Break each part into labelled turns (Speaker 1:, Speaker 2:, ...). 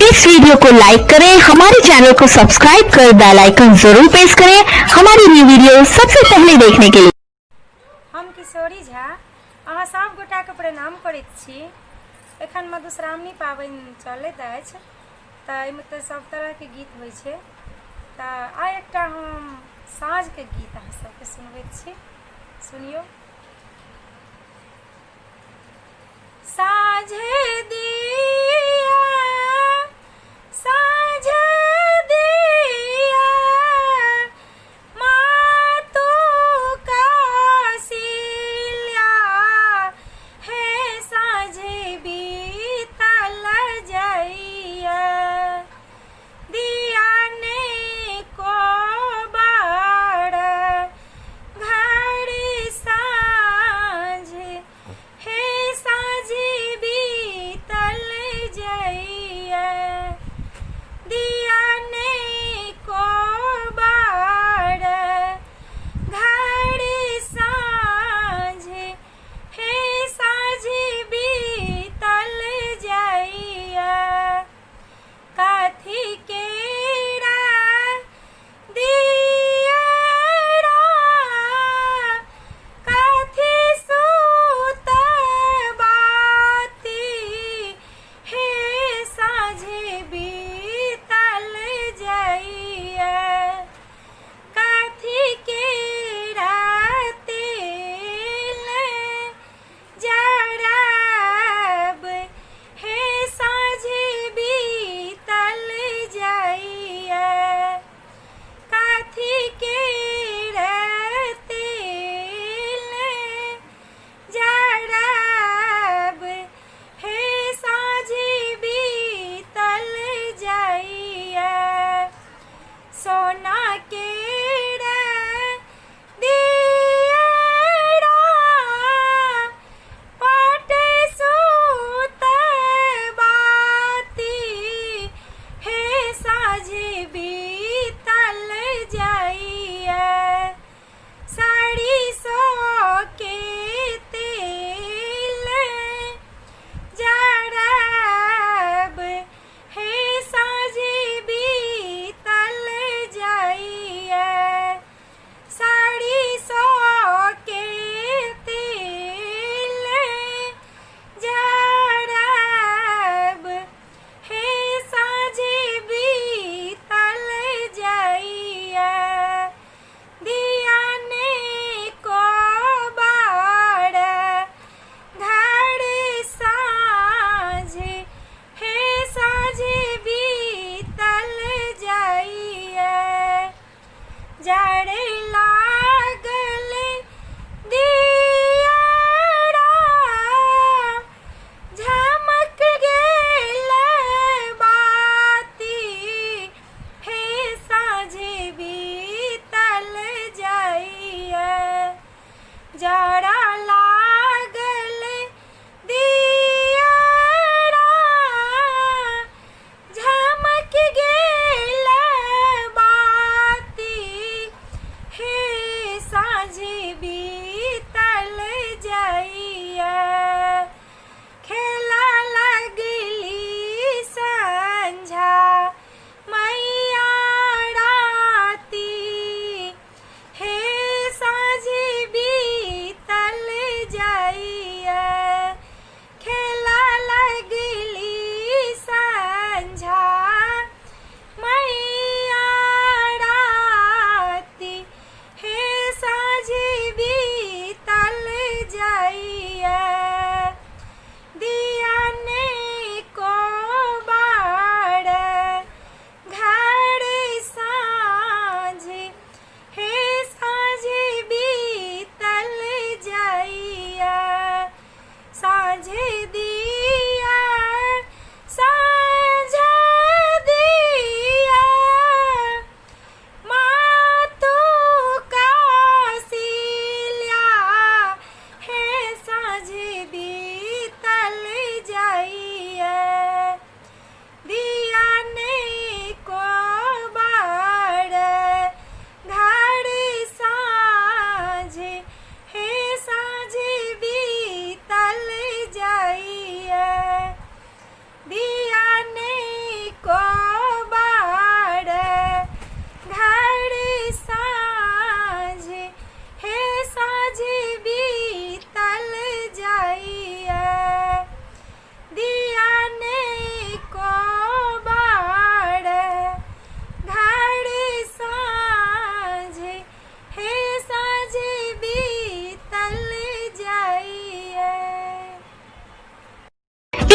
Speaker 1: इस वीडियो को लाइक करें, हमारे चैनल को सब्सक्राइब कर बेल आइकन जरूर प्रेस करें हमारी न्यू वीडियो सबसे पहले देखने के लिए।
Speaker 2: हम किशोरी झा अहाँ सब गोटा के प्रणाम करैत छी। एखन मधुश्रावणी पाबनि चलैत अछि तऽ एहिमे तऽ सब तरह के गीत होइ छै। तऽ आइ एकटा हम साँझ के गीत अहाँ सबके सुनबैत छी, सुनियो। साँझे दिया साँझे दिया मातु कासिल्या हे साँझे बीतल जाइया दिया ने को बार घड़ी साँझ हे साँझे बीतल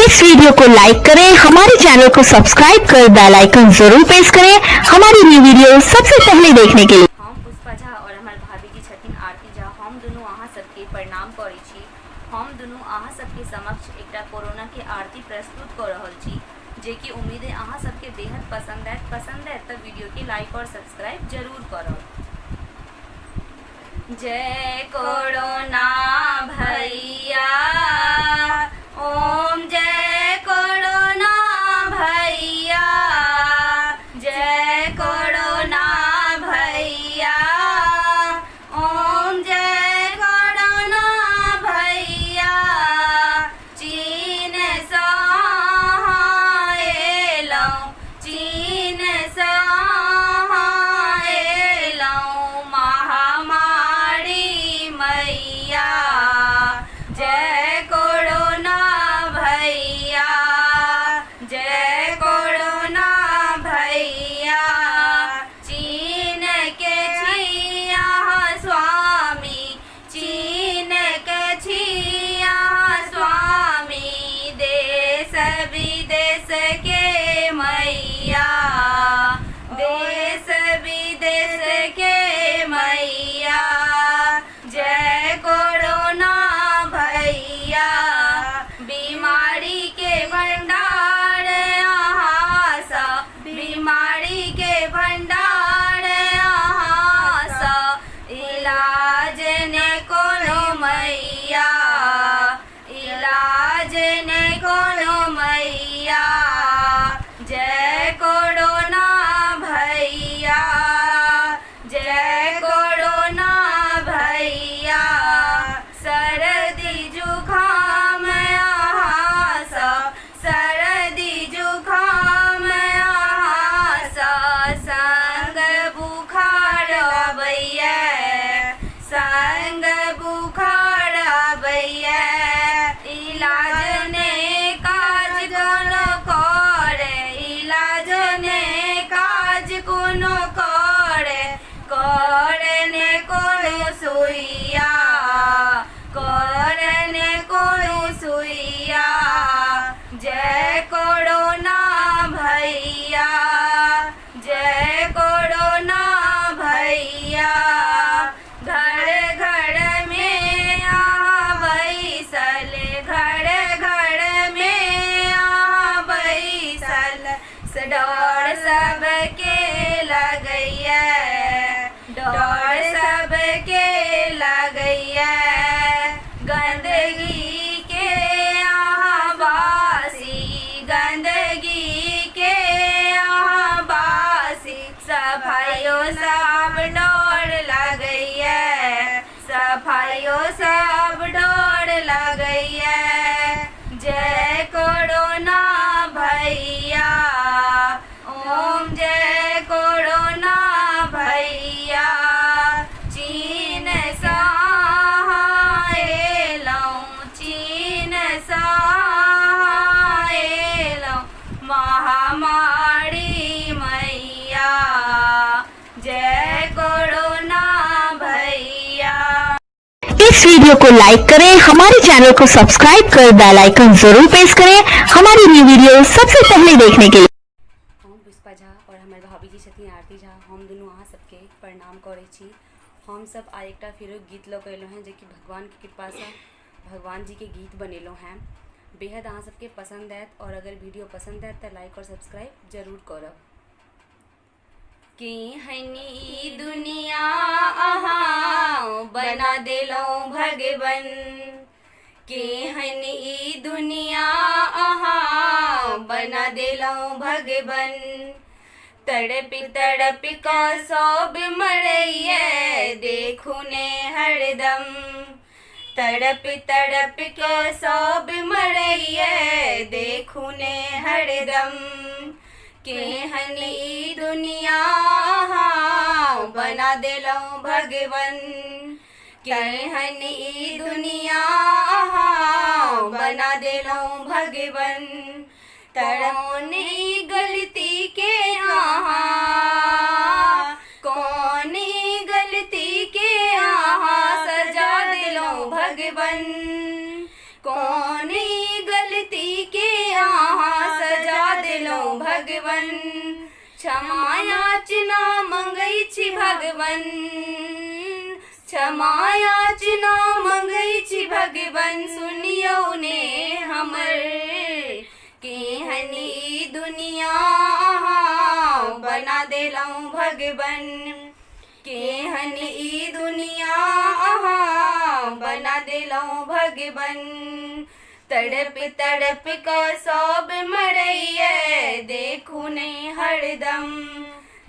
Speaker 1: इस वीडियो को लाइक करें, हमारे चैनल को सब्सक्राइब कर बेल आइकन जरूर प्रेस करें हमारी न्यू वीडियो सबसे पहले देखने के लिए।
Speaker 3: हम पुष्पा झा और हमार भाभी जी छथिन आरती झा, हम दुनू अहाँ सबके प्रणाम करै छी। हम दुनू अहाँ सबके समक्ष एकटा कोरोना के आरती प्रस्तुत कर रहल छी, जे कि उम्मीद है अहाँ सबके बेहद पसंद है तो वीडियो के लाइक और सब्सक्राइब जरूर करब। जय कोरोना भैया, ओम जय कोरोना भैया, जय कोरोना भैया, ओम जय कोरोना भैया। चीन सँ एलहुँ, चीन सँ एलहुँ महामारी मैया। जय कोरोना भैया, जय कोरोना भैया। चीन के छी अहाँ स्वामी, चीन के छी अहाँ स्वामी, देश विदेश के मैया, देश विदेश के मैया। जय कोरोना भैया, बीमारी के भंडार अहाँ सँ, बीमारी के भंडार अहाँ सँ। इलाज ने कोनो मैया, इलाज ने कोनो मैया। जय कोरोना भैया, जय कोरोना भैया। सर्दी जुखाम अहाँ सँ, सर्दी जुखाम अहाँ सँ। संग बुखार अबैया, संग बुखार अबैया। इलाज ने काज कोनो करे, इलाज ने काज कोनो करे, करे ने कोनो सुइया, करे ने कोनो सुइया। जय कोरोना भैया, जय कोरोना भैया। घर घर में यहाँ बैसल, घर घर में यहाँ बैसल। डर सबके लगैया, डर सबके लगैया। गंदगी के यहाँ बासी, गंदगी के यहाँ बासी। सफाइयों सब डर लगैया, सफाइयों सब डर लगैया। जय कोरोना भैया, ओम जय कोरोना भैया। चीन सँ एलहुँ, चीन सँ एलहुँ महामारी मैया। जय कोरोना भैया।
Speaker 1: इस वीडियो को लाइक करें, हमारे चैनल को सब्सक्राइब कर बेल आइकन जरूर प्रेस करें हमारी न्यू वीडियो सबसे पहले देखने के लिए।
Speaker 3: हम पुष्पा झा और हमार भाभी जी छथिन आरती झा, हम दुनू अहाँ सबके प्रणाम करै छी। हम सब आइ एकटा फेरो गीत लऽ कऽ अयलहुँ हैं, जे कि भगवान के कृपा से भगवान जी के गीत बनेलहुँ हैं। बेहद अहाँ सबके पसंद आयत, और अगर वीडियो पसंद आयत तो लाइक और सब्सक्राइब जरूर करब। केहनी दुनिया अहाँ बना देलहुँ भगवन, केहनी दुनिया अहाँ बना देलहुँ भगवन। तड़प तड़प कऽ सब मरैये देखू ने हरदम, तड़प तड़प कऽ सब मरैये देखू ने हरदम। केहनी दुनिया अहाँ बना देलहुँ भगवन, केहनी दुनिया अहाँ बना देलहुँ भगवन। तरौनी गलती के अहाँ, कौनी गलती के अहाँ सजा देलहुँ भगवन, कौनी गलती के भगवन क्षमा याचना मंगै छी भगवन क्षमा याचना मंगै छी भगवन सुनियो ने हमर केहन ई दुनिया अहाँ बना देलहुँ भगवन केहन ई दुनिया अहाँ बना देलहुँ भगवन तड़प तड़प कऽ सब मरैये देखू ने हरदम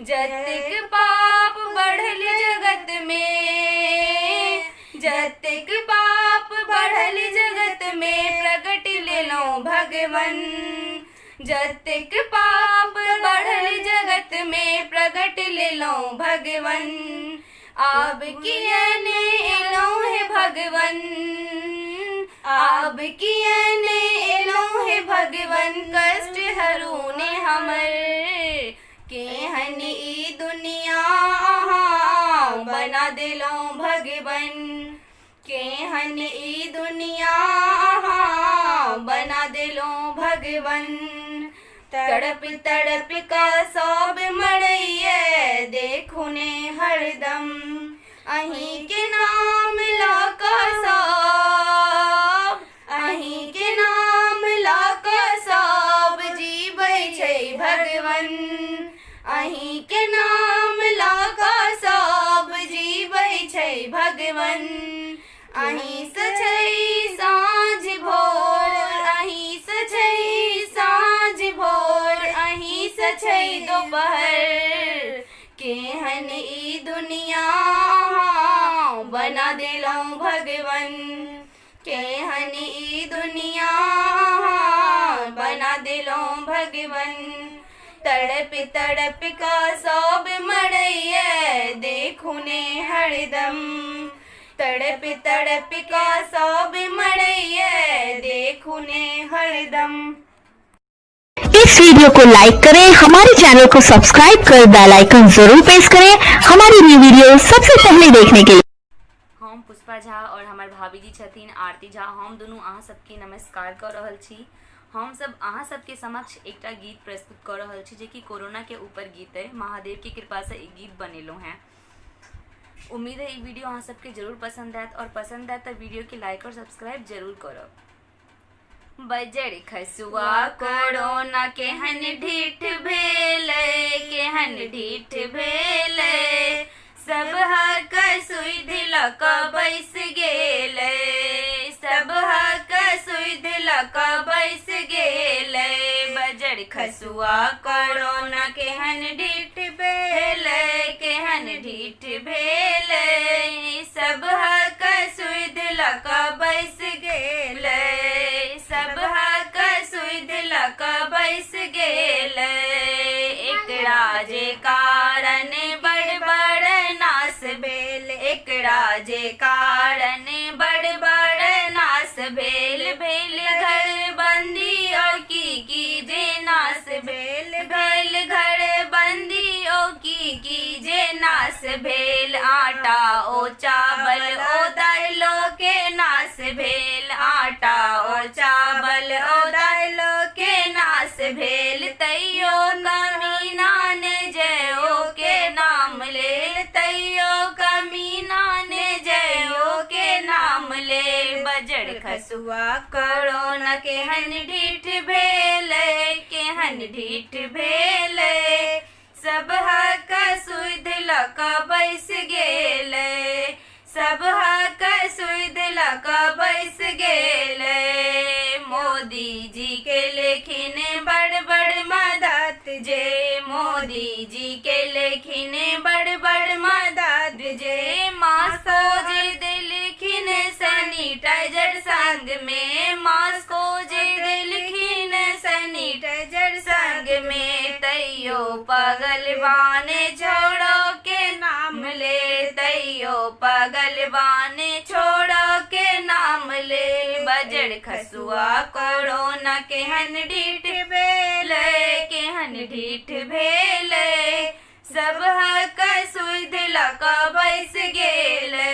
Speaker 3: जतेक पाप बढ़ल जगत में जतेक पाप बढ़ल जगत में प्रगट लेलहुँ भगवन जतेक पाप बढ़ल जगत में प्रगट लेलहुँ भगवन आब कियने एलहुँ हे भगवन आब कियने एलहुँ हे भगवन कष्ट हरू ने हमर केहन ई दुनिया अहाँ बना देलहुँ भगवन केहन ई दुनिया अहाँ बना देलहुँ भगवन तड़प तड़प कऽ सब मरैये देखू ने हरदम अहीं के नाम लऽ कऽ सब अहीं के नाम लऽ कऽ सब जीबै छै भगवन अहीं के नाम लऽ कऽ सब जीबै छै भगवन अहीं सँ छै साँझ भोर अहीं सँ छै साँझ भोर अहीं सँ छै दोपहर केहन ई दुनिया बना देलहुँ भगवन केहन ई दुनिया बना देलहुँ भगवन तड़प तड़प कऽ सब मरैये देखू ने हरदम तड़प तड़प कऽ सब मरैये देखू ने हरदम।
Speaker 1: इस वीडियो को लाइक करें, हमारे चैनल को सब्सक्राइब कर बेल आइकन जरूर प्रेस करें हमारी न्यू वीडियो सबसे पहले देखने के लिए।
Speaker 3: हम पुष्पा झा और हमार भाभी जी छथिन आरती झा हम दुनू अहाँ सबके नमस्कार कर रहल छी। हम सब अहाँ सबके समक्ष एकटा गीत प्रस्तुत कर रहल छी जे कि कोरोना के ऊपर गीत है। महादेव की कृपा से एक गीत बनेलहुँ हैं। उम्मीद है ये वीडियो अहाँ सबके जरूर पसंद आयत और पसंद आयत तो वीडियो के लाइक और सब्सक्राइब जरूर करब। बजर खसुआ कोरोना केहन ढीठ भेलै केहन ढीठ भेलै सब हक सुधि लऽ कऽ बैस गेलै सब हक सुधि लऽ कऽ बैस गेलै बजर खसुआ कोरोना केहन ढीठ भेलै केहन ढीठ भेलै सब हक सुधि लऽ कऽ बैस गेलै सब हक सुधि लऽ कऽ बैस गेलै एकरा जे कारण बड़ बड़ नाश भेल एकरा जे कारण बड़ बड़ नाश भेल भेल घर बंदी और की जे नाश भेल भेल घर बंदी ओ की जे नाश भेल आटा ओ चावल ओ दाइलो के नाश भेल आटा ओ चावल ओ दाइलो के नाश भेल तैयो कमीना ने जयो के नाम लेल तैयो कमीना ने जयो के नाम लेल बजर खसुआ कोरोना केहन ढीठ भेलै केहन ढीठ भेलै सब हक सुधि लऽ कऽ बैस गेलै सब हक सुधि लऽ कऽ बैस गेलै मोदी जी के लेखिन बड़ बड़ मदद जे मोदी जी के लेखिन बड़ बड़ मदद जे मास्को जे देलखिन सैनिटाइजर संग में मास्को जे देलखिन सैनिटाइजर संग में तैयो पगलवान छोड़ो के नाम ले तैयो पगलवान छोड़ो के नाम ले बजर खसुआ कोरोना केहन ढीठ भेलै केहन ढीठ भेलै सब हक सुधि लऽ कऽ बैस गेलै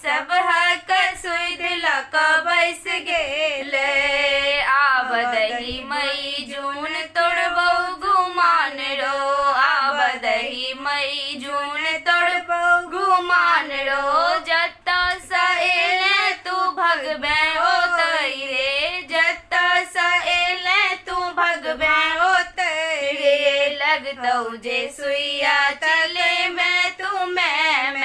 Speaker 3: सब हक सुधि लऽ कऽ बैस गेलै आब दही मई जून तोड़बौ लगतौ जे सुइया चले मैं तू मैं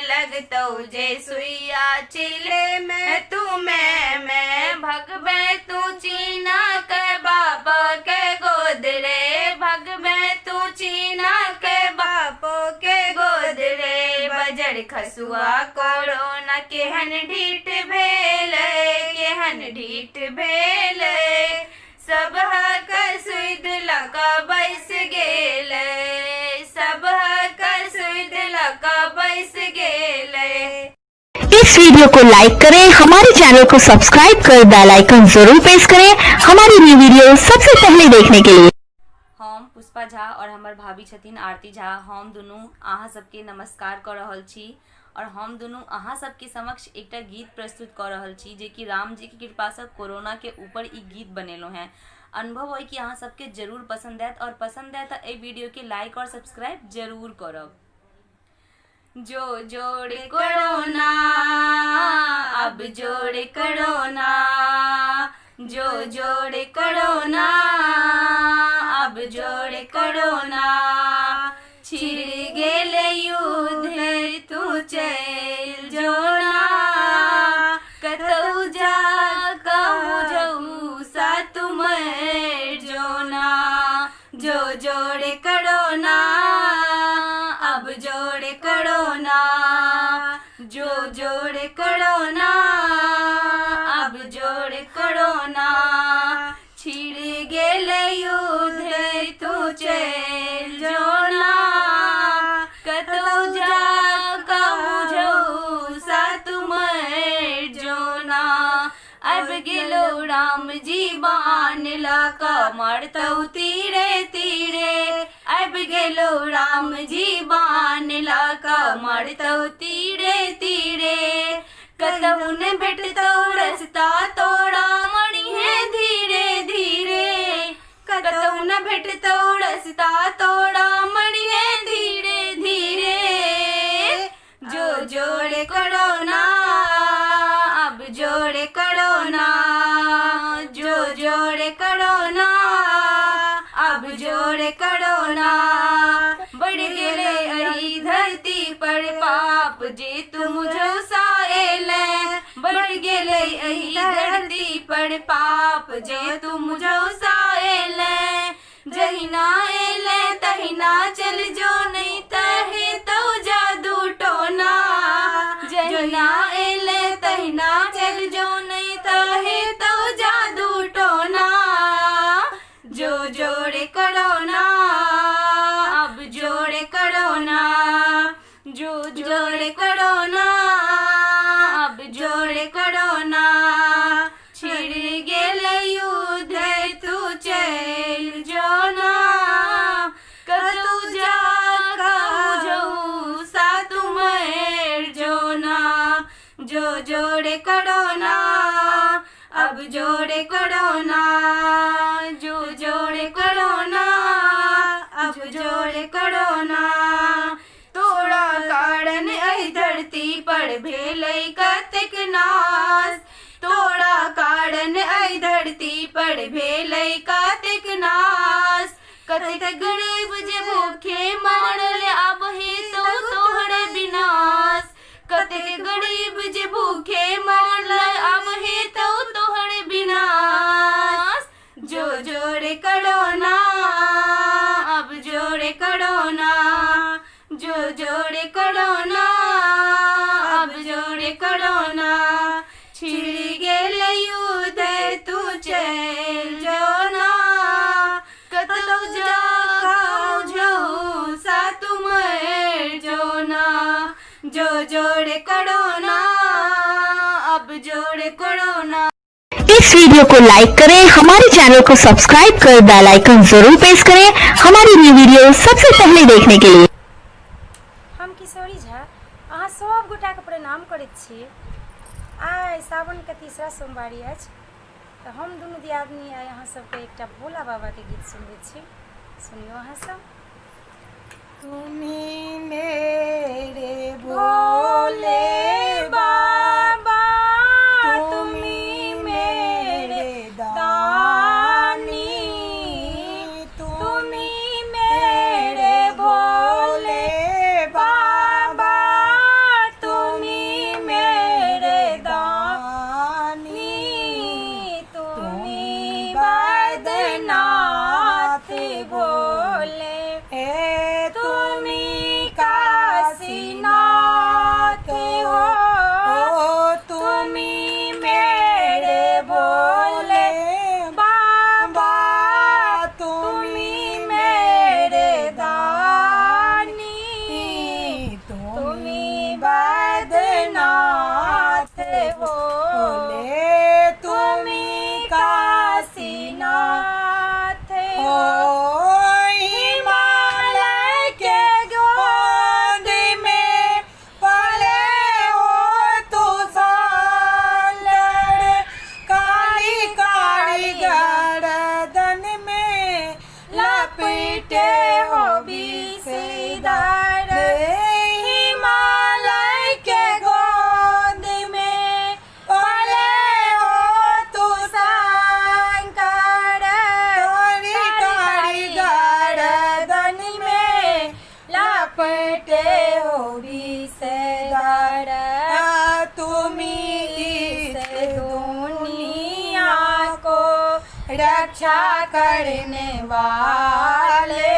Speaker 3: लगतौ जे सुइया चले मैं तू मैं भगवे तू चीना के बाबा के गोद रे भगवे तू चीना के बापो के गोद रे बजड़ खसुआ कोरोना केहन ढीठ भेले केहन ढीठ भेले सब कर सुध लका बैस गेले सब कर सुध लका बैस गेले।
Speaker 1: इस वीडियो को लाइक करें, हमारे चैनल को सब्सक्राइब कर बेल आइकन जरूर प्रेस करें हमारी न्यू वीडियो सबसे पहले देखने के लिए।
Speaker 3: हम पुष्पा झा और हमर भाभी छथिन आरती झा, हम दुनू अहाँ सबके नमस्कार कर रहल छी और हम दुनू अहाँ सबके समक्ष एकटा गीत प्रस्तुत कर रहल छी जे कि राम जी की कृपा से कोरोना के ऊपर ई गीत बनेलो हैं। अनुभव है कि अहाँ सबके जरूर पसंद आयत और पसंद आए तो ए वीडियो के लाइक और सब्सक्राइब जरूर करब। जो जोड़े कोरोना अब जोड़े कोरोना जो जोड़े कोरोना अब जोड़े कोरोना छिड़ गेले युद्ध तू चल जोना कतौ जा कहूँ जाऊ सा तुम जोना जो जोड़े कोरोना अब जोड़े कोरोना जो जोड़े कोरोना अब जोड़े कोरोना छिड़ गेले युद्ध तू चल जोना कतौ जा कहूँ जाऊ सा तुम जोना अब गेलो राम जी बान लाका मरतौ तीरे तीरे अब गेलो राम जी बान लाका मरतौ तीरे तीरे कतहु न भेटतौ रस्ता तोड़ा मणि है धीरे धीरे कतहु न भेटतौ रस्ता तोड़ा मणि है धीरे धीरे जो जोड़े कोरोना अब जोड़े कोरोना जो जोड़े कोरोना अब जोड़े कोरोना बढ़ गेले अही धरती पर पाप जे तुम जो साएले बढ़ गेले अही धरती पर पाप जे तुम जो साएले जहिना एले तहिना चल जो नहीं तहे तो जादू टोना जहिना एले तहिना चल जो नहीं तहे तो जादू टोना जो जोड़े कोरोना अब जोड़े कोरोना जो जोड़े कोरोना अब जोड़े कोरोना छिड़ गेले युद्ध तू चल जोना कतौ जा कहूँ जाऊ सा तुम जोना जो जोड़े कोरोना अब जोड़े कोरोना जो जोड़े कोरोना अब जोड़े कोरोना तोड़ा कारण एहि धरती पर भेलै कतेक नाश तोड़ा कारण एहि धरती पर भेलै कतेक नाश कतेक गरीब जे भूखे मरल अब हेतौ तोहर विनाश कतेक गरीब जे भूखे मरल अब हेतौ तोहर विनाश जो जोड़े कोरोना अब जोड़े कोरोना जो जोड़े कोरोना अब जोड़े कोरोना छिड़ गेले युद्ध तू चल जोना कतौ जा कहूँ जाऊ सा तुम जोना जो जोड़े कोरोना अब जोड़े कोरोना।
Speaker 1: इस वीडियो को लाइक करें, हमारे चैनल को सब्सक्राइब कर बेल आइकन जरूर प्रेस करें हमारी न्यू वीडियो सबसे पहले देखने के लिए।
Speaker 2: हम किशोरी झा अहाँ सब गोटाके प्रणाम करैत छी। आइ सावन के तीसरा सोमवारी अछि तो हम दुनू दियादनी आइ अहाँ सबके एकटा भोला बाबा के गीत सुनबै छी। सुनियो अहाँ सब।
Speaker 4: तुम्ही मेरे भोले बाबा तुम्ही मेरे दानी तुम्ही मेरे
Speaker 2: बोले
Speaker 4: हे
Speaker 2: तुम्ही काशीनाथ हो
Speaker 4: तुम्ही मेरे भोले
Speaker 2: बाबा
Speaker 4: तुम्ही
Speaker 2: मेरे दानी
Speaker 4: तुम्ही
Speaker 2: बैद्यनाथ हो
Speaker 4: भोले तुम्ही
Speaker 2: काशीनाथ हो
Speaker 4: हिमालय के गोद में पले हो तू सालड़ काली काली गर्दन में लपेटे हो
Speaker 2: बीसीदार
Speaker 4: हिमालय के गोद में पले हो तू
Speaker 2: शंकर
Speaker 4: काली काली गर्दन में
Speaker 2: लपटे हो बीसीदार
Speaker 4: तुम्ही
Speaker 2: इस दुनिया को रक्षा करने वाले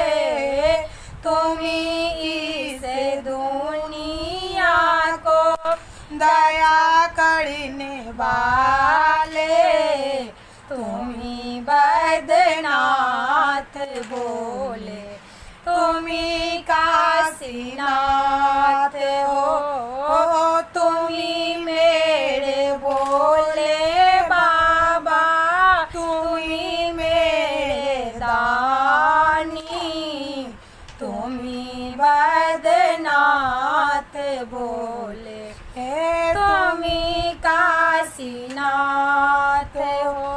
Speaker 2: तुम्ही इस दुनिया को
Speaker 4: दया करने वाले
Speaker 2: तुम्ही बैद्यनाथ बोले तुम्ही काशीनाथ हो तुम्ही मेरे बोले बाबा तुम्ही मेरे दानी तुम्ही बैद्यनाथ बोले तुम्ही काशीनाथ हो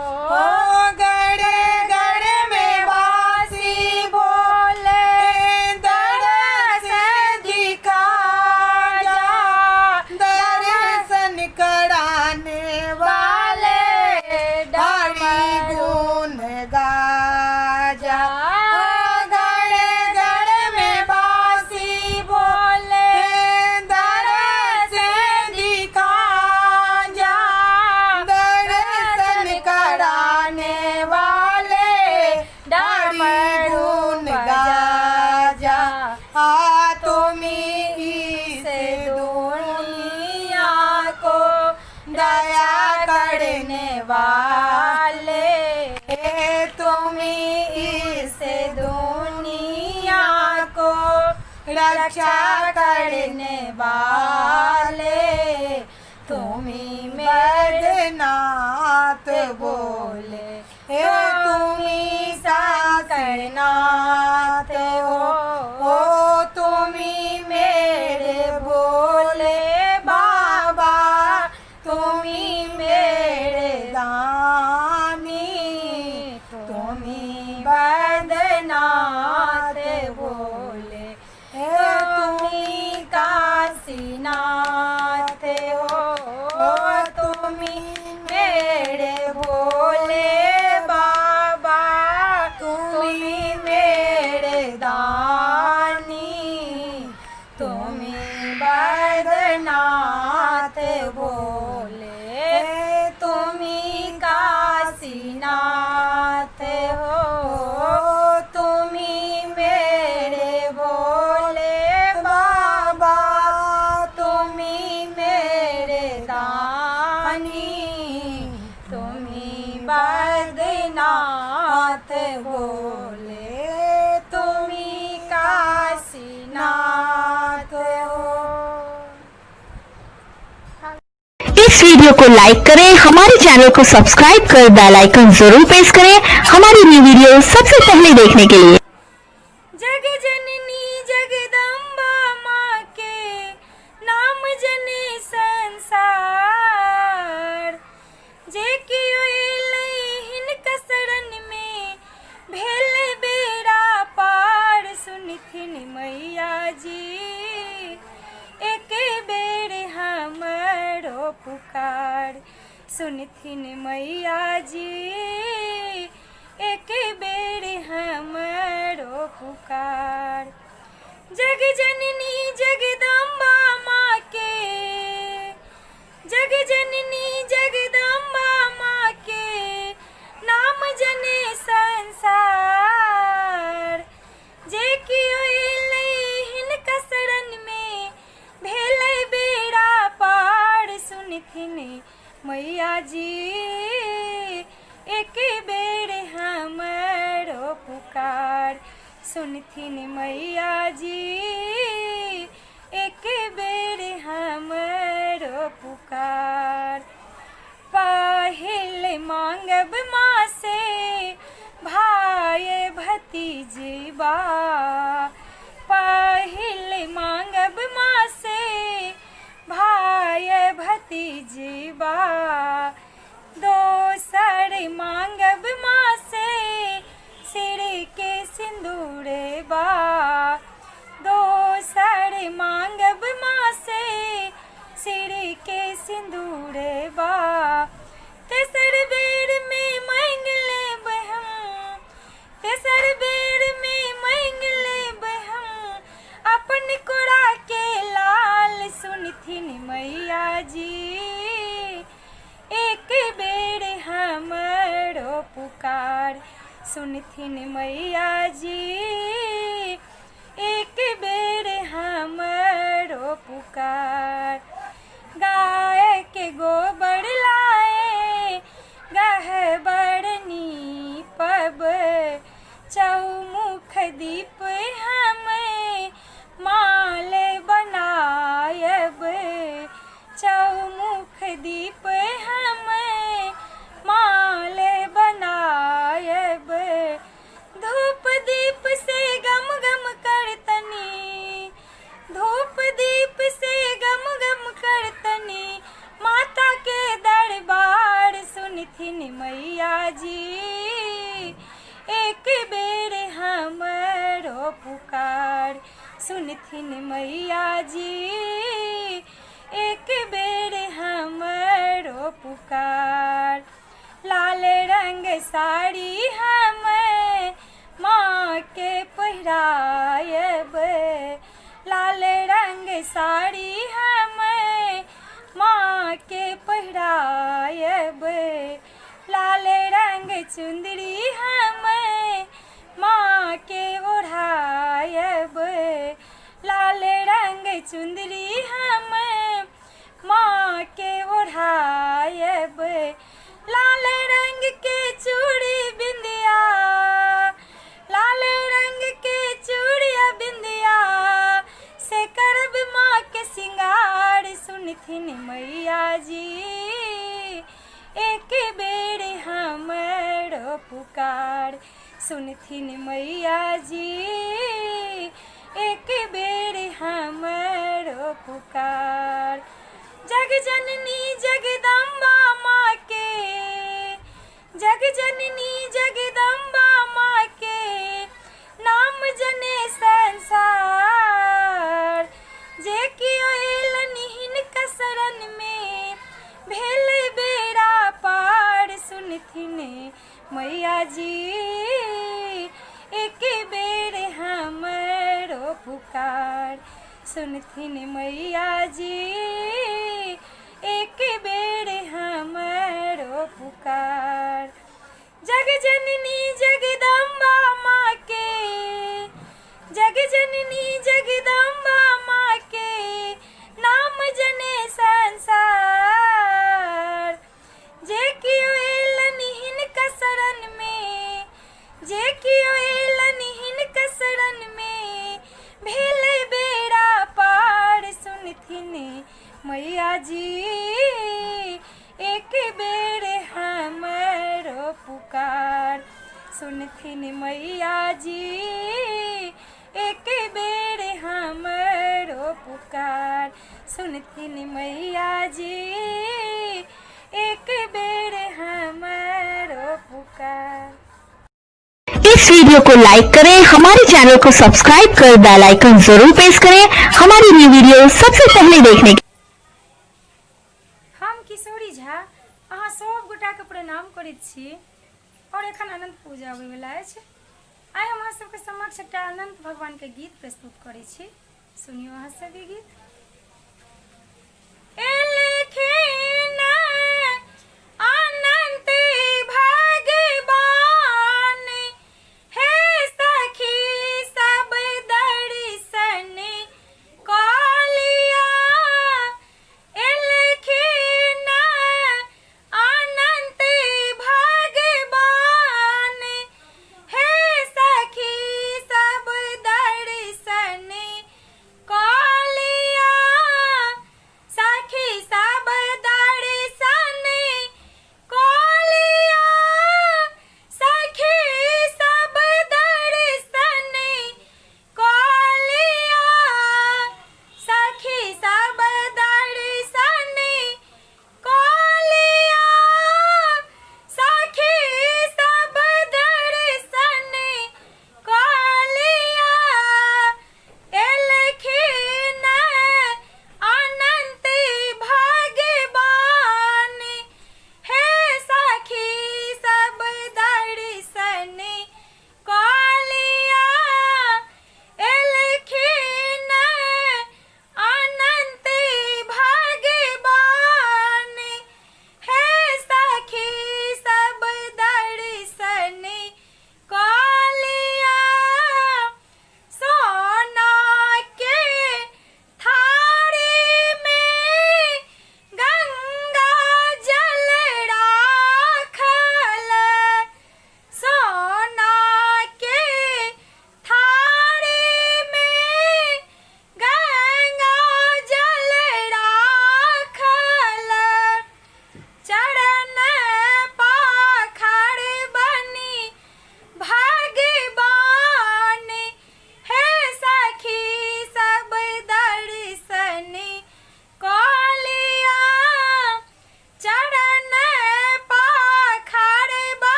Speaker 4: गड़े गड़े में बासी
Speaker 2: बोले
Speaker 4: दरस दिखा जा दर्शन कराने वाले हरि गुण गा जा गड़े गड़े में बासी
Speaker 2: बोले
Speaker 4: दरस दिखा जा दर्शन कराने वाले हरि गुण गा जा तुम्ही इस
Speaker 2: दुनिया को
Speaker 4: दया करने वाले
Speaker 2: तुम्ही इस दुनिया को
Speaker 4: रक्षा करने वाले
Speaker 2: तुम्ही
Speaker 4: बैद्यनाथ बोले तुम्ही शंकरनाथ हो तुम्ही मेरे भोले बाबा तुम्ही मेरे दानी तुम्ही बैद्यनाथ बोले तुम्ही काशीनाथ हो तुम्ही मेरे भोले बाबा तुम्ही मेरे दानी तुम्ही बैद्यनाथ बोले तुम्ही काशीनाथ हो तुम्ही मेरे भोले बाबा तुम्ही मेरे दानी तुम्ही बैद्यनाथ बोले तुम्ही काशीनाथ हो।
Speaker 1: इस वीडियो को लाइक करें, हमारे चैनल को सब्सक्राइब कर बेल आइकन जरूर प्रेस करें हमारी न्यू वीडियो सबसे पहले देखने के लिए।
Speaker 2: जग जननी जगदम्बा माँ के नाम जने संसार जे कियो हिनका शरण में भेल बेड़ा पार सुनथिन मैया जी एक बेर हमरो पुकार सुनथिन मैया जी एक बेर हमरो पुकार जग जननी जगदम्बा माँ के जग जननी जगदम्बा माँ के नाम जने संसार पुकार सुनथिन मैया जी एक बेर हमरो पुकार। पहिल मांगब माँ से भाई भतीजबा, पहिल मांगब माँ से भाई भतीजबा, दोसर मांगब माँ से सिर के सिंदूरबा, दोसर मांगब माँ से सिर के सिंदूरबा, तेसर बेर में मांग लेब हम, तेसर बेर में मांग लेब हम अपन कोरा के लाल सुनथिन मैया जी एक बेर हमरो पुकार सुनथिन मैया जी एक बेर हमरो पुकार। गाय के गोबर लाए गहबर नीपब, चौमुख दीप हम माल बनायब, चौमुख दीप हम माल बनायब, धूप दीप से गम गम करतनी, धूप दीप से गम गम करतनी माता के दरबार सुनथिन मैया जी एक बेर हमरो पुकार सुनथिन मैया जी एक बेर हमरो पुकार। लाल रंग साड़ी हम माँ के पहिरायब, लाल रंग साड़ी हम माँ के पहिरायब, लाल रंग चुंदरी हम माँ के ओढ़ायब, लाल रंग चुंदरी हम माँ के ओढ़ायब, लाल रंग के चूड़ी बिंदिया, लाल रंग के चूड़िया बिंदिया से करब माँ के सिंगार सुनथिन मैया जी एक बेर हमरो पुकार सुनथिन मैया जी एक बेर हमरो पुकार। जग जननी जगदम्बा माँ के, जग जननी जगदम्बा माँ के नाम जने संसार, जे कियो एलनिहिन कसरन में भेल बेड़ा पार सुनथिन मैया जी एक बेर हमरो पुकार सुनथिन मैया जी एक बेर हमरो पुकार। जग जननी जगदम्बा माँ के, जग जननी जगदम्बा माँ के नाम जने संसार, जे कियो एलनिहिन कसरन में, जे कियो एलनिहिन कसरन में भेल बेड़ा पार सुनथिन मैया जी एक बेर हमरो पुकार सुनथिन मैया जी एक बेर हमरो पुकार सुनथिन मैया जी एक बेर हमरो पुकार।
Speaker 1: इस वीडियो को लाइक करें, हमारे चैनल को सब्सक्राइब कर बेल आइकन जरूर प्रेस करें हमारी न्यू वीडियो सबसे पहले देखने के।
Speaker 2: हम किशोरी झा अहाँ सब गोटा के प्रणाम करैत छी और एखन अनंत पूजा आबै वाला अछि। आइ हम अहाँ सबके समक्ष एकटा अनंत भगवान के गीत प्रस्तुत करै छी, सुनियो अहाँ सब ई गीत। एलखिन अनंत भगवान हे सखी सब दर्शन कालिया, एलखिन अनंत भगवान हे सखी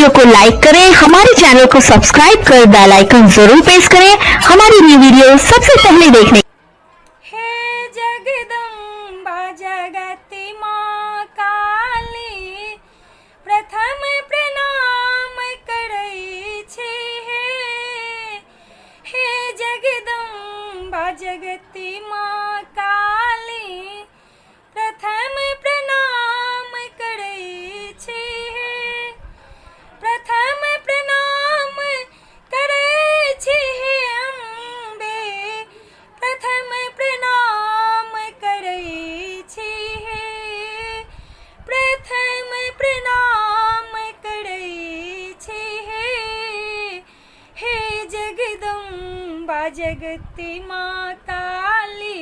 Speaker 1: वीडियो को लाइक करें, हमारे चैनल को सब्सक्राइब कर बेल आइकन जरूर प्रेस करें हमारी न्यू वीडियो सबसे पहले देखने।
Speaker 2: हे जगदम्बा जगति माँ काली, प्रथम प्रणाम करै छी। हे जगदम्बा जगति माँ काली, प्रथम प्रणाम करै छी। प्रथम प्रणाम करै छी अम्बे, प्रथम प्रणाम करै छी। प्रथम प्रणाम करै छी। हे जगदम्बा जगति माँ काली,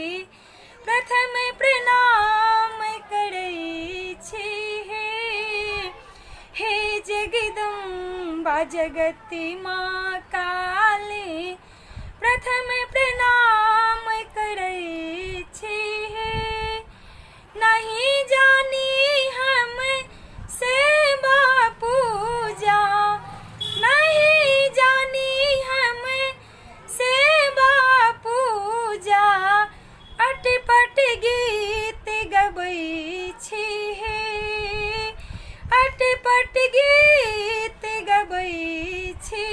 Speaker 2: प्रथम प्रणाम करै छी। हे जगदम्बा जगति माँ काली, प्रथम प्रणाम करै छी। नहीं जानी हम सेवा पूजा, नहीं जानी हम सेवा पूजा, अटपट गीत गबै छी। अटपट गीत गबै छी।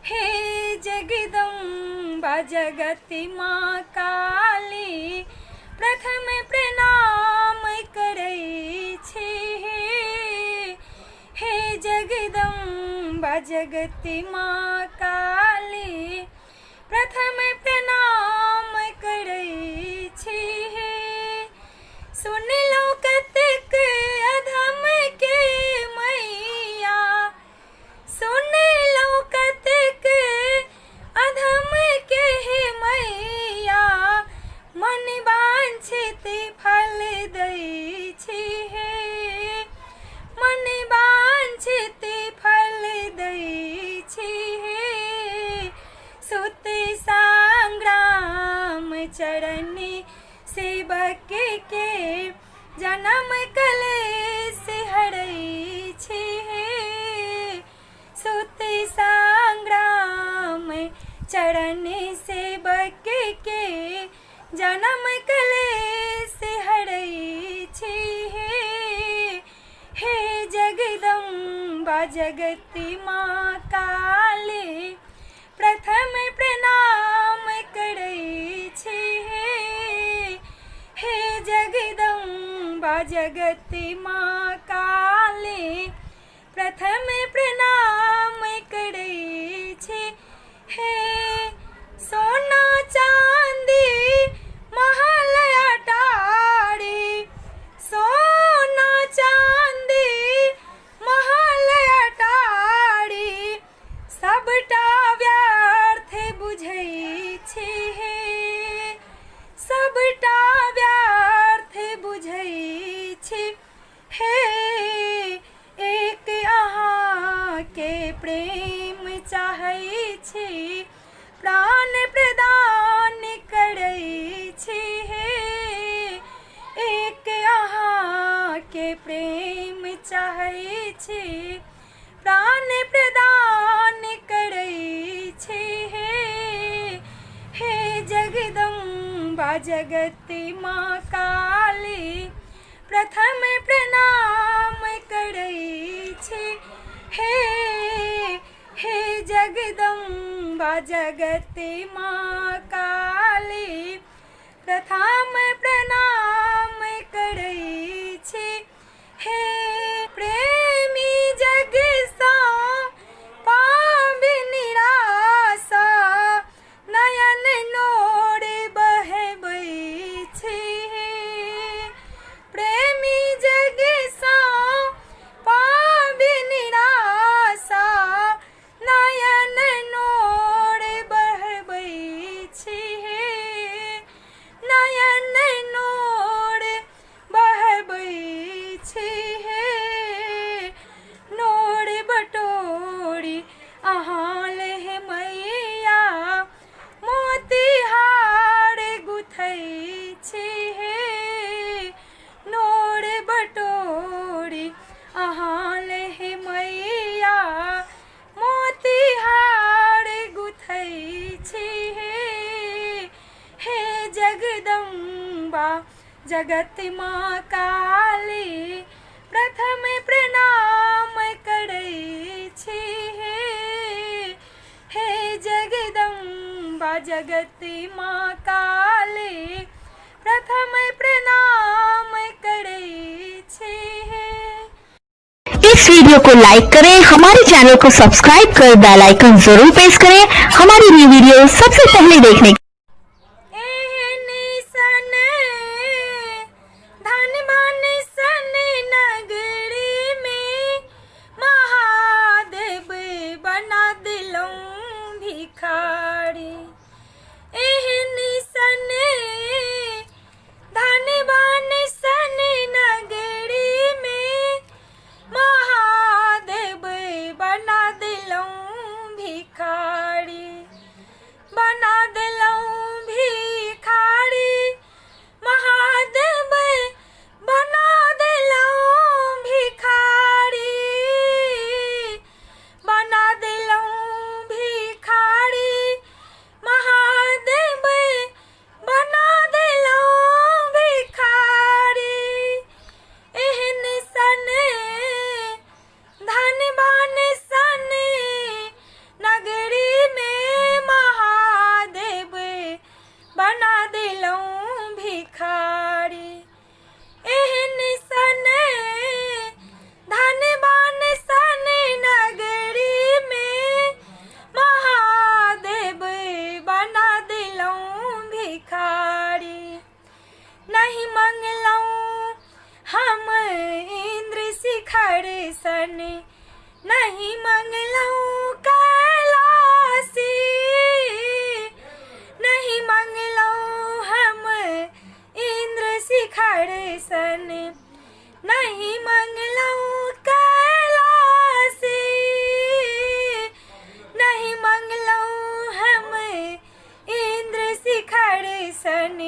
Speaker 2: हे जगदम्बा जगति माँ काली, प्रथम प्रणाम करै छी। हे जगदम्बा जगति माँ काली, प्रथम प्रणाम करै छी। सुन लो कतेक अधम के मैया, सुन लो कतेक अधम के मैया, मन वांछित फल दै छी। मन वांछित फल दै छी। सुत संग्राम चरण सेवक के जन्म कलेश हरै छी। सुत संग्राम चरण सेवक के जन्म कलेश हरै छी। हे जगदम्बा जगति माँ काली, प्रथम प्रणाम करै छी। हे जगदम्बा जगति माँ काली, प्रथम प्रणाम करै छी। हे सोना चांदी महल अटारी, सोना चांदी महल अटारी, सबटा व्यर्थ बुझै छी। सबटा व्यर्थ बुझै छी। हे एक अहाँ के प्रेम चाहै छी, प्राण प्रदान करै छी। एक अहाँ के प्रेम चाहै छी, प्राण प्रदान करै छी। हे जगदम्बा जगति माँ काली, प्रथम प्रणाम करै छी। हे जगदम्बा जगति माँ काली, प्रथम प्रणाम करै छी। हे प्रेमी जग सा पाबि निराशा, नयन नोर बहबै छी। प्रेमी जग सा पाबि निराशा, नयन नोर बहबै छी। नयन नोर बहबै छी। जगत माँ काली प्रथम प्रणाम करै छी हे जगदम्बा जगत माँ काली प्रथम प्रणाम करै छी।
Speaker 1: इस वीडियो को लाइक करें, हमारे चैनल को सब्सक्राइब कर बेल आइकन जरूर प्रेस करें हमारी न्यू वीडियो सबसे पहले देखने के लिए।
Speaker 2: नहीं मंगलऊं हम इंद्र शिखर सन, नहीं मंगलऊं कैलासी, नहीं मंगलऊं हम इंद्र शिखर सन, नहीं मंगलऊं कैलासी, नहीं मंगलऊं हम इंद्र शिखर सन,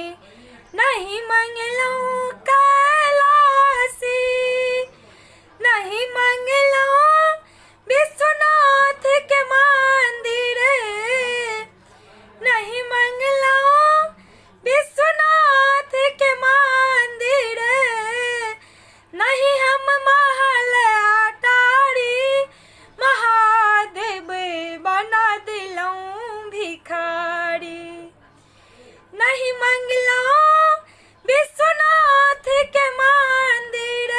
Speaker 2: नहीं मंगलऊं कैलासी, नहीं मंगलऊं विश्वनाथ के मंदिर, नहीं मंगलऊं विश्वनाथ के मंदिर, नहीं हम महल अटारी महादेव बना दिलऊं भिखारी, नहीं मंगलऊं विश्वनाथ के मंदिर,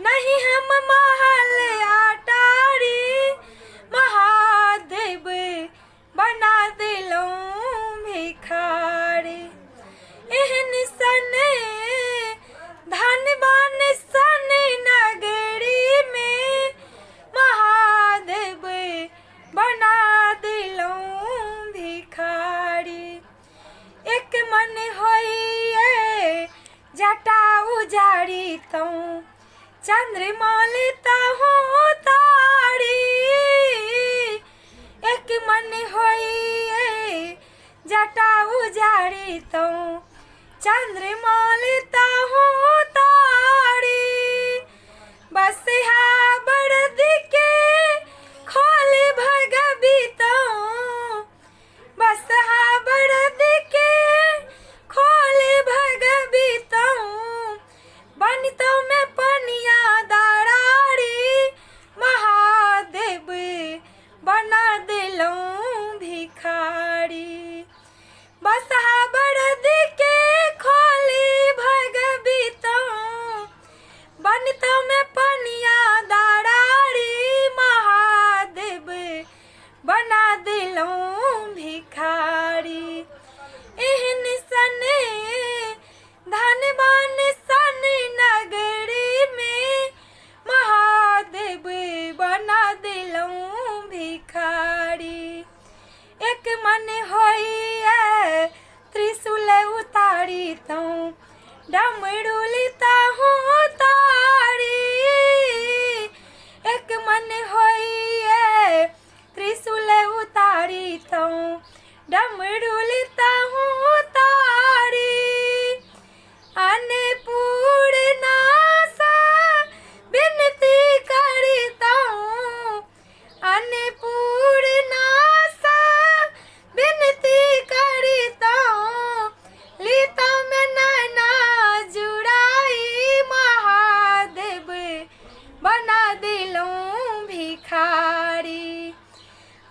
Speaker 2: नहीं हम महल अटारी महादेव बना दिलऊं भिखारी। एहन सन धनवान सन नगरी में महादेव बना दिलऊं भिखारी। एक मन होइए जटा उजाड़ी तऊं चंद्रमाल तहूँ तारी, एक मन होइए जटा उजाड़ी तऊं चंद्रमाल तहूँ तारी, बस हा बरद के खोल भगबी तऊं, बस हा बरद के खोल भगबी तऊं, बनितों में पनिया दरारी महादेव बना दिलऊं भिखारी, बस हा बरद के खोली भगबी तऊं, बनितों में पनिया दरारी महादेव बना दिलऊं भिखारी। एहन सन धनवान सन नगरी में महादेव बना दिलऊं भिखारी। एक मन होइए त्रिशूल उतारी तऊं डमरू लिताहूँ तारी, एक मन होइए त्रिशूल उतारी तऊं डमरू लिताहूँ तारी, अन्नपूर्णा सा विनती करिताऊं, अन्नपूर्णा सा विनती करिताऊं, लिता में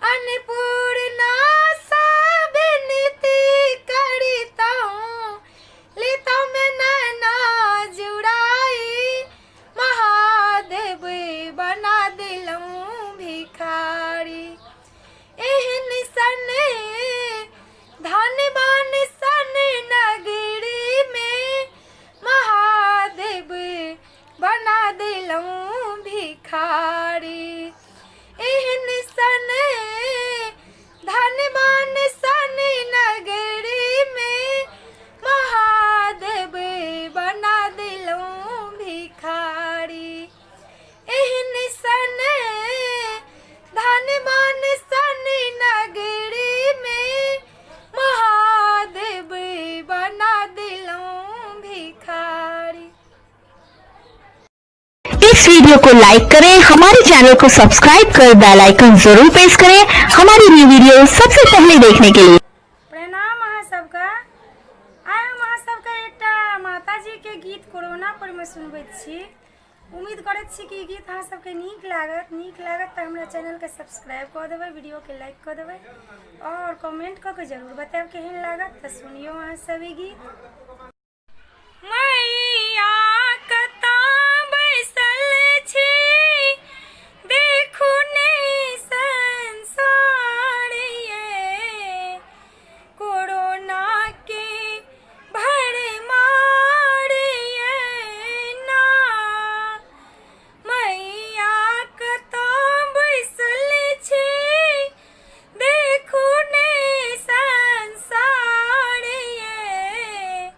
Speaker 4: अन्नपूर्णा सा विनती करता हूँ, लेता मैं नैना जुड़ाई, महादेव बना दिलूं भिखारी। एहन सने धनवान सन नगरी में, महादेव बना दिलूं भिखारी। एहन सने धनवान सन नगरी में, महादेव बना दिलूं भिखारी। एहन सने धनवान सन नगरी में, महादेव बना दिलूं भिखारी।
Speaker 1: इस वीडियो को लाइक करें, हमारे चैनल को सब्सक्राइब कर बेल आइकन जरूर प्रेस करें हमारी न्यू वीडियो सबसे पहले देखने के लिए।
Speaker 2: प्रणाम अहाँ सबका। आइ हम अहाँ सबके एकटा माताजी के गीत कोरोना पर में सुनबैत छी। उम्मीद करैत छी कि गीत अहाँ सबके नीक लागत तऽ हमरा चैनल के सब्सक्राइब कऽ देबै, वीडियो के लाइक कऽ देबै और कमेंट कऽ के जरूर बताएब केहन लागत। तऽ सुनियो अहाँ सब ई गीत। मैया कतऽ बैसल छी, देखू ने संसार ये, कोरोना के भरमार ये ना। मैया कतऽ बैसल छी, देखू ने संसार ये,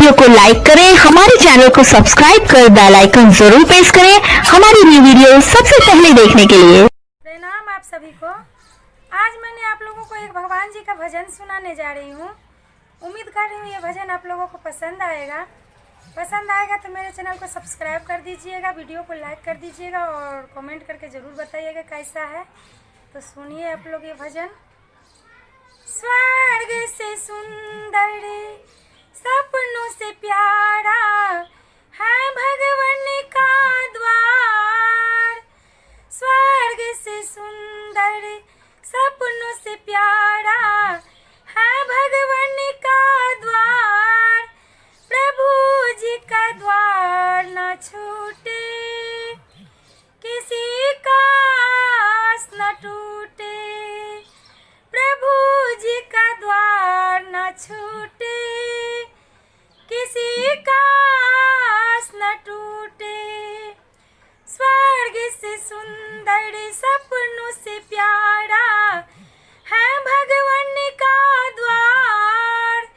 Speaker 1: वीडियो को लाइक करें, हमारे चैनल को सब्सक्राइब कर बेल आइकन जरूर प्रेस करें हमारी न्यू वीडियो सबसे पहले देखने के लिए।
Speaker 2: प्रणाम आप सभी को। आज मैंने आप लोगों को एक भगवान जी का भजन सुनाने जा रही हूँ। उम्मीद कर रही हूँ ये भजन आप लोगों को पसंद आएगा। पसंद आएगा तो मेरे चैनल को सब्सक्राइब कर दीजिएगा, वीडियो को लाइक कर दीजिएगा और कमेंट करके ज़रूर बताइएगा कैसा है। तो सुनिए आप लोग ये भजन। स्वर्ग से सुंदर सपनों से प्यारा है भगवान का द्वार। स्वर्ग से सुंदर सपनों से प्यारा है भगवान का द्वार। प्रभु जी का द्वार न छूटे, किसी का आस न टूटे। प्रभु जी का द्वार न छूटे, किसी का आस न टूटे। स्वर्ग से सुंदर सपनों से प्यारा है भगवान का द्वार।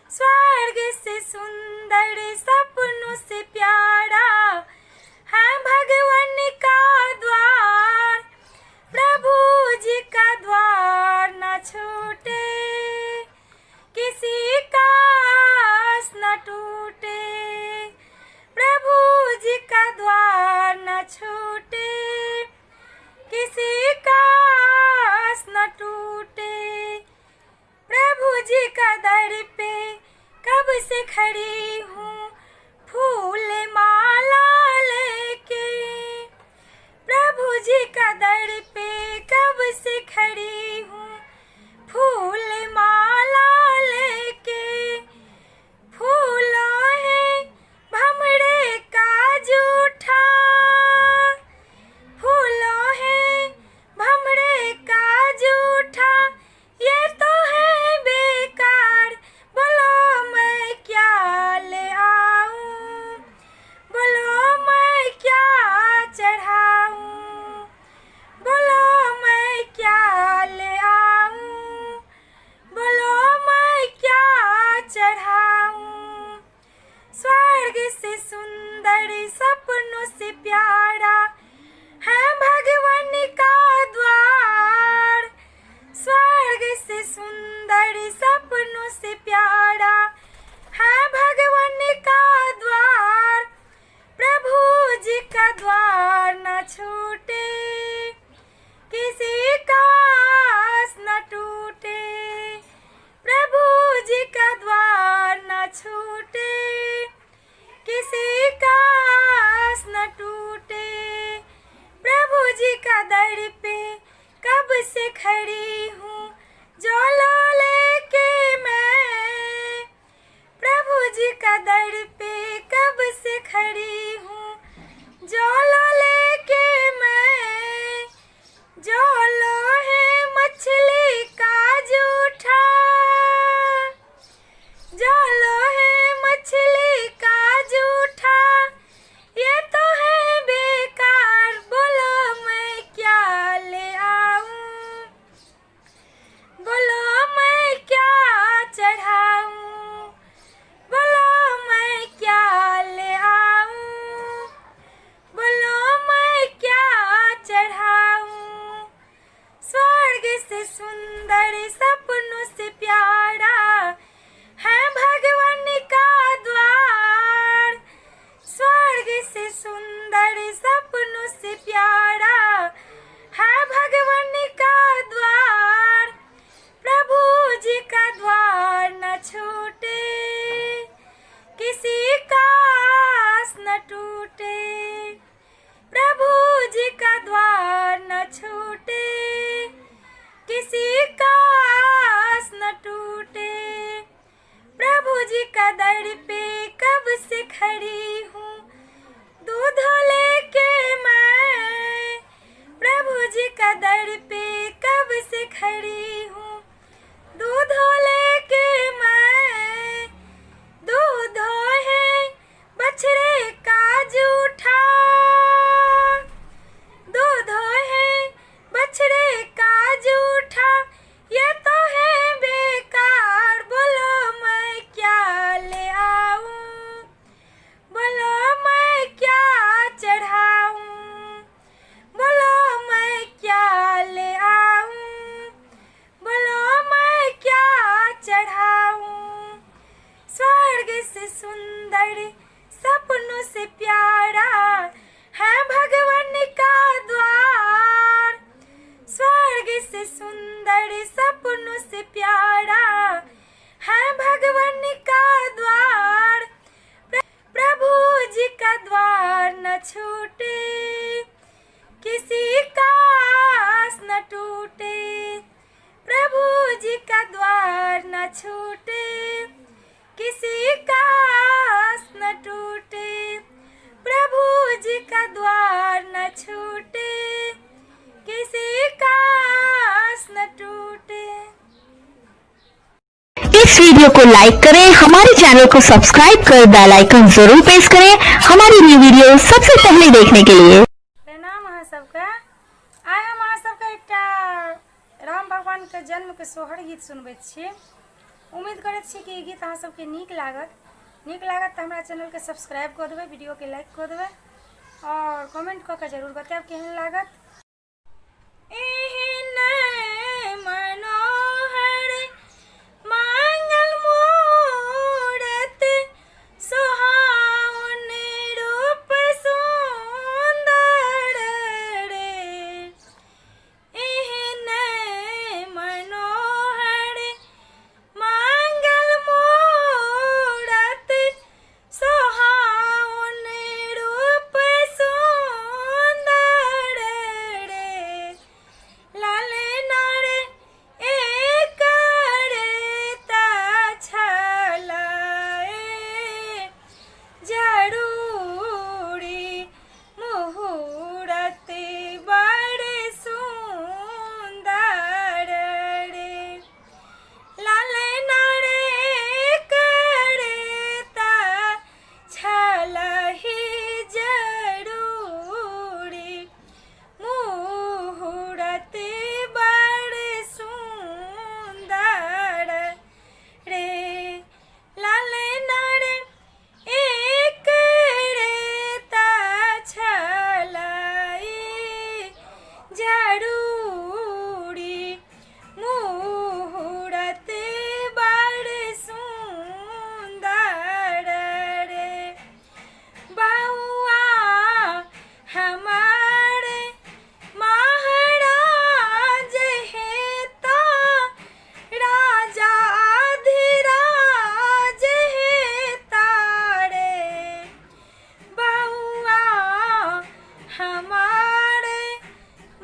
Speaker 2: स्वर्ग से सुंदर सपनों से प्यारा है भगवान का द्वार। प्रभु जी का द्वार न छूटे, किसी का आस न टूटे। प्रभु जी का द्वार न छूटे, किसी का आस न टूटे। प्रभु जी का दर पे कब से खड़ी हूँ फूल माला लेके। प्रभु जी का दर पे कब से खड़ी हूँ फूल माला लेके। फूलों है भमरे का जूठा, फूलों है भमरे का जूठा। ये तो है बेकार, बोलो मैं क्या ले आऊं, बोलो मैं क्या चढ़ाऊं, बोलो मैं क्या ले आऊं, बोलो मैं क्या चढ़ाऊं। स्वर्ग से सुंदर सपनों से प्यारा है भगवान का द्वार। स्वर्ग से सुंदर सपनों से प्यारा है भगवान का द्वार। प्रभु जी का द्वार न छूटे, किसी का आस न टूटे। प्रभु जी का द्वार न छूटे, किसी का आस न टूटे। प्रभु जी का दर पे कब से खड़ी हूँ झोला लेके मैं। प्रभु जी का दर पे कब से खड़ी हूँ झोला लेके मैं। झोलो है मछली का जूठा, झोलो है मछली का जूठा। ये तो है बेकार, बोलो मैं क्या ले आऊं, बोलो मैं क्या चढ़ाऊं, बोलो मैं क्या ले आऊं, बोलो मैं क्या चढ़ाऊं। स्वर्ग से सुंदर सपनों से प्यारा है भगवान का द्वार। स्वर्ग से सुंदर सपनों से प्यारा है भगवान का द्वार। प्रभु जी का द्वार न छूटे, किसी का आस न टूटे। प्रभु जी का द्वार न छूटे, किसी का आस न टूटे। प्रभु जी का दर पे कब से खड़ी हूँ दूध लेके मैं। प्रभु जी का दर पे कब से खड़ी हूँ दूध लेके मैं। दूध है बछड़े का जूठा, दूध है बछड़े का जूठा। ये तो है बेकार, बोलो मैं क्या ले आऊं, सुंदर सपनों से प्यारा है भगवान का द्वार। स्वर्ग से सुंदर सपनों से प्यारा है भगवान का द्वार। प्रभु जी का द्वार न छूटे, किसी का आस न टूटे। प्रभु जी का द्वार न छूटे, किसी का आस न टूटे। प्रभु जी का द्वार न छूटे, किसी का आस न टूटे।
Speaker 1: इस वीडियो को लाइक करें, हमारे चैनल को सब्सक्राइब कर बेल आइकन जरूर प्रेस करें हमारी न्यू वीडियो सबसे पहले देखने के लिए।
Speaker 2: प्रणाम अहाँ सबके। आइ हम अहाँ सबके एकटा राम भगवान के जन्म के सोहर गीत सुनबै छी। उम्मीद करैत छी कि ई गीत अहाँ सबके नीक लागत तऽ हमरा चैनल के सब्सक्राइब कऽ देबै, वीडियो के लाइक कऽ देबै और कमेंट कऽ के जरूर बतायब केहन लागत। मनोहर मंगल मूरत सुहावन रूप सुंदर रे। मनोहर मंगल मूरत सुहावन रूप सुंदर रे। लाल नार एक ता छलाए जरूरी मुहूर्त बड़ सुंदर रे। लाल नार एक ता छलहि जरूरी मुहूर्त बड़ सुंदर रे। लाल नार एक ता छलहि जरूरी मुहूर्त बड़ सुंदर रे। बउआ हमारे महाराज हेता राजा अधिराज हेता रे। बउआ हमारे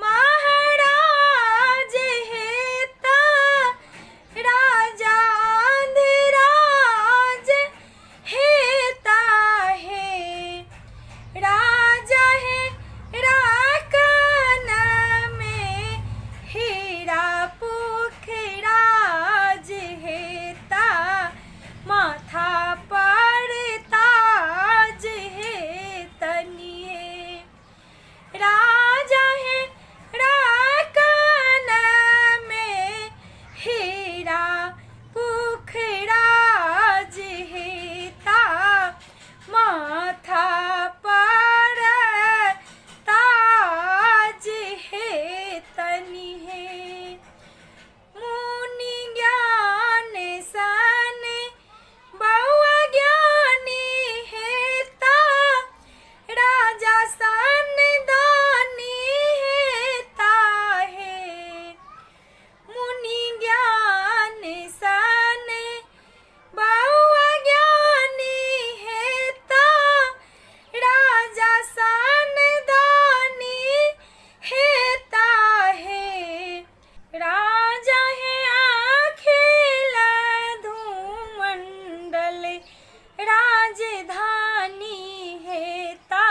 Speaker 2: महाराज हेता राजा अधिराज हेता है। राजा है राकन में हीरा पुखराज हेता माथा पर ताज है तनिए। राजा है राकन में हीरा पुखराज हेता माथा पर ताज है तनिए। मुनि ज्ञान सन बउआ ज्ञानी हेता राजा सन दानी हेता है। मुनि ज्ञान सन बउआ ज्ञानी हेता राजा सन दानी हेता है। राजा है अखिल धूमंडल राजधानी हेता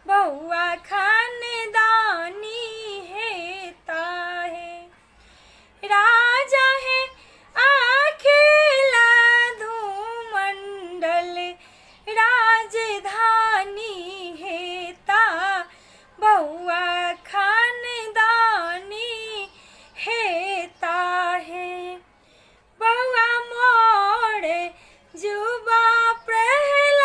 Speaker 2: बउआ खानदानी हेता है। राजा है अखिल धूमंडल राजधानी हेता बउआ खानदानी हेता है। बउआ मोर जुबा प्रहलाद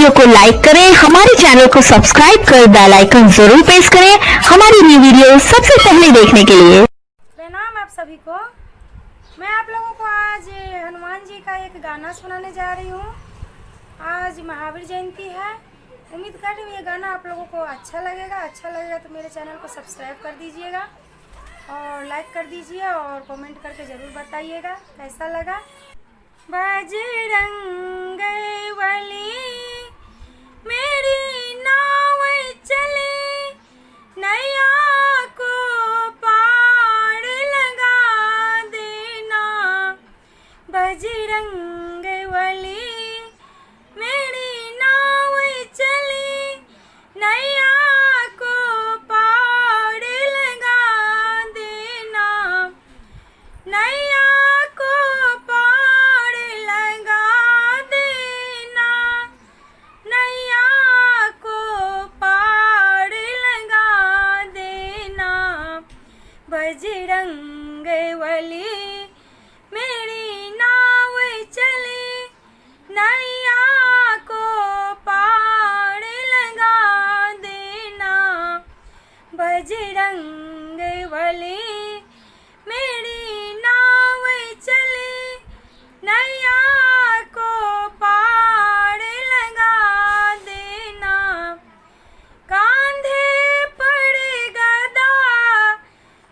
Speaker 1: वीडियो को लाइक करें, हमारे चैनल को सब्सक्राइब कर बेल आइकन जरूर प्रेस करें हमारी न्यू वीडियो सबसे पहले देखने के लिए।
Speaker 2: प्रणाम आप सभी को। मैं आप लोगों को आज हनुमान जी का एक गाना सुनाने जा रही हूँ। आज महावीर जयंती है। उम्मीद कर रही हूँ ये गाना आप लोगों को अच्छा लगेगा तो मेरे चैनल को सब्सक्राइब कर दीजिएगा और लाइक कर दीजिए और कमेंट करके ज़रूर बताइएगा कैसा लगा। बजरंग बली मेरी नाव चले नैया को पार लगा देना। बजरंग बली मेरी नाव चले नैया को पार लगा देना। नैया को पार लगा देना। नैया को पार लगा देना। बजरंग बली मेरी नाव चले नैया को पार लगा देना। बजरंग बली मेरी नाव चले नैया को पार लगा देना। कांधे पर गदा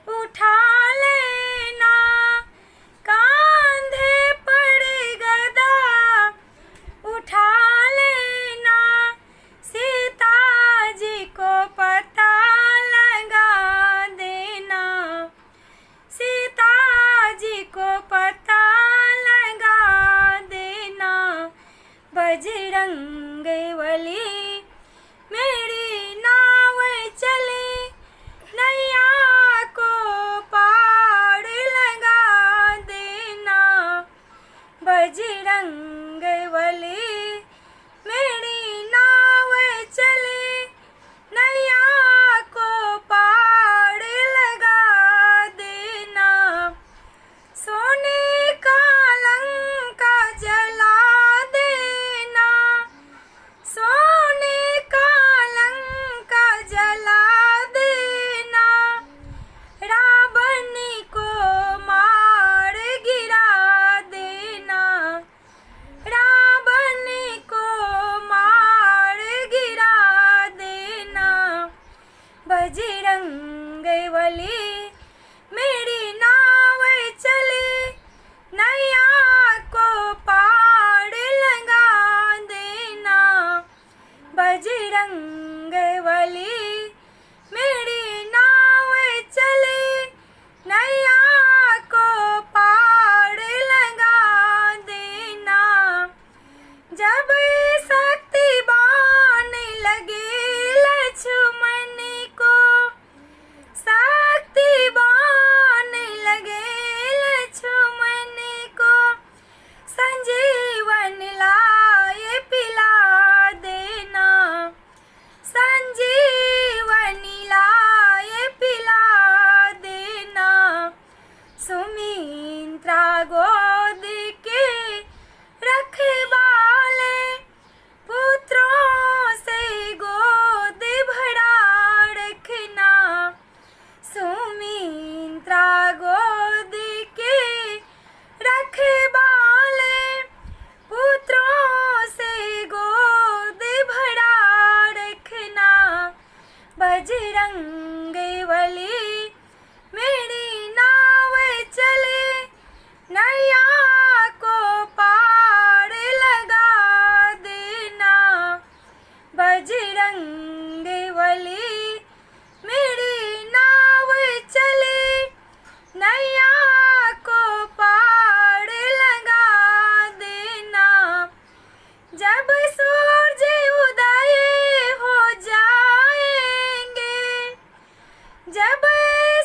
Speaker 2: उठा लेना। कांधे पर गदा उठा लेना। सीता जी को पता लगा देना। सीता जी को पता लगा देना। बजरंग बली मेरी नाव चले नैया को पार लगा देना। बजरंग बली मेरी नाव चले नैया को पार लगा देना। सोने का लंका जला देना। सोने का लंका जला देना। रावण को मार गिरा देना। रावण को मार गिरा देना। बजरंग बली मेरी नाव चले नैया को पार लगा देना। बजरंग बली मेरी नाव चले नैया को पार लगा देना। जब शक्तिबान लगे लक्ष्मण को। शक्तिबान लगे लक्ष्मण को। संजीवन लाए पिला देना। संजीवनी लाए पिला देना। सुमित्रा गोद के रखवाले पुत्रों से गोद भरा रखना। सुमित्रा गोद के रखवाले पुत्रों से गोद भरा रखना। बजरंग बली मेरी नाव चले नैया को पार लगा देना। बजरंग बली मेरी नाव चले नैया को पार लगा देना। जब सूरज उदय हो जाएंगे। जब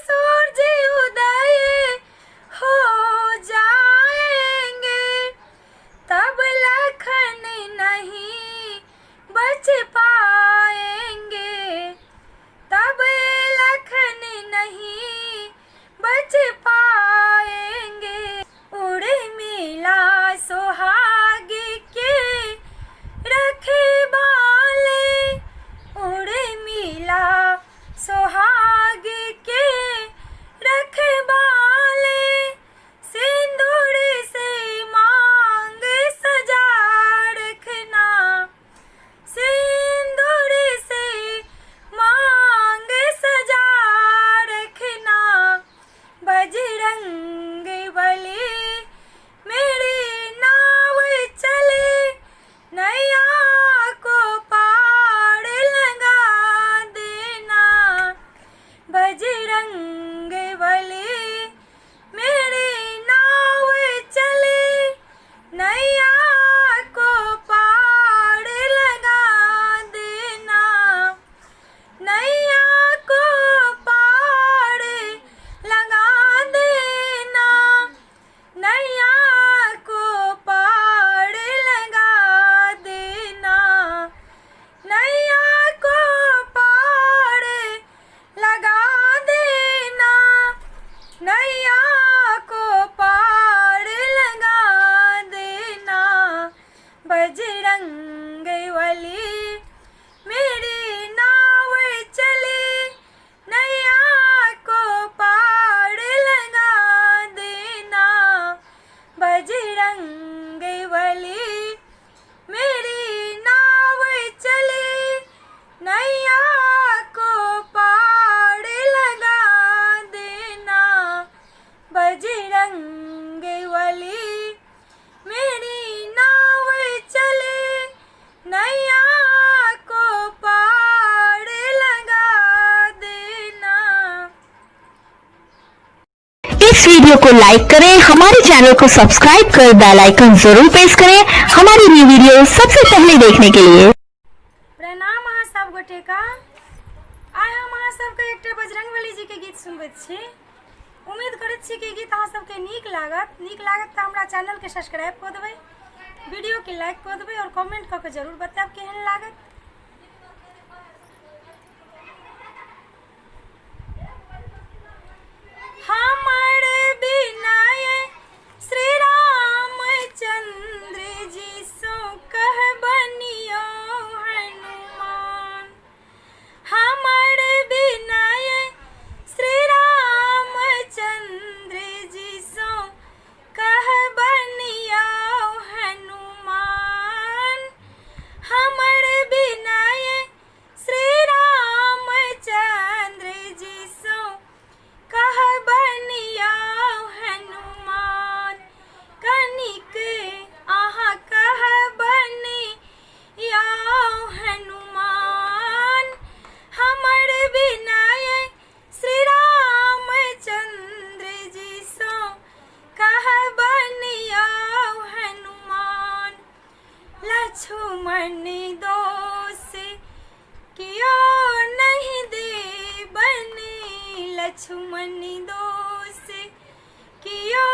Speaker 2: सूरज उदय हो जाएंगे।
Speaker 1: इस वीडियो को लाइक करें, हमारे चैनल को सब्सक्राइब कर बेल आइकन जरूर प्रेस करें हमारी न्यू वीडियो सबसे पहले देखने के लिए।
Speaker 2: प्रणाम अहाँ सब गोटे का। आइ हम अहाँ सबके एकटा बजरंगबली जी के गीत सुनबैत छी। उम्मीद करैत छी कि गीत अहाँ सबके नीक लागत तऽ हमरा चैनल के सब्सक्राइब कऽ देबै, वीडियो के लाइक कऽ देबै और कमेंट कऽ के जरूर बताएब केहन लागत। हमर बिनाय श्री रामचंद्र जी सो कह बनियो हनुमान। हमर बिनाय श्री रामचंद्र जी सो कह बनियो हनुमान। हमर बिनाय श्री रामचंद्र जी सो कह बनियो हनुमान। कनिक अहाँ कह बनियो हनुमान। हमर बिनाय श्री रामचंद्र जी सो कह बनियो हनुमान। लक्ष्मण दोष कियो नहीं देबनि, लक्ष्मण दोष कियो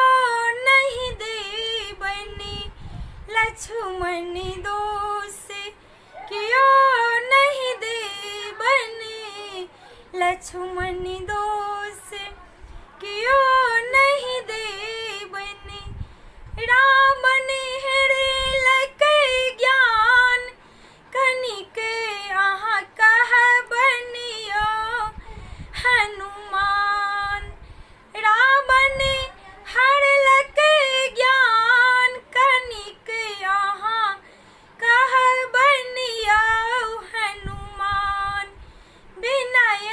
Speaker 2: नहीं देबनि, लक्ष्मण दोष कियो नहीं देबनि, लक्ष्मण दोष कियो नहीं देबनि। रावण हेरेलक ज्ञान, कनिक अहाँ कह बनियो हनुमान। रावण हरलक ज्ञान, कनिक अहाँ कह बनियो हनुमान। बिनाय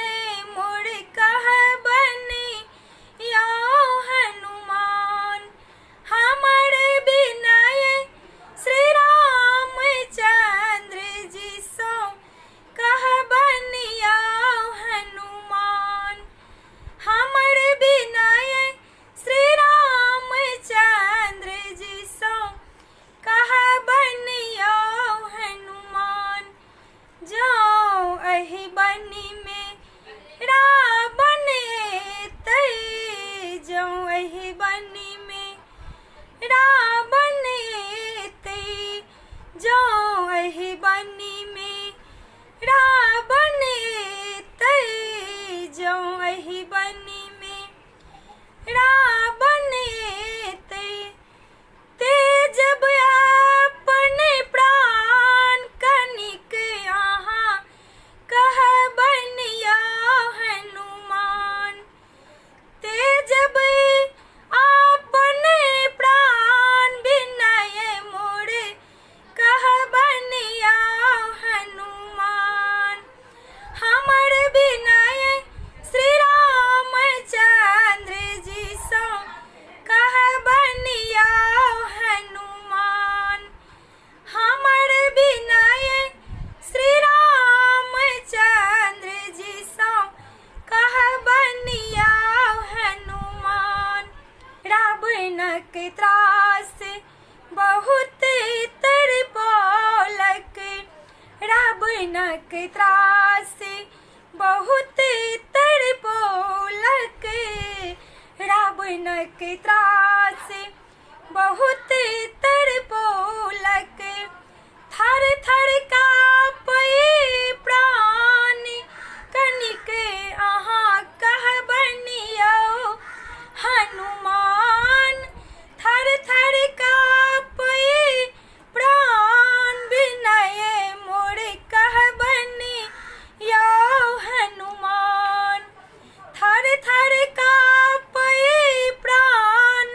Speaker 2: मोर कह बनियो हनुमान। हमर बिनाय श्री रामचंद्र जी सो कह बनियो हनुमान। हमर बिनाय श्री रामचंद्र जी सो कह बनियो हनुमान। जो एहि बनी में रावण एतै, जो एहि बनी में रावण एतै, जो एहि बनी में रावण एतै, जो एहि बनी में रावण एतै। तेजब अपने प्राण, कनिक अहाँ कह बनियो हनुमान। तेजब अपने प्राण, बिनाय मोर कह बनियो हनुमान। हमर बिनाय श्री रामचंद्र जी सो कह बनियो हनुमान। हमर बिनाय श्री रामचंद्र जी सो कह बनियो हनुमान। रावणक त्रास बहुत तड़पौलक, रावणक त्रास बहुत तड़पौलक, रावणक त्रास बहुत तड़पौलक। थर थर काँपै प्राण, कनिक अहाँ कह बनियो हनुमान। थर थर काँपै प्राण, बिनाय मोर कह बनियो हनुमान। थर थर काँपै प्राण,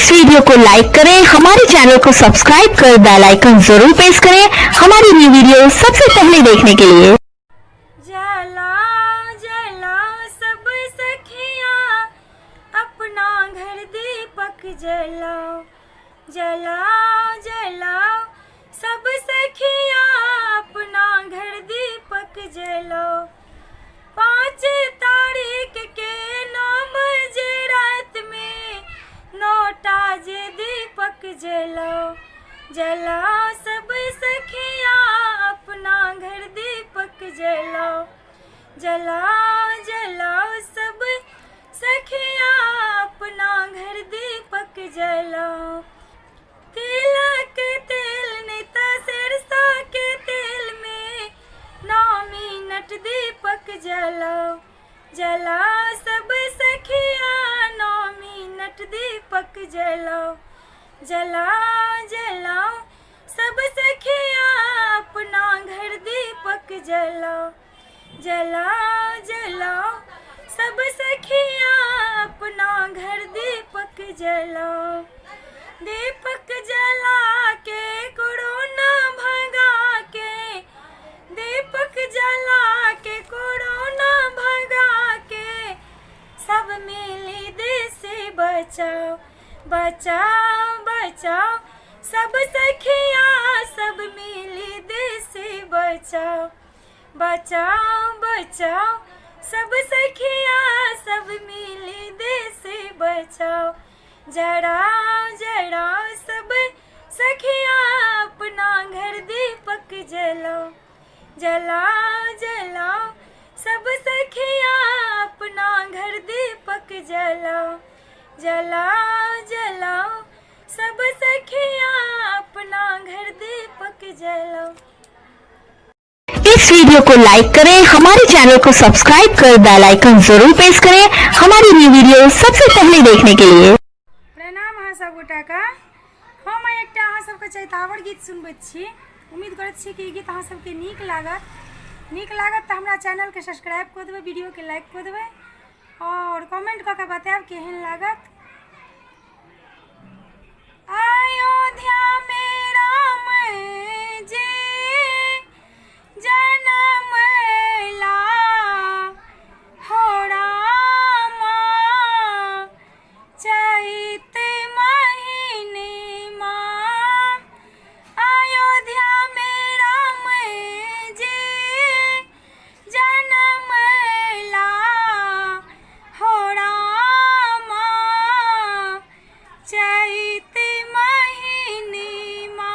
Speaker 1: इस वीडियो को लाइक करें, हमारे चैनल को सब्सक्राइब कर बेल आइकन जरूर प्रेस करें हमारी न्यू वीडियो सबसे पहले देखने के लिए।
Speaker 2: जलाओ जलाओ सब सखियाँ अपना घर दीपक जलाओ। जलाओ जलाओ सब सखियाँ अपना घर दीपक जलाओ। 5 तारीख के 9 बजे रात में 9टा जे दीपक जलाओ। जलाओ सब सखियाँ अपना घर दीपक जलाओ। जलाओ जलाओ सब सखियाँ अपना घर दीपक जलाओ। तिलक तेल नहीं तो सरसों के तेल में 9 मिनट दीपक जलाओ। जलाओ सब सखियाँ 9 मिनट दीपक जलाओ। जलाओ जलाओ सब सखियाँ अपना घर दीपक जलाओ। जलाओ जलाओ सब सखियाँ अपना घर दीपक जलाओ। दीपक जला के कोरोना भगा के, दीपक जला के कोरोना भगा के, सब मिली देश बचाओ। बचाओ बचाओ सब सखियाँ सब मिली देश बचाओ। बचाओ बचाओ सब सखियाँ सब मिली देश बचाओ। जराओ जराओ सब सखियाँ अपना घर दीपक जलाओ। जलाओ जलाओ सब सखियाँ अपना घर दीपक जलाओ। जलाओ जलाओ सब सखियाँ अपना घर दीपक जलाओ।
Speaker 1: इस वीडियो को लाइक करें, हमारे चैनल को सब्सक्राइब कर बेल आइकन जरूर प्रेस करें हमारी न्यू वीडियो सबसे पहले देखने के लिए।
Speaker 2: प्रणाम अहाँ सब गोटाके। हम एकटा अहाँ सबके चैतावर गीत सुनबैत छी। उम्मीद करैत छी कि ई गीत अहाँ सबके नीक लागत तऽ हमरा चैनल के सब्सक्राइब कऽ देबै, वीडियो के लाइक कऽ देबै और कमेंट कऽ के बताएब केहन लागत। अयोध्या में राम जी जनम ला हो रामा, चैत महीनमा अयोध्या में राम जी जनम ला हो रामा, चैत महीनमा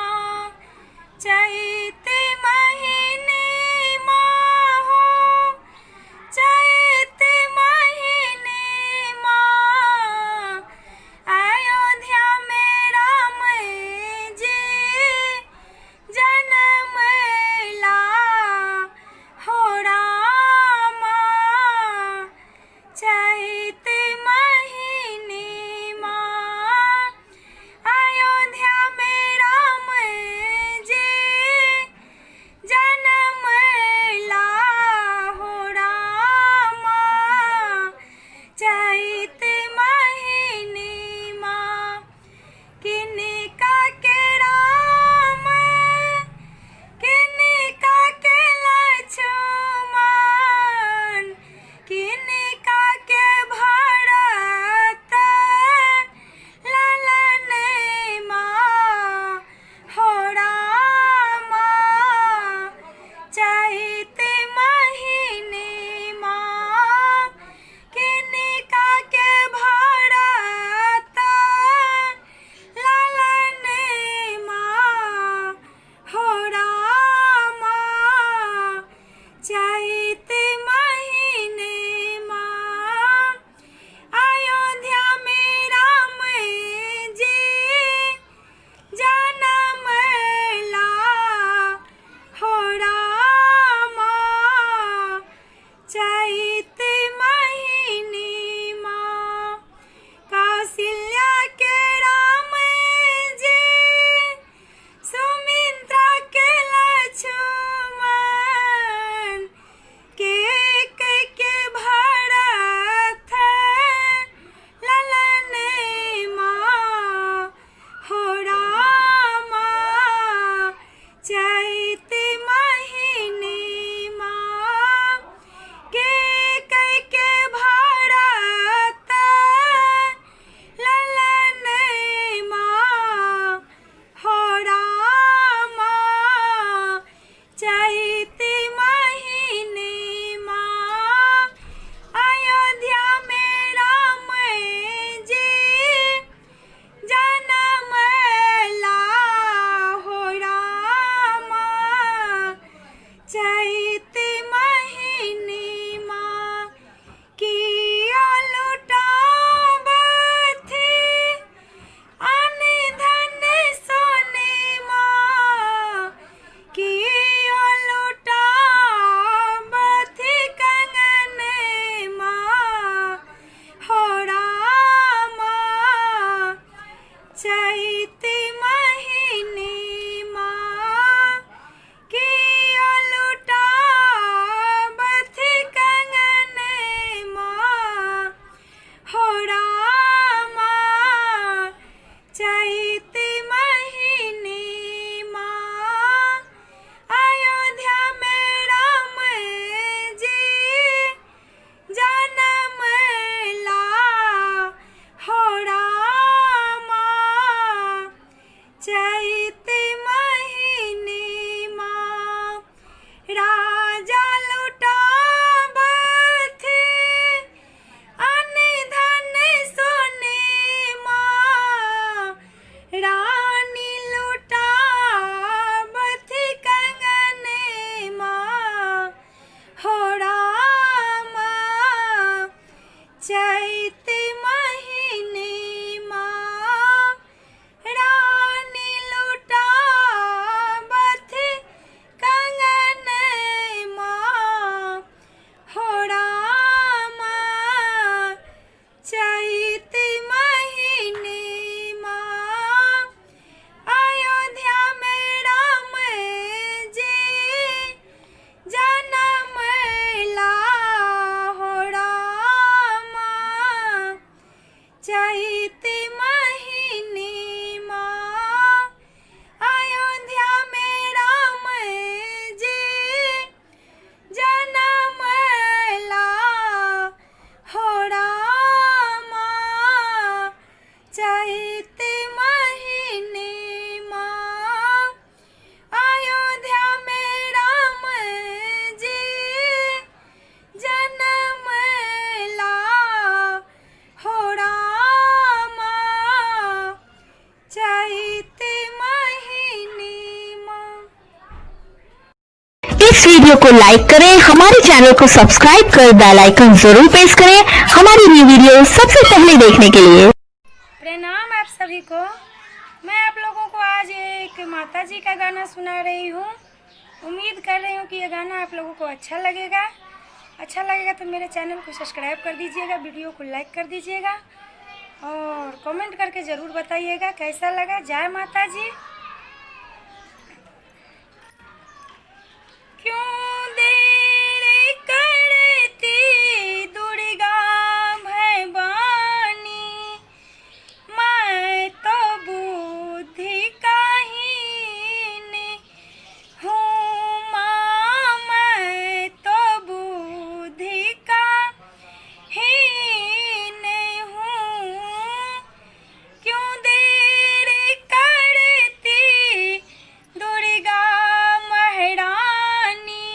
Speaker 1: इस वीडियो को लाइक करें, हमारे चैनल को सब्सक्राइब कर बेल आइकन जरूर प्रेस करें हमारी न्यू वीडियो सबसे पहले देखने के लिए।
Speaker 2: प्रणाम आप सभी को। मैं आप लोगों को आज एक माता जी का गाना सुना रही हूँ। उम्मीद कर रही हूँ कि ये गाना आप लोगों को अच्छा लगेगा। अच्छा लगेगा तो मेरे चैनल को सब्सक्राइब कर दीजिएगा, वीडियो को लाइक कर दीजिएगा और कमेंट करके ज़रूर बताइएगा कैसा लगा। जय माता जी। क्यों देर करती दुर्गा भवानी, मैं तो बुद्धि काहीन हूँ माँ, मैं तो बुद्धि काहीन हूँ। क्यों देर करती दुर्गा महारानी,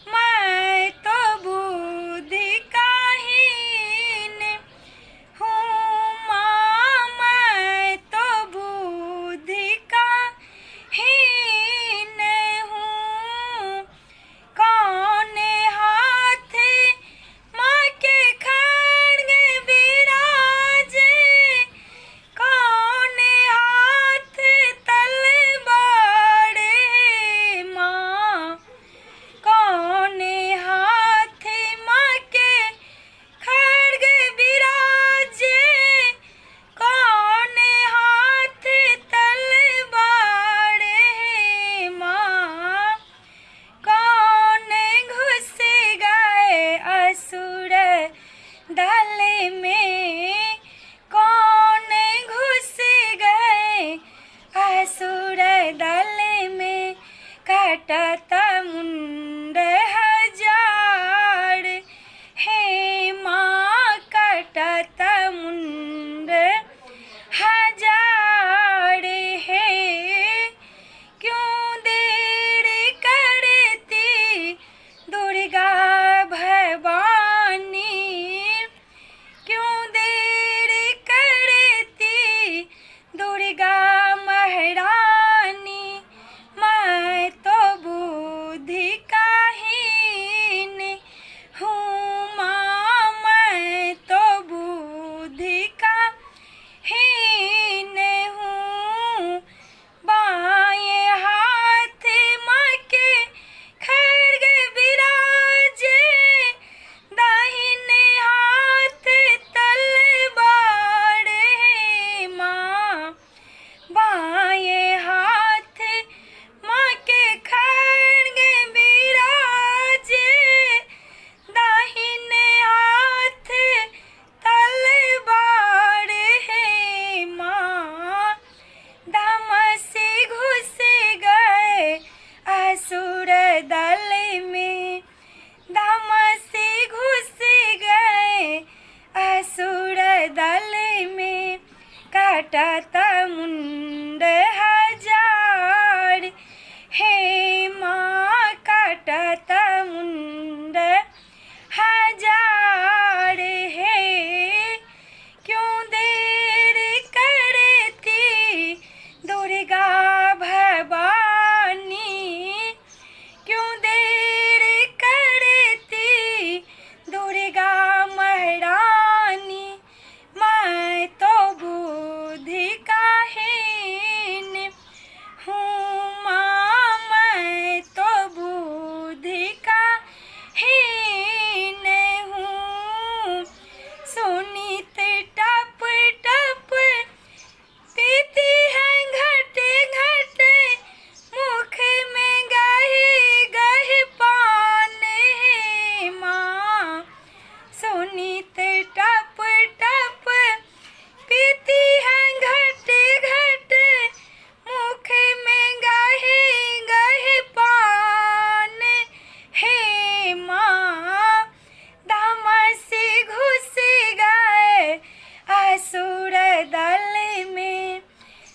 Speaker 2: मैं तो बुद्धि काहीन हूँ माँ, मैं तो बुद्धि काहीन हूँ। कौन हाथ माँ के खड्ग विराजे, कौन हाथ तलवार है माँ, कौन हाथ माँ के खड्ग विराजे, कौन हाथ तलवार है माँ। कौन घुस गए असुर दल में, कौन घुस गए असुर दल में। कटत मुंड हजार हे माँ, कटत मुंड हजार है। क्यों देर करती दुर्गा भवानी, क्यों देर करती दुर्गा महारानी, मैं तो बुद्धि काहीन हूँ माँ, मैं तो बुद्धि काहीन हूँ। बाएं हाथ माँ के खड्ग विराजे, दाहिने हाथ तलवार है माँ। बाएं हाथ माँ के खड्ग विराजे, दाहिने हाथ तलवार है माँ। धमसी घुस गए असुर दल में, धमसी घुस गए असुर दल में। कटत मुंड हजार हे माँ, कटत मुंड हजार है। क्यों देर करती दुर्गा भवानी, क्यों देर करती दुर्गा महारानी, मैं तो बुद्धि काहीन हूँ माँ, मैं तो बुद्धि काहीन हूँ। सुनीत टप टप पीती है घटे घटे, मुख में गहे गहे पान है माँ। सुनीत टप टप पीती है घटे घटे, मुख में गहे गहे पान है माँ। धमसी घुस गए असुर दल में,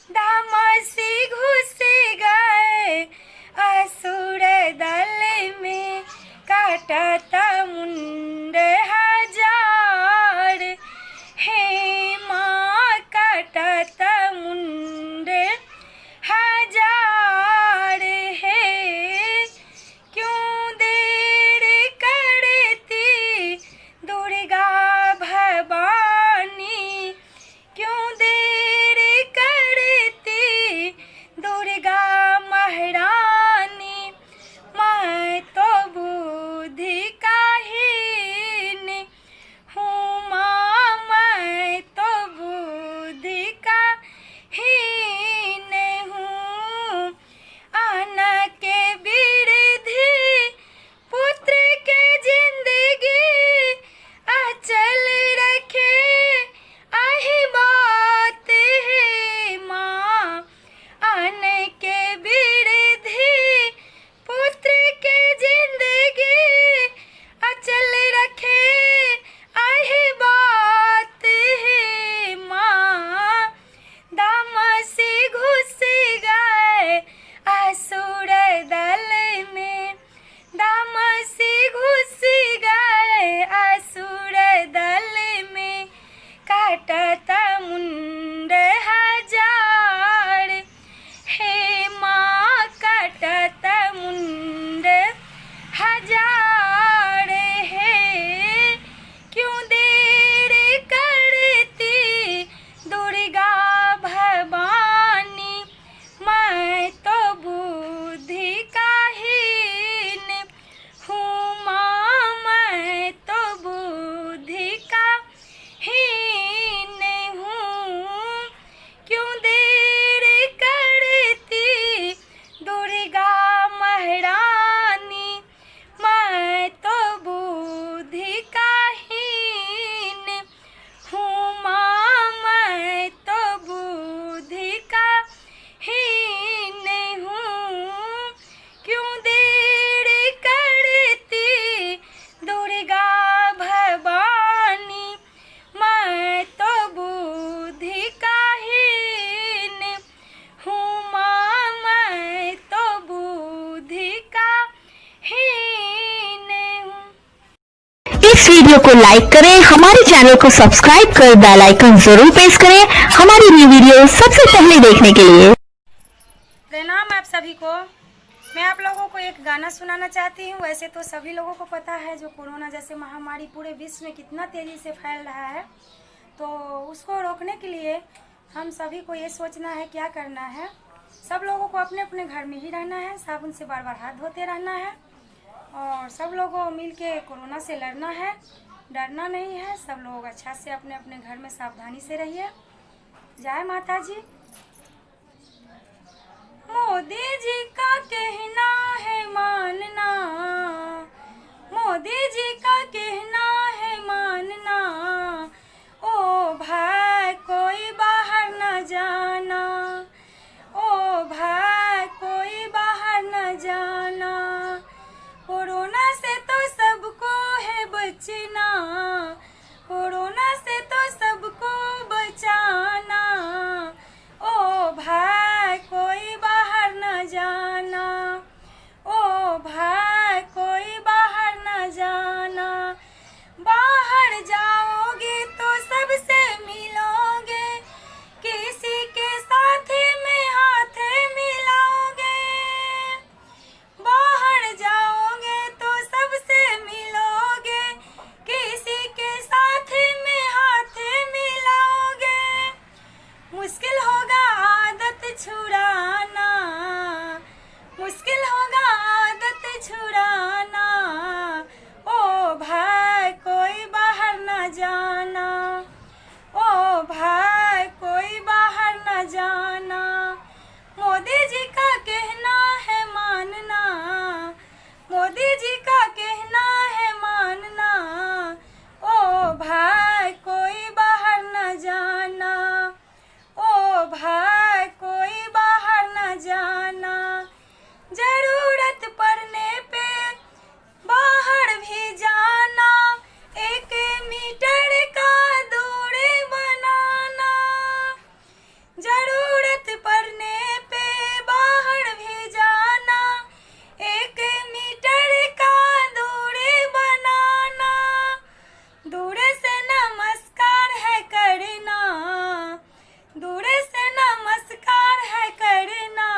Speaker 2: धमसी घुस गए असुर दल में। कटत मुंड हजार हे माँ, कटत मुंड हजार है। क्यों
Speaker 1: इस वीडियो को लाइक करें, हमारे चैनल को सब्सक्राइब कर बेल आइकन जरूर प्रेस करें हमारी न्यू वीडियो सबसे पहले देखने के लिए।
Speaker 2: प्रणाम आप सभी को। मैं आप लोगों को एक गाना सुनाना चाहती हूँ। वैसे तो सभी लोगों को पता है जो कोरोना जैसे महामारी पूरे विश्व में कितना तेज़ी से फैल रहा है, तो उसको रोकने के लिए हम सभी को ये सोचना है क्या करना है। सब लोगों को अपने अपने घर में ही रहना है, साबुन से बार बार हाथ धोते रहना है और सब लोगों को मिल के कोरोना से लड़ना है, डरना नहीं है। सब लोग अच्छा से अपने अपने घर में सावधानी से रहिए। जय माता जी। मोदी जी का कहना है मानना, मोदी जी का कहना है मानना, ओ भाई कोई बाहर न जाना, ओ भाई कोई बाहर न जाना। कोरोना से तो सबको है बचना, कोरोना से तो सबको बचाना, ओ भाई कोई बाहर न जाना, ओ भाई कोई बाहर न जाना। बाहर जाओगे तो सबसे मिलोगे, किसी के साथ में हाथ मिलाओगे। बाहर जाओगे तो सबसे मिलोगे, किसी के साथ में हाथ मिलाओगे। मुश्किल होगा आदत छुड़ाना, मुश्किल होगा आदत छुड़ाना, ओ भाई कोई बाहर न जाना, ओ भाई कोई बाहर न जाना। मोदी जी का कहना है मानना, मोदी जी का कहना है मानना, ओ भाई कोई बाहर न जाना, ओ भाई कोई बाहर न जाना। जरूरत पड़ने पे बाहर भी जाना, 1 मीटर का दूरी बनाना। जरूरत पड़ने पे बाहर भी जाना, 1 मीटर का दूरी बनाना। दूर से नमस्कार है करना, दूर से नमस्कार है करना,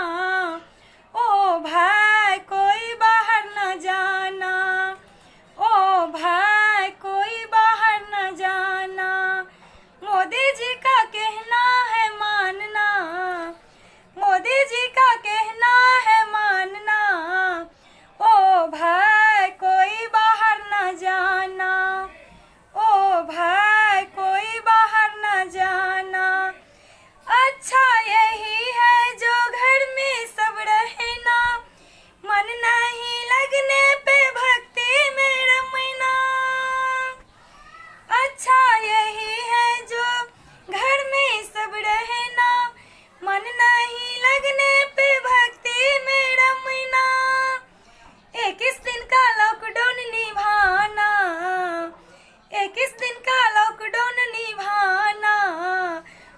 Speaker 2: ओ भाई कोई बाहर न जाना, ओ भाई कोई बाहर न जाना। मोदी जी का कहना है मानना, मोदी जी का कहना है मानना, ओ भाई कोई बाहर न जाना, ओ भाई कोई बाहर न जाना। अच्छा यही है जो घर में सब रहना, मन नहीं लगने पे भक्ति में रमना। अच्छा यही है जो घर में सब रहना, मन नहीं लगने पे भक्ति में रमना। 21 दिन का लॉकडाउन निभाना, 21 दिन का लॉकडाउन निभाना,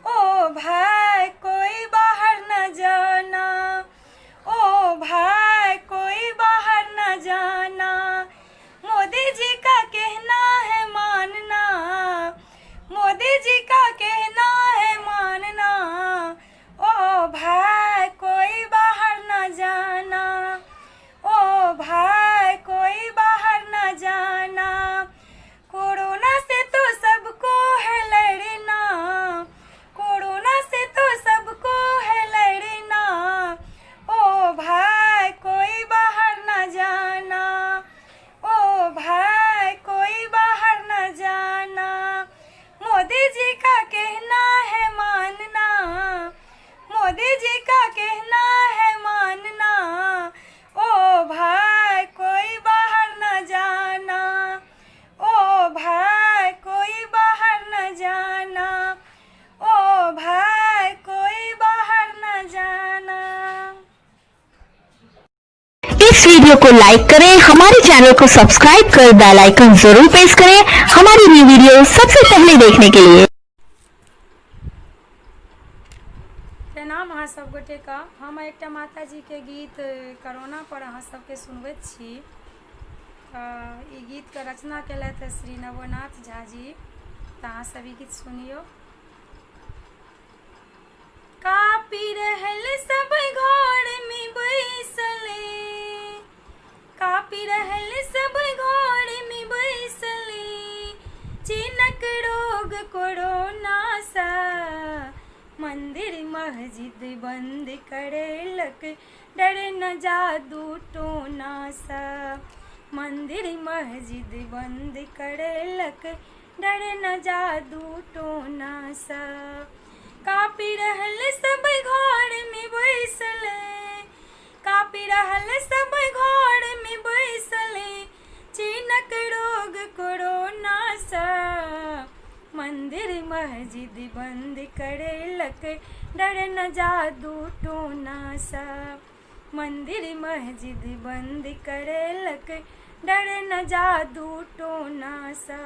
Speaker 2: ओ भाई कोई बाहर न जाना, ओ भाई कोई बाहर न जाना। मोदी जी का कहना है मानना, मोदी जी का कहना है मानना, ओ भाई कोई बाहर न जाना, ओ भाई कोई बाहर न जाना। कोरोना से तो सबको है लड़ना, कोरोना से तो सबको है लड़ना, ओ भाई कोई बाहर न जाना, ओ भाई कोई बाहर न जाना। मोदी जी का कहना है मानना, मोदी जी का कहना है मानना, ओ भाई कोई बाहर न जाना, ओ भाई कोई बाहर न जाना, ओ भाई कोई बाहर न जाना।
Speaker 1: इस वीडियो को लाइक करें, हमारे चैनल को सब्सक्राइब कर बेल आइकन जरूर प्रेस करें हमारी न्यू वीडियो सबसे पहले देखने के लिए।
Speaker 2: प्रणाम अहाँ सब गोटे का। हम एकटा माता जी के गीत कोरोना पर अहाँ सबके सुनबैत छी। ये गीत का रचना कैले थे श्री नवनाथ झा जी। तहाँ सभी गीत सुनियो। कापी रहल सब घर में बैसले, कापी रहल सब घर में बैसले, चिनक रोग कोरोना सा, मंदिर मस्जिद बंद करेलक, डर न जादू टोना सा, मंदिर मस्जिद बंद करेलक, डर न जादू टोना सा। कापी रहल सब घर में बैसले, कापी रहल सब घर में बैसले, चिनक रोग कोरोना सा, मंदिर मस्जिद बंद करेलक, डर न जादू टोना सा, मंदिर मस्जिद बंद करेलक, डर न जादू टोना सा।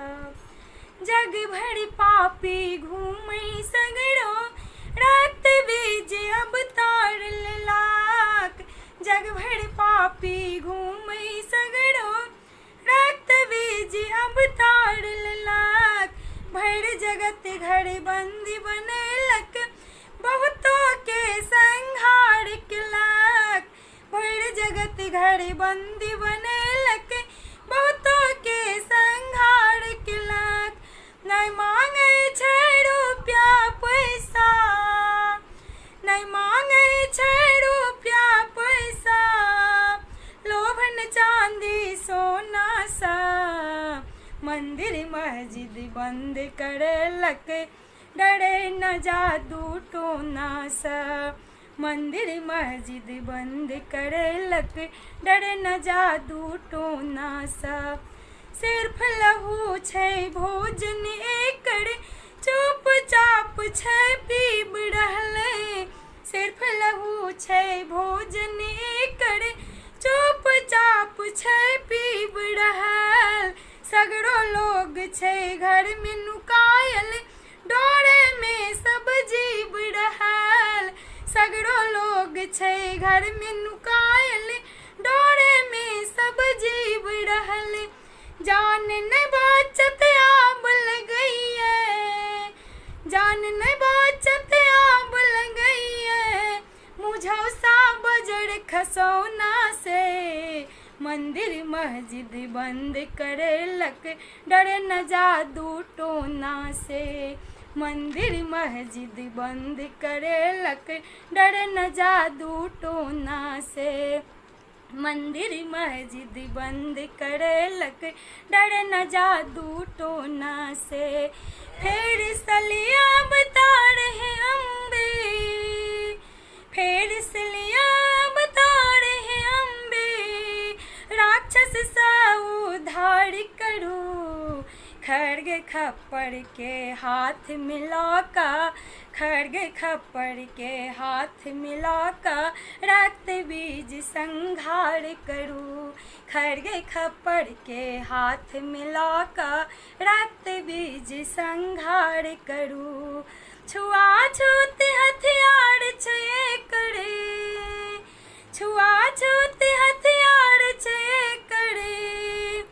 Speaker 2: जग भर पापी घूमै सगरो, रात बीज अवतार लाख, जग भर पापी घूमै सगरो, रात बीज अवतार लाख, भर जगत घर बंदी बनेलक, बहुतों के संहार केलक, भर जगत घर बंदी बनेलक, बहुतों के संहार केलक। नहीं मांगे छै रुपया पैसा, नहीं मांगे छै रुपया पैसा, लोभन चांदी सोना सा, मंदिर मस्जिद बंद करेलक, डरे न जादू टोना सा, मंदिर मस्जिद बंद करेलक, डरे न जादू टोना सा। सिर्फ लहू छै भोजन एकड़, चुपचाप छै पीब रहले, सिर्फ लहू छै भोजन एकड़, चुपचाप छै पीब रहल, सगरो लोग छै घर में नुकायल, डोरे में सब जीव रहल, सगरो लोग छै घर में नुकायल, डोरे में सब जीव रहल, जान न बाचत आब लगइए, जान न बाचत आब लगइए, मुझौसा बजर खसौना से, मंदिर मस्जिद बंद करेलक, डर न जादू टोना से, मंदिर मस्जिद बंद करेलक, डर न जादू टोना से, मंदिर मस्जिद बंद करेलक, डर न जादू टोना से। फेर सलिया बता रहे अम्बे, फेर सलिया बता रहे अम्बे, राक्षस सा उद्धार करो, खड्ग खप्पर के हाथ मिलाका, खड्ग खप्पर के हाथ मिलाका, रक्त बीज संहार करूं, खड्ग खप्पर के हाथ मिलाका, रक्त बीज संहार करूं, छुआछूत हथियार छै करे, छुआछूत हथियार छै करे,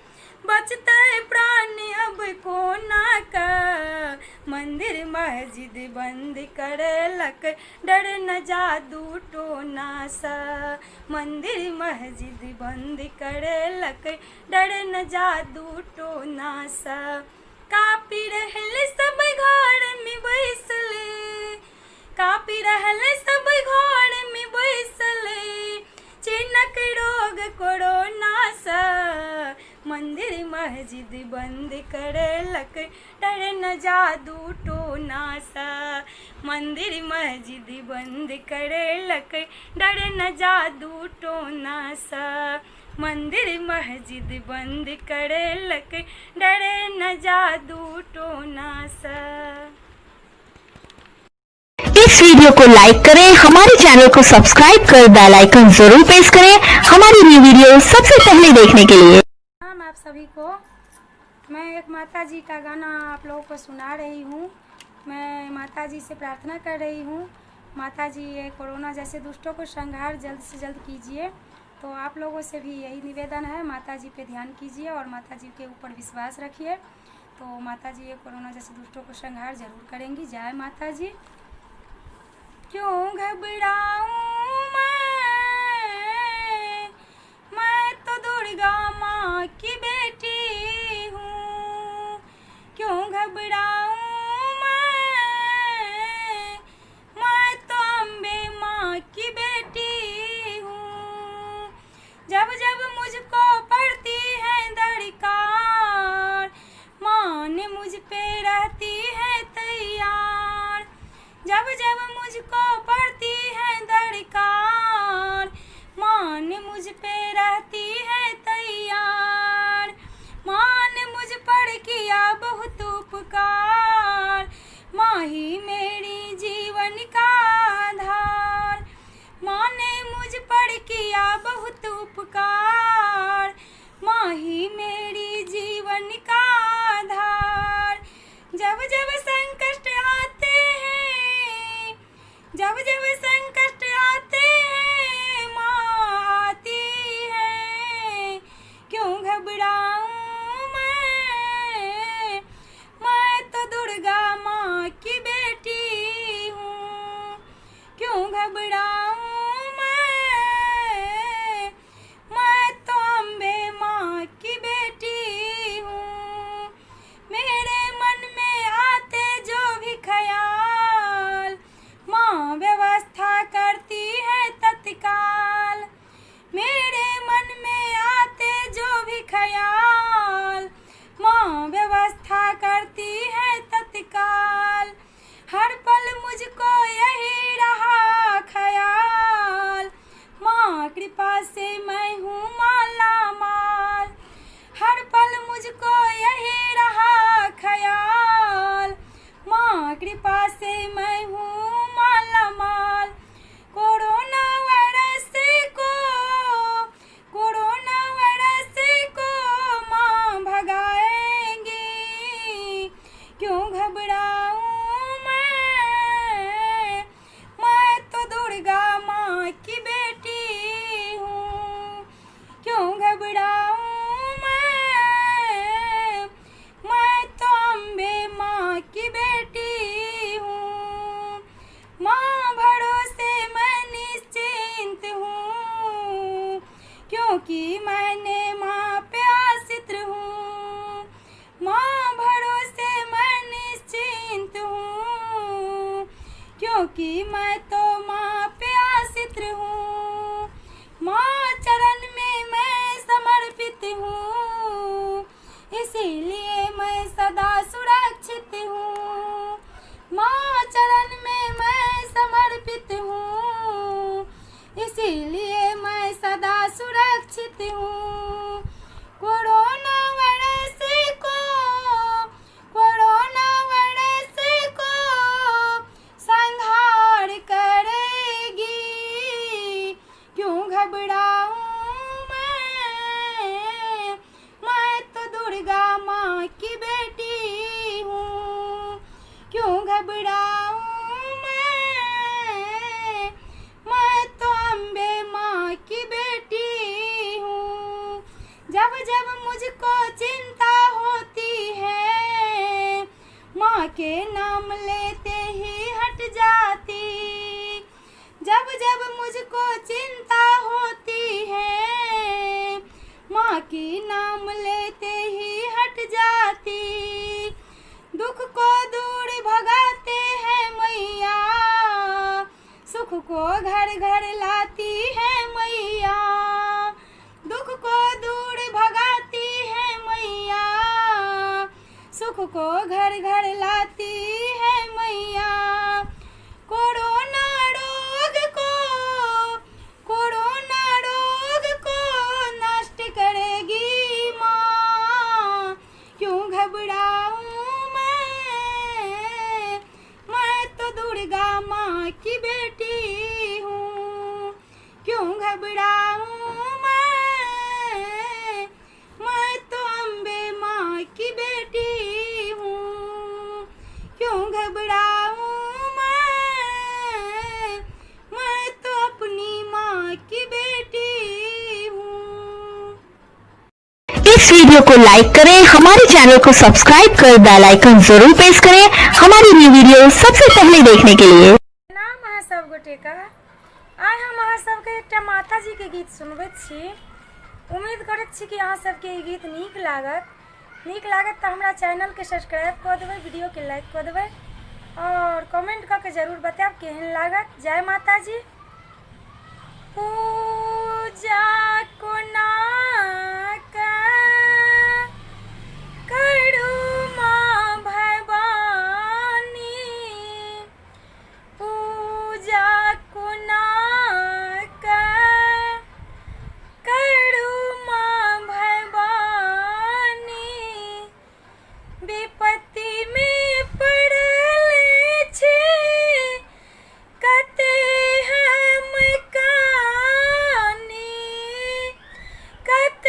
Speaker 2: बचते प्राण अब कोना का, मंदिर मस्जिद बंद करेलक, डर न जादू टोना सा, मंदिर मस्जिद बंद करेलक, डर न जादू टोना सा। कापी रहल सब घर में बैसले, कापी रहल सब घर में बैसले, चिनक रोग कोरोना सा, मंदिर मस्जिद बंद करेलक, डर न जादू टोना सा, मंदिर मस्जिद बंद करेलक, डर न जादू टोना सा, मंदिर मस्जिद बंद करेलक, डर न जादू टोना सा।
Speaker 1: इस वीडियो को लाइक करें, हमारे चैनल को सब्सक्राइब कर बेल आइकन जरूर प्रेस करें हमारी न्यू वीडियो सबसे पहले देखने के लिए।
Speaker 2: आप सभी को मैं एक माता जी का गाना आप लोगों को सुना रही हूँ। मैं माता जी से प्रार्थना कर रही हूँ, माता जी ये कोरोना जैसे दुष्टों को संहार जल्द से जल्द कीजिए तो आप लोगों से भी यही निवेदन है, माता जी पे ध्यान कीजिए और माता जी के ऊपर विश्वास रखिए। तो माता जी ये कोरोना जैसे दुष्टों को संहार जरूर करेंगी। जय माता जी। क्यों घबराऊं मैं तो दुर्गा माँ की बेटी हूँ। क्यों घबराऊं मैं तो अम्बे माँ की बेटी हूँ। जब जब मुझको पड़ती है दरकार, माँ ने मुझ पे रहती है तैयार। जब जब मुझको पड़ती है दरकार, माँ ने मुझ पे रहती है तैयार। माँ ने मुझ पर किया बहुत उपकार, माँ ही मेरी जीवन का आधार। माँ ने मुझ पर किया बहुत उपकार, माँ ही मेरी जीवन का आधार। जब जब संकट आते हैं, जब जब संकट आते हैं, माँ आती है। क्यों घबराऊं मैं तो दुर्गा माँ की बेटी हूँ। क्यों घबराऊं मैं तो अम्बे माँ की बेटी हूँ। मेरे मन में आते जो भी ख्याल, माँ व्यवस्था करती है तत्काल। मेरे मन में आते जो भी ख्याल, माँ व्यवस्था करती है तत्काल। हर पल मुझको यही रहा ख्याल, माँ कृपा से मैं हूँ माला माल। हर पल मुझको यही रहा ख्याल, माँ कृपा से मैं हूँ माला माल। कोरोना वायरस को माँ भगाएंगी। क्यों घबराऊं मैं तो दुर्गा माँ की बेटी हूँ। क्यों घबराऊं मैं तो अम्बे माँ की बेटी हूँ। माँ भरोसे मैं निश्चिंत हूँ, क्योंकि मैंने माँ पे आश्रित हूँ। माँ भरोसे मैं निश्चिंत हूँ, क्योंकि मैं तो माँ पे आश्रित हूँ। माँ चरण में मैं समर्पित हूँ, इसीलिए मैं सदा सुरक्षित हूँ। माँ चरण में मैं समर्पित हूँ, इसीलिए मैं सदा सुरक्षित हूँ। कोरोना वायरस को संहार करेगी। क्यों घबराऊं मैं तो दुर्गा माँ की बेटी हूँ। क्यों घबराऊं मैं तो अम्बे माँ की बेटी हूँ। जब जब मुझको चिंता होती है, माँ के नाम लेते ही हट जाती। जब जब मुझको चिंता होती है, माँ की नाम लेते ही हट जाती। दुख को दूर भगाते हैं मैया, सुख को घर घर लाती है मैया। दुख को दूर भगाती है मैया, सुख को घर घर लाती है मैया। कोरोना रोग को नष्ट करेगी माँ। क्यों घबराऊं मैं तो दुर्गा माँ की बेटी हूँ। क्यों घबराऊं मैं तो अम्बे माँ की बेटी हूँ। क्यों घबराऊं मैं तो अपनी माँ की बेटी
Speaker 1: इस वीडियो को लाइक करें, हमारे चैनल को सब्सक्राइब कर बेल आइकन जरूर प्रेस करें हमारी न्यू वीडियो सबसे पहले देखने के लिए।
Speaker 2: नाम अहाँ सब गोटे का आइ हम अहाँ सबके एकटा माता जी के गीत सुनबैत छी। उम्मीद करैत छी कि अहाँ सबके ई गीत नीक लागत तऽ हमरा चैनल के सब्सक्राइब कऽ देबै, वीडियो के लाइक कऽ देबै और कमेंट कऽ के जरूर बतायब केहन लागत। जय माता जी। पूजा कोना करू माँ भवानी, पूजा कोना करू माँ भवानी, विपत्ति में पड़ल छी कते हम कानी, कते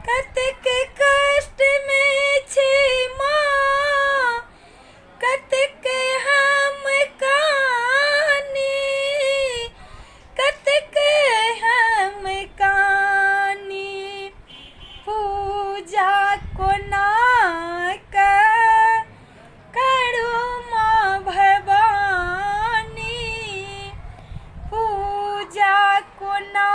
Speaker 4: कतेक कष्ट में छी माँ, कतेक हम कानी, कतेक हम कानी। पूजा कोना करू माँ भवानी, पूजा कोना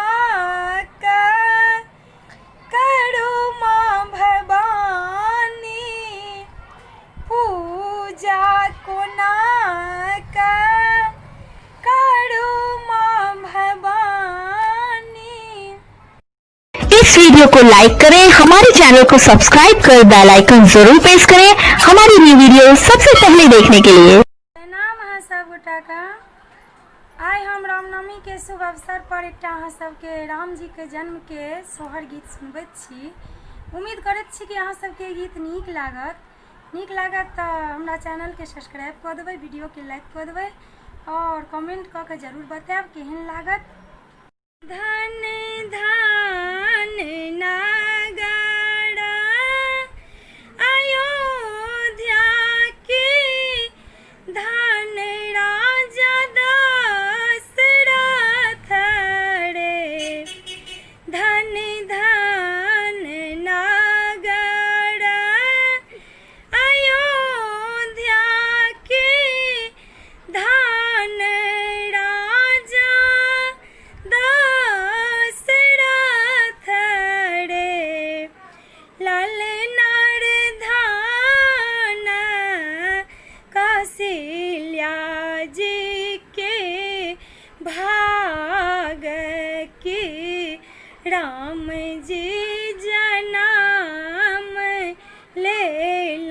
Speaker 4: करू माँ भवानी, पूजा कोना करू माँ भवानी।
Speaker 1: इस वीडियो को लाइक करें, हमारे चैनल को सब्सक्राइब कर बेल आइकन जरूर प्रेस करें हमारी न्यू वीडियो सबसे पहले देखने के लिए।
Speaker 2: नाम है सब गोटा का। आइ हम रामनवमी के शुभ अवसर पर एकटा अहाँ सबके राम जी के जन्म के सोहर गीत सुनबैत छी। उम्मीद करैत छी कि अहाँ सबके गीत नीक लागत तो हमरा चैनल के सब्सक्राइब कऽ देबै, वीडियो के लाइक कऽ देबै और कमेंट कऽ के जरूर बताएब केहन लागत।
Speaker 4: धन धान नागरा अयोध्या के, धन राजा दशरथ रे। धन धान नागरा अयोध्या के, धन राजा दशरथ रे। ललनार धान कौशल्या जी के, भाग के राम जी जनम लेल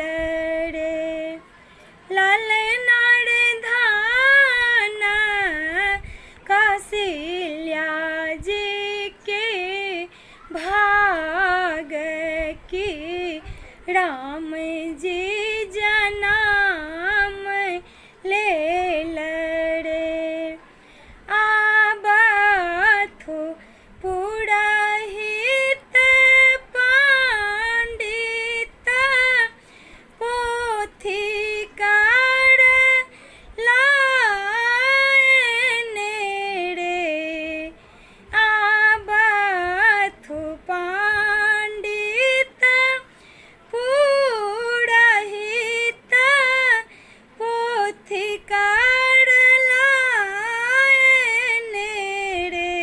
Speaker 4: रे। ललनार धान कौशल्या जी के, भाग के राम जी जनम लेल रे। आबथु पुरोहित पंडित, पोथीकार लाएने रे। आबथु पंडित पुरोहित, पोथीकार लाएने रे।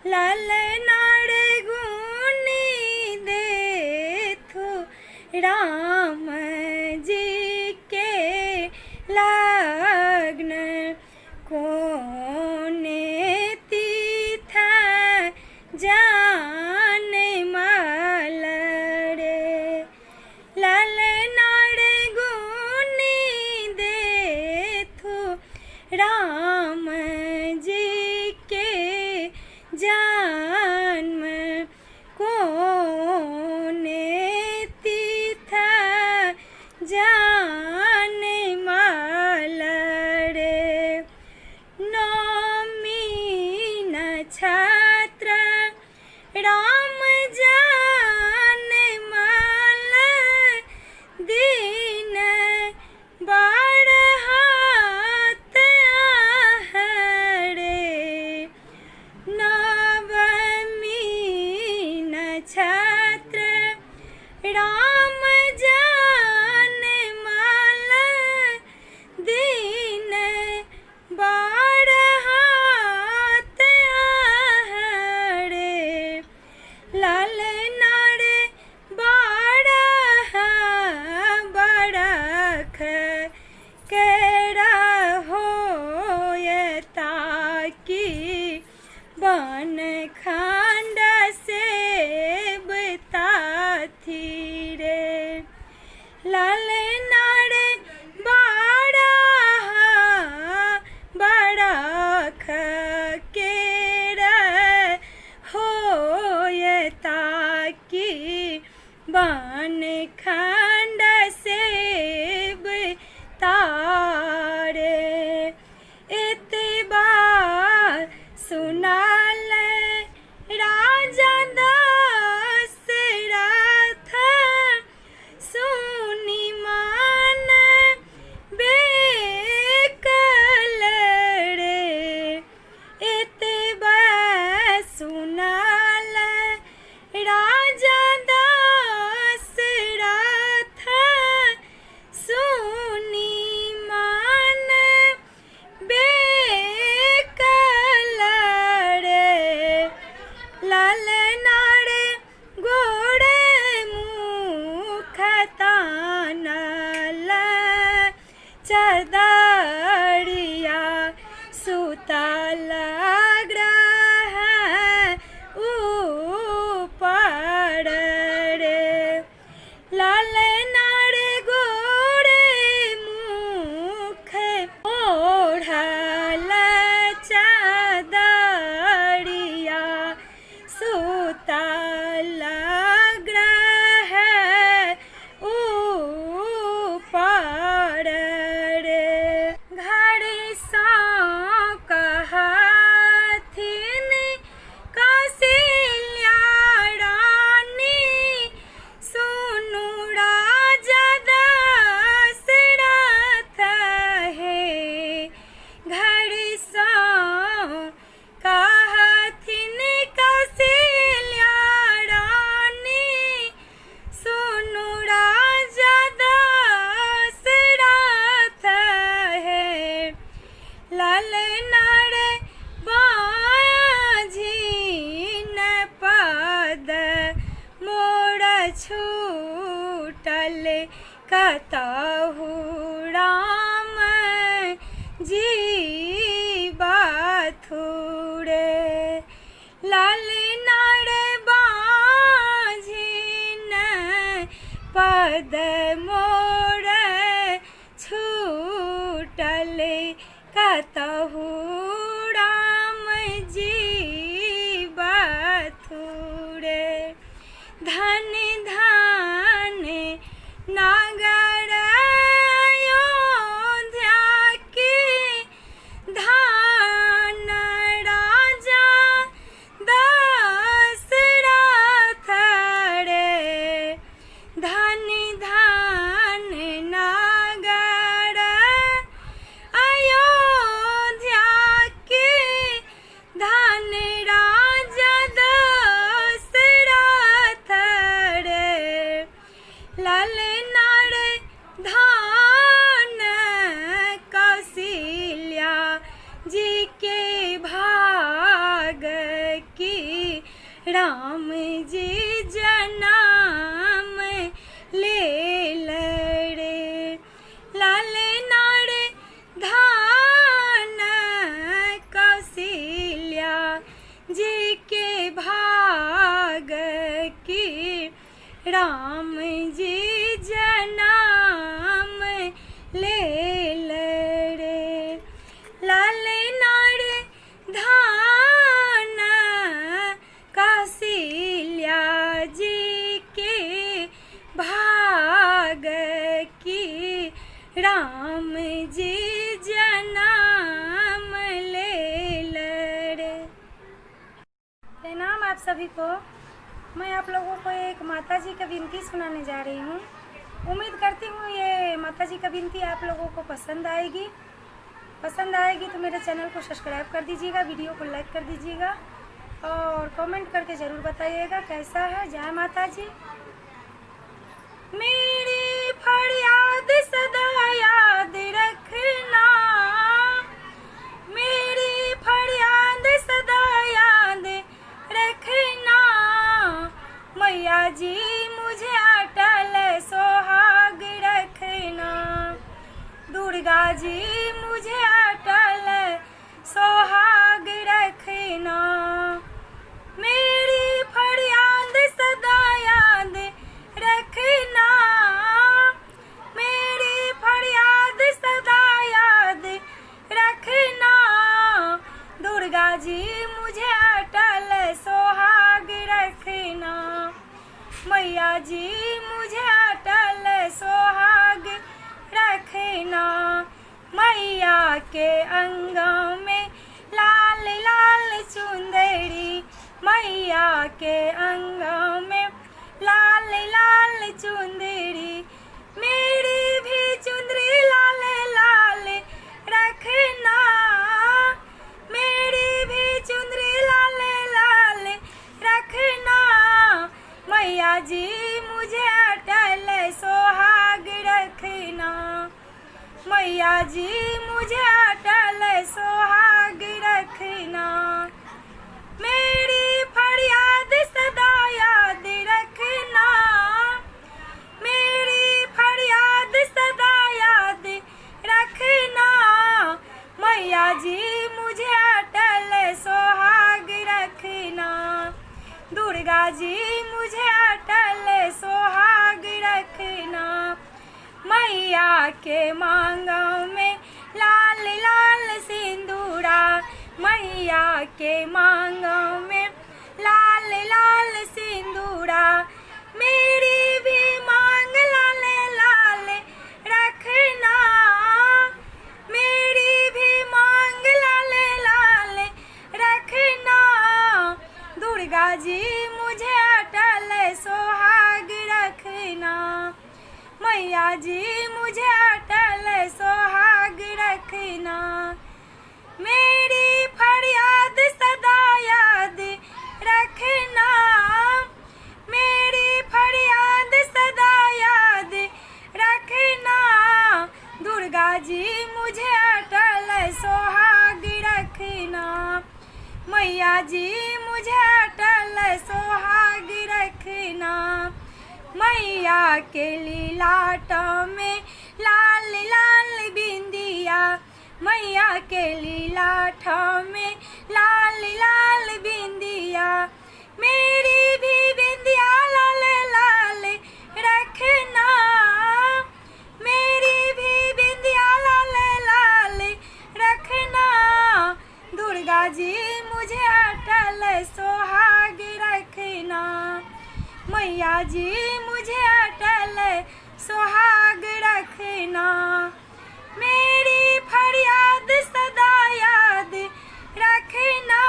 Speaker 4: ललनार गुनी देथु राम जी के, लग्न कोने तीथ जानमल रे। ललनार गुनी देथु राम जी के, जन्म कोने तीथ जानमल रे। नवमी नक्षत्र राम जनमल, दिन बढ़त रे। नवमी नक्षत्र राम जनमल, दिन बढ़त रे। ललनार बरख केरा होयता की, बन खंड से बताथी रे। ललनार बरख केरा होयता की, बन खंड से तारे। एतबा सुनाल राजा दशरथ छूटल कतहु राम जी बाथुरे लालिना रे बाझिन पद मोर छूटल कतहु राम जी बाथुरे धन धन नागर अयोध्या के धन राजा दशरथ रे धन धन नागर अयोध्या के धन राजा दशरथ रे ललना रे धान कौशल्या जी के भाग की राम जी जन्म ले रे ललना रे धान कौशल्या जी के भाग की राम जी जन्म ले रे लालिना रे धान कौशल्या जी के भाग की राम जी जन्म ले रे।
Speaker 2: प्रणाम आप सभी को। मैं आप लोगों को एक माता जी का विनती सुनाने जा रही हूँ। उम्मीद करती हूँ ये माता जी का विनती आप लोगों को पसंद आएगी। तो मेरे चैनल को सब्सक्राइब कर दीजिएगा, वीडियो को लाइक कर दीजिएगा और कमेंट करके ज़रूर बताइएगा कैसा है। जय माता जी। मेरी फरियाद सदा याद रखना, मेरी फरियाद सदा याद रखना, मैया जी मुझे अटल सोहाग रखना, दुर्गा जी मुझे अटल सोहाग रखना, मेरी फरियाद सदा याद रखना, मेरी फरियाद सदा याद रखना, दुर्गा जी मुझे अटल सोहाग रखना, मैया जी मुझे अटल सोहाग रखना। मैया के अंगों में लाल लाल चुंदड़ी, मैया के अंगों में लाल लाल चुंदड़ी, मेरी भी चुंदड़ी लाल लाल रखना, मेरी भी चुंदड़ी लाल लाल रखना, मैया जी मुझे अटल सोहाग रखना, मैया जी मुझे अटल सोहाग रखना, मेरी फरियाद सदा याद रखना, मेरी फरियाद सदा याद रखना, मैया जी मुझे अटल सोहाग रखना, दुर्गा जी मुझे अटल सोहाग रखना, मैया के मांगों में लाल लाल सिंदूरा, मैया के मांगों में लाल लाल सिंदूरा, मेरी भी मांग लाल लाल रखना, मेरी भी मांग लाल लाल रखना, दुर्गा जी मुझे अटल सोहाग रखना, मैया जी मुझे अटल सोहाग रखना, मेरी फरियाद सदा याद रखना, मेरी फरियाद सदा याद रखना, दुर्गा जी मुझे अटल सोहाग रखना, मैया जी मुझे अटल सोहाग रखना,
Speaker 4: मैया के लीलाट में लाल लाल बिंदिया, मैया के लीलाट में लाल लाल बिंदिया, मेरी भी बिंदिया लाल लाल रखना, मेरी भी बिंदिया लाल लाल रखना, दुर्गा जी मुझे अटल सुहाग रखना, मैया जी मुझे अटल सुहाग रखना, मेरी फरियाद सदा याद रखना,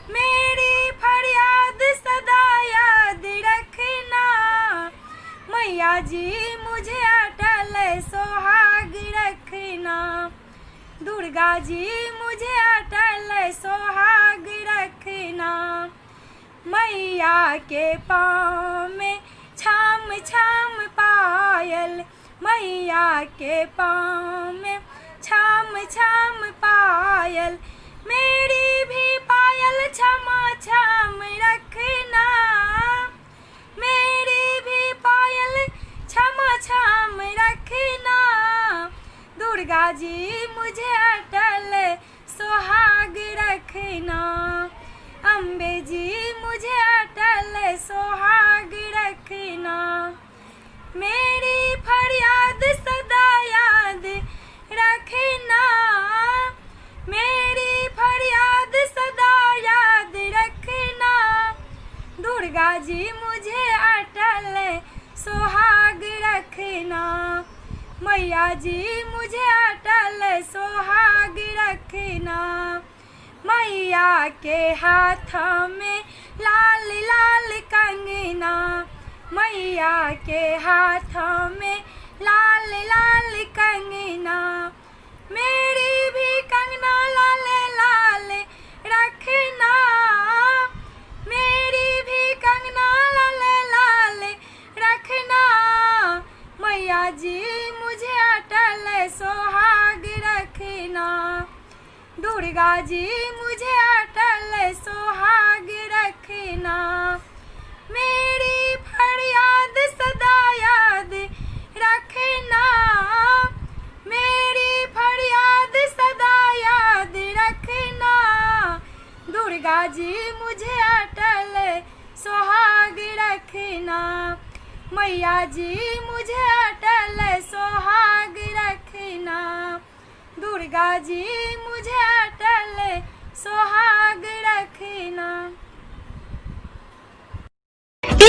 Speaker 4: मेरी फरियाद सदा याद रखना, मैया जी मुझे अटल सुहाग रखना, दुर्गा जी मुझे अटल सुहाग रखना, मैया के पाँव में छाम छाम पायल, मैया के पाँव में छाम छाम पायल, मेरी भी पायल छमा छाम रखना, मेरी भी पायल छमा छाम रखना, दुर्गा जी मुझे अटल सुहाग रखना, अम्बे जी मुझे अटल सुहाग रखना, मेरी फरियाद सदा याद रखना, मेरी फरियाद सदा याद रखना, दुर्गा जी मुझे अटल सुहाग रखना, मैया जी मुझे अटल सुहाग रखना, मैया के हाथ में लाल लाल कंगना, मैया के हाथ में लाल लाल कंगना, मेरी भी कंगना लाल लाल रखना, मेरी भी कंगना लाल लाल रखना, मैया जी मुझे अटल सुहाग रखना, दुर्गा जी मुझे अटल सुहाग रखना, मेरी फरियाद सदा याद रखना, मेरी फरियाद सदा याद रखना, दुर्गा जी मुझे अटल सुहाग रखना, मैया जी मुझे अटल सुहाग रखना, दुर्गा जी मुझे अटल सुहाग रखना।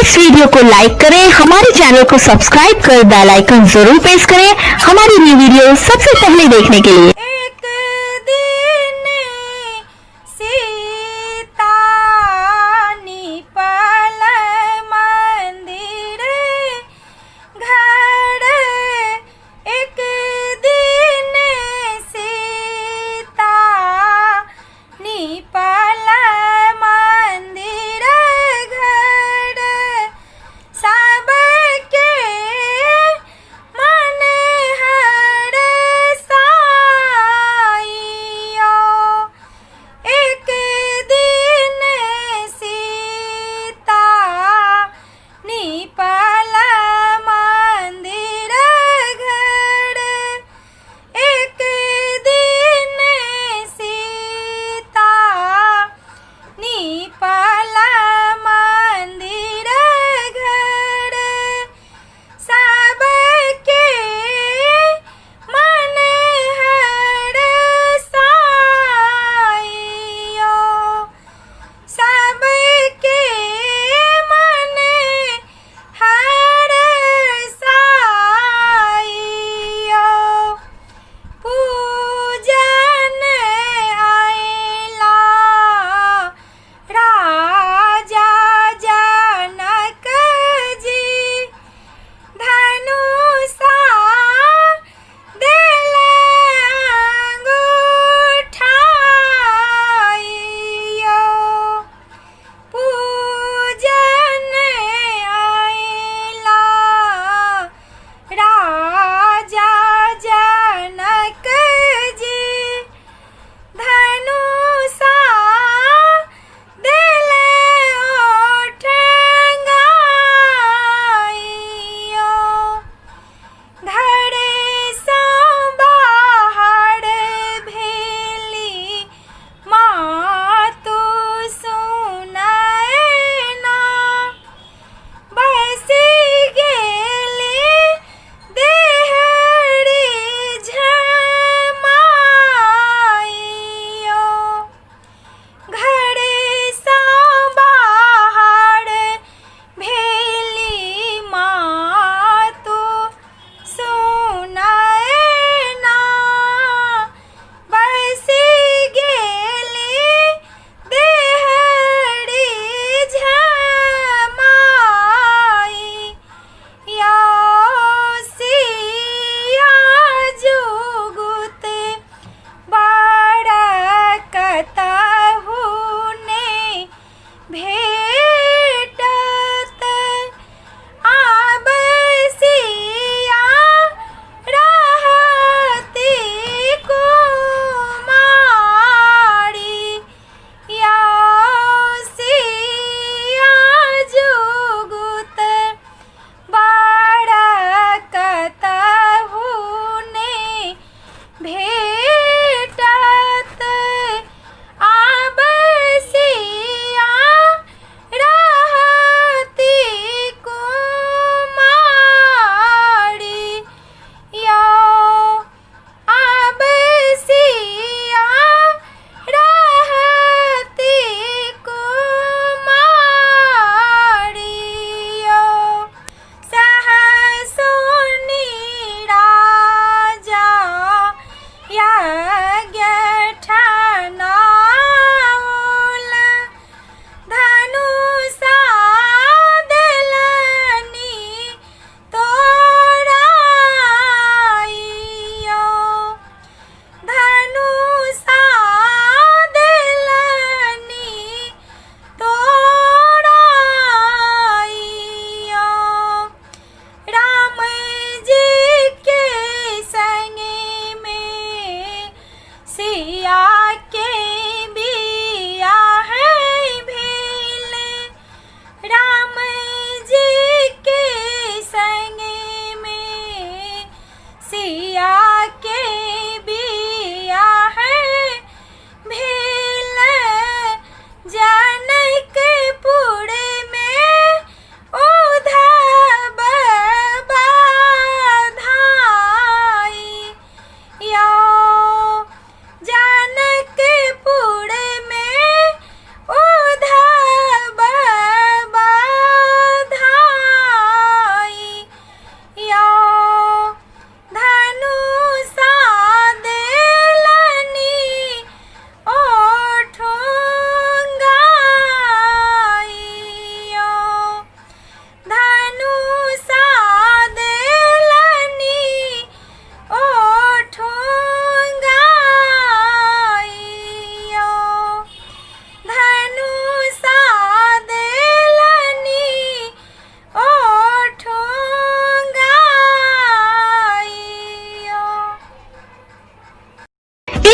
Speaker 1: इस वीडियो को लाइक करें, हमारे चैनल को सब्सक्राइब कर बेल आइकन जरूर प्रेस करें हमारी न्यू वीडियो सबसे पहले देखने के लिए।
Speaker 4: एक दिन सीता निपल मंदिर घर, एक दिन सीता निपल मंदिर घर, सबके मन हर सा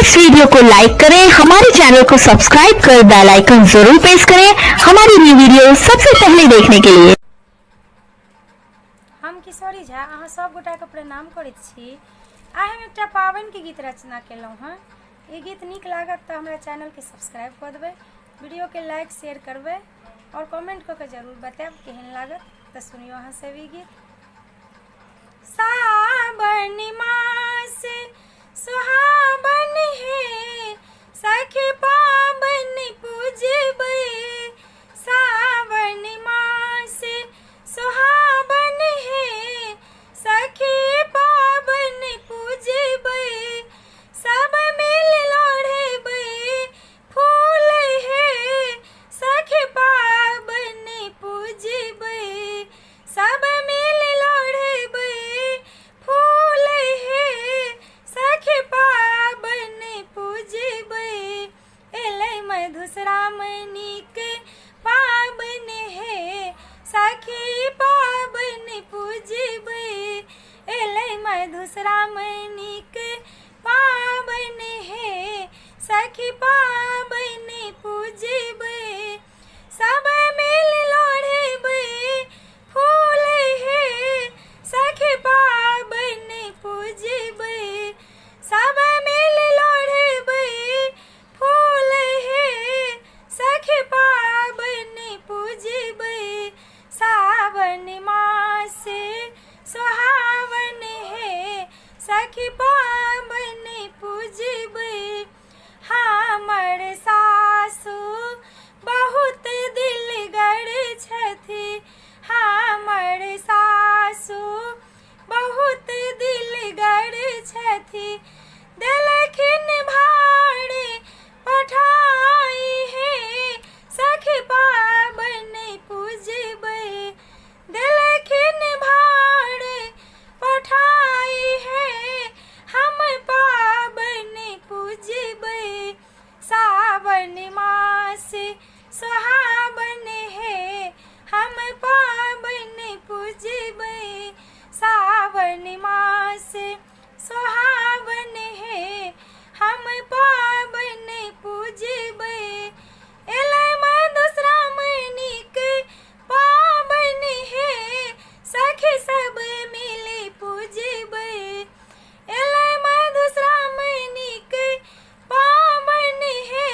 Speaker 1: इस वीडियो को लाइक करें, हमारे चैनल को सब्सक्राइब कर बेल आइकन जरूर प्रेस करें हमारी न्यू वीडियो सबसे पहले देखने के लिए।
Speaker 2: हम किशोरी झा अहाँ सब गोटा के प्रणाम करैत छी। आइ हम एकटा पाबनि के गीत रचना केलहुँ हँ। ये गीत नीक लागत तो हमारा चैनल के सब्सक्राइब कर देबै, वीडियो के लाइक शेयर करबै और कमेंट करके जरूर बताएब केहन लागत। तो सुनियो अहाँ सब ई गीत। सावन मास सुहावन है सखी पाबनि पूजबै। सावन मास सुहावन है सखी पाबनि पूजबै। सब मिल लोढ़बै फूल है सखी पाबनि पूजबै। सब मिल लोढ़बै फूल है सखी पाबनि पूजबै। एलै मधुश्रावणी के पाबनि है सखी पाबनि पूजबै। एलै मधुश्रावणी के पाबनि है सखी पाबनि पूजबै। सब मिल लोढ़बै फूल है सखी पाबनि पूजबै। सब मिल लोढ़बै फूल है सखी पाबनि पूजबै। सावन मास सुहावन है सखी पाबनि पूजबै। हमर सासु बहुत दिलगर छथि। हमर सासु बहुत दिलगर छथि। देलखिन भाड़ पठाई है सखी पाबनि पूजबै। देलखिन भाड़ पठाई है हम पाबनि पूजबै। सावन मास सुहावन है हम पाबनि पूजबै। सावन मास सुहावन है हम पाबनि पूजबै। एलै मधुश्रावणी के पाबनि है सखी सब मिली पूजबै। एलै मधुश्रावणी के पाबनि है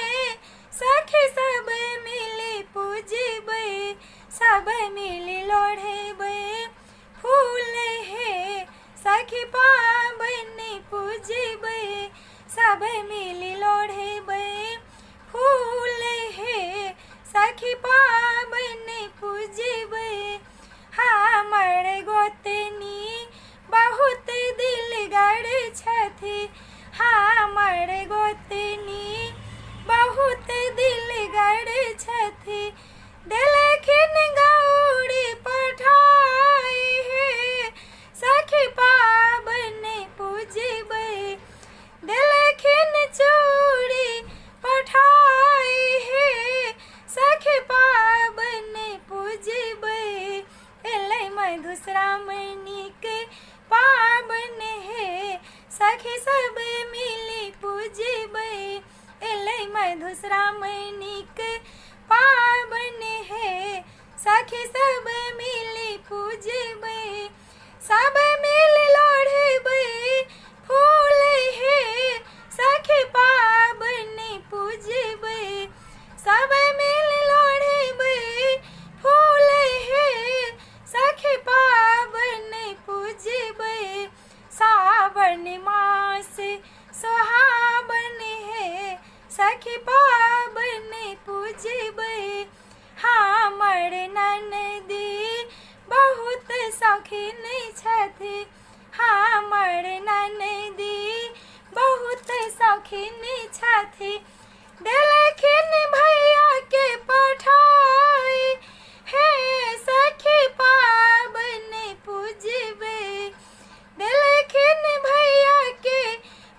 Speaker 2: सखी सब मिली पूजबै। सब मिली लोढ़बै फूल है सखी पाबनि पूजबै। सब मिली लोढ़बै फूल है सखी पाबनि पूजबै। हमर गोतनी बहुत दिलगर छथि। हमर गोतनी बहुत दिलगर छथि। देलखिन गौरी पठाई है सखी पाबनि पूजबै। देलखिन चूड़ी पठाई है सखी पाबनि पूजबै। एलै मधुश्रावणी के पाबनि है सखी सब मिली पूजबै। एलै मधुश्रावणी के पाबनि है सखी सब मिली पूजबै। सब मिल लोढ़बै फूल है सखी पाबनि पूजबै। सब मिल लोढ़बै फूल है सखी पाबनि पूजबै। सावन मास सुहावन है सखी पाबनि पूजबै। हमर ननदी बहुत शौकीन छथि। हमर ननदी बहुत शौकीन छथि। देलखिन भैया के पठाई है सखी पाबनि पूजबै। देलखिन भैया के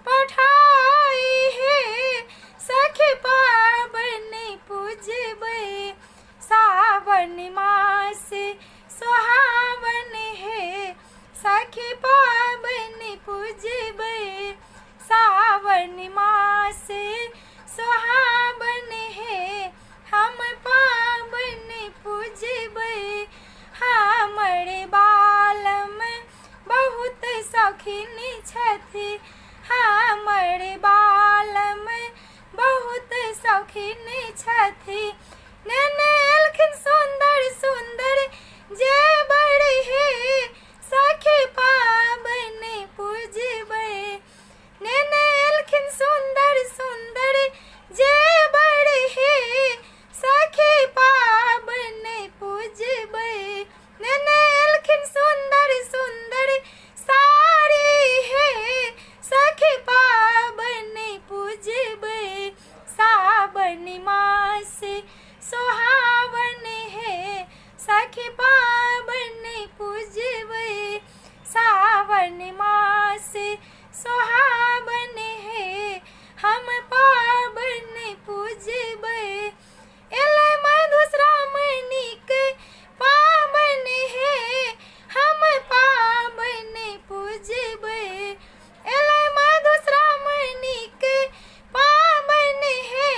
Speaker 2: पठाई है सखी पाबनि पूजबै। सावन मास सुहावन है सखी पाबनि पूजबै। सावन मास
Speaker 4: से सुहावन है हम पावन पूजबै। हमर बालम बहुत शौकीन छथि, हमर बालम बहुत शौकीन छथि। नेने एलखिन सुंदर सुंदर जे बड़ हे सखी पावन पूजबै। नेने एलखिन सुंदर सुंदर जे बड़ हे सखी पावन पूजबै। नेने एलखिन सुंदर सुंदर साड़ी हे सखी पावन पूजबै। सावन मास सुहावन है सखी पावन पूजबै। सावन मास सुहावन है हम पावन पूजबै। एलै मधुश्रावणीक पावन है हम पावन पूजबै। एलै मधुश्रावणीक पावन है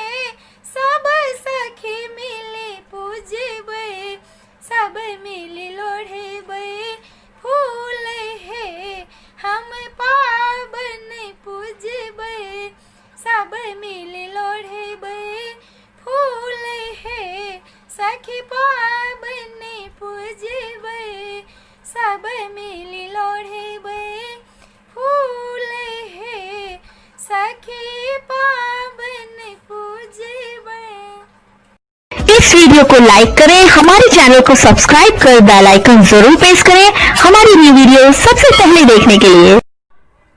Speaker 4: सब सखी मिली पूजबै। सब मिली लोढ़बै फूल है हम पावन पूजबै। सब मिली लोढ़बै फूल है सखी पावन पूजबै। सब मिली लोढ़बै फूल है सखी पावन पूजबै।
Speaker 1: इस वीडियो को लाइक करें, हमारे चैनल को सब्सक्राइब कर बेल आइकन जरूर प्रेस करें हमारी न्यू वीडियो सबसे पहले देखने के लिए।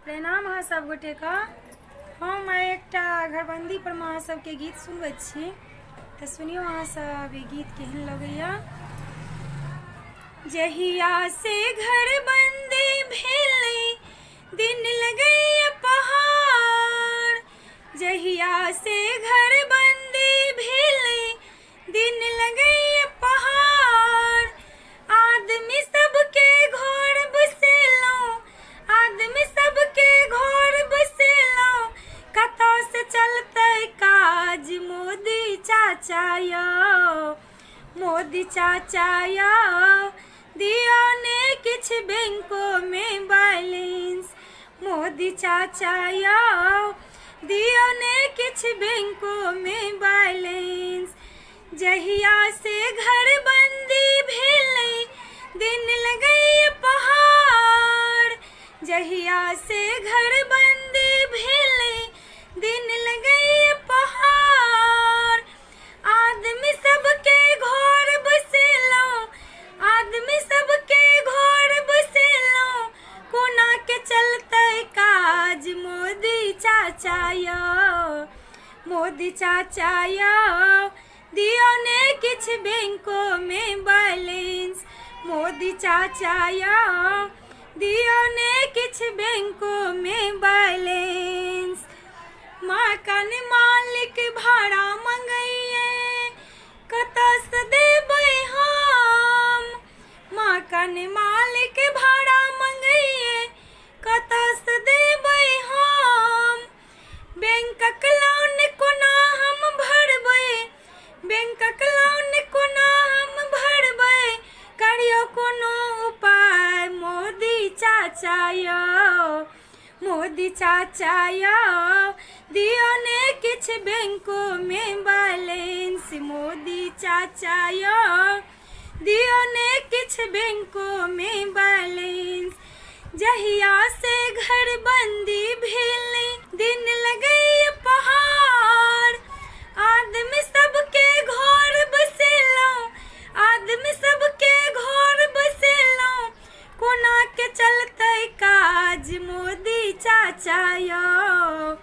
Speaker 2: प्रणाम अहाँ सब गोटे का। हम एकटा घरबंदी पर अहाँ सबके गीत सुनबै छी, तऽ सुनियो अहाँ सब ई गीत केहन लगैया। जहिया से घरबंदी भेलै दिन लगैया पहाड़। जहिया से घरबंदी भेलै दिन लगैया पहाड़। आदमी सबके घर बसेलहुँ, आदमी सबके घर बसेलहुँ। कतऽ से चलतै काज मोदी चाचा यौ, मोदी चाचा यौ। दियौ ने किछ बैंको में बैलेंस मोदी चाचा यौ। दियौ ने किछ बैंको में बैलेंस। जहिया से घरबंदी भेलै दिन लगैया पहाड़। जहिया से घरबंदी भेलै दिन लगैया पहाड़। आदमी सबके घर बसेलहुँ, आदमी सबके घर बसेलहुँ। कोना के चलतै काज मोदी चाचा यौ, मोदी चाचा यौ। दियौ ने किछ बैंको में बैलेंस मोदी चाचा यौ। दियौ ने किछ बैंको में बैलेंस। मकान मालिक भाड़ा मंगैये कतऽ से देबै हम। मकान मालिक भाड़ा मंगैये कतऽ से देबै हम। बैंकक लोन कोना हम भरबै, बैंकक लोन कोना हम भरबै। करियौ कोनो उपाय मोदी चाचा यौ, मोदी चाचा यौ। दियौ ने किछ बैंको में बैलेंस मोदी चाचा यौ। दियौ ने किछ बैंको में बैलेंस। जहिया से घरबंदी भेलै दिन लगैया पहाड़। आदमी सबके घर बसेलहुँ, आदमी सबके घर बसेलहुँ। कोना के चलतै काज मोदी चाचा यौ,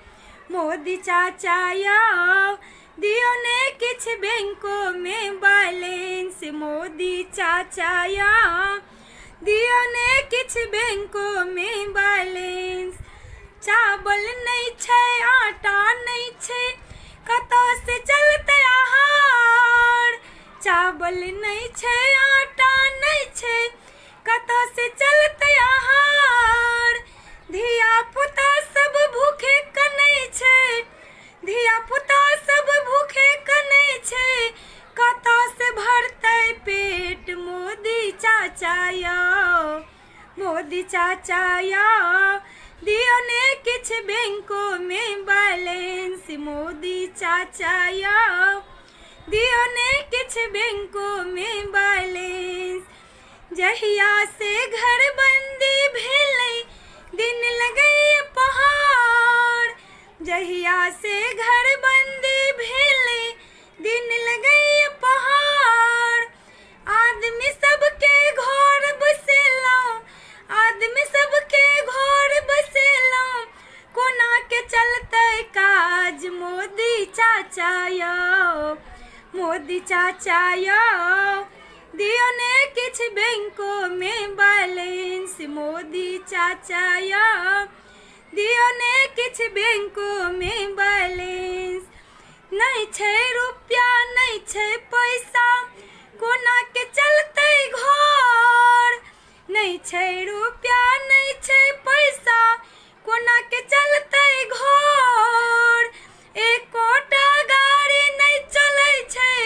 Speaker 2: मोदी चाचा यौ। दियौ ने किछ बैंको में बैलेंस मोदी चाचा यौ। दियौ ने किछ बैंको में बैलेंस। चावल नहीं छै आटा नहीं छै कतऽ से चलतै आहार। चावल नहीं छै आटा नहीं छै कतऽ से चलतै आहार। धिया पुता सब भूखे कनै छै,
Speaker 4: चाचाया मोदी चाचाया दियो ने किछ बैंकों में बैलेंस मोदी चाचाया दियो ने किछ बैंकों में बैलेंस जहिया से घर बंदी भेलै दिन लगई पहाड़ जहिया से घर बंदी भेलै दिन लगई पहाड़ आदमी सबके घर बसेलौं आदमी सबके घर बसेलौं कोना के चलतै काज मोदी चाचा यौ दियो ने किछ बैंकों में बैलेंस मोदी चाचा यौ दियो ने किछ बैंकों में बैलेंस नहीं छै रुपया नहीं छै पैसा कोना के चलतै घर नहीं छै रुपया नहीं छै पैसा कोना के चलतै घर एकोटा गाड़ी नहीं चलै छै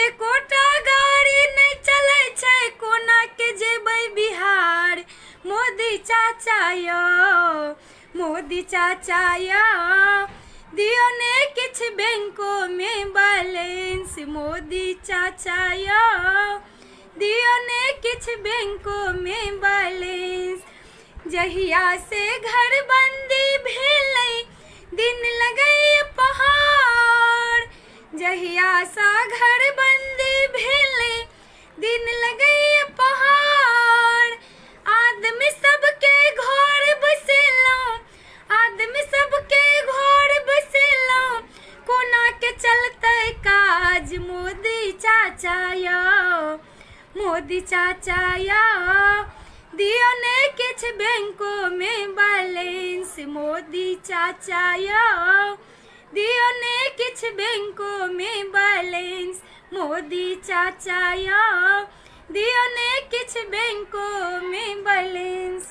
Speaker 4: एकोटा गाड़ी नहीं चलै छै कोना के जेबै बिहार मोदी चाचा यौ दियो ने किछ बैंकों में बैलेंस मोदी चाचा यौ दियो ने किछ बैंकों में बैलेंस जहिया से घर बंदी भेलै दिन लगई पहाड़ जहिया सा घर बंदी भेलै दिन लगई पहाड़ आदमी सबके घर बसेलौं आदमी सबके घर बसेलौं कोना के चलतै काज मोदी चाचा यौ दियो ने किछ बैंकों में बैलेंस मोदी चाचा यौ दियो ने किछ बैंकों में बैलेंस मोदी चाचा यौ दियो ने किछ बैंकों में बैलेंस।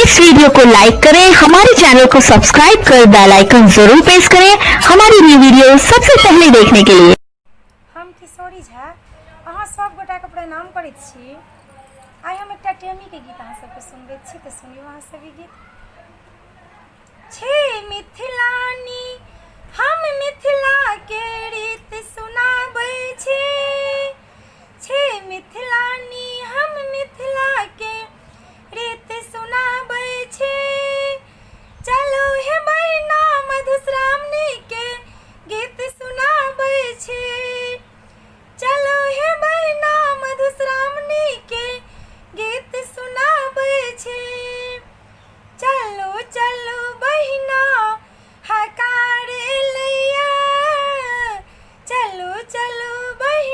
Speaker 1: इस वीडियो को लाइक करें, हमारे चैनल को सब्सक्राइब कर बेल आइकन जरूर प्रेस करें हमारी न्यू वीडियो सबसे पहले देखने के लिए।
Speaker 2: हम किशोरी झा अहाँ सब गोटा के प्रणाम करैत छी। आइ हम एकटा टेमी के गीत अहाँ सबके सुनबैत छी, तऽ सुनियौ अहाँ सब ई गीत। छे मिथिलानी हम मिथिला के रीत सुनाबै छी छे मिथिलानी हम मिथिला के रीत सुनाबै छी चलू हे बहिना मधुश्रावणी के गीत सुनाबै छी चलू हे बहिना मधुश्रावणी के गीत सुनाबै छी चलू चलू बहिना हकारे लैया चलू चलू बहिना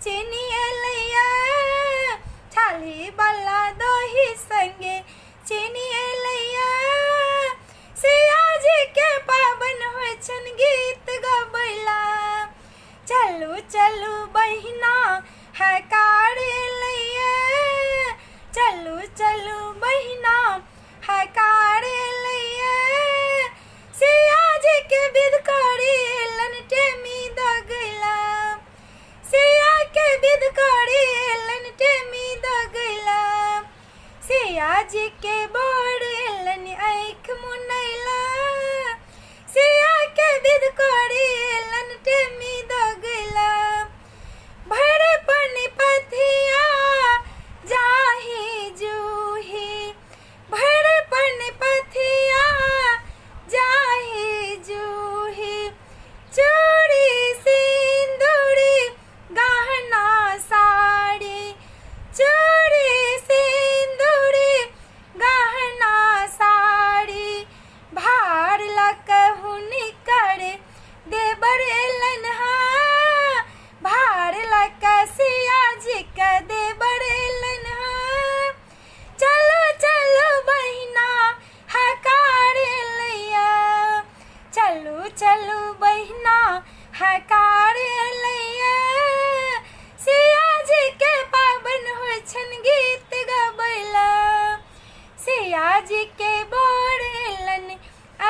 Speaker 2: चीनी लैया छाली वाला दही संगे चीनी लैया सिया जी के पावन हो छन गीत गबैला चलू चलू बहिना है कारे लैया चलू चलू बहिना है कारे लैया सिया जी के विध करी लनटे मी दगैला सिया के विध करी लनटे मी दगैला सिया जी के बड़ लन आँख मुनैला सिया के विध करी लनटे मी दगैला भरे पनी पथिया जाही जूही भरे पनी पथिया जाही जूही चूड़ी सिंदूरी गहना साड़ी चूड़ी सिंदूरी गहना साड़ी भार लकहुनी करे देबर लनहा भार लक सिया जी का देबर लनहा चलो चलो बहिना हकार लैया चलो चलो बहिना हकार लैया सिया जी के पावन हो छन गीत गबैला सिया जी के बोरलन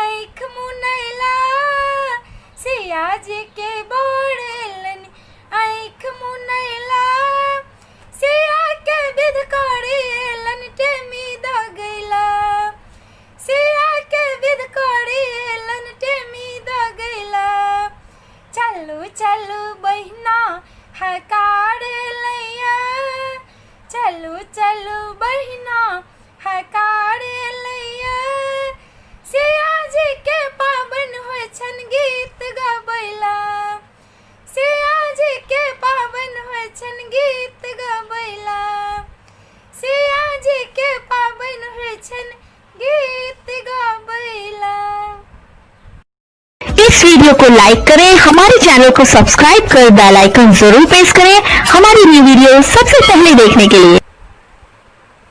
Speaker 2: आँख मुनैला सिया जी के बोरलन आँख मुनैला सिया के विध करी लनटे मी दगैला सिया के विध करी लनटे मी दगैला चलू चलू बहिना हकार लैया चलू चलू बहिना हकार लैया सिया जी के पावन हो छन गीत गबैला सिया जी के पावन हो छन गीत गबैला सिया जी के पावन हो छन गीत गबैला।
Speaker 1: इस वीडियो को लाइक करें, हमारे चैनल को सब्सक्राइब कर बेल आइकन जरूर प्रेस करें हमारी न्यू वीडियो सबसे पहले देखने के लिए।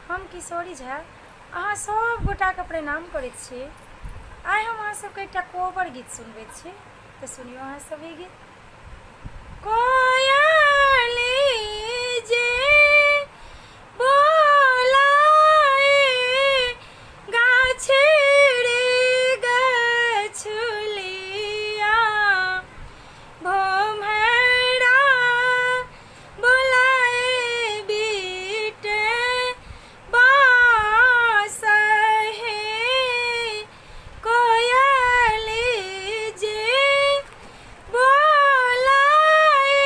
Speaker 2: हम किशोरी झा अहाँ सब गोटा के प्रणाम करैत छी। आइ हम अहाँ सबके एकटा कोबर गीत सुनबै छी, तऽ सुनियो अहाँ सब ई गीत। कोयली जे बोलाए गाछे रे गछुलिया भोमरा बोलाए बीटे बाँस हे कोयली जे बोलाए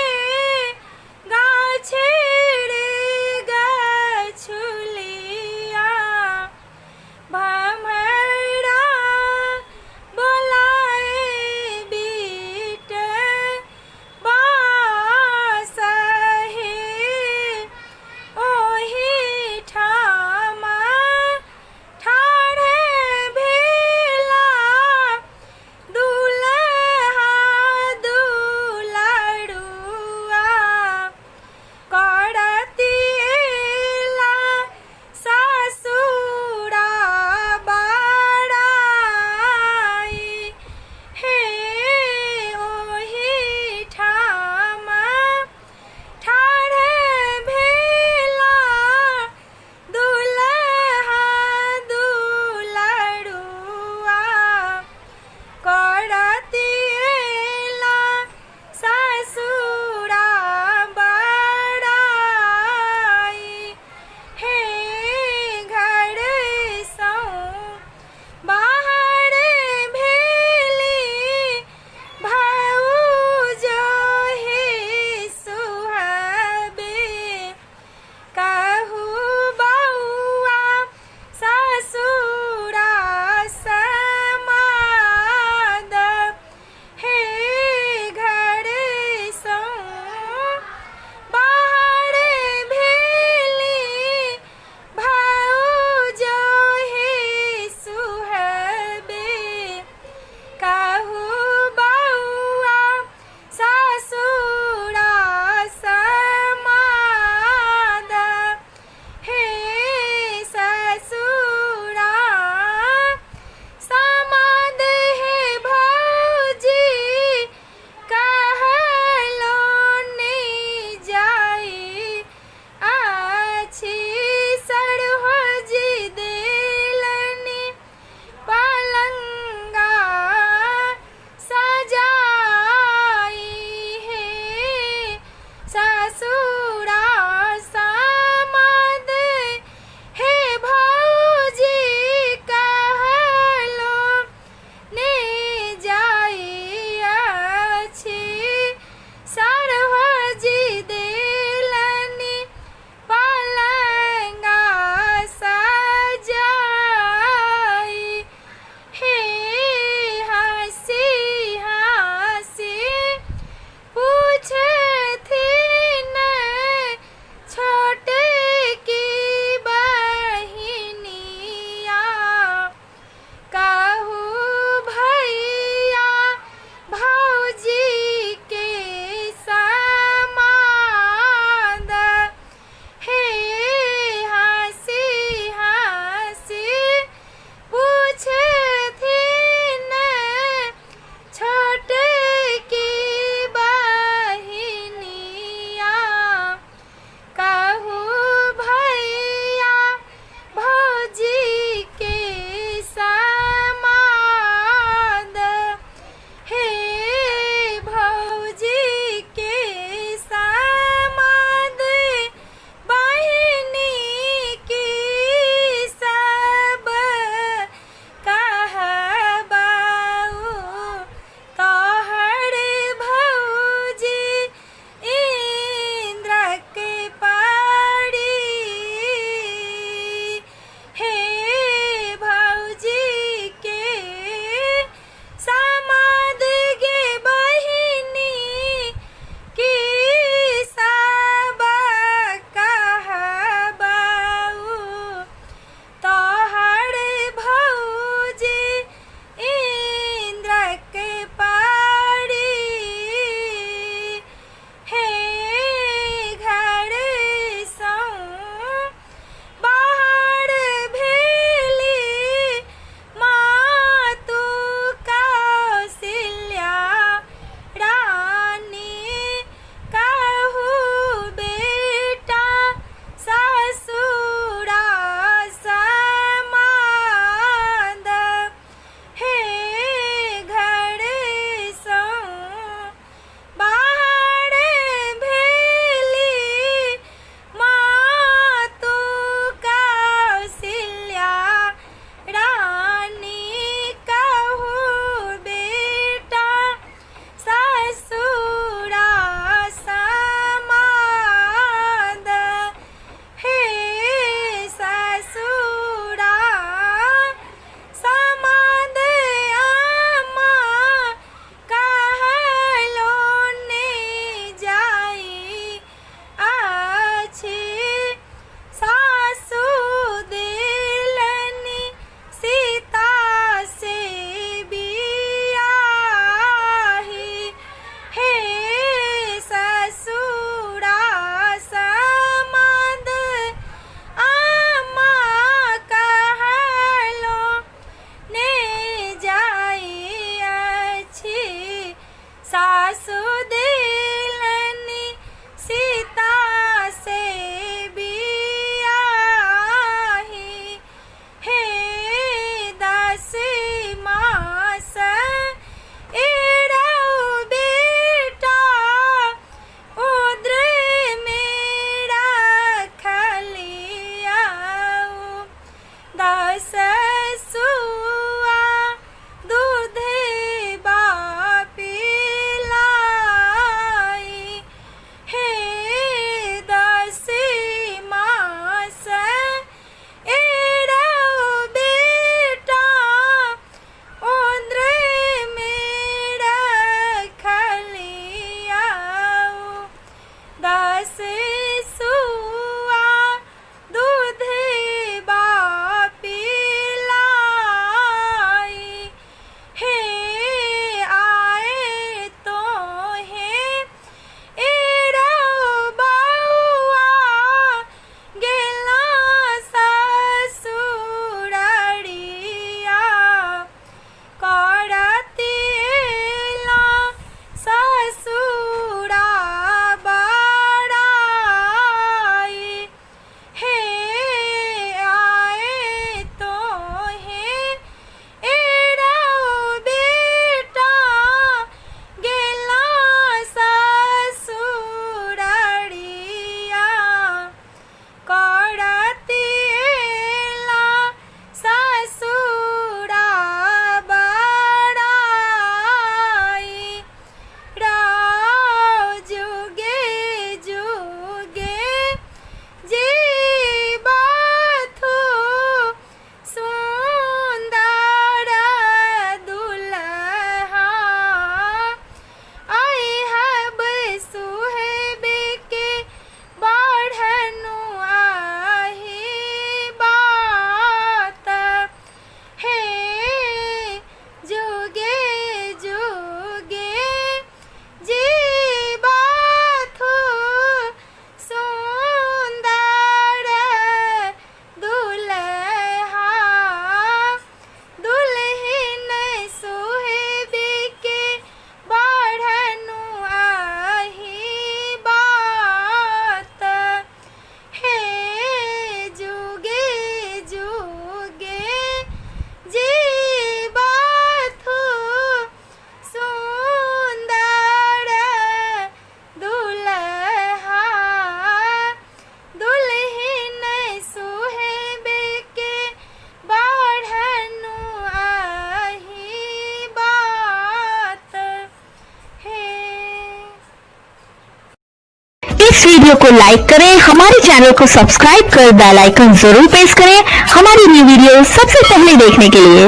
Speaker 1: इस वीडियो को लाइक करें, हमारे चैनल को सब्सक्राइब कर बेल आइकन जरूर प्रेस करें हमारी न्यू वीडियो सबसे पहले देखने के लिए।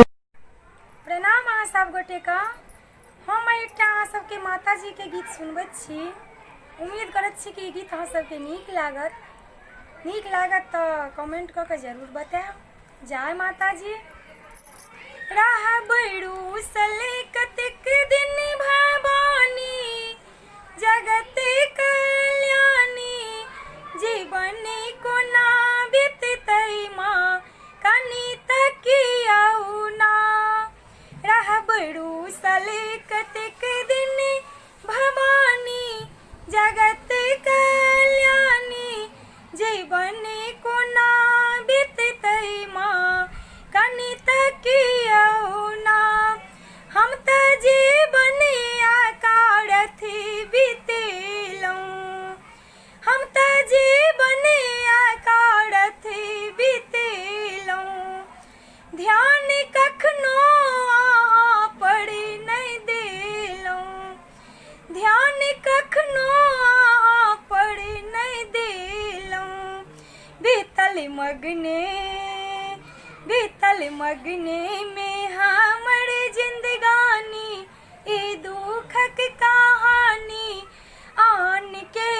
Speaker 2: प्रणाम अहाँ सब गोटे का। हम एकटा अहाँ सबके माता जी के गीत सुनबैत छी। उम्मीद करैत छी कि ई गीत अहाँ सबके नीक लागत तो कमेंट कऽ के जरूर बताएब। जय माता जी। रहबरू सले कतेक दिन भवानी जगत कल्याणी जीवन कोना बीततै माँ कनि तकियौ ना। रहबरू सले कतेक दिन भवानी जगत कल्याणी जीवन कोना बीततै माँ कनि तकियौ ना। हम त जीवन आकारथी बीतेलौं, हम त जीवन आकारथी बीतेलौं। ध्यान कखनो अहाँ पर नहि देलौं, ध्यान कखनो अहाँ पर नहि देलौं। बीतल मगने में हमर जिंदगानी ई दुखक कहानी आन के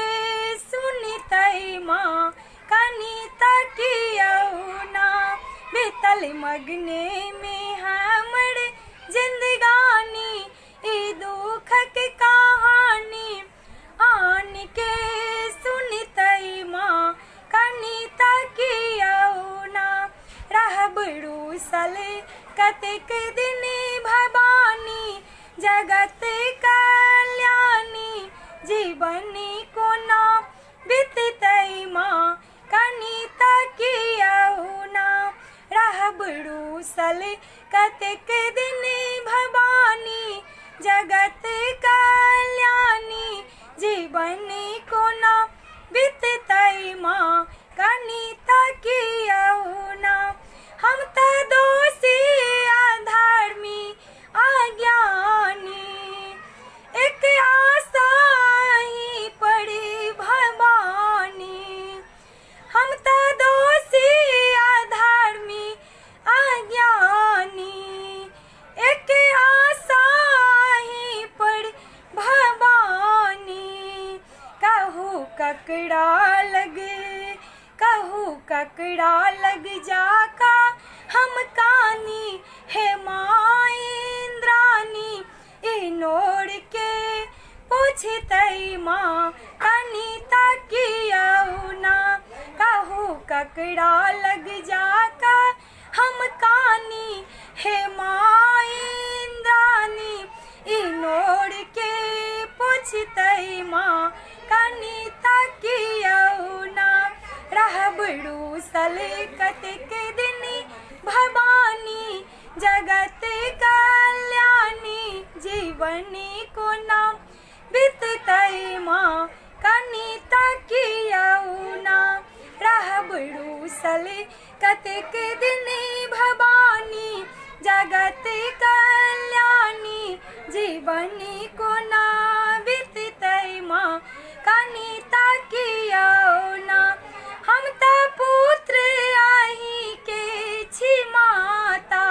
Speaker 2: सुनतै माँ कनि तकियौ ना। बीतल मगने में हमर जिंदगानी ई दुखक कहानी आन के सुनतै माँ कनि तकियौ ना। रहबरू सले कतेक दिन भवानी जगत कल्याणी जीवन कोना बीततै माँ कनि तकियौ ना। रहबरू सले कतेक दिन भवानी जगत कल्याणी जीवन कोना बीततै माँ कनि तकियौ ना। हम त दोषी अधर्मी अज्ञानी एक आशा ही पड़ी भवानी। हम त दोषी अधर्मी अज्ञानी एक आशा ही पड़ी भवानी। कहू ककड़ा लग जाका हम कानी हे माँ इंद्रानी ई नोड़ के पूछतै माँ कनि तकियौ ना। कहू ककड़ा लग जाका हम कानी हे माँ इंद्रानी ई नोड़ के पूछतै माँ कनि तकियौ ना। रहबरू सले कतेक दिन भवानी जगत कल्याणी जीवन कोना बीततै माँ कनि तकियौ ना। रहबरू सले कतेक दिन भवानी जगत कल्याणी जीवन कोना बीततै माँ कनि तकियौ ना। हम त पुत्र आहि के छी माता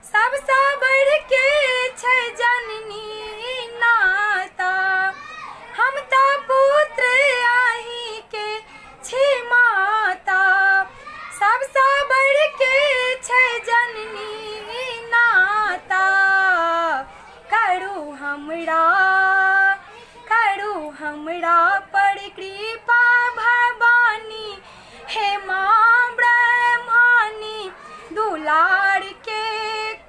Speaker 2: सबसँ बढ़ के छै जननी नाता। हम त पुत्र आहि के छी माता सबसँ बढ़ के छै जननी नाता। करू हमरा पर कृपा भवानी हे माँ ब्रह्मानी दुलार के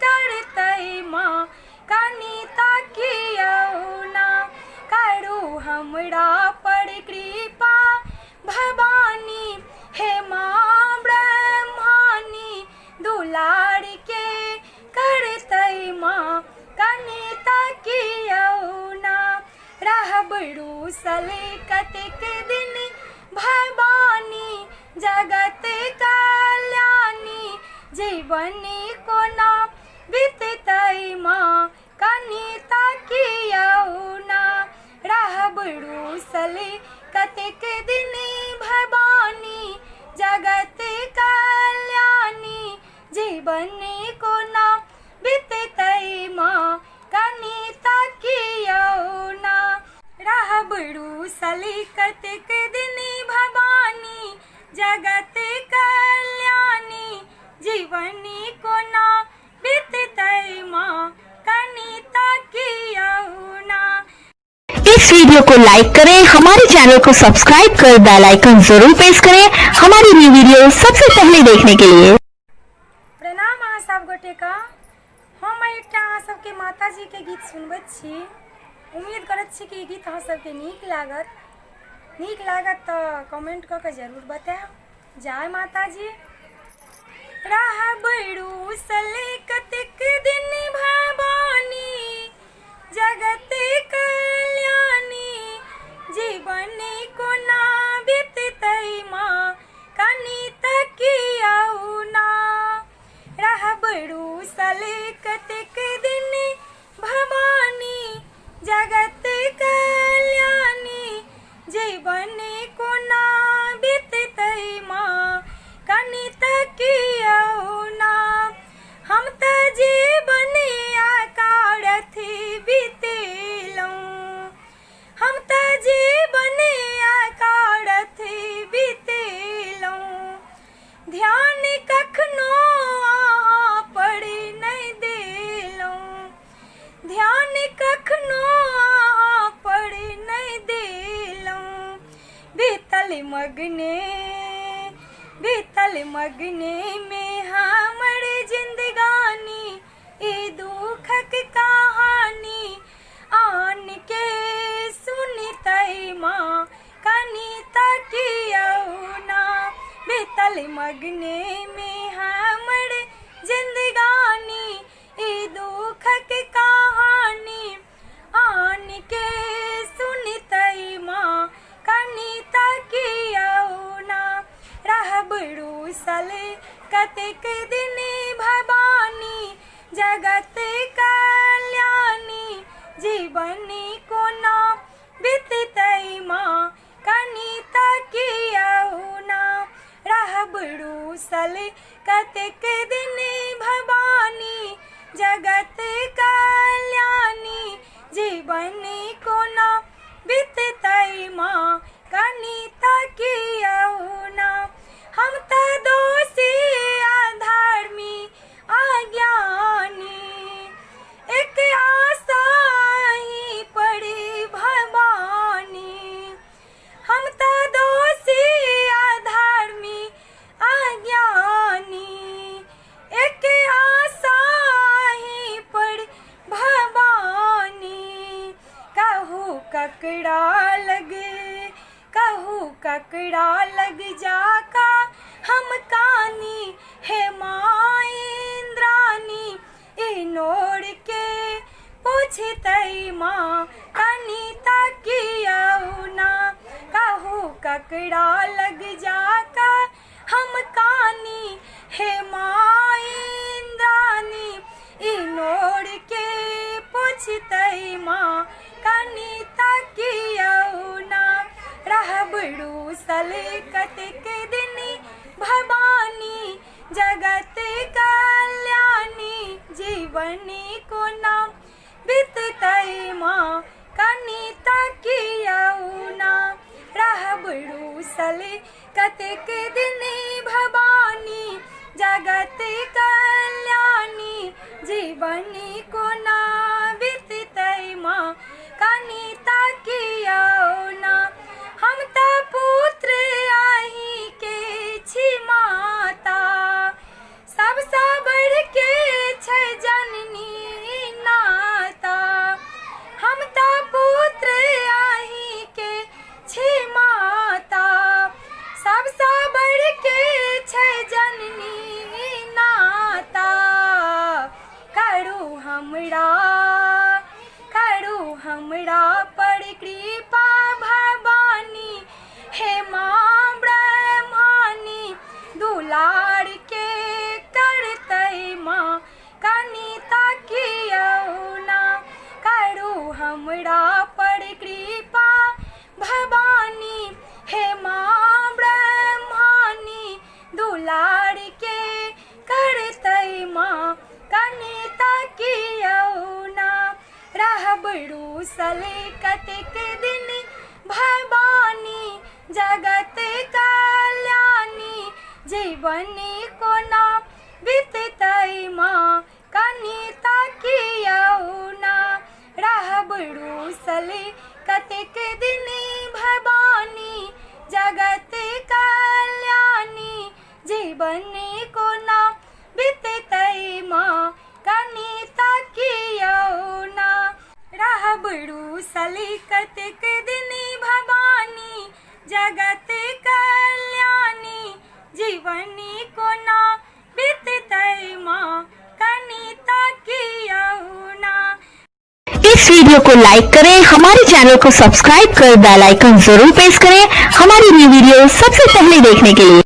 Speaker 2: करतै माँ कनि तकियौ ना। करू हमरा पर कृपा भवानी हे माँ ब्रह्मानी दुलार के करतै माँ कनि तकियौ ना। रहबरू सले कतेक दिन भवानी जगत कल्याणी जीवन कोना बीततै माँ कनि तकियौ ना। रहबरू सले कतेक
Speaker 4: कतिक दिनी भवानी जगत कल्याणी जीवनी को ना बीततई माँ कनिता कियऊ ना।
Speaker 1: इस वीडियो को लाइक करें, हमारे चैनल को सब्सक्राइब कर बेल आइकन जरूर प्रेस करें हमारी न्यू वीडियो सबसे पहले देखने के लिए।
Speaker 2: प्रणाम अहाँ सब गोटे का। हम एकटा अहाँ सबके माता जी के गीत सुनबैत छी। उम्मीद करैत छी कि गीत अहाँ सबके नीक लागत तो कमेंट कऽ के जरूर बताएब। जय माता जी। रहबरू सले कतेक दिन भवानी जगत कल्याणी जीवन को ना बीततई माँ कनिता कियऊ ना। रहबरू सले कतेक दिन भवानी जगत कल्याणी जीवन को ना बीततई माँ कनिता कियऊ ना। हम त जीवन आकारथी बीतेलौं, हम त जीवन आकारथी बीतेलौं। ध्यान कखनो अहाँ पर नहीं देलौं, ध्यान कखनो अहाँ पर नहीं देलौं। बीतल मगने में हमर जिंदगानी ई दुखक कहानी आन के सुनतई माँ कनिता कियऊ ना। बीतल मगने में हमर जिंदगानी ई दुखक कहानी आन के सुनतई माँ कनिता कियऊ ना। रहबरू सले कतेक दिन भवानी जगत कल्याणी जीवनी को ना बीततई माँ कनिता कियऊ ना। रहबरू सले कतेक दिन भवानी जगत कल्याणी जीवनी को ना बीततई माँ कनिता कियऊ ना। हम त दोषी अधर्मी अज्ञानी एक आशा ही पड़ी भवानी। हम त दोषी अधर्मी अज्ञानी एक आशा ही पड़ी भवानी। कहू ककड़ा लग जाका हम कानी हे माँ इंद्रानी ई नोड़ के पूछतई माँ कनिता कियऊ ना। कहू ककड़ा लग जाका हम कानी हे माँ इंद्रानी ई नोड़ के पूछतई माँ कनिता कियऊ ना। रहबरू सले कतेक दिन भवानी जगत कल्याणी जीवनी को ना बीततई माँ कनिता कियऊ ना। रहबरू सले कतेक दिन भवानी जगत कल्याणी जीवनी को ना बीततई माँ कनिता कियऊ ना। हम त पुत्र आही के छी माता सबसे बढ़ के छै जननी नाता। हम त पुत्र आही के छी माता सबसे बढ़ के छै जननी नाता। करू हमरा पर कृपा भवानी हे माँ ब्रह्मानी दुलार के करतई माँ कनिता कियऊ ना। करू हमरा पर कृपा भवानी हे माँ ब्रह्मानी दुलार के करतई माँ कनिता कियऊ ना। रहबरू सले कतेक दिन
Speaker 4: भवानी जगत कल्याणी जीवनी कोना बीततई माँ कनिता कियौना राह बड़ूसले कतेक दिनी भवानी जगत कल्याणी जीवनी कोना बीततई माँ कनिता कियौना राह बड़ूसले कतेक दिनी भवानी जगत कल्याणी जीवनी कोना बीततई माँ कनिता कियौना।
Speaker 1: इस वीडियो को लाइक करें, हमारे चैनल को सब्सक्राइब कर बेल आइकन जरूर प्रेस करें हमारी न्यू वीडियो सबसे पहले देखने के लिए।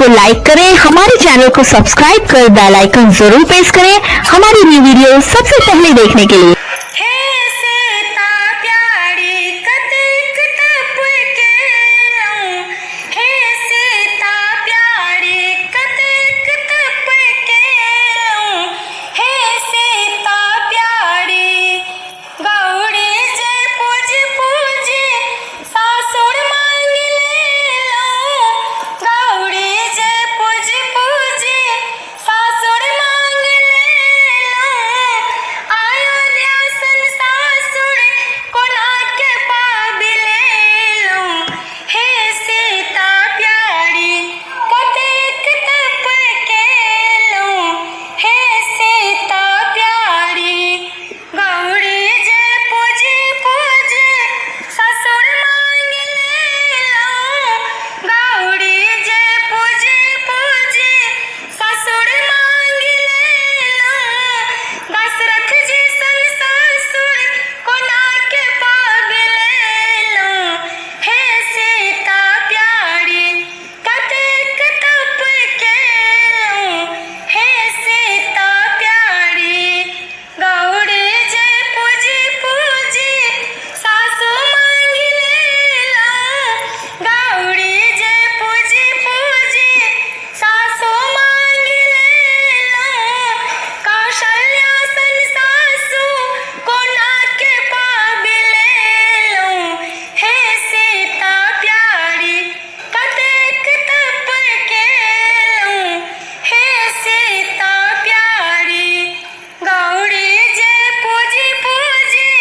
Speaker 1: को लाइक करें, हमारे चैनल को सब्सक्राइब कर बेल आइकन जरूर प्रेस करें हमारी न्यू वीडियो सबसे पहले देखने के लिए।
Speaker 4: हे सीता प्यारी कतेक तप केलहुँ, हे सीता प्यारी कतेक तप केलहुँ, हे सीता प्यारी गौरी जे पूज पूजी सासुर मांग लेलहुँ, गौरी जे पूज पूजी सासुर मांग लेलहुँ, अयोध्या सन सासुर कोना के पाबि लेलहुँ, हे सीता प्यारी कतेक तप केलहुँ, हे सीता प्यारी गौरी जे पूजी पूजी ससुर मांग लेलहुँ, गौरी जे पूजी पूजी ससुर मांग लेलहुँ, दशरथ जी सन सासुर कोना के पाबि लेलहुँ, हे सीता प्यारी कतेक तप केलहुँ, हे सीता प्यारी गौरी जे पूजी पूजी सासु मांग लेलहुँ, गौरी जे पूजी पूजी सासु मांग लेलहुँ, कौशल्या सन सासु कोना के पाबि लेलहुँ, हे सीता प्यारी कतेक तप केलहुँ, हे सीता प्यारी गौरी जे पूजी पूजी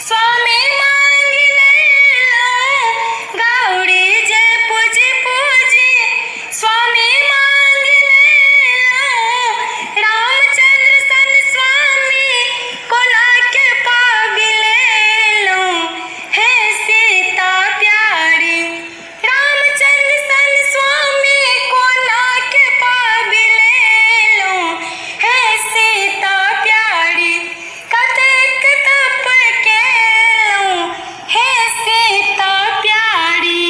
Speaker 4: स्वामी मांग लेलहुँ, गौरी जे पूजी पूजी स्वामी मांग लेलहुँ, रामचंद्र सन स्वामी कोना के पाबि लेलहुँ, हे सीता प्यारी रामचंद्र सन स्वामी कोना के पाबि लेलहुँ, हे सीता प्यारी कतेक तप केलहुँ, हे सीता प्यारी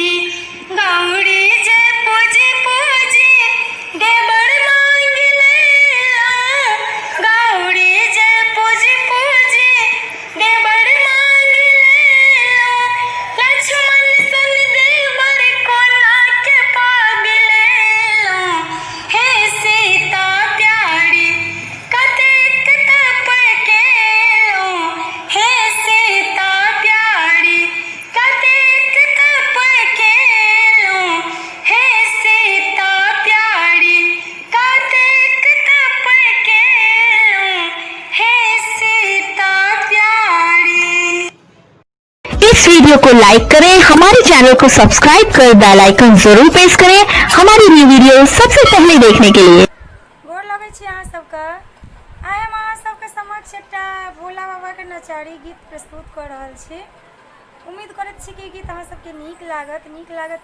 Speaker 4: गौरी जे पूजी पूजी देवर मांग लेलहुँ, गौरी जे पूजी पूजी देवर मांग लेलहुँ, लक्ष्मण सन देवर कोना के पाबि लेलहुँ, हे सीता प्यारी कतेक तप केलहुँ, हे सीता प्यारी कतेक तप केलहुँ, हे सीता प्यारी कतेक तप केलहुँ, हे सीता प्यारी।
Speaker 1: इस वीडियो को लाइक करें, हमारे चैनल को सब्सक्राइब कर बेल आइकन जरूर प्रेस करें हमारी न्यू वीडियो सबसे पहले देखने के लिए।
Speaker 2: गोर लगै छी अहाँ सबके। आइ हम अहाँ सबके समक्ष एकटा भोला बाबा के नचारी गीत प्रस्तुत कऽ रहल छी। उम्मीद करैत छी कि गीत अहाँ सबके नीक लागत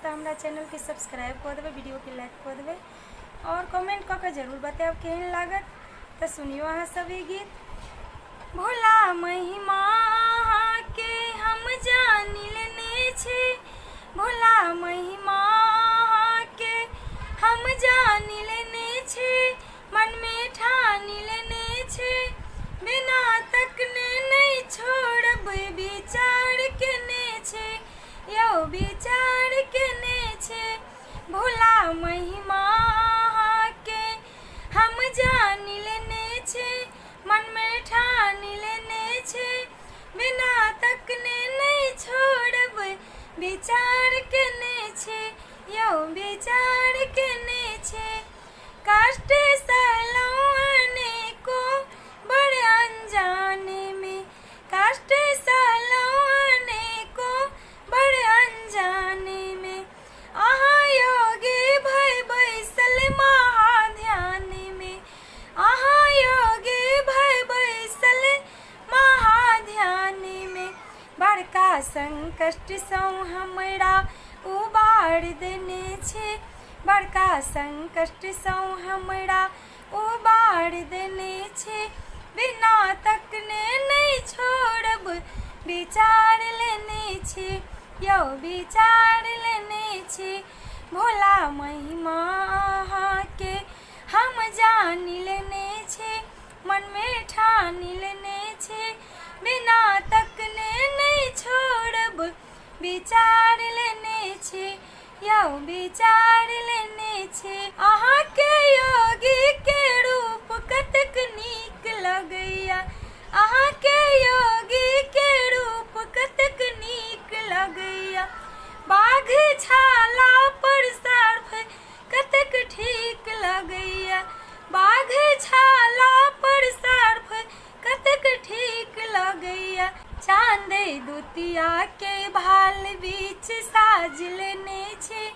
Speaker 2: तऽ हमरा चैनल के सब्सक्राइब कऽ देबै, वीडियो के लाइक कऽ देबै और कमेंट कऽ के जरूर बतायब केहन लागत। तऽ सुनियो अहाँ सब ई गीत। भोला महिमा के हम जानि लेने छी, भोला महिमा के हम जानि लेने छी, मन में ठानि लेने छी, बिना तकने नहीं छोड़ब विचार केने छी, यौ विचार केने छी, भोला महिमा के हम जानि लेने छी, मन में ठानि लेने छी, बिना तकने नहीं छोड़ब विचार केने छी, यौ विचार केने छी, कष्ट सहलहुँ अनेको बड़ अनजाने में, कष्ट सहलहुँ अनेको बड़ अनजाने में, अहाँ योगी भय बैसल महाध्यान में, अहाँ योगी भय बैसल महाध्यान में, बड़का संकट सँ हमरा उबार देने छी, बड़का संकट सँ हमरा उबार देने छी, बिना तकने नहीं छोड़ब विचार लेने छी, यौ विचार लेने छी, भोला महिमा अहाँ के हम जानि लेने छी, मन में ठानि लेने छी, बिना तकने नहीं छोड़ब विचार लेने छी, यौ विचार लेने छी। अहाँ के योगी के रूप कतेक नीक लगैया, अहाँ के योगी के रूप कतेक नीक लगैया, बाघ छाला पर सर्फ कतेक ठीक लगैया, बाघ छाला पर सर्फ कतेक ठीक लगैया। चांदे दुतिया के भाल बीच साज लेने छी,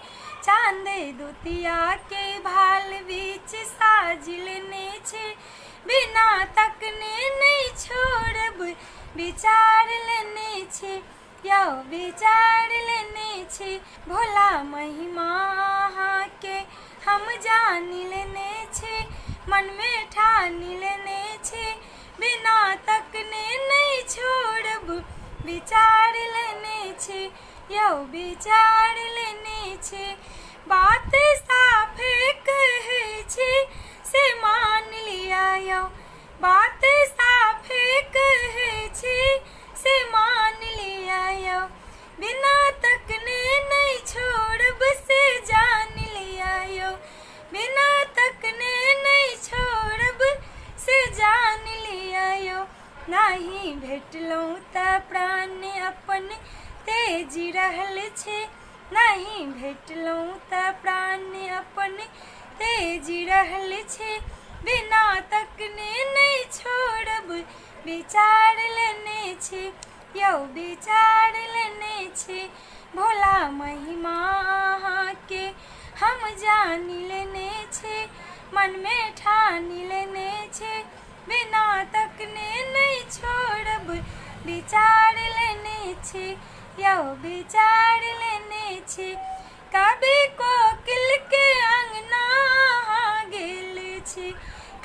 Speaker 2: चांदे दुतिया के भाल बीच साज लेने छी, बिना तकने नहीं छोड़ब विचार लेने छी, यौ विचार लेने छी। भोला महिमा अहाँ के हम जानि लेने छी, मन में ठानि लेने छी, बिना तकने नहीं छोड़ब विचार लेने छी, यौ विचार लेने छी। बात साफे कहै छी से मान लिया यौ, बात साफे कहै छी से मान लिया यौ, बिना तकने नहीं छोड़ब से जान लिया यौ, बिना तकने नहीं छोड़ब से जान लिया यौ। नहीं भेटलहुँ तऽ प्राण अपन तेजी रहल छै, नहीं भेटलहुँ तऽ प्राण अपन तेजी रहल छै, बिना तकने नहीं छोड़ब विचार लेने छी, यौ विचार लेने छी। भोला महिमा अहाँ के हम जानि लेने छी, मन में ठानि लेने छी, बिना तकने नहीं छोड़ब विचार लेने छी, यौ विचार लेने छी। कभी कोकिल के अंगना अहाँ गेल छी,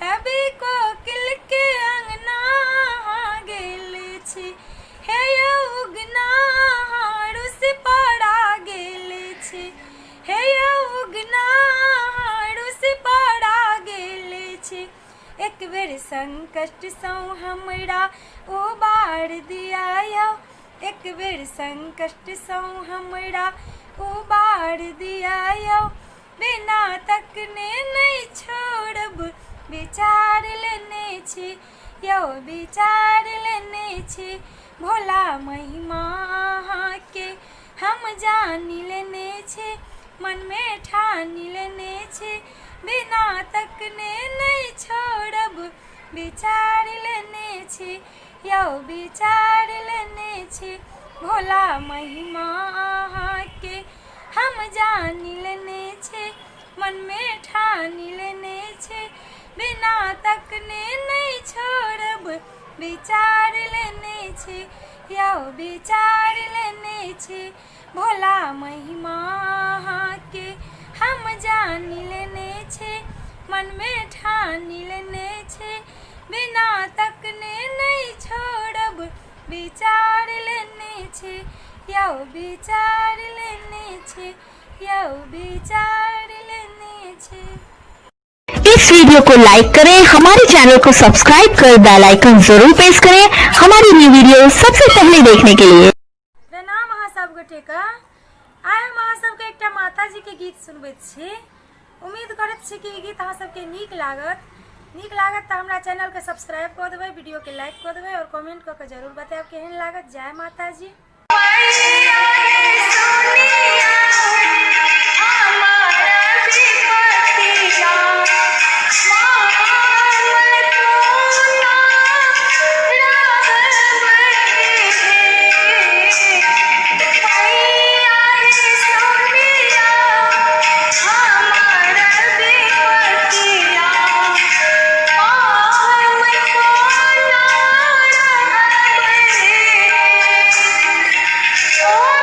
Speaker 2: कभी कोकिल के अंगना अहाँ गेल छी, हे यौ उगना अहाँ रुस पड़ा गेल छी, हे यौ उगना अहाँ रुस पड़ा गेल छी। एक बेर संकट सँ हमरा उबार दिया यौ, एक बेर संकट सँ हमरा उबार दिया यौ, बिना तकने नहीं छोड़ब विचार लेने छी, यौ विचार लेने छी। भोला महिमा अहाँ के हम जानि लेने छी, मन में ठानि लेने छी, बिना तकने नहीं छोड़ब विचार लेने छी, यौ विचार लेने छी। भोला महिमा अहाँ के हम जानि लेने छी, मन में ठानि लेने छी, बिना तकने नहीं छोड़ब विचार लेने छी, यौ विचार लेने छी। भोला महिमा अहाँ के हम जानि लेने छी, मन में ठानि लेने छी, बिना तकने नहीं छोड़ब विचार लेने छी, यौ विचार लेने छी, यौ विचार लेने छी।
Speaker 1: इस वीडियो को लाइक करें, हमारे चैनल को सब्सक्राइब कर बेल आइकन जरूर प्रेस करें हमारी न्यू वीडियो सबसे पहले देखने के लिए।
Speaker 2: प्रणाम अहाँ सब गोटे के। आइ हम अहाँ सबके एकटा माताजी के गीत सुनबैत छी। उम्मीद करैत छी कि ई गीत अहाँ सबके नीक लागत तऽ हमरा चैनल के सब्सक्राइब कऽ देबै, वीडियो के लाइक कऽ देबै और कमेंट कऽ के जरूर बताएब केहन लागत। जय माता जी।
Speaker 4: Oh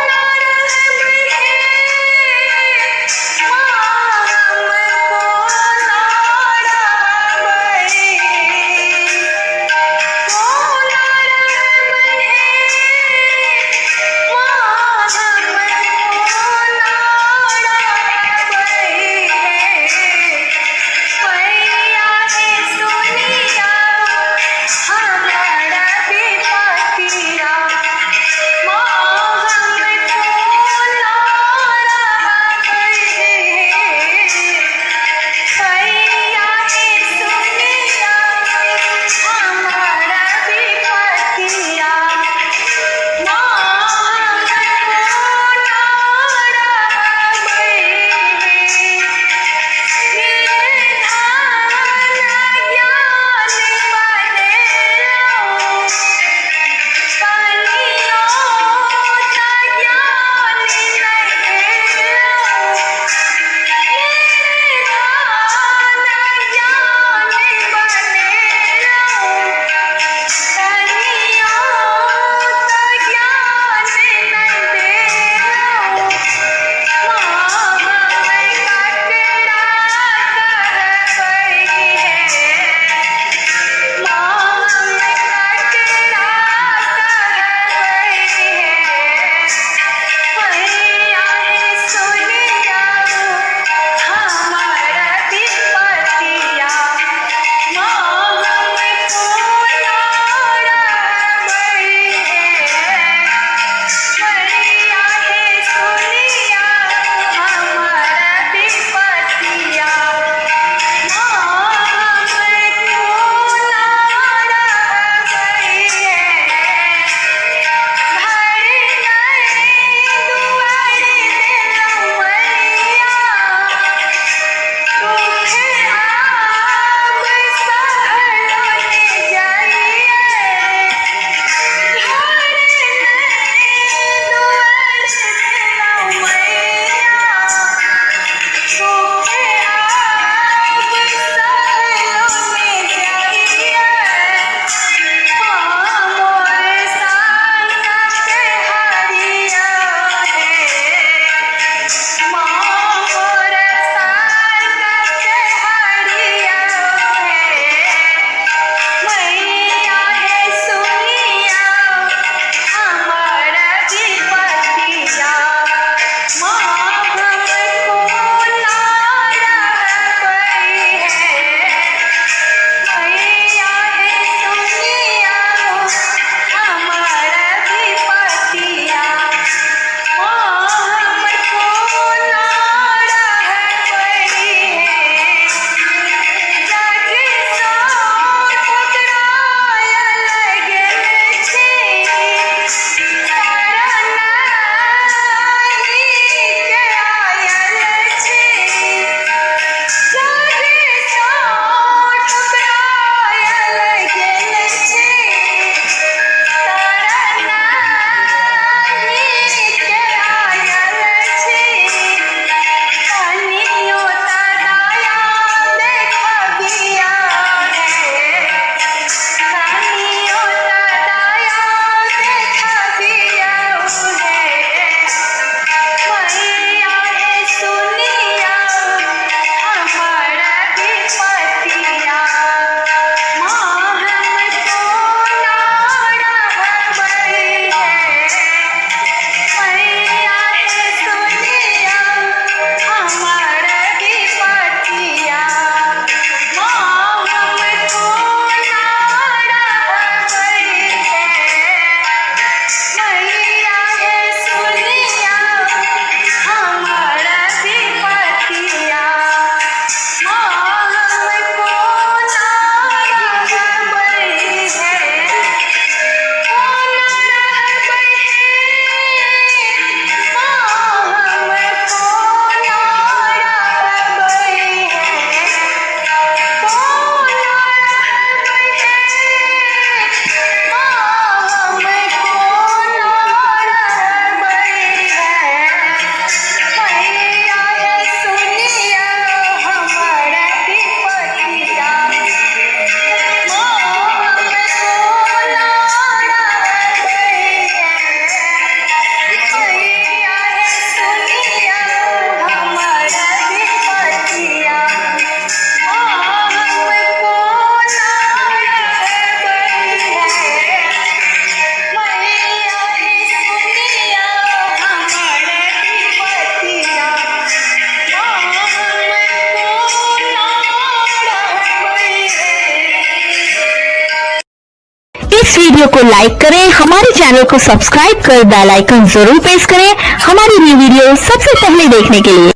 Speaker 1: इस वीडियो को लाइक करें, हमारे चैनल को सब्सक्राइब कर बेल आइकन जरूर प्रेस करें हमारी न्यू वीडियो सबसे पहले देखने के लिए।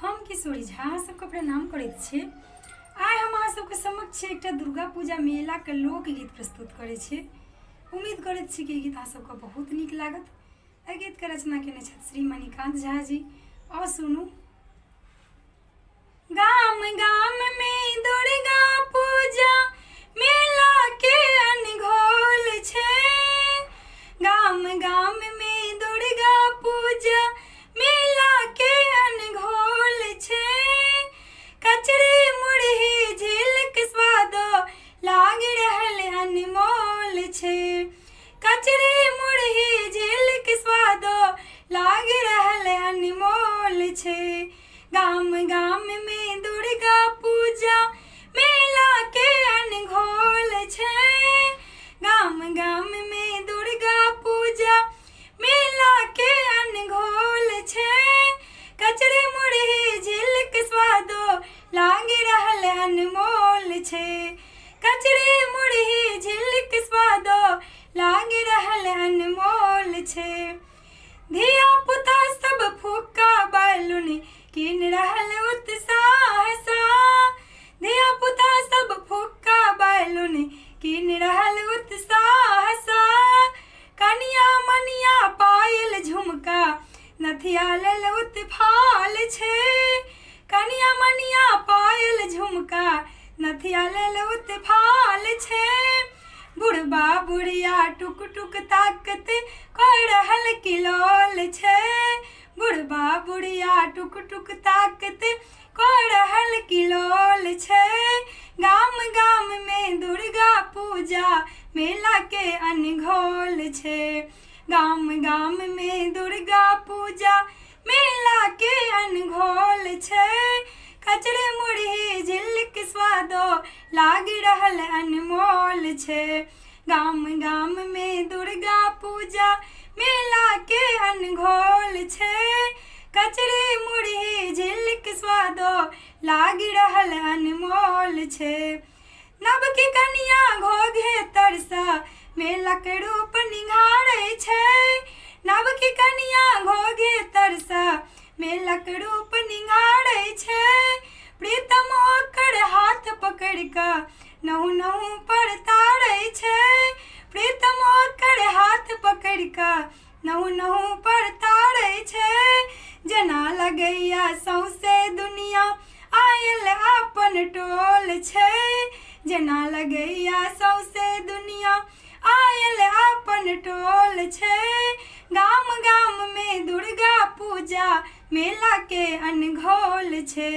Speaker 2: हम किशोरी झा अहाँ सबके प्रणाम करैत छी। आइ हम अहाँ सबके समक्ष एकटा दुर्गा पूजा मेला के लोकगीत प्रस्तुत करै छी। उम्मीद करैत छी कि ई गीत अहाँ सबके बहुत नीक लागत। एहि गीत के रचना केने छथि श्री मणिकांत झा जी। और सुनू। गाम गाम में दुर्गा पूजा मेला के अनघोल छै। गाम गाम में दुर्गा पूजा मेला के अनघोल छै। कचरी मुरही झिलक स्वादो लाग रहल अनमोल छै। कचरी मुरही झिलक स्वादो लाग रहल अनमोल छै। गाम गाम में दुर्गा पूजा मेला के अनघोल छै। गाम गाम में दुर्गा पूजा मेला के अनघोल छै। कचरी मुरही झिलक स्वादो लाग रहल अनमोल छै। कचरी मुरही झिलक स्वादो लाग रहल अनमोल छै। धिया पुता सब फुक्का बैलून कीन रहल उत्साह सा। धिया पुता सब फुक्का बैलून कीन रहल उत्साह सा। कनिया मनिया पायल झुमका नथिया लेल उत्फाल छै। कनिया मनिया पायल झुमका नथिया लेल उत्फाल छै। बुढ़बा बुढ़िया टुक टुक ताकत कर रहल किलोल छै। बुढ़बा बुढ़िया टुक टुक ताकत कर रहल किलोल छै। गाम गाम में दुर्गा पूजा मेला के अनघोल छै। गाम गाम में दुर्गा पूजा मेला के अनघोल छै। कचरे मुरही झिलक स्वादो लाग रहल अनमोल छै। गाम गाम में दुर्गा पूजा मेला के अनघोल छै। कचरे मुरही झिलक स्वादो लाग रहल अनमोल छै। नव की कनिया घोघे तरसा मेला के रूप निहारै छै। नव की कनिया घोघे तरसा मेला के रूप निहारै छै। प्रीतम ओकर हाथ पकड़ कऽ नहु नहु पर तारै छै। प्रीतम ओकर हाथ पकड़ कऽ नहु नहु पर तारै छै। जेना लगैया सौंसे दुनिया आयल अपन टोल छै। जेना लगैया सौंसे दुनिया आयल अपन टोल छै। गाम गाम में दुर्गा पूजा मेला के अनघोल छै।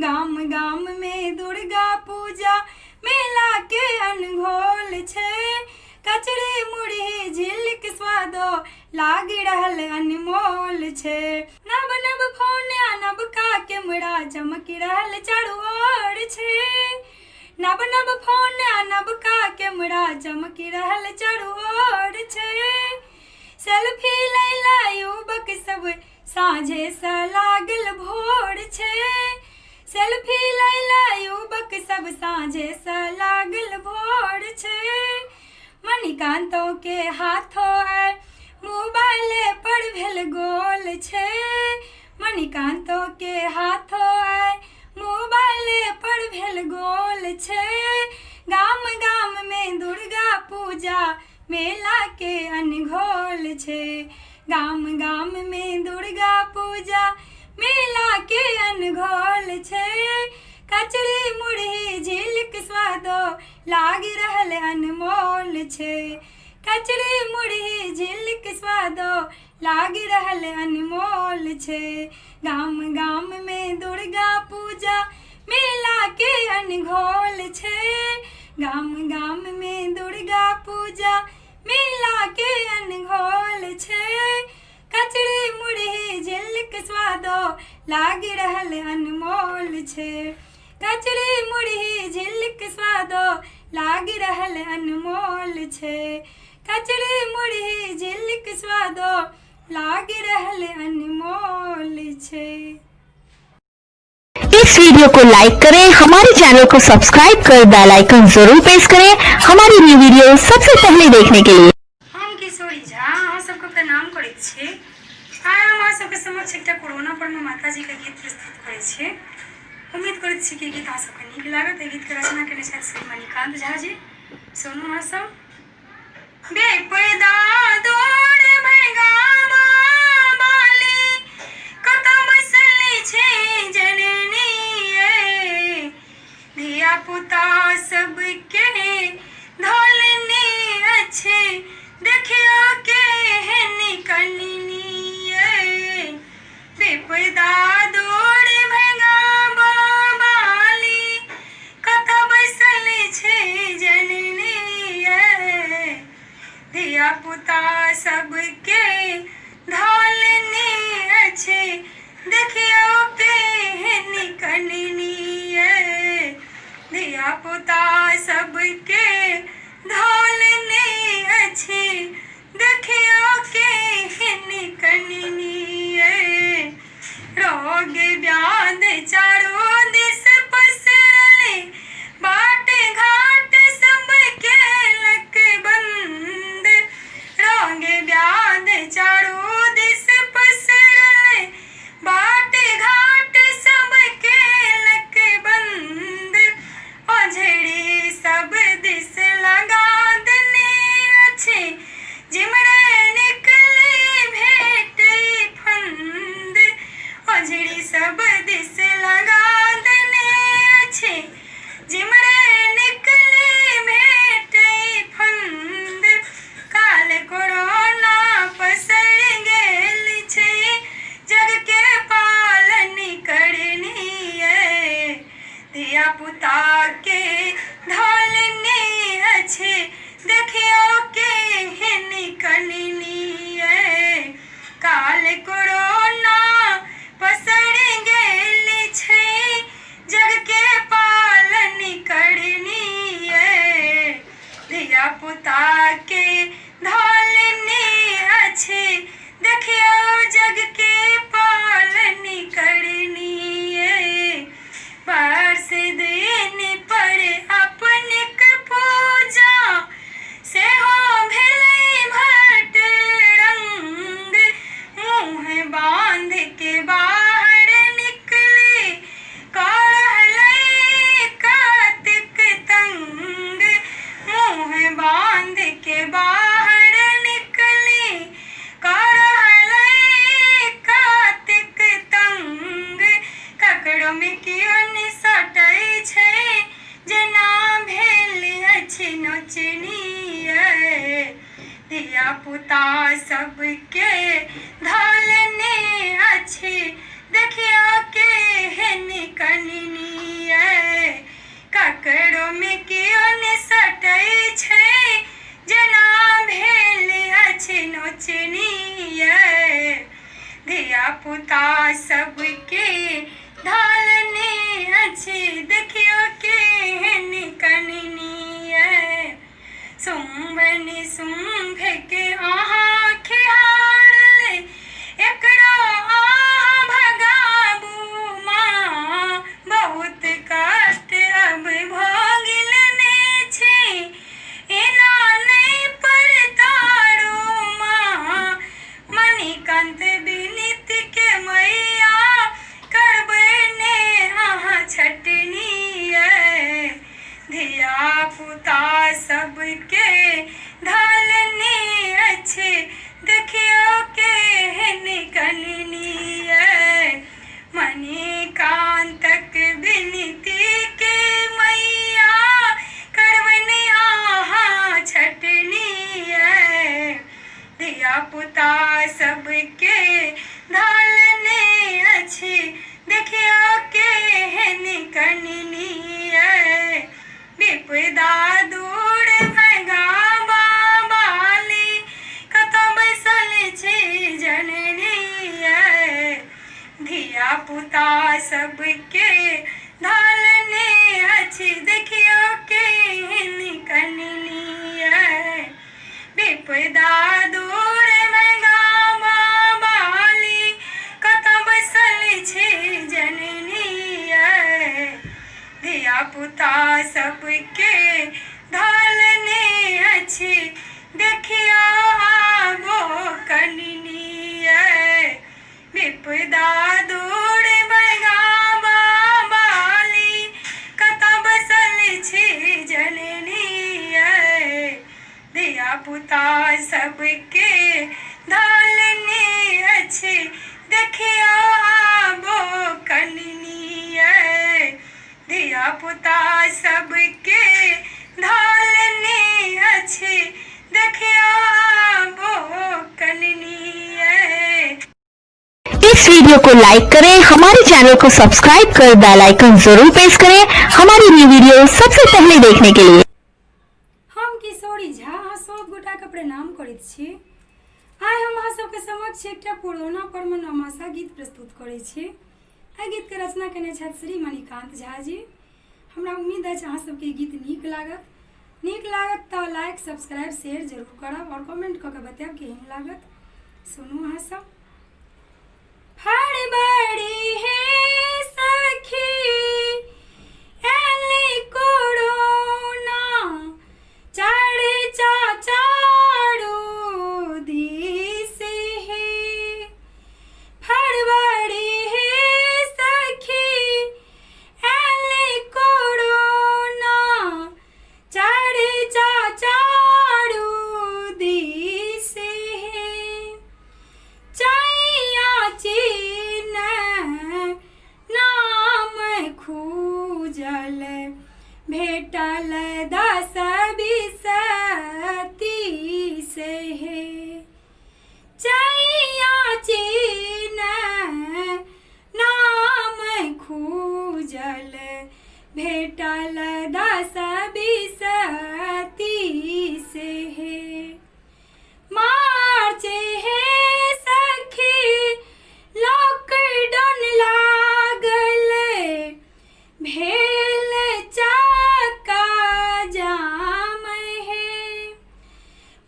Speaker 2: गाम गाम में दुर्गा पूजा मेला के अनघोल छै। कचरी मुरही झिलक स्वादो लाग रहल अनमोल छै। नव नव फोन आ नवका कैमरा चमक रहल चारू ओर छै। नव नव फोन आ नवका कैमरा चमक रहल चारू ओर छै। सेल्फी लैला युवक सब साँझे सा लागल भोर छै। सेल्फी लैला युवक सब साँझे सा लागल भोर छै। मणिकांतों के हाथों आइ मोबाइल पर भेल गोल छै। मणिकांतों के हाथों आइ मोबाइल पर भेल गोल छै। गाम गाम में दुर्गा पूजा मेला के अनघोल छै। गाम गाम में दुर्गा पूजा मेला के अनघोल छै। कचरी मुरही झिलक स्वादो लाग रहल अनमोल छै। कचरी मुरही झिलक स्वादो लाग रहल अनमोल छै। गाम गाम में दुर्गा पूजा मेला के अनघोल छै। गाम गाम में दुर्गा पूजा मेला के अनघोल छै। कचरी मुरही झिलक स्वादो लाग रहल अनमोल छै। कचरी मुरही झिलक स्वादो लाग रहल अनमोल छै। कचरी मुरही झिलक स्वादो लाग रहल अनमोल छै।
Speaker 1: इस वीडियो को लाइक करें, हमारे चैनल को सब्सक्राइब कर बेल आइकन जरूर प्रेस करें हमारी न्यू वीडियो सबसे पहले देखने के लिए।
Speaker 2: हम किशोरी झा अहाँ सबके प्रणाम करैत छी। आइ हम अहाँ सबके समक्ष एकटा कोरोना पर में माताजी के गीत प्रस्तुत करै छी। उम्मीद करैत छी कि गीत अहाँ सबके नीक लागत। एहि गीत के रचना केने छथि श्री मणिकांत झा जी। सुनू अहाँ सब। बेपर्दा दौड़ भगामा बाली कतौ बैसली छै जननी ये, धिया पुता सबके धोलनी अच्छे देखियो केहन कननी ये, बेपर्दा दौड़ भगामा बाली कतौ बैसली छै जननी ये, धिया पुता सबके धोलनी अच्छे देखियो केहन कननी ये, धिया पुता सबके धोलनी अच्छे देखियो केहन कननी ये, रोग व्याध चारों दिस पसरले बाट घाट सबके लक बंद, रोग व्याध चारों दिस पसरले बाट घाट सबके लक बंद, ओझड़ी सब दिस लगा देने अच्छे जिमड़े निकली भेट फंद, ओझड़ी सब दिस लगा देने अच्छे जिमड़े निकली भेट फंद, काल कोरोना पसर गेल छै जग के पालन करनी ये, धिया पुता के धोलनी अच्छे देखियो केहन कननी ये, काल कोरोना पसर गेल छै जग के पालन करनी ये, धिया पुता के धोलनी अच्छे देखियो जग के पालन करनी ये, बरस दिन पर अपनिक पूजा से हो भेलै भट रंग, मुँह बांध के बाहर निकले करहलै कार्तिक तंग, मुँह बांध के बाहर निकले करहलै कार्तिक तंग, ककरो में कियो ने सटै छै जेना भेल अछि नोचनी ये, धिया पुता सबके धोलनी अच्छे देखियो केहन कननी ये, ककरो में कियो ने सटै छै जेना भेल अछि नोचनी ये, धिया पुता सबके धोलनी अच्छे देखियो केहन कननी ये, सुम्बन सुम्भ के अहाँ खिहारले एकरो अहाँ भगाबू माँ, बहुत कष्ट अब भोगलने छी एना नहीं परतारू माँ, मणिकांत विनीत के मैया करबै ने अहाँ छटनी ये, धिया पुता सबके धोलनी अच्छे देखियो केहन कननी ये, मणिकांतक विनती के मैया करबै ने अहाँ छटनी ये, धिया पुता सबके धोलनी अच्छे देखियो केहन कननी ये, विपदा दूर भगामा बाली कतौ बैसल छै जननी ये, धिया पुता सबके धोलनी अच्छे देखियो केहन कननी ये, विपदा दूर भगामा बाली कतौ बैसल छै जननी ये,
Speaker 4: सबके धालने अच्छी देखिया वो कनिनी विपदा दूर बगा बाली कता बसल छी जननी दिया पुता सबके धालने अच्छी देखिया वो कनिनी दिया पुता सबके धालने अच्छी देखिया वो कनिनी
Speaker 1: इस वीडियो को लाइक करें, हमारे चैनल को सब्सक्राइब कर बेल आइकन जरूर प्रेस करें हमारी न्यू वीडियो सबसे पहले देखने के लिए।
Speaker 2: हम किशोरी झा अहाँ सब गोटा के प्रणाम करैत छी। आइ हम अहाँ सबके समक्ष एकटा पुरौना पर मनोमासा गीत प्रस्तुत करै छी। एहि गीत के रचना केने छथि श्री मणिकांत झा जी। हमरा उम्मीद अछि अहाँ सबके ई गीत नीक लागत। नीक लागत तऽ लाइक सब्सक्राइब शेयर जरूर करब और कमेंट कऽ के बतायब केहन लागत। सुनू अहाँ सब। फड़बड़ी है सखी एली कोरोना चढ़ चाचारू दिस है फड़बड़ी है सखी एली कोरोना चढ़ चाचारू दिस है चैया चीन नाम खूजल भेटल 10-20 30 है चैया चीन नाम खूजल भेटल 10-20 30 है मार्च है सखी लॉकडाउन लागल भेल चक्का जाम है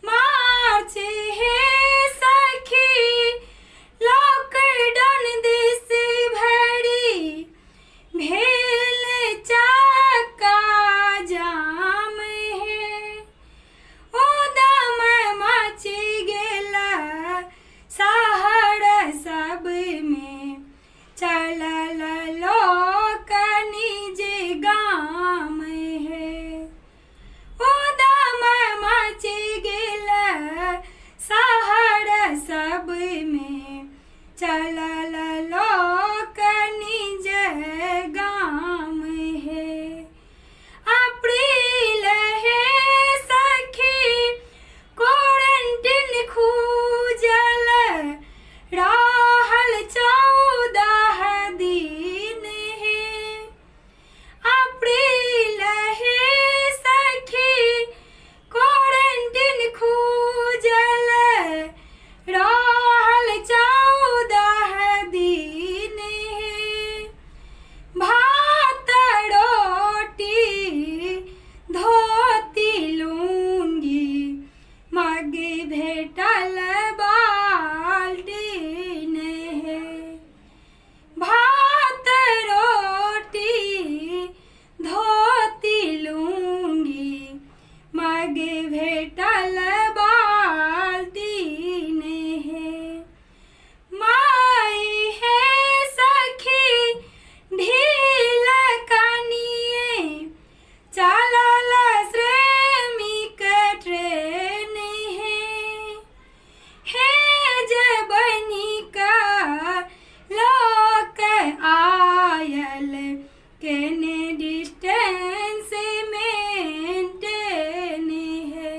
Speaker 2: मार्च है सखी लॉकडाउन देश भरी भेल चक्का जाम है उदम मची गेला शहर सब में चलल लोक निज गाम है उदम मची गेला शहर सब में चलल लोक निज गाम है अप्रैल है सखी क्वारंटीन खूजल रहल 14 दिन है अप्रैल है सखी क्वारंटीन खूजल रहल 14 दिन है भात रोटी धोती लूंगी मग भेटल बाल्टीन है भात रोटी धोती लूंगी मग भेटल बाल्टीन है माई है सखी ढील कनिए चलल श्रमिक ट्रेन है जबनिका लोक आयल केने डिस्टेंस मेंटेन है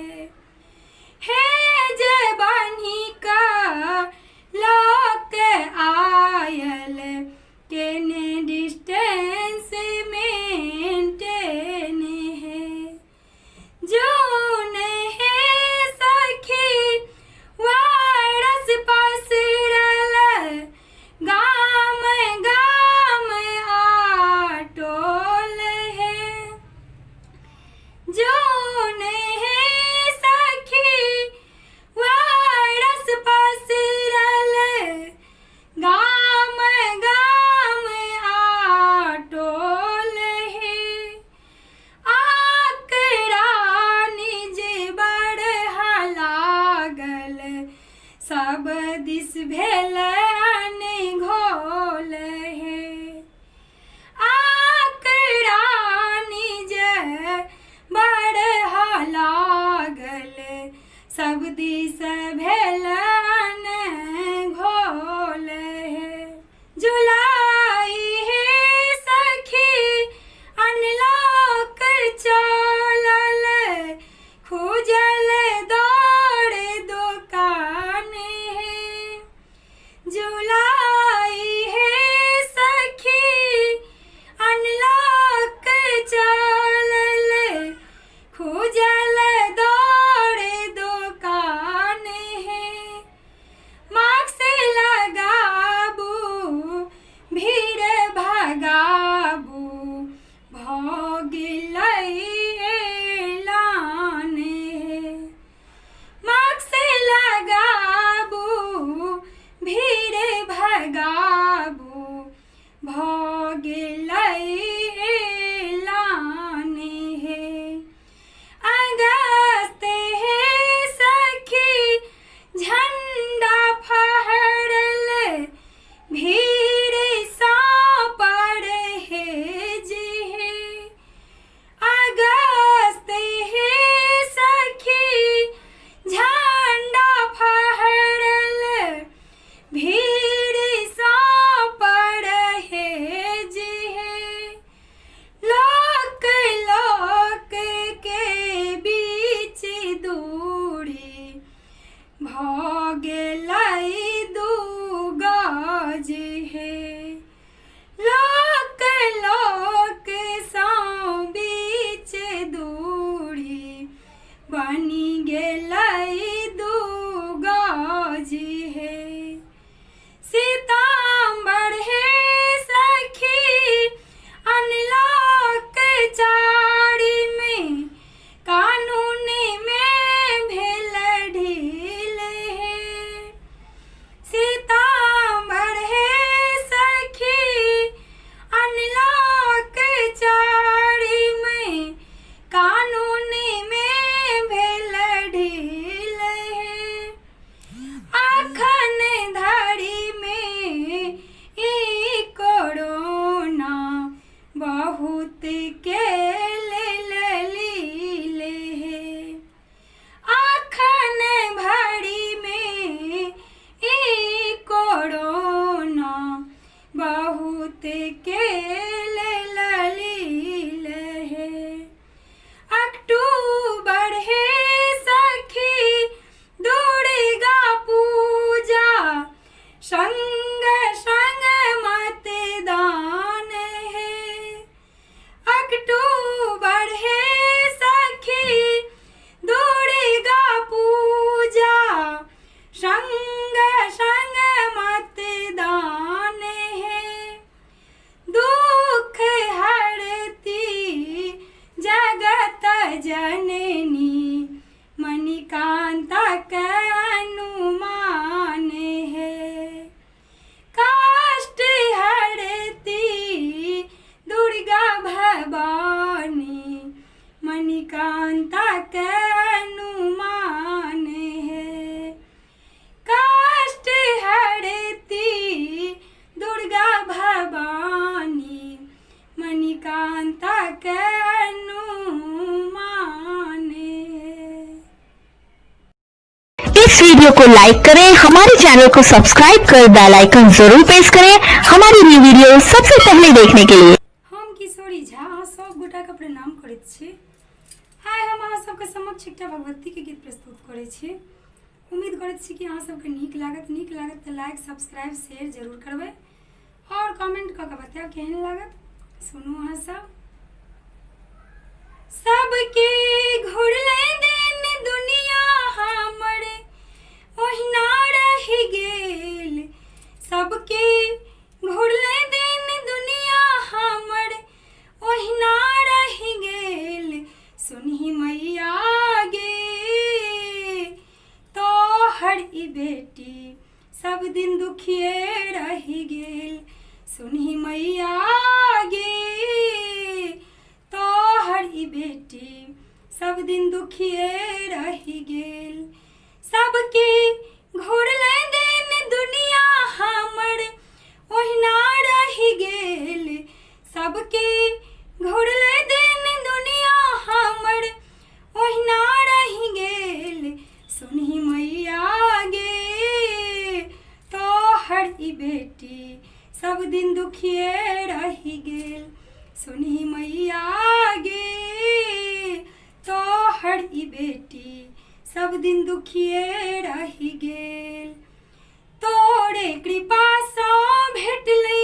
Speaker 2: भेल घोल हे आकरानी जे बड़ लागल सब दिस भेल घोल हे जुलाई हे सखी अनलॉक चलल खुजल दौड़ दुकान है जुलाई हे सखी अनलॉक चलल खुजल दौड़ दुकान है मास्क लगाबू भीड़ भगाबू भऽ गेलै ऐलान हे मास्क लगाबू भीड़ भगाबू भऽ गेलै ऐलान हे अगस्त हे सखी झंडा फहरल भीड़ सा पड़ हे जी हे अगस्त हे सखी झंडा फहरल भीड़ सा पड़ हे जी हे लोक लोक के बीच दूरी भऽ गेलै दू गज हे लोक लोक सँ बीच दूरी बनि गेलै दू गज हे सितम्बर हे सखी अनलॉक 4 में कानून में भेल ढील हे सितम्बर हे सखी अनलॉक 4 में कानून में भेल ढील हे अखन धरि में ई कोरोना बहुत के लेल लील हे अखन भरि में ई कोरोना बहुत के लेल लील हे अक्टूबर हे सखी दुर्गा पूजा संग संग मतदान है अक्टूबर हे सखी दुर्गा पूजा संग संग मतदान है दुख हरती जगत जननी मणिकांता के अनुमान है काष्ट हरती दुर्गा भवानी मणिकांता के अनुमान है काष्ट हरती दुर्गा भवानी मणिकांता के अनुमान है।
Speaker 1: इस वीडियो को लाइक करें, हमारे चैनल को सब्सक्राइब कर बेल आइकन जरूर प्रेस करें हमारी न्यू वीडियो सबसे पहले देखने के लिए।
Speaker 2: हम किशोरी झा अहाँ सब गोटा के प्रणाम करैत छी। आइ हम अहाँ सबके समक्ष एकटा भगवती के गीत प्रस्तुत करै छी। उम्मीद करैत छी कि अहाँ सबके नीक लागत तऽ लाइक सब्सक्राइब शेयर जरूर करबै और कमेंट कऽ के बतायब केहन लागत। सुनू अहाँ सब। सबके घुरले दिन दुनिया हमर ओहिना रहि गेल सबके घुरले दिन दुनिया हमर ओहिना रहि गेल सुनहि मैया गे तोहर ई बेटी सब दिन दुखिए रहि गेल सुनहि मैया गे तोहर ई बेटी सब दिन दुखिए रहि गेल सबके
Speaker 4: घोड़ले दिन दुनिया हमर ओहिना रहि गेल सबके घोड़ले दिन दुनिया हमर ओहिना रहि गेल सुनहि मैया गे तोहर ई बेटी सब दिन दुखिए रहि गेल सुनहि मैया गे तोहर ई बेटी सब दिन दुखिए रहि गेल तोरे कृपा सँ भेटलै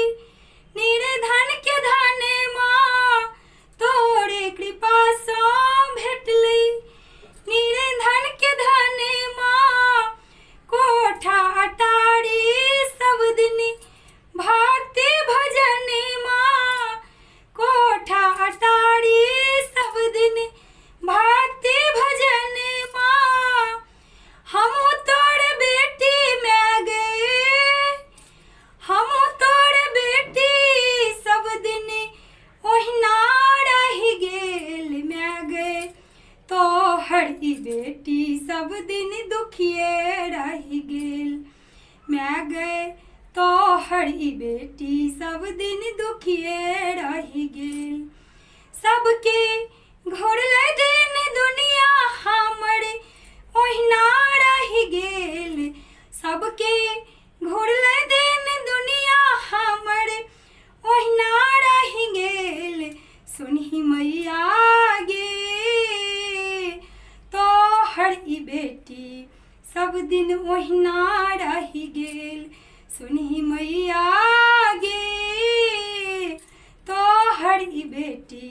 Speaker 4: निर्धन के धन माँ तोरे कृपा सँ भेटलै निर्धन के धन माँ कोठा अटारी सब दिन भक्ति भजन माँ कोठा अटारी सब दिन भक्ति भजन माँ हम तोर बेटी में गए हम तोर बेटी सब दिन ओहिना रहि गेल मैं गए तोहर ई बेटी सब दिन दुखिए रहि गेल मैं गए तोहर ई बेटी सब दिन दुखिए रहि गेल सबके घोड़ले दिन दुनिया हमर ओहिना रहि गेल सबके घोड़ले दिन दुनिया हमर ओहिना रहि गेल सुनहि मैया गे तोहर ई बेटी सब दिन ओहिना रहि गेल सुनहि मैया गे तोहर ई बेटी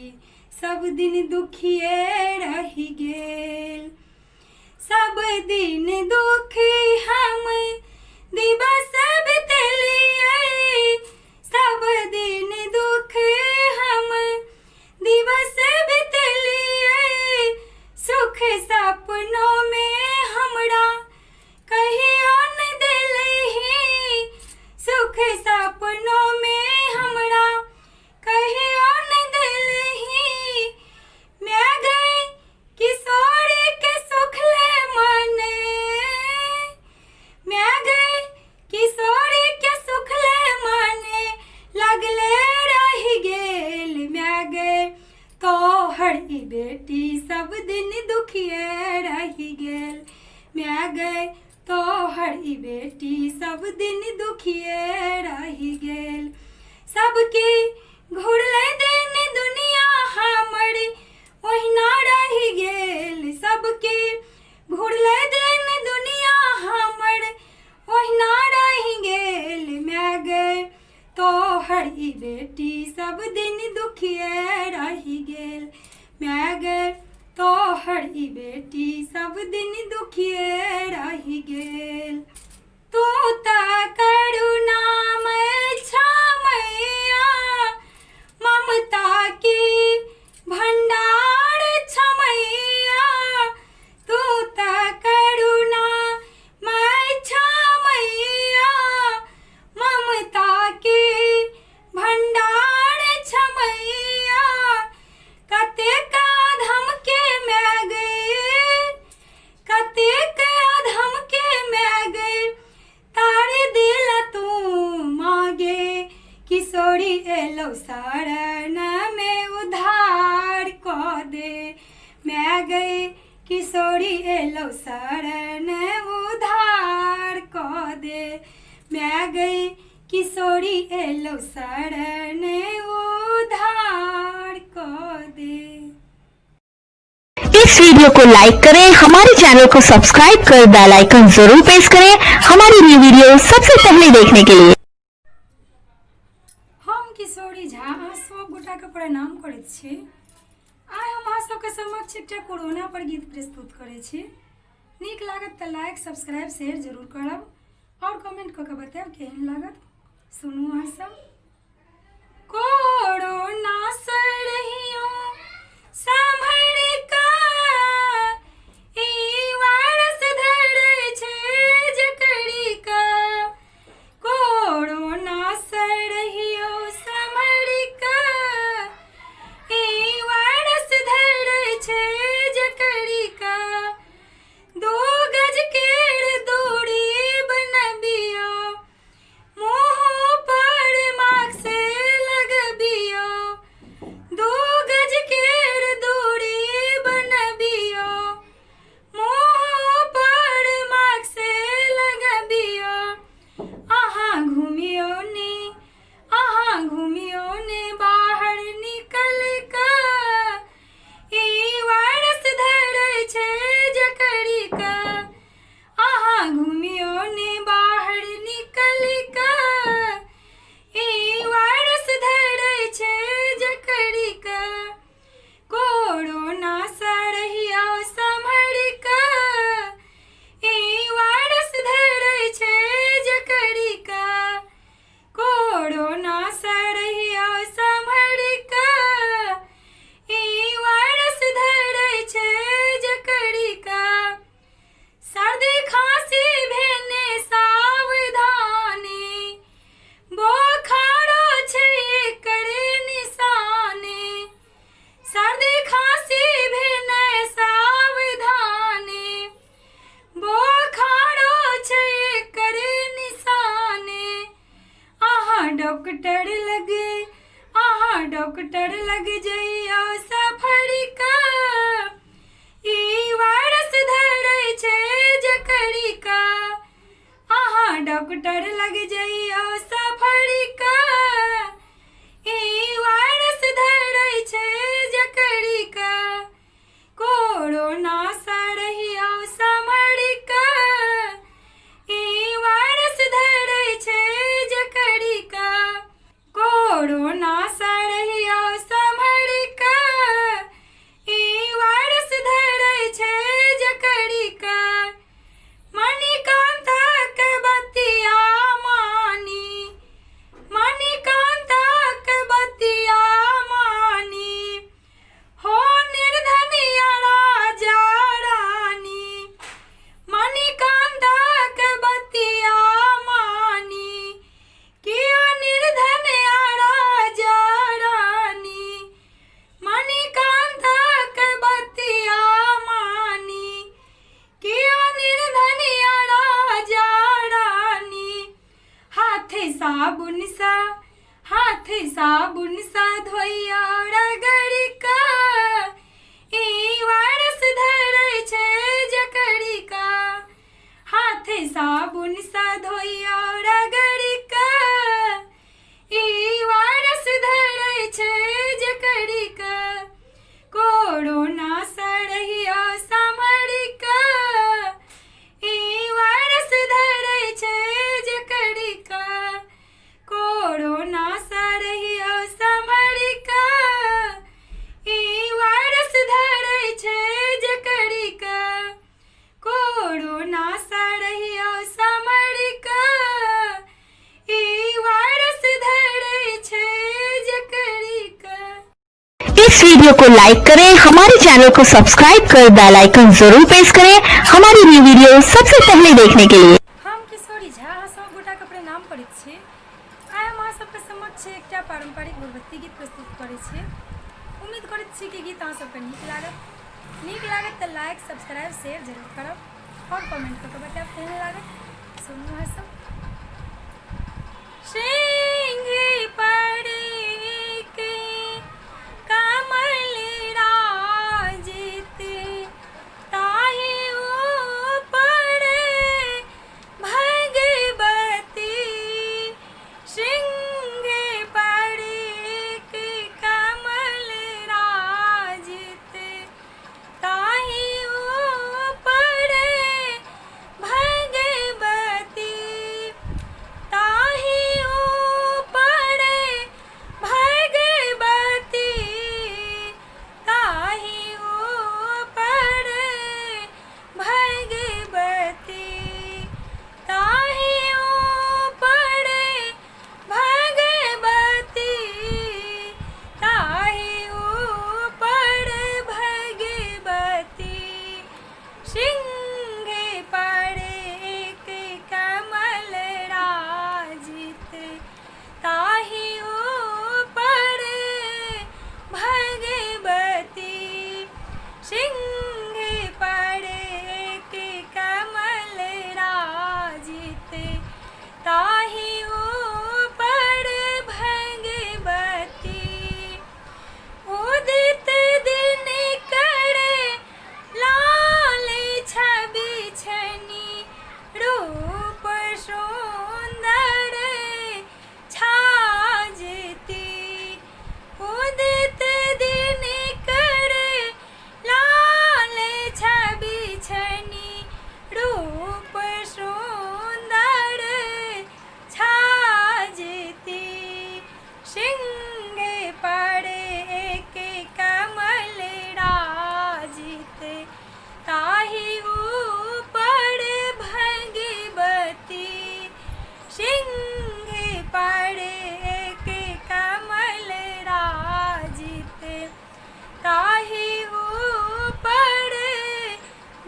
Speaker 4: सब दिन दुखिए रहि गेल सब दिन दुख हम दिवस बितलिए सब दिन दुख हम दिवस बितलिए सुख सपनों में हमरा कहियो न दिलहि सुख सपनों में हमरा कहियो न दिलहि मैं गई किशोरी के सुखले मने मैं गई किशोरी के सुखले मने लगले रहि गेल मैं गए तोहर ई बेटी सब दिन दुखिए रहि गेल मैं गए तोहर ई बेटी सब दिन दुखिए रहि गेल सबके घुरले दिन दुनिया हमर ओहिना रहि गेल सबके घुरले दिन दुनिया हमर ओहिना रहि गेल मैं गए तोहर ई बेटी सब दिन दुखिए रहि गेल मैं गए तोहर ई बेटी सब दिन दुखिए रहि गेल तू त करुणामय छमैया ममता के भंडार छमैया तू त करुणामय छमैया ममता के भंडार छमैया कतेक अधम के मैं गए कतेक अधम के मैं गए तारे दिल तू मांगे किशोरी एलो शरण में उधार को दे मैं गए किशोरी एलो शरण उधार को दे मैं गई किशोरी एलो शरण उधार को दे।
Speaker 1: इस वीडियो को लाइक करें, हमारे चैनल को सब्सक्राइब कर बेल आइकन जरूर प्रेस करें हमारी न्यू वीडियो सबसे पहले देखने के लिए।
Speaker 2: हम किशोरी झा अहाँ सब गोटा के प्रणाम करैत छी। आइ हम अहाँ सबके समक्ष एकटा कोरोना पर गीत प्रस्तुत करै छी। नीक लागत तऽ लाइक सब्सक्राइब शेयर जरूर करब और कमेंट कऽ के बतायब केहन लागत। सुनू अहाँ सब। कोरोना सड़हियो सम्हर का ई वायरस धरै छै जकरी का कोरोना सड़हियो सम्हर का ई वायरस धरै छै जकरी का 2 गज केर दूरी
Speaker 4: कोरोना सड़हिया समड़िका ई वायरस धरै छै जकड़िका कोरोना सड़हिया समड़िका ई वायरस धरै छै जकड़िका मणिकांतक बतिया मानी मणिकांतक बतिया मानी हो निर्धनिया राजा रानी मणिकांतक बतिया मानी किया निर्धनिया राजा रानी मणिकांतक बतिया मानी किया निर्धनिया राजा रानी हाथ साबुन सा धोइया रगड़िका ई वायरस धरै छै जकड़िका हाथ साबुन सा धोइया रगड़िका ई वायरस धरै छै जकड़िका कोरोना सड़हिया समड़िका ई वायरस धरै छै जकड़िका कोरोना सड़हिया समड़िका ई वायरस धरै छै जकड़िका कोरोना सड़हिया समड़िका ई वायरस धरै छै जकड़िका।
Speaker 1: इस वीडियो को लाइक करें, हमारे चैनल को सब्सक्राइब कर बेल आइकन जरूर प्रेस करें हमारी न्यू वीडियो सबसे पहले देखने के लिए।
Speaker 2: हम किशोरी झा सब गोटाके प्रणाम करैत छी। आइ हम अहाँ सबके समक्ष एकटा पारंपरिक भगवती गीत प्रस्तुत करै छी। उम्मीद करैत छी कि गीत अहाँ सबके नीक लागत तऽ लाइक सब्सक्राइब शेयर जरूर करब और कमेंट कऽ के बतायब केहन लागत। सुनू अहाँ सब।
Speaker 4: सिंह पड़े के कमल राजित ताहि ऊपर भगवती सिंह पड़े के कमल राजित ताहि ऊपर भगवती ताहि ऊपर भगवती ताहि ऊपर भगवती ताहि ऊपर भगवती ताहि ऊपर भगवती सिंह पड़े के कमल राजित ताहि ऊपर भगवती सिंह पड़े के कमल राजित ताहि ऊपर भगवती उदित दिन करे लाल छवि छनी रूप सुंदर छाजती उदित दिन करे लाल छवि छनी रूप सुंदर छाजती सिंह पड़े के कमल राजित ताहि ऊपर भगवती सिंह पड़े के कमल राजित ताहि ऊपर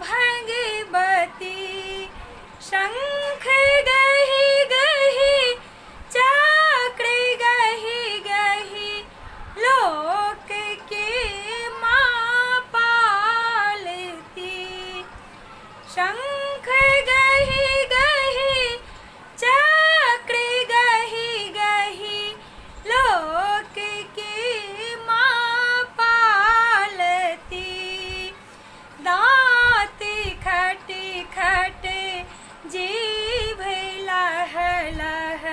Speaker 4: भगवती शंख गहि गहि चक्र गहि गहि लोक के माँ पालती शंख गहि गहि चक्र गहि गहि लोक के माँ पालती दाँत खट खट जीभ लह लह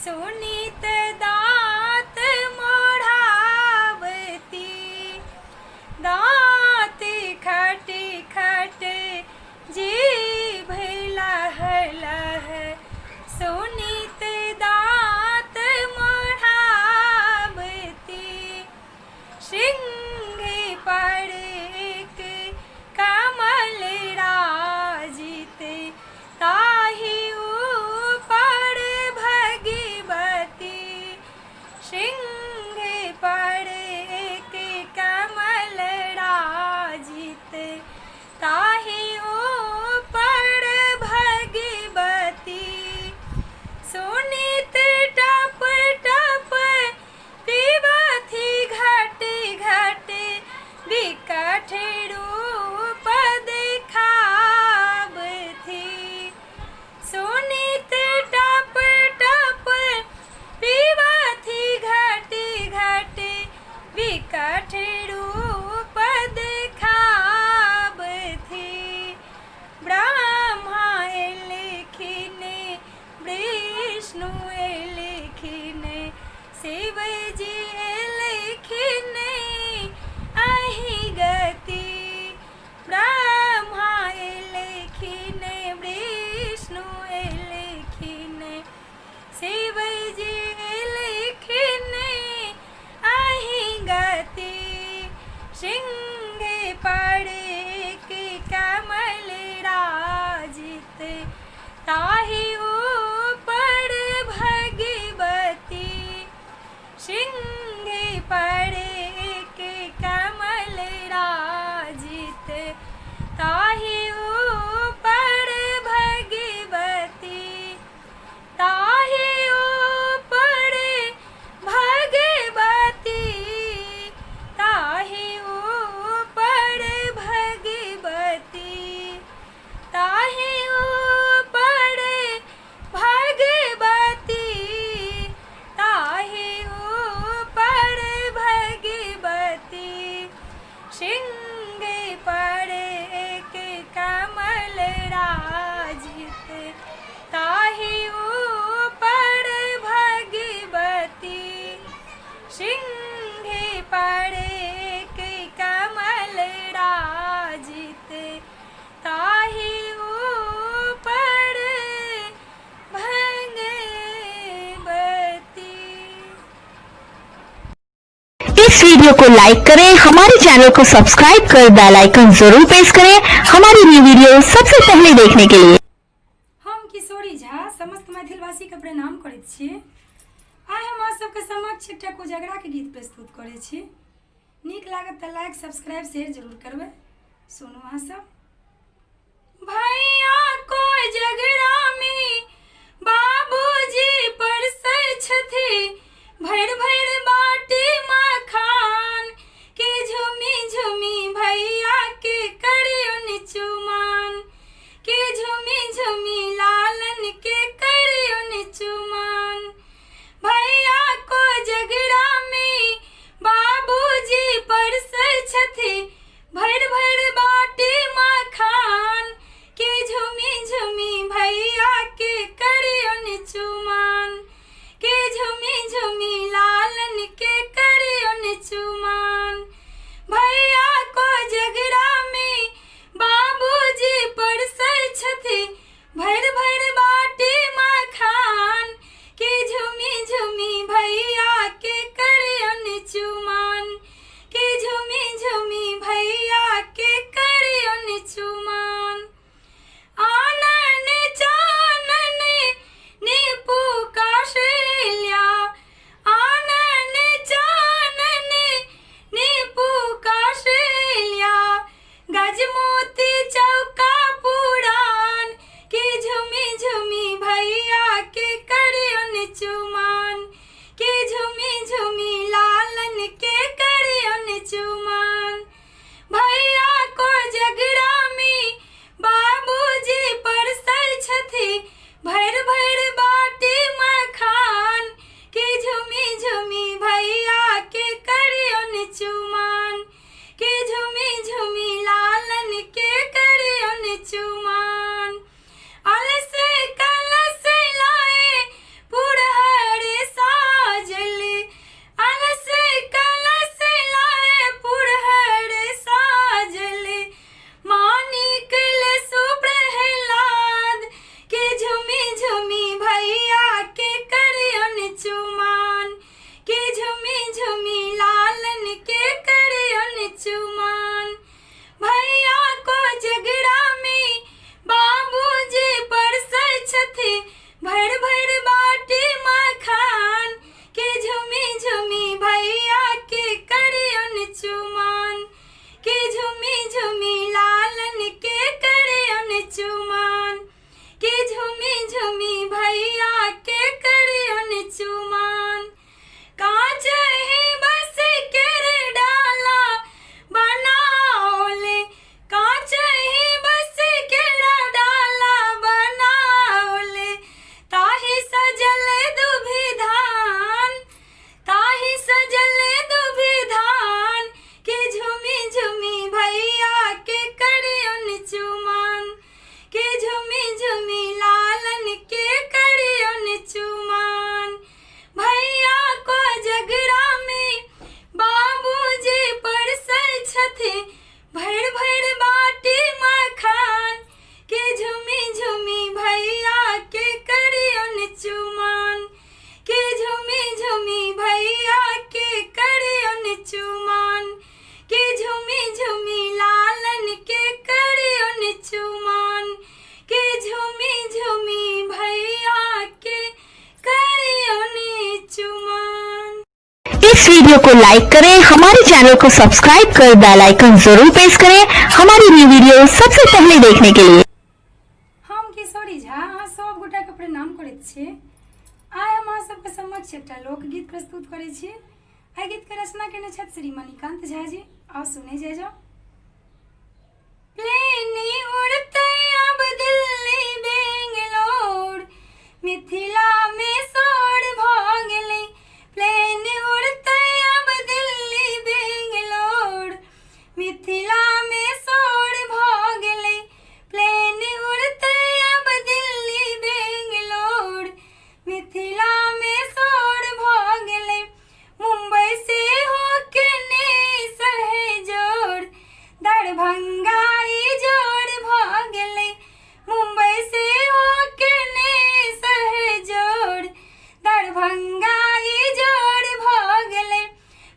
Speaker 4: सुनित दाँत मोढ़ावती दाँत खट ताहि ऊपर भगवती सिंह पड़े के कमल राजित ताहि ऊपर भगवती ताहि ऊपर भगवती ताहि ऊपर भगवती ताहि ऊपर भगवती ताहि ऊपर भगवती सिंह पड़े के कमल राजित ताहि ऊपर भगवती सिंह पड़े के कमल राजित ताहि ऊपर भगवती।
Speaker 1: इस वीडियो को लाइक करें, हमारे चैनल को सब्सक्राइब कर बेल आइकन जरूर प्रेस करें हमारी न्यू वीडियो सबसे पहले देखने के लिए।
Speaker 2: हम किशोरी झा समस्त मैथिलवासी के प्रणाम करैत छी। आइ हम अहाँ सबके समक्ष एकटा कोजगरा के गीत प्रस्तुत करै छी। नीक लागत तऽ लाइक सब्सक्राइब शेयर जरूर करबै। सुनू अहाँ सब।
Speaker 4: भैया को जगरा में बाबूजी परसै छथि भैर भैर बाटी मखान के झुमी झुमी भैया के करियन चुमान के झुमी झुमी लालन के करियन चुमान भैया को जगरा में बाबूजी परसै छथि भैर भैर बाटी मखान के झुमी झुमी भैया के करियन चुमान के झुमी झुमी लालन के करियन चुमान भैया को जगरा में बाबूजी परसै छथि भैर भैर बाटी मखान के झुमी झुमी भैया के करियन चुमान के झुमी झुमी भैया के
Speaker 1: इस वीडियो को लाइक करें, हमारे चैनल को सब्सक्राइब कर बेल आइकन जरूर प्रेस करें हमारी न्यू वीडियो सबसे पहले देखने के लिए।
Speaker 2: हम किशोरी झा अहाँ सब गोटा के प्रणाम करैत छी। आइ हम अहाँ सबके समक्ष एकटा लोकगीत प्रस्तुत करै छी। एहि गीत के रचना केने छथि श्री मणिकांत झा जी। आओ सुनै जाओ। प्लेन उड़ते अब दिल्ली बेंगलोर, मिथिला में सोर भ गेलै। प्लेन उड़ते अब दिल्ली बेंगलोर, मिथिला में सोर भ गेलै। प्लेन उड़ते अब दिल्ली बेंगलोर, मिथिला में सोर भ गेलै। मुंबई से होके ने सहजोर, दरभंगा ई जोर भ गेलै। मुंबई से होके ने सहजोर, दरभंगा ई जोर भ गेलै।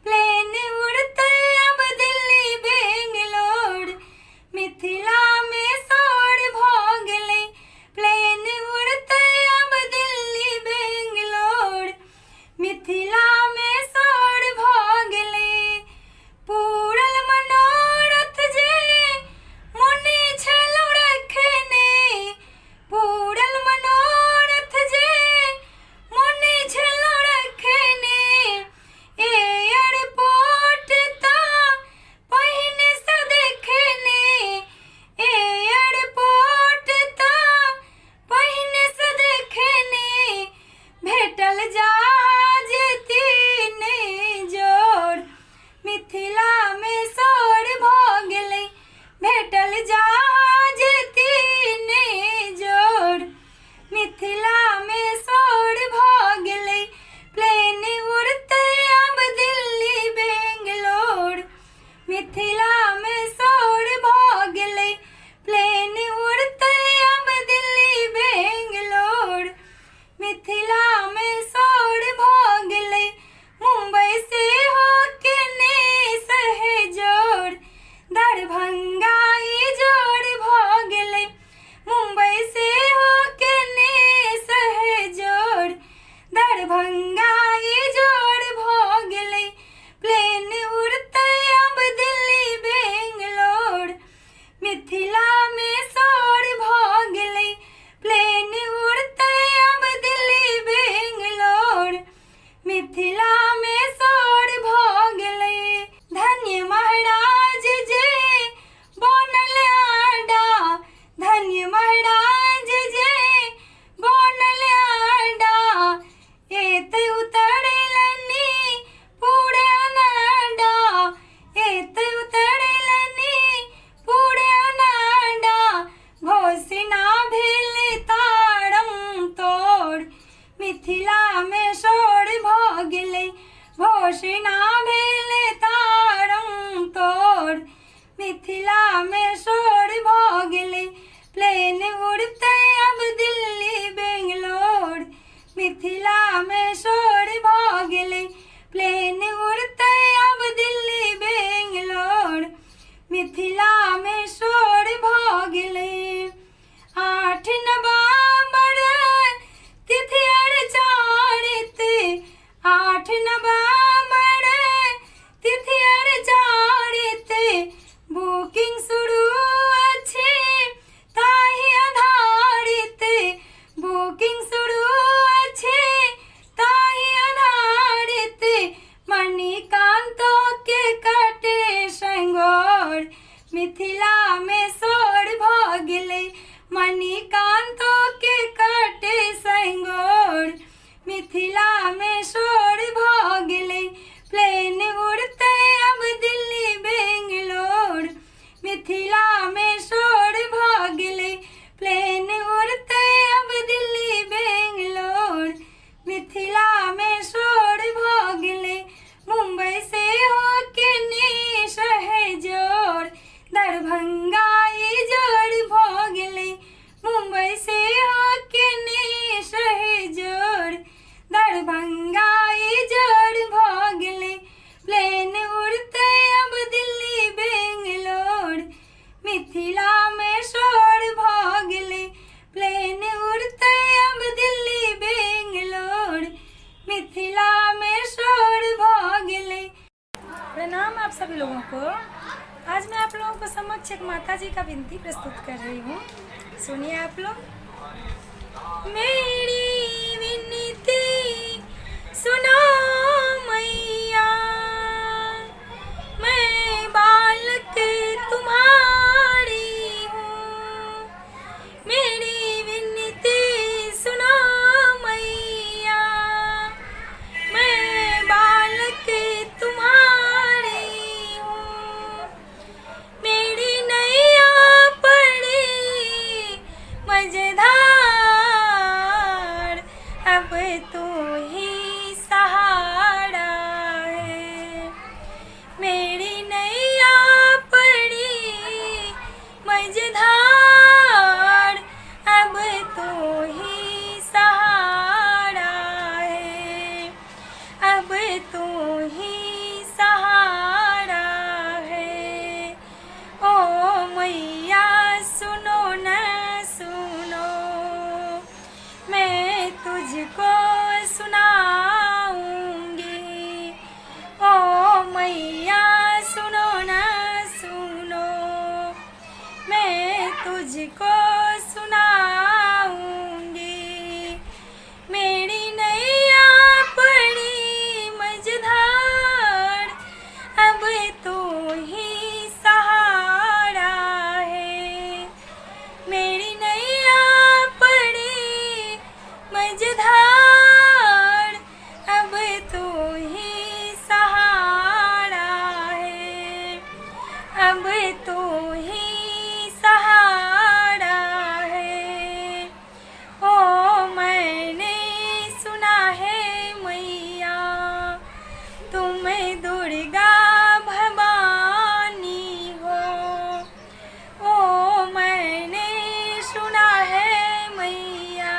Speaker 2: प्लेन उड़ते अब दिल्ली बेंगलोर, मिथिला में सोर भ गेलै। प्लेन उड़ते अब दिल्ली बेंगलोर, मिथिला में सोर भ गेलै। पूरल मनोरथ जे मुनि छलौ रखने, पूरल मनोरथ जे मुनि छलौ रखने। एयरपोर्ट ता पहिने से देखने, एयरपोर्ट ता पहिने से देखने। भेटल जहाज तीने जोर, मिथिला में सोर भ गेलै। भेटल जहाज तीने जोर, मिथिला में सोर भ गेलै। प्लेन उड़ते अब दिल्ली बेंगलोर, मिथिला में सोर भ गेलै। प्लेन उड़ते अब दिल्ली बेंगलोर, मिथिला में सोर भ गेलै। मुंबई से होके ने सहजोर, दरभंगा ई जोर भ गेलै। मुंबई से होके ने सहजोर, दरभंगा ई जोर भ गेलै। प्लेन उड़ते अब दिल्ली बेंगलोर, मिथिला में सोर भ गेलै। प्लेन उड़ते अब दिल्ली बेंगलोर, मिथिला में सोर भ गेलै। धन्य महाराज जे बनल आडा, धन्य महाराज जे बनल आडा। एते उतरलनि पूरे अनाडा, एते उतरलनि पूरे अनाडा। घोषणा भेल तारम तोड़, मिथिला में सोर भ गेलै। घोषणा भेल तारम तोड़, मिथिला में सोर भ गेलै। प्लेन उड़ते अब दिल्ली बेंगलोर, मिथिला में सोर भ गेलै। प्लेन उड़ते अब दिल्ली बेंगलोर, मिथिला में सोर भ गेलै। 8 नवंबर तिथि अर्चारित, 8 नवंबर तिथि अर्चारित। बुकिंग शुरू अछि ताहि आधारित, बुकिंग शुरू अछि ताहि आधारित। मणिकांतो के कटे संगोर, मिथिला में सोर भ गेलै। मणिकांतो के कटे संगोर, मिथिला में सोर भ गेलै। प्लेन उड़ते अब दिल्ली बेंगलोर, मिथिला में सोर भ गेलै। प्लेन उड़ते अब दिल्ली बेंगलोर, मिथिला में सोर भ गेलै। मुंबई से होके ने सहजोर, दरभंगा ई जोर भ गेलै। मुंबई से होके ने सहजोर, दरभंगा ई जोर भ गेलै। प्लेन उड़ते अब दिल्ली बेंगलोर, मिथिला में सोर भ गेलै। प्लेन उड़ते अब दिल्ली बेंगलोर, मिथिला में सोर भ गेलै। को। आज मैं आप लोगों को समक्ष एक माता जी का विनती प्रस्तुत कर रही हूँ, सुनिए आप लोग। मेरी विनती सुनो मैया, मैं बालक तुम्हारी हूँ। मेरी विनती सुनो मैया, मैं बालक तुम्हारी हूँ। मेरी नैया पड़ी मझधार, अब तू ही सहारा है। मेरी नैया पड़ी मझधार, अब तू ही सहारा है। अब तू ही सहारा है। ओ मैया सुनो न सुनो, मैं तुझको सुनाऊंगी। ओ मैया सुनो न सुनो, मैं तुझको सुनाऊंगी। मेरी नैया पड़ी मझधार, अब तू ही सहारा है। मेरी नैया पड़ी मझधार, अब तू ही सहारा है। अब तू ही सहारा है। ओ मैंने सुना है मैया, तुम दुर्गा भवानी हो। ओ मैंने सुना है मैया,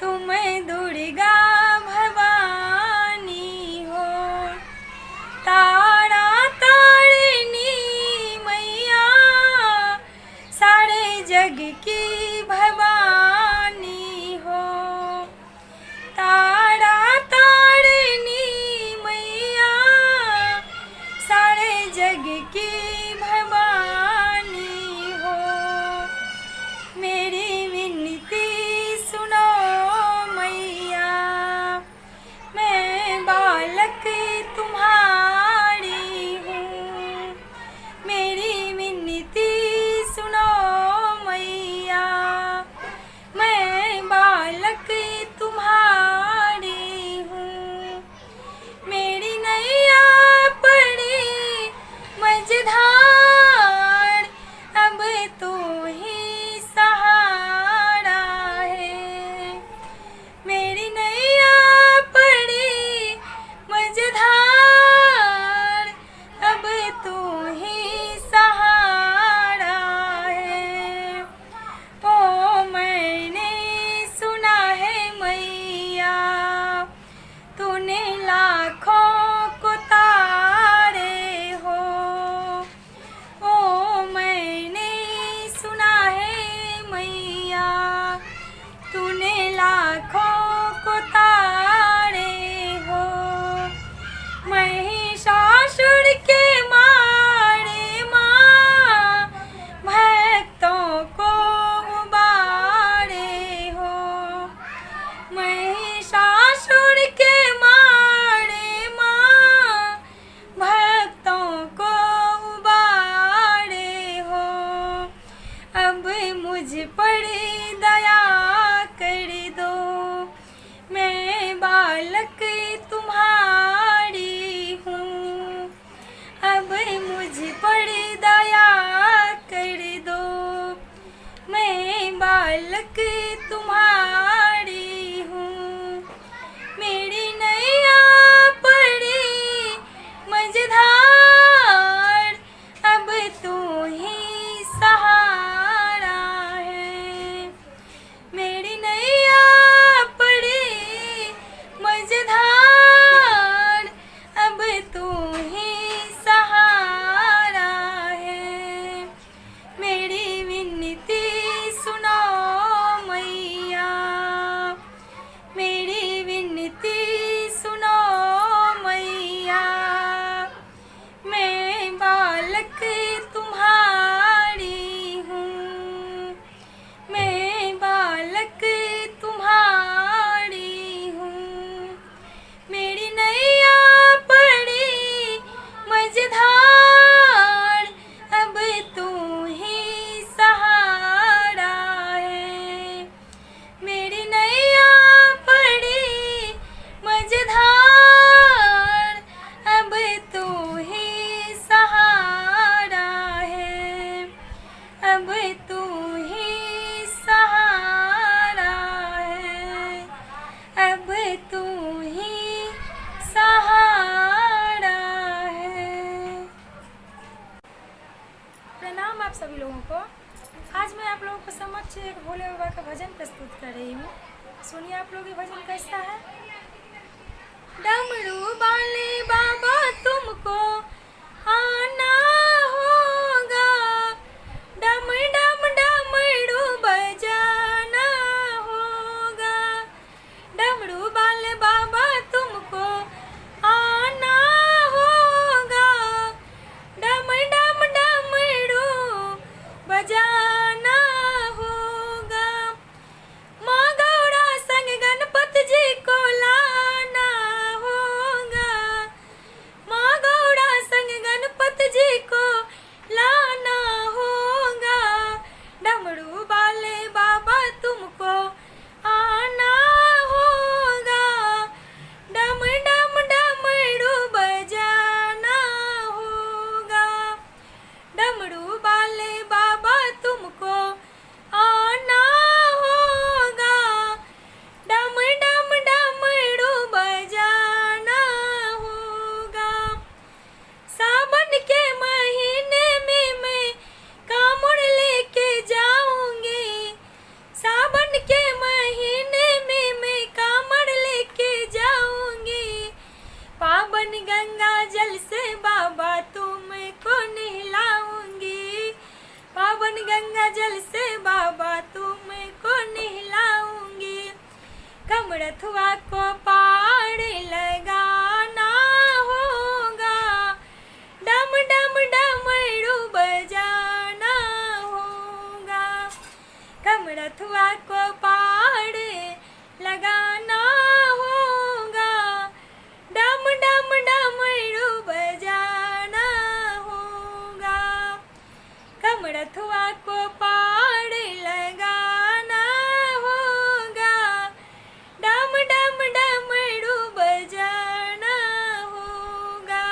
Speaker 2: तुम दुर्गा भवानी हो। तारा तारिणी मैया, सारे जग की भवानी हो। तारा तारिणी मैया, सारे जग की भवानी हो। मेरी विनती सुनो मैया, मैं बालक तुम्हारी हूँ। मेरी विनती सुनो मैया, मैं बालक तुम्हारी हूँ। मेरी नैया पड़ी मझधार, अब तू ही सहारा है। मेरी नैया पड़ी मझधार, अब तू ही सहारा है। ओ मैंने सुना है मैया, तूने लाखों को तारे हो। ओ मैंने सुना है मैया, तूने लाखों को तारे हो। महिषासुर के मारे माँ, भक्तों को उबारे हो। महिषासुर के मारे माँ, भक्तों को उबारे हो। अब मुझ पर दया कर दो, मैं बालक तुम्हारी हूँ। अब मुझ पर दया कर दो, मैं बालक तुम्हारी हूँ। मेरी नैया पड़ी मझधार, अब तू ही सहारा है। मेरी नैया पड़ी मझधार, अब तू ही सहारा है। मेरी विनती सुनो मैया, अब तू ही सहारा है, अब तू ही सहारा है। प्रणाम आप सभी लोगों को। आज मैं आप लोगों को समक्ष एक भोले बाबा का भजन प्रस्तुत कर रही हूँ। सुनिए आप लोग ये भजन कैसा है। डमरू वाले बाबा तुमको आना होगा, डम डम डमरू बजाना होगा। डमरू वाले बाबा तुमको आना होगा, डम डम डमरू बजाना होगा। माँ गौरा संग गणपति जी को लाना होगा, माँ गौरा संग गणपति जी को लाना होगा। डमरू वाले बाबा तुमको आना होगा, डम डम डमरू बजाना होगा। डमरू वाले बाबा तुमको आना होगा, डम डम डमरू बजाना होगा। सावन के महीने में मैं कांवड़ लेके जाऊंगी, सावन के महीने में मैं कांवड़ लेके जाऊंगी। पावन गंगा जल से बाबा तुमको नहलाऊंगी, पावन गंगा जल से बाबा तुमको नहलाऊंगी। कमरथुआ को पार लगाना होगा, डम डम डमरू बजाना होगा। कमरथुआ को पार लगाना होगा, डम डम डमरू बजाना होगा। कमरथुआ को पार लगाना होगा, डम डम डमरू बजाना होगा।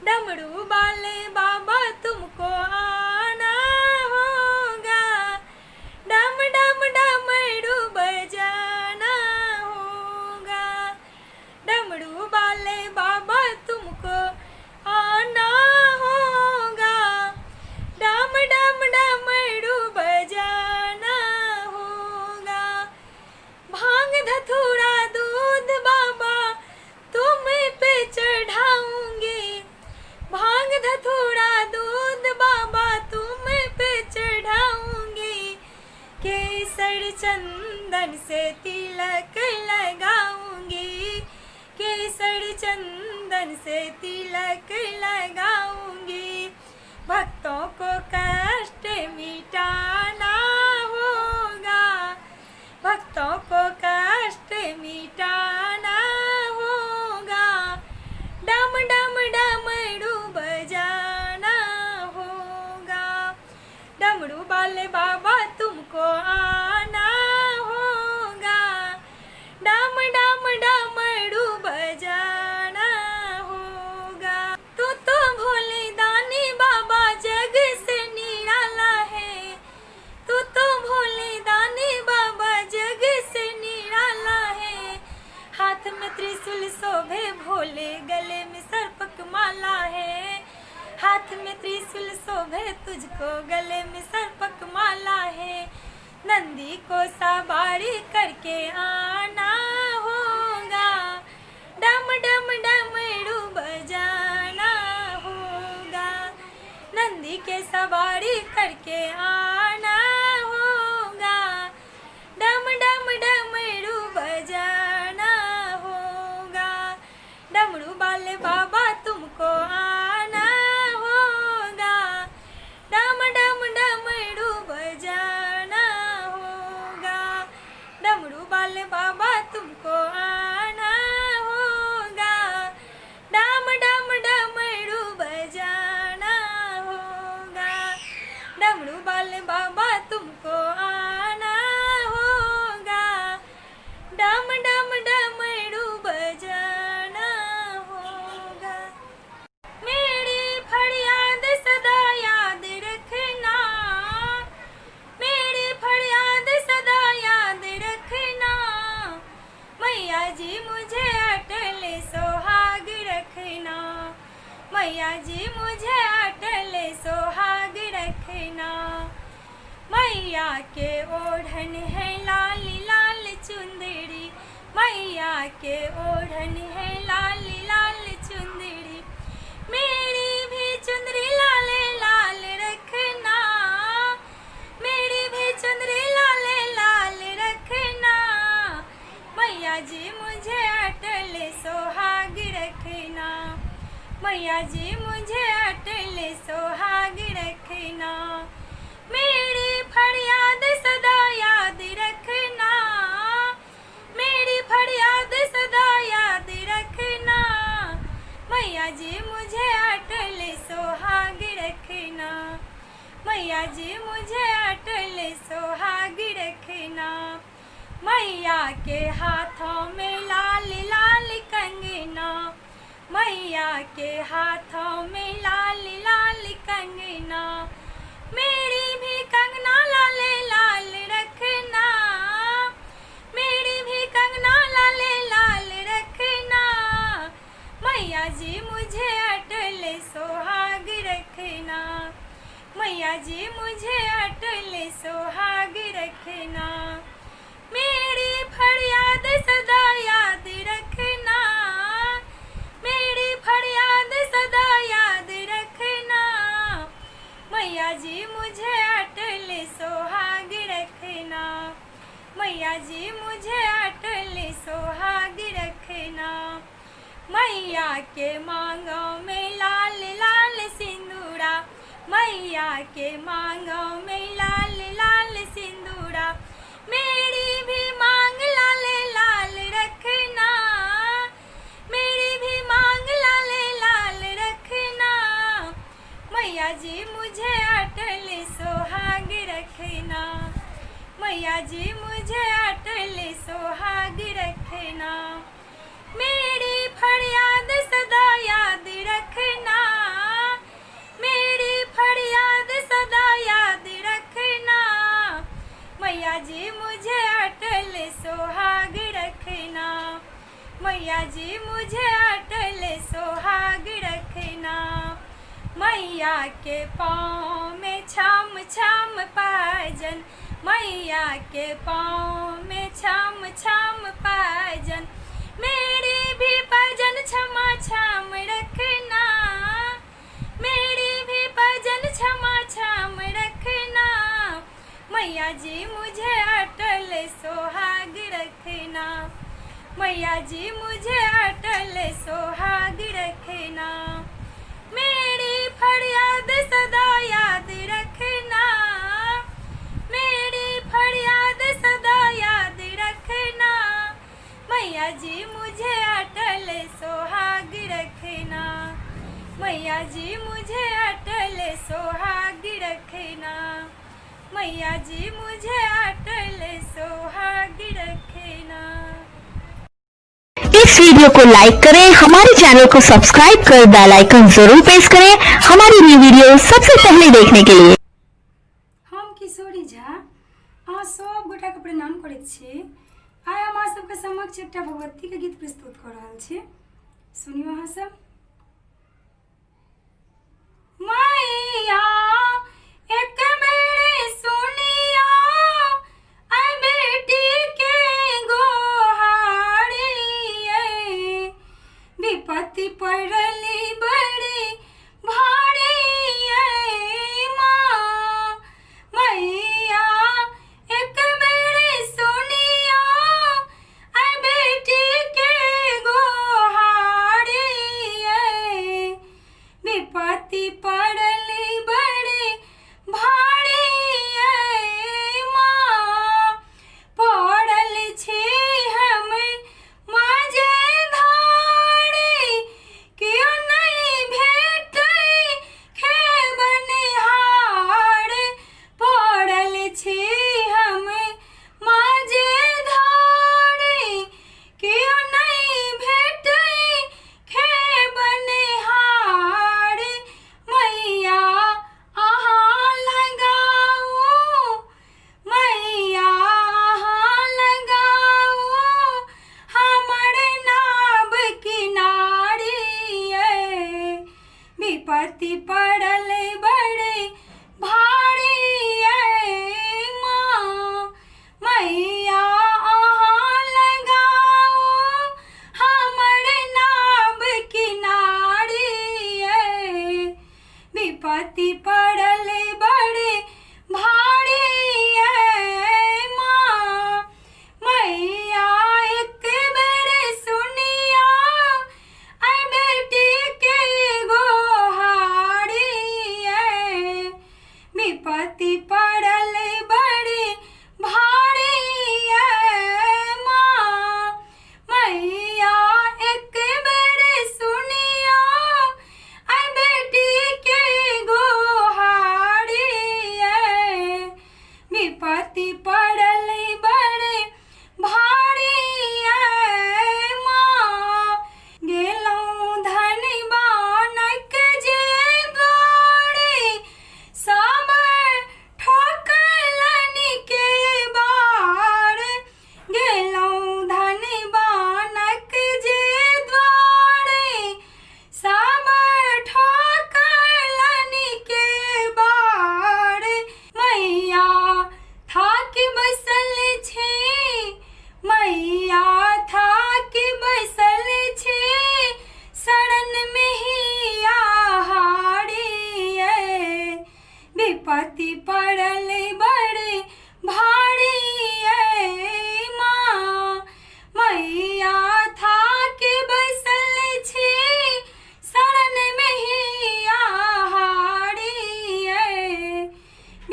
Speaker 2: डमरू वाले बाबा तुमको आना होगा, डम डम डमरू बजाना होगा। डमरू वाले बाबा तुमको आना होगा, डम डम डमरू बजाना होगा। भांग धतूरा दूध बाबा तुम पे चढ़ाऊंगी, भांग धतूरा दूध बाबा तुम पे चढ़ाऊंगी। केसर चंदन से तिलक लगाऊंगी, केसर चंदन से तिलक लगाऊंगी। भक्तों को कष्ट मिटाना होगा, भक्तों को कष्ट मिटाना होगा। डम डम डमरू बजाना होगा। डमरू वाले बाबा तुमको आना होगा, डम डम डमरू बजाना होगा। तू तो भोले दानी बाबा जग से निराला है, तू तो भोले दानी बाबा जग से निराला है। हाथ में त्रिशूल शोभे भोले, गले में सर्पक माला है। हाथ में त्रिशूल शोभे तुझको, गले में सर्पक माला है। नंदी को सवारी करके आना होगा, डम डम डमरू बजाना होगा। नंदी के सवारी करके आना होगा, डम डम डमरू बजाना होगा। डमरू वाले बाबा तुमको आना होगा, डम डम डमरू बजाना होगा। डमरू वाले बाबा तुमको आना होगा, डम डम डमरू बजाना होगा। डमरू वाले बाबा तुमको आना होगा, डम डम डमरू बजाना होगा। मेरी फरियाद सदा याद रखना,
Speaker 4: मैया के ओढ़न है लाल लाल चुंदड़ी, मैया के ओढ़न है लाल लाल चुंदड़ी, मेरी भी चुंदरी लाल लाल रखना, मेरी भी चुंदरी लाल लाल रखना, मैया जी मुझे अटल सोहाग रखना, मैया जी मुझे अटल सोहाग रखना, मेरी फरियाद सदा याद रखना, मेरी फरियाद सदा याद रखना, मैया जी मुझे अटल सोहाग रखना, मैया जी मुझे अटल सोहाग रखना, मैया के हाथों में लाल लाल कंगना, मैया के हाथों में लाल लाल कंगना, मेरी भी कंगना लाल लाल रखना, मेरी भी कंगना लाल लाल रखना, मैया जी मुझे अटल सोहाग रखना, मैया जी मुझे अटल सोहाग रखना, मेरी फरियाद सदा याद रखना, मेरी फरियाद सदा याद रखना, मैया जी मुझे अटल सोहाग रखना, मैया जी मुझे अटल सोहाग रखना, मैया के मांगों में लाल लाल सिंदूरा, मैया के मांगों में लाल लाल सिंदूरा, मेरी भी मांग लाल लाल रखना, मेरी भी मांग लाल लाल रखना, मैया जी मुझे अटल सोहाग रखना, मैया जी मुझे अटल सोहाग रखना, मेरी फरियाद सदा याद रखना, मेरी फरियाद सदा याद रखना, मैया जी मुझे अटल सोहाग रखना, मैया जी मुझे अटल सोहाग रखना, मैया के पाँव में छम छम पायजन, मैया के पाँव में छम छम पायजन, मेरी भी पायजन क्षमा छम रखना, मेरी भी पायजन क्षमा छम रखना, मैया जी मुझे अटल सोहाग रखना, मैया जी मुझे अटल सोहाग रखना, मेरी फरियाद सदा याद रखना, मेरी फरियाद सदा याद रखना, मैया जी मुझे अटल सोहाग रखना, मैया जी मुझे अटल सोहाग रखना, मैया जी मुझे अटल सोहाग रखना।
Speaker 1: इस वीडियो को लाइक करें, हमारे चैनल को सब्सक्राइब कर बेल आइकन जरूर प्रेस करें हमारी न्यू वीडियो सबसे पहले देखने के लिए।
Speaker 2: हम किशोरी झा अहाँ सब गोटा के प्रणाम करैत छी। आइ हम अहाँ सबके समक्ष एकटा भगवती के गीत प्रस्तुत कर रहल छी, सुनियो अहाँ सब। मैया एक बेर सुनिया आई बेटी के गोहारी, विपत्ति पड़ली बड़ी भारी माँ, मैया एक बेर सुनिया आई बेटी के गोहारी,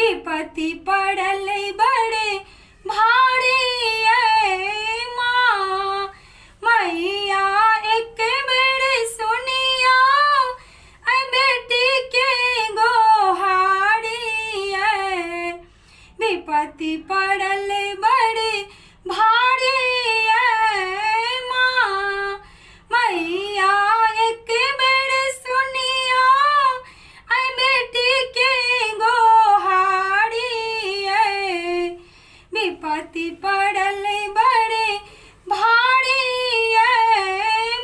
Speaker 4: विपत्ति पड़ल बड़े भारी माँ मैया एक बेर सुनिया बेटी के गोहारी विपत्ति पड़ल बड़े भारी माँ मैया एक बेर सुनिया बेटी के गोहारी विपत्ति पड़ल बड़े भारी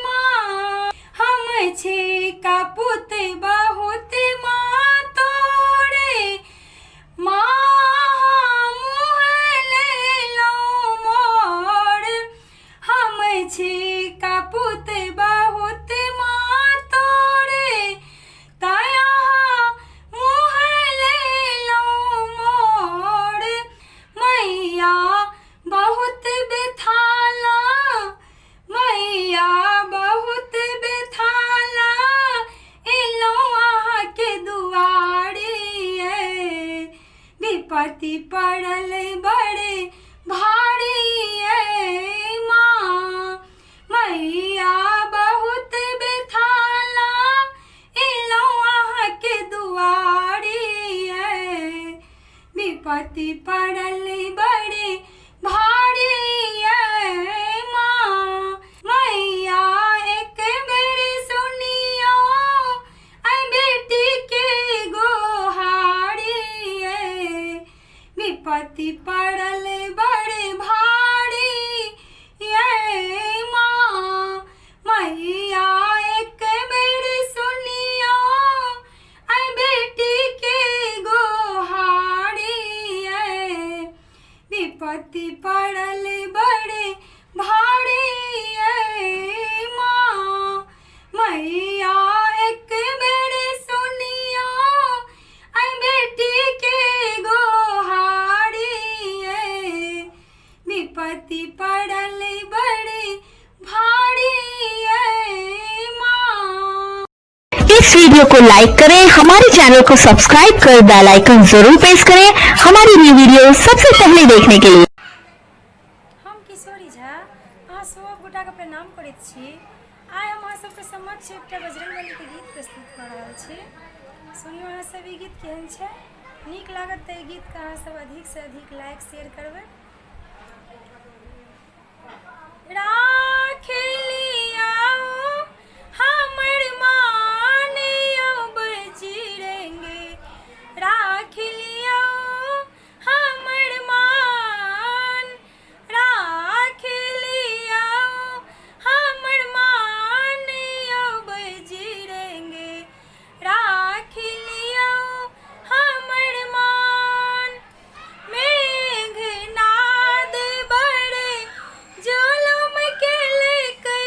Speaker 4: माँ हम छे का पुत बहुत माँ तोड़े माँ मुँह ले लो मोड़ हम छे का पुत बहुत माँ तोड़े तया मुँह ले लो मोड़ मैया बहुत बेथाला मैया बहुत बेथाला इलो आहा के दुआरी विपत्ति पड़ल बड़े भारी माँ मैया बहुत बेथाला इलो आहा के दुआरी विपत्ति पड़ल बड़े भारी माँ मैया एक बेर सुनियो बेटी के गोहारी विपत्ति पड़ल बड़े भारी माँ मैया एक बेर सुनियो बेटी के गोहारी विपत्ति पड़ल बड़े भारी माँ मैया एक बेर सुनियो बेटी के गोहारी विपत्ति पड़ल बड़े भारी माँ।
Speaker 1: इस वीडियो को लाइक करें, हमारे चैनल को सब्सक्राइब कर बेल आइकन जरूर प्रेस करें हमारी न्यू वीडियो सबसे पहले देखने के लिए।
Speaker 2: हम किशोरी झा अहाँ सब गोटा के प्रणाम करैत छी। आइ हम अहाँ सबके समक्ष एकटा बजरंगबली के गीत प्रस्तुत कऽ रहल छी। सुनियो अहाँ सब ई गीत केहन छै। नीक लागत तऽ ई गीत के अहाँ सब अधिक से अधिक लाइक शेयर करबै। राख लियाओ हमर मान अब चिरेंगे राख लियाओ हमर मान राख लियाओ हमर मान अब चिरेंगे राख लियाओ हमर मान मेघनाद बड़े जुलुम के लेकर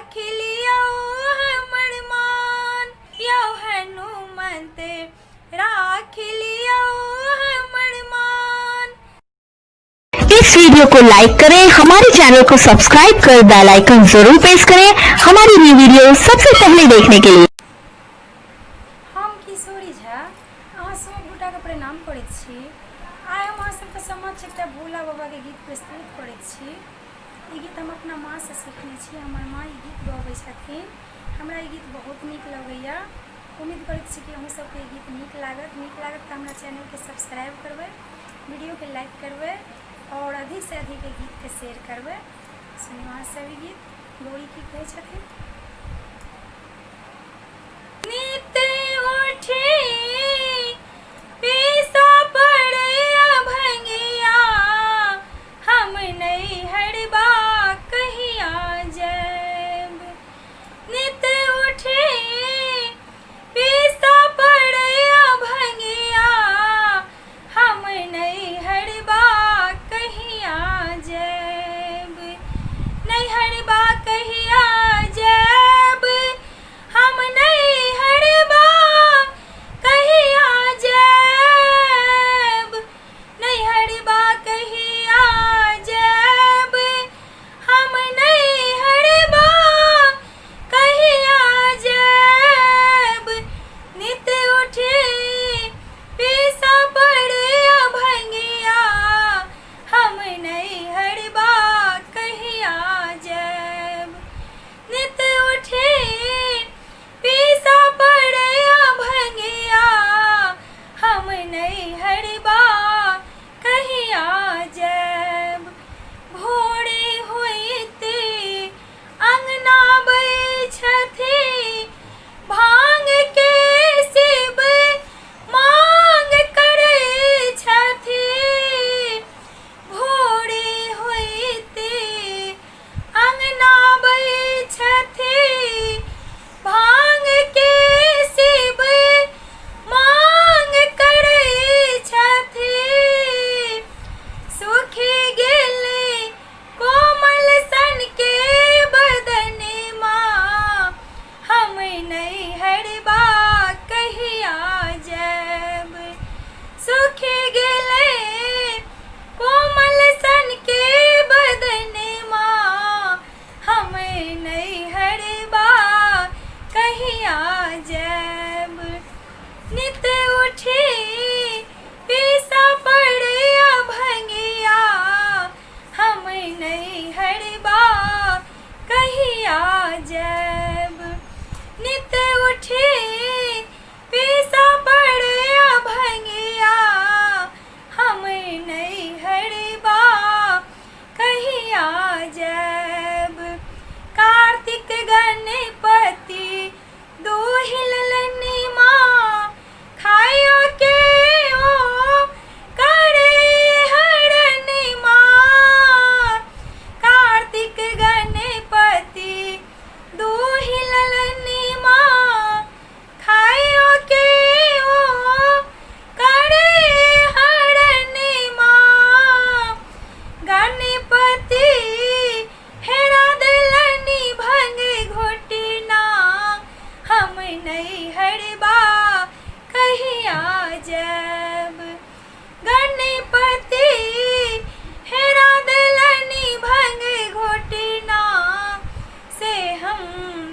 Speaker 4: राख लियो हमर मान यो हनुमंत राख लियो हमर मान।
Speaker 1: इस वीडियो को लाइक करें, हमारे चैनल को सब्सक्राइब कर बेल आइकन जरूर प्रेस करें हमारी न्यू वीडियो सबसे पहले देखने के लिए।
Speaker 2: हम किशोरी झा अहाँ सब गोटाके प्रणाम करैत छी। आइ हम अहाँ सबके समक्ष एकटा भोला बाबाके गीत प्रस्तुत करैत छी। ई गीत हम अपना माँ से सीखने छी। हमर माँ ई गीत गबै छथिन। हमरा ई गीत बहुत नीक लगैया। उम्मीद करैत छी कि अहूँ सबके ई गीत नीक लागत तऽ हमरा चैनलके सब्सक्राइब करबै, वीडियोके लाइक करबै और अधिक से अधिक गीत के शेयर करबै। सुनियो अहाँ सब ई गीत। गौरी की कहै छथिन?
Speaker 4: नित उठी पीसा पड़ैया भंगिया हम नहीं हड़बा कहिया जब। नित उठी पीसा पड़ैया भंगिया हम नहीं हड़बा कहिया जब। नहीं हड़बा कहिया जब हम नहीं हड़बा कहिया जब। नहीं हड़बा कहिया जब हम नहीं हड़बा कहिया जब। नित उठे पीसा पड़ैया भंगिया हम नहीं हड़बा कहिया जब। नित उठे पीसा पड़ैया भंगिया हम नहीं हड़बा कहिया जब। भोरे होइते अंगना बैठथी भांग के शिव मांग करै छथी। भोरे होइते अंगना बैठथी भांग के शिव मांग करै छथी। सुखी गेले कोमल सन के बदनमा हम नहीं हड़बा कहिया जब। सुखी गेले कोमल सन के बदनमा हम नहीं हड़बा कहिया जब। नित उठी पीसा पड़ैया भंगिया हम नहीं हड़बा कहिया जब। नित उठी पीसा पड़ैया भंगिया हम नहीं हड़बा कहिया जब। कार्तिक गणपति दोहिल माँ खायो के ओ करे हरनी माँ। कार्तिक गणपति दोहिल माँ खायो के ओ करे हरनी माँ। गणपति हेरा दिलनी भंग घोटना हम नहीं हड़बा कहिया जब। गणपति हेरा दिलनी भंग घोटना से हम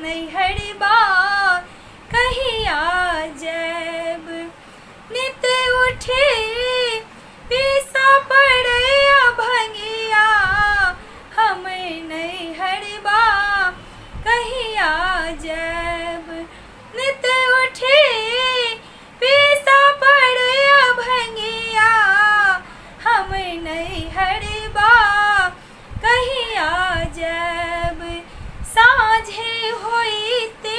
Speaker 4: नहीं हड़बा कहिया जब। नित उठे पीसा पड़ैया भंगिया हम नहीं हड़बा कहिया जब। नित उठे पीसा पड़ैया भंगिया हम नहीं हड़बा कहिया जब। साँझे होइते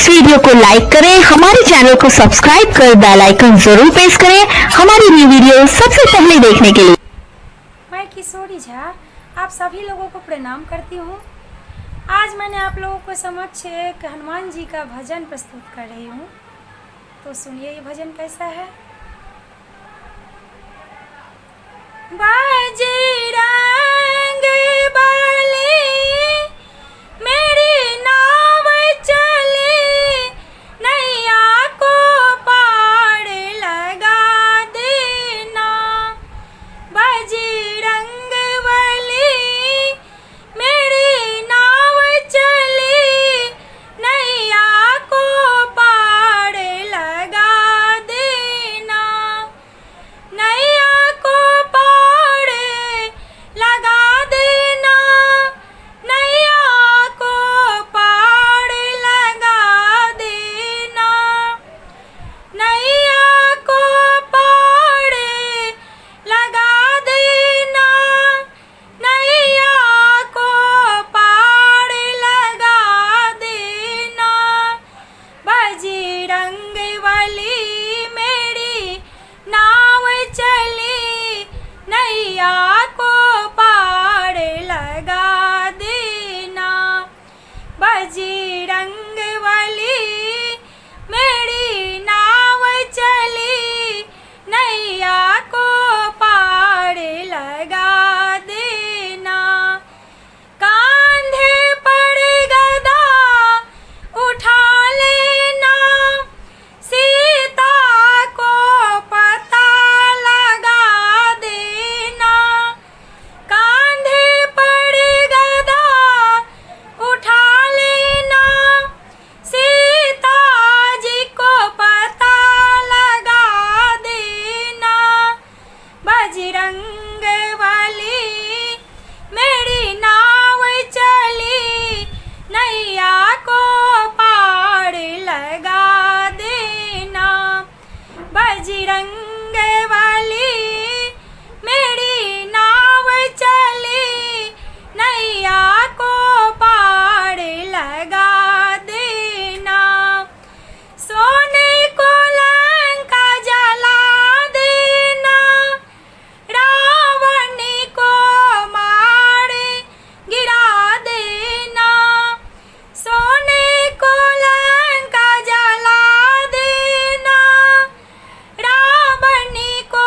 Speaker 1: इस वीडियो को लाइक करें, हमारे चैनल को सब्सक्राइब कर बेल आइकन जरूर प्रेस करें हमारी न्यू वीडियो सबसे पहले देखने के लिए।
Speaker 2: मैं किशोरी झा आप सभी लोगों को प्रणाम करती हूँ। आज मैंने आप लोगों को समक्ष एक हनुमान जी का भजन प्रस्तुत कर रही हूँ, तो सुनिए ये भजन कैसा है। बजरंग बली मेरी नाव चली, नैया को पार लगा देना। बजरंग बली मेरी नाव चली, नैया को पार लगा देना। नैया को पार लगा देना, नैया को पार लगा देना। नैया को पार लगा देना, नैया को पार लगा देना। बजरंग बली मेरी नाव चली, नैया को पार लगा देना। बजरंग बली मेरी नाव चली, नैया को पार लगा देना। कांधे पर गदा उठा लेना, सीता को पता लगा देना। कांधे पर गदा उठा लेना, सीता जी को पता लगा देना। बजरंग बली मेरी नाव चली, नैया को पार लगा देना। बजरंग बली मेरी नाव चली, नैया को पार लगा देना। सोने को लंका जला देना, रावण को मार गिरा देना। सोने को लंका जला देना, रावण को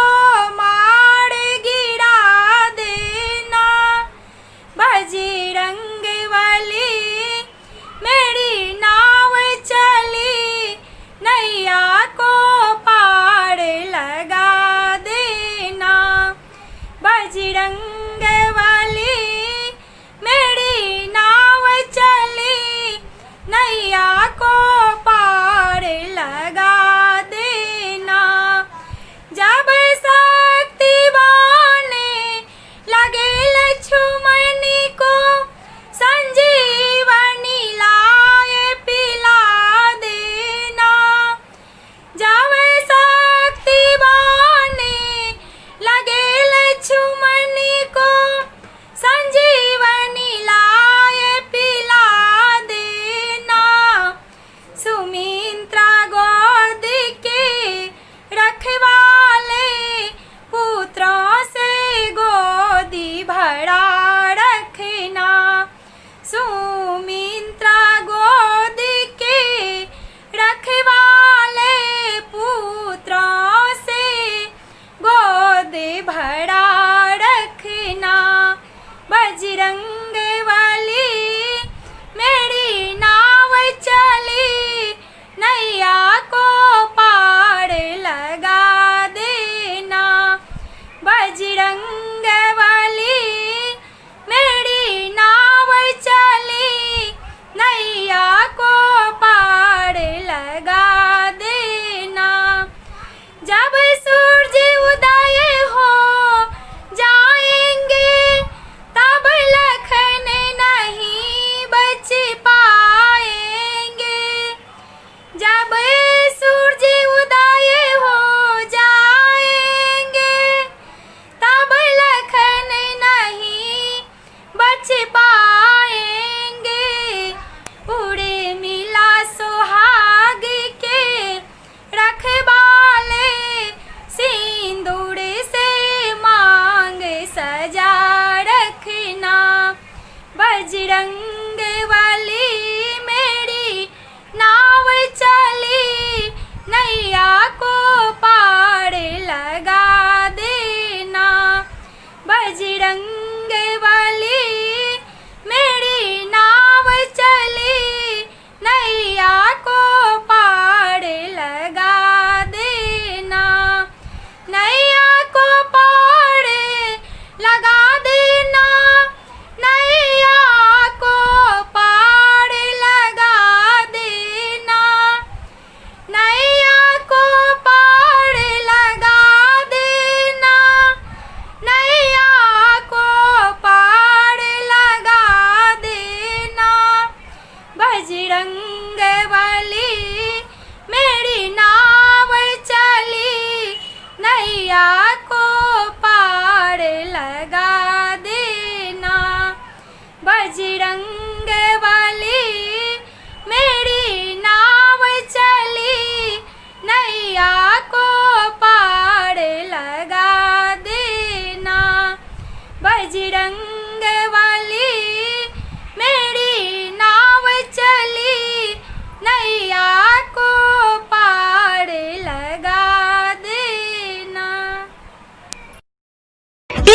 Speaker 4: नैया को पार लगा देना। बजरंग बली मेरी नाव चली, नैया को पार लगा देना। बजरंग बली मेरी नाव चली, नैया को पार लगा देना।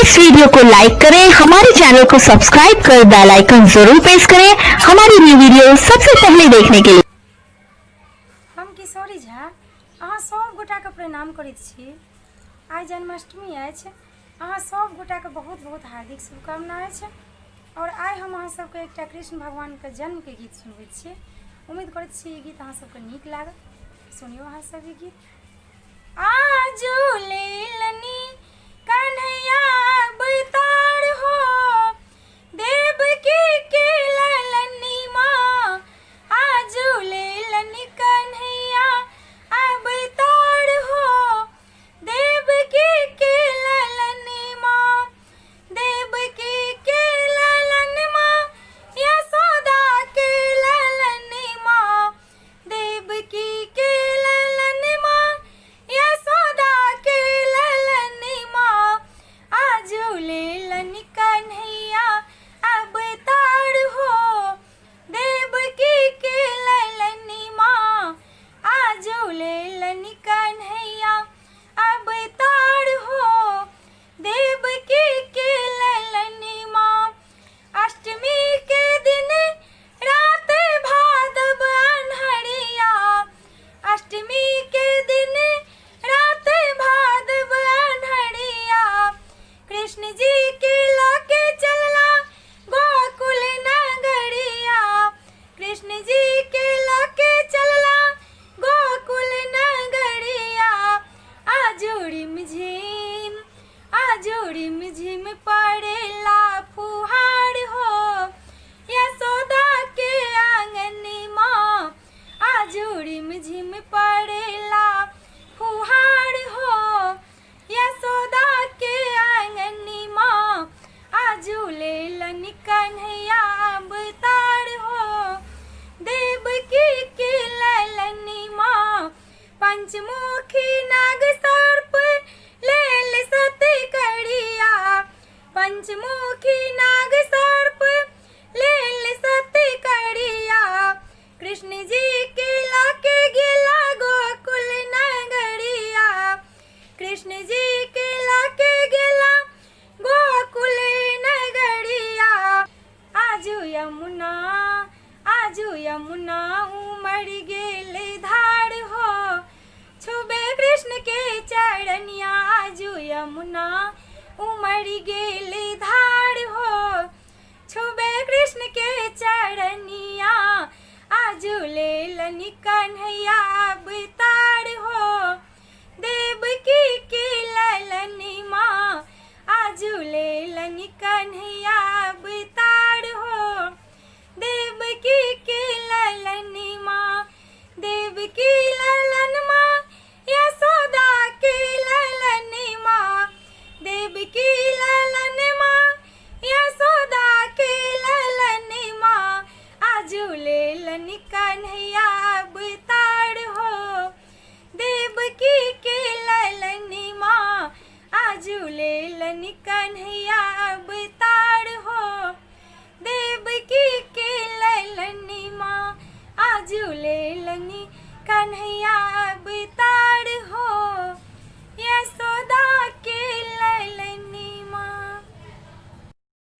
Speaker 1: इस वीडियो को लाइक करें, हमारे चैनल को सब्सक्राइब कर बेल आइकन जरूर प्रेस करें हमारी न्यू वीडियो सबसे पहले देखने के लिए।
Speaker 2: हम किशोरी झा अहाँ सब गोटाके प्रणाम करैत छी। आइ जन्माष्टमी अछि, अहाँ सब गोटाके बहुत बहुत हार्दिक शुभकामना अछि। और आइ हम अहाँ सबके एकटा कृष्ण भगवानके जन्मके गीत सुनबैत छी। उम्मीद करैत छी ई गीत अहाँ सबके नीक लागत। सुनियो अहाँ सब ई गीत। आजू लेलनी कन्हैया अवतार हो, देवकी के ललनी माँ। आजू लेलनी कन्हैया अवतार हो, देवकी के ललनी माँ। देवकी के ललन माँ, यशोदा के ललनी माँ। देवकी के ललन माँ, यशोदा के ललनी माँ। आजू लेलनी कन्हैया अवतार हो, देवकी के ललनी माँ। आजू लेलनी कन्हैया अवतार हो, देवकी के ललनी माँ। अष्टमी के दिन रात भादव अन्हरिया, अष्टमी के दिन रात भादव अन्हरिया। कृष्ण जी के लाके चलला गोकुल नगरिया, कृष्ण जी के लाके चलला गोकुल नगरिया। आजू रिमझिम पड़ेला फुहार हो, यशोदा के आंगन माँ। आजू रिमझिम पड़ेला फुहार हो, यशोदा के आंगन माँ। आजू लेलनी कन्हैया अवतार हो, देवकी के ललनी माँ। पंचमुखी नाग सर्प लेल सती करिया, पंचमुखी नाग सर्प लेल सती करिया। कृष्ण जी के लाके गेला गोकुल नगरिया, कृष्ण जी के लाके गेला गोकुल नगरिया। आजू यमुना उमड़ गेल धार हो, छुबे कृष्ण के चरणिया। आजू यमुना उमड़ गेल धार हो, छुबे कृष्ण के चरणिया। आजू लेलनी कन्हैया अवतार हो, देवकी के ललनी माँ। आजू लेलनी कन्हैया अवतार हो, देवकी के ललनी माँ। देवकी ललन माँ, यशोदा के ललनी माँ। देवकी ललन माँ, यशोदा के ललनी माँ। आजू लेलनी कन्हैया अवतार हो, देवकी के ललनी माँ। आजू लेलनी कन्हैया अवतार हो, देवकी के ललनी माँ। आजू लेलनी कन्हैया अवतार हो, यशोदा के ललनी माँ।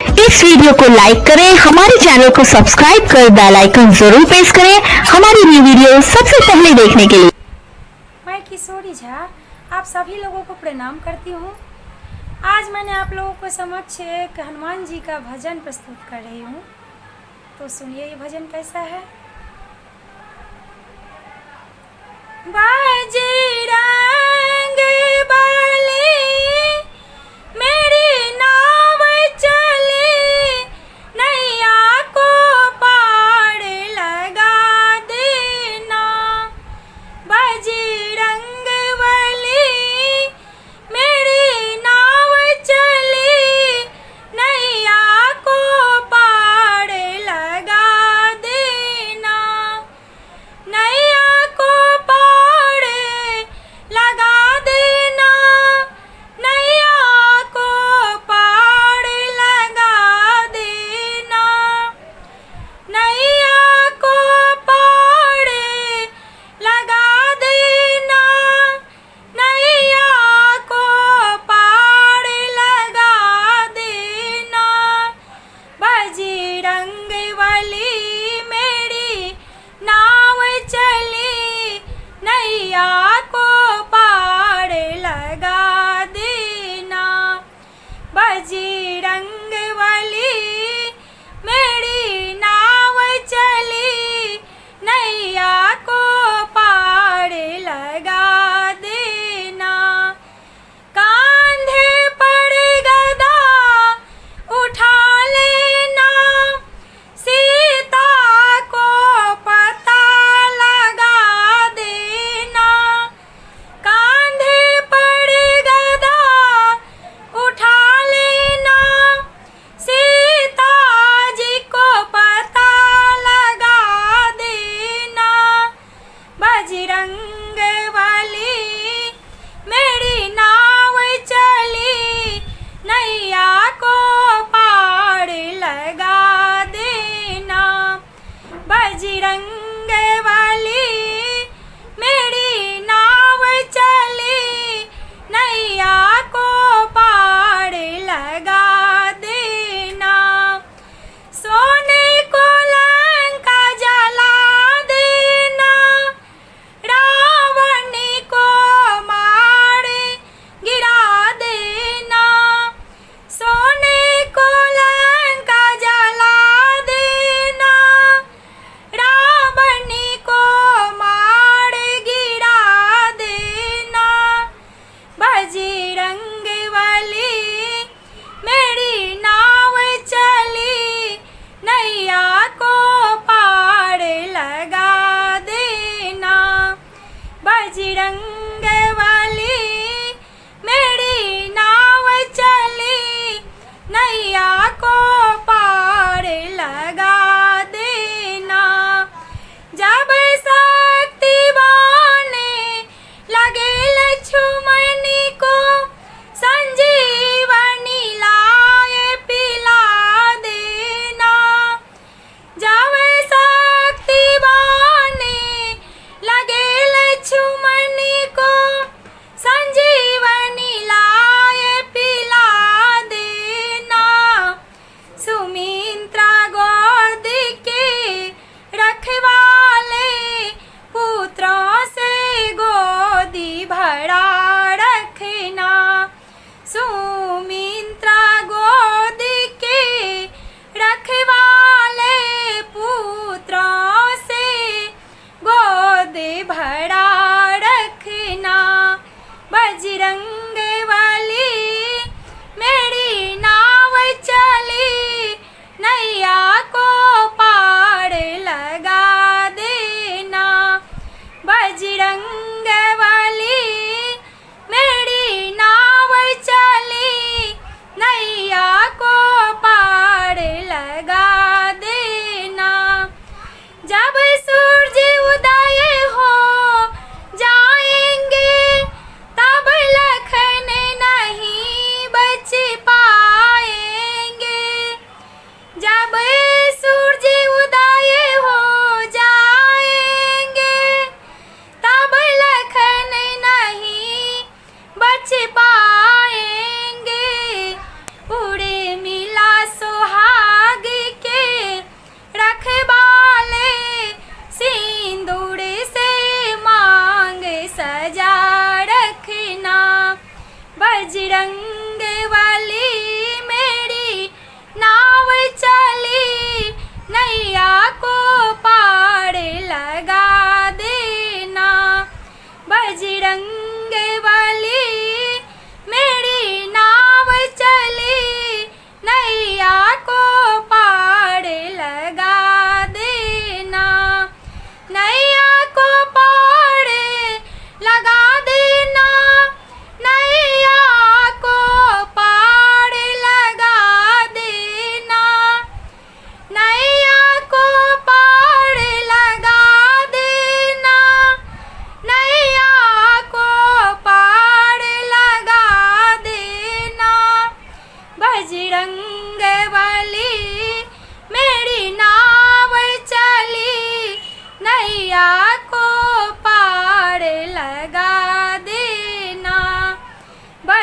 Speaker 1: इस वीडियो को लाइक करें, हमारे चैनल को सब्सक्राइब कर बेल आइकन जरूर प्रेस करें हमारी न्यू वीडियो सबसे पहले देखने के लिए।
Speaker 2: मैं किशोरी झा आप सभी लोगों को प्रणाम करती हूँ। आज मैंने आप लोगों को समक्ष एक हनुमान जी का भजन प्रस्तुत कर रही हूँ। तो सुनिए ये भजन कैसा है। बजरंग बली मेरी नाव चली, नैया को पार लगा देना। बजरंग बली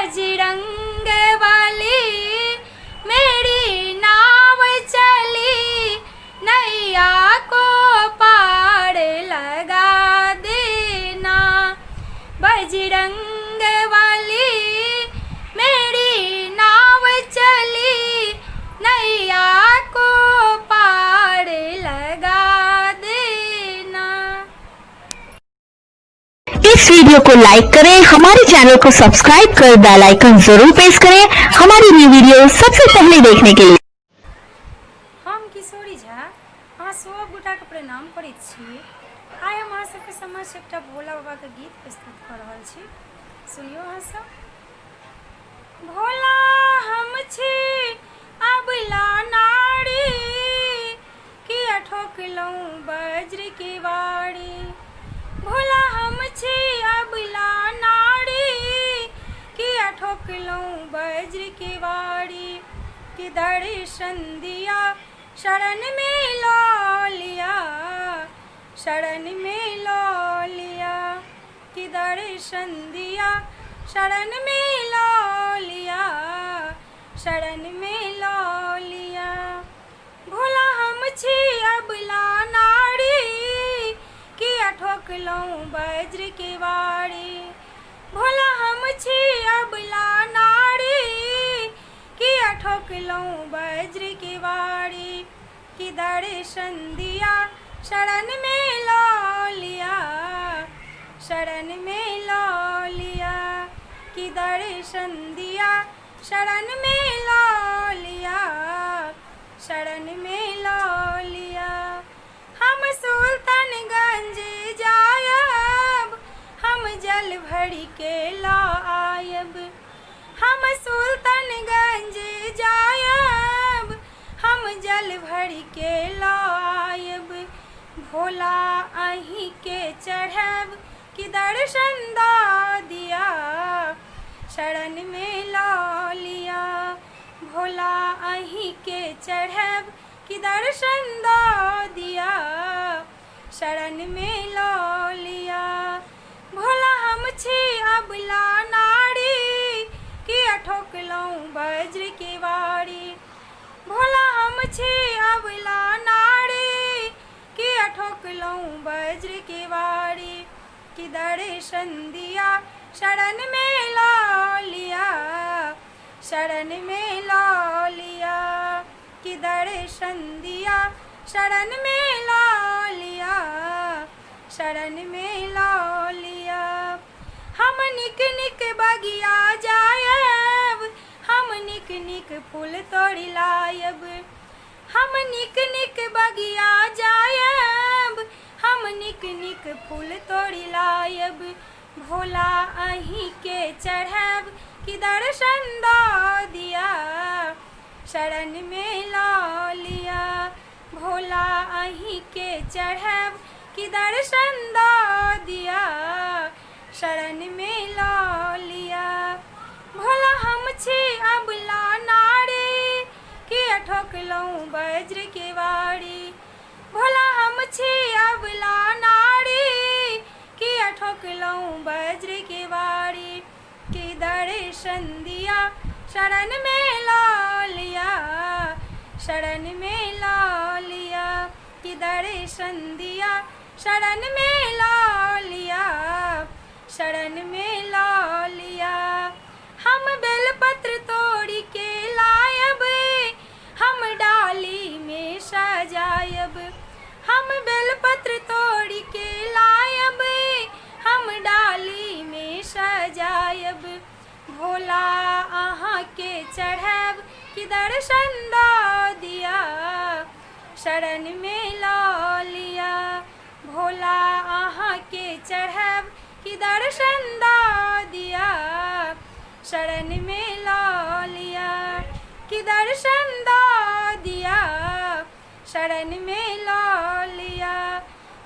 Speaker 4: बजरंग वाली मेरी नाव चली नैया को पार लगा देना। बजरंग वाली मेरी नाव चली नैया को पार लगा देना।
Speaker 1: इस वीडियो को लाइक करें, हमारे चैनल को सब्सक्राइब कर बेल आइकन जरूर प्रेस करें हमारी न्यू वीडियो सबसे पहले देखने के लिए।
Speaker 2: हम किशोरी झा अहाँ सब गोटाके प्रणाम करैत छी। आइ हम अहाँ सबके समक्ष एकटा भोला बाबाके गीत प्रस्तुत कऽ रहल छी, सुनियौ अहाँ सब। भोला हम छी अबला नारी किया ठोकलहुँ वज्र के वारी। भोला हम छी अबला नारी किया ठोकलहुँ वज्र के वारी। कि दर्शन दिया शरण में लो लिया, शरण में लो लिया। कि दर्शन दिया शरण में लो लिया, शरण में लो लिया। भोला हम छी अबला नारी किया ठोकलहुँ वज्र के वारी। भोला हम छी अबला नारी किया ठोकलहुँ वज्र के वारी। कि दर्शन दिया शरण में लो लिया, शरण में लो लिया। कि दर्शन दिया शरण में लो लिया, शरण में लो लिया। हम सुल्तानगंज जायब हम जल भरी के ला आयब। हम सुल्तानगंज जायब हम जल भरी के ला आयब। भोला अहीं के चढ़ब कि दर्शन दा दिया, शरण में लो लिया। भोला अहीं के चढ़ब कि दर्शन दा दिया, शरण में लो लिया। भोला हम छी अबला नारी किया ठोकलहुँ वज्र के वारी। भोला हम छी अबला नारी किया ठोकलहुँ वज्र के वारी। कि दर्शन दिया शरण में लो लिया, शरण में लो लिया। कि दर्शन दिया शरण में लो लिया, शरण में लो लिया। हम निक निक बगिया जायब हम निक निक फूल तोड़ी लायब। हम निक निक बगिया जायब हम निक निक फूल तोड़ी लायब। भोला अहीं के चढ़ब कि दर्शन दा दिया, शरण में लो लिया। भोला अहीं के चढ़ब कि दर्शन दा दिया, शरण में लो लिया। भोला हम छी अबला नारी किया ठोकलहुँ वज्र के वारी। भोला हम छी अबला नारी किया ठोकलहुँ वज्र के वारी। कि दर्शन दिया शरण में लो लिया, शरण में लो लिया। कि दर्शन दिया शरण में लो लिया, शरण में लो लिया। हम बेलपत्र तोड़ी के लायब हम डाली में सजायब। हम बेलपत्र तोड़ी के लायब हम डाली में सजायब। भोला अहाँ के चढ़ब कि दर्शन दा दिया, शरण में लो लिया। भोला अहाँ के चढ़ब कि दर्शन दा दिया, शरण में लो लिया। कि दर्शन दा दिया शरण में लो लिया।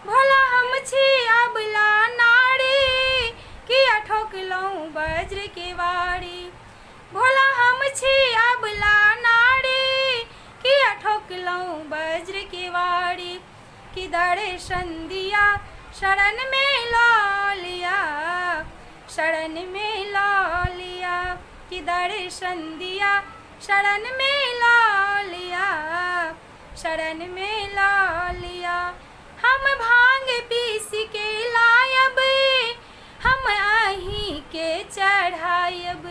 Speaker 2: भोला हम छी अबला नारी किया ठोकलहुँ वज्र के वारी। भोला हम छी अबला नारी किया ठोकलहुँ वज्र के वारी। कि दर्शन दिया शरण में लो लिया, शरण में लो लिया। कि दर्शन दिया शरण में ला लिया, शरण में ला लिया। हम भांग पीस के लायब, हम आही के चढ़ायब,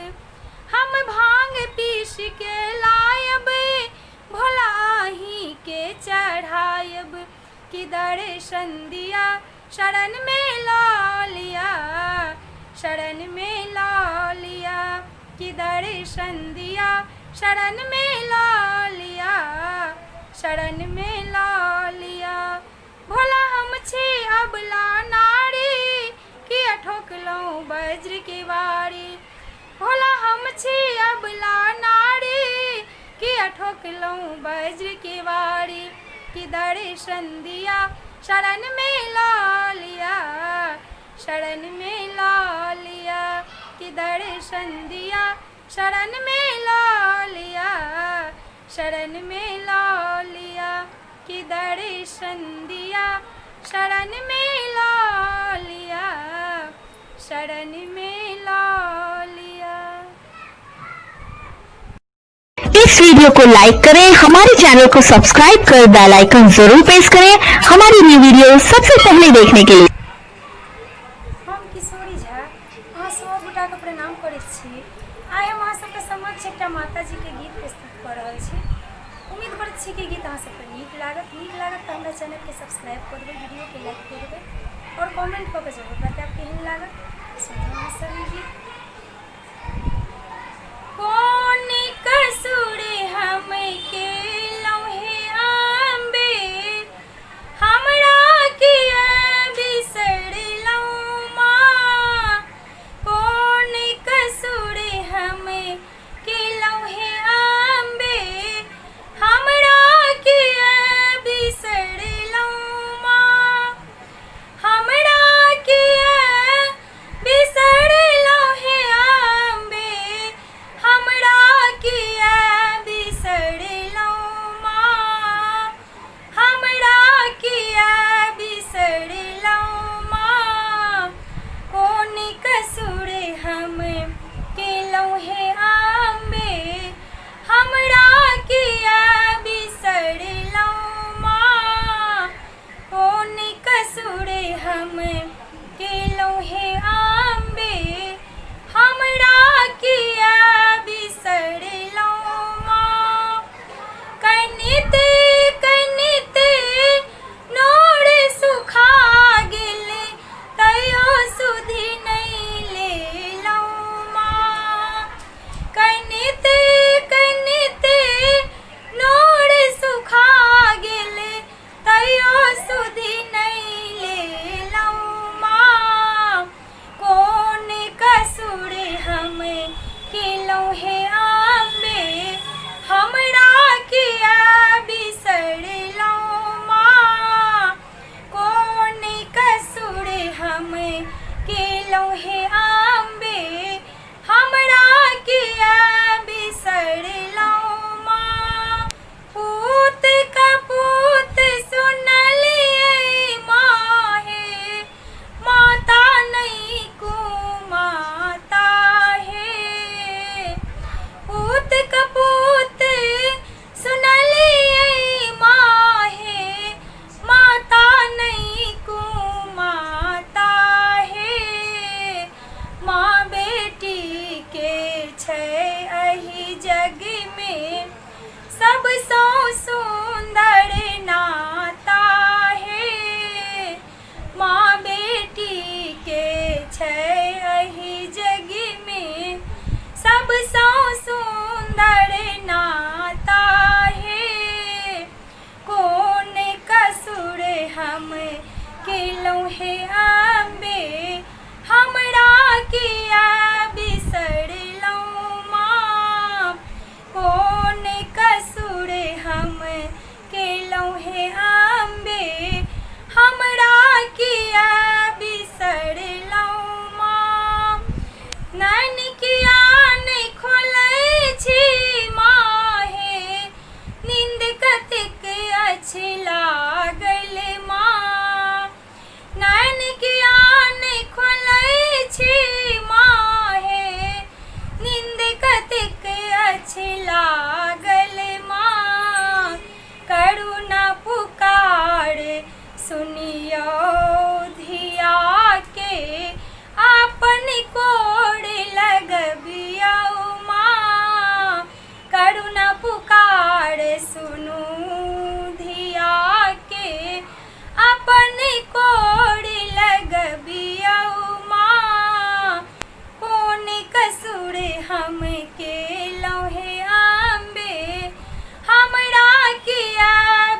Speaker 2: हम भांग पीस के लायब, भोला आही के चढ़ायब। कि दर्शन दिया शरण में ला लिया, शरण में ला लिया। कि दर्शन दिया शरण में ला लिया, शरण में ला लिया। भोला हम छे अबला नारी, कि ठोकलौं वज्र की वारी। भोला हम छे अबला नारी, कि ठोकलौं वज्र की वारी। कि दर्शन दिया शरण में ला लिया, शरण में ला लिया। कि दर्शन दिया शरण में ला लिया, शरण में ला लिया। कि दर्शन दिया शरण में ला लिया, शरण में ला लिया।
Speaker 1: इस वीडियो को लाइक करें, हमारे चैनल को सब्सक्राइब कर बेल आइकन जरूर प्रेस करें हमारी न्यू वीडियो सबसे पहले देखने के लिए।
Speaker 2: हम किशोरी झा अहाँ सब गोटाके प्रणाम करैत छी। आइ हम अहाँ सबके समक्ष एकटा माताजी के गीत प्रस्तुत कऽ रहल छी। उम्मीद करैत छी कि गीत अहाँ सबके नीक लागत तऽ हमरा चैनल के सब्सक्राइब कऽ देबै, वीडियो के लाइक कऽ देबै और कमेंट कऽ के जरूर बताएब केहन लागत। सुनू अहाँ सब ई गीत। कौन कसूर हम के लौहे आंबे, हमरा किया बिसरलौं माँ। कौन कसूर हम के लौहे आंबे, हमरा किया बिसरलौं माँ। हमरा किया बिसरलौं हे आंबे, हमरा किया बिसरलौं माँ। हमरा किया बिसरलौं माँ। कौन कसूर हम केलौं हे आंबे, हमरा किया बिसरलौं माँ। कौन कसूर हम केलौं हे आंबे, हमरा किया बिसरलौं माँ। कनिते कनिते नोर सुखा गेलै, तैयो सुधि नहि लेलौं माँ। कनिते कनिते नोर सुखा गेलै, तैयो सुधि नहि लेलौं माँ। कौन कसूर हम केलौं हे आंबे, हमरा किया बिसरलौं माँ। कौन कसूर हम केलौं हे आंबे, हमरा किया बिसरलौं माँ। पूत कपूत सुनलियै माँ हे, माता नहीं को माता हे। पूत कपूत सुनलियै माँ हे, माता नहीं को माता हे। माँ बेटी के छै एहि जग में सबसँ सुंदर नाता हे। माँ बेटी के छै एहि जग में सबसँ सुंदर नाता हे। कौन कसूर हम केलौं हे आंबे, हमरा किया बिसरलौं माँ। कौन कसूर हम लागल माँ, करुणा पुकारे सुनियो धिया के, आपन कोड़ लगबियो माँ, करुणा पुकारे सुनू धिया के, आपन कोड़ लगबियो माँ, कौन कसूर हम के लौहे आंबे, हमरा किया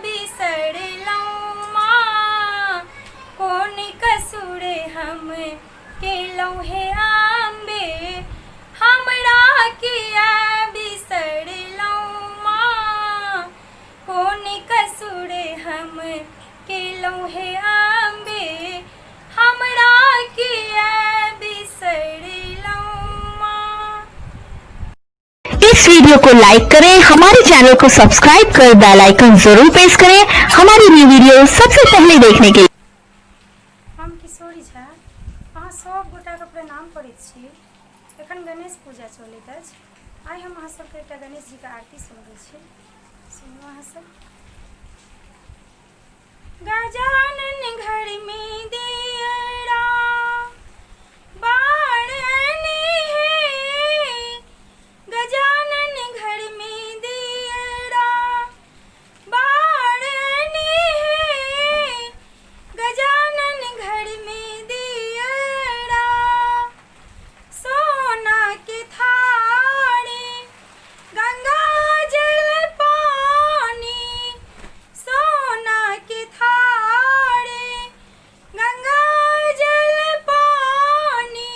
Speaker 2: बिसर लौं माँ, कौन कसूर हम के लौहे आंबे, हमरा किया बिसर लौं माँ, कौन कसूर हम के लौहे आंबे, हमरा किया बिसर लौं माँ।
Speaker 1: इस वीडियो को लाइक करें, हमारे चैनल को सब्सक्राइब कर बेल आइकन जरूर प्रेस करें हमारी न्यू वीडियो सबसे पहले देखने के लिए।
Speaker 2: हम किशोरी झा अहाँ सब गोटाके प्रणाम करैत छी। एखन गणेश पूजा चलैत अछि। आइ हम अहाँ सबके एकटा गणेश जीके आरती सुनबै छी। सुनू अहाँ सब। गजानन घर में दियरा बारनी है, गजानन घर में दियरा बारनी है, गजानन घर में दियरा, सोना के थारी गंगा जल पानी, सोना के थारी गंगा जल पानी,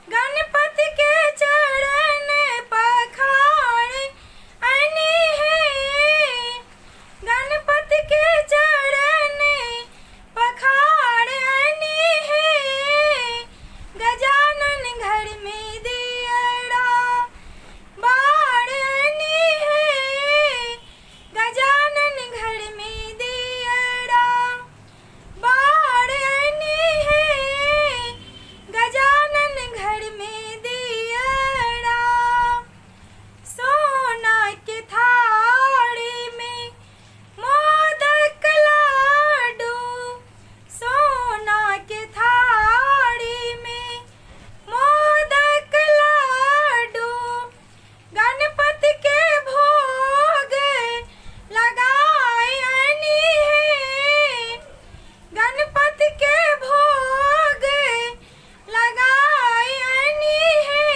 Speaker 2: गणपति के चरण पखारे अनी है, गणपति के चरण पखारे अनी है, गजानन घर में दियरा बारनी है, गजानन घर में दियरा बारनी है, गजानन घर में दियरा, सोना के थारी में मोदक लाडू, सोना के थारी में मोदक लाडू, गणपति के भोग लगाए अनी है, गणपति के भोग लगाए अनी है,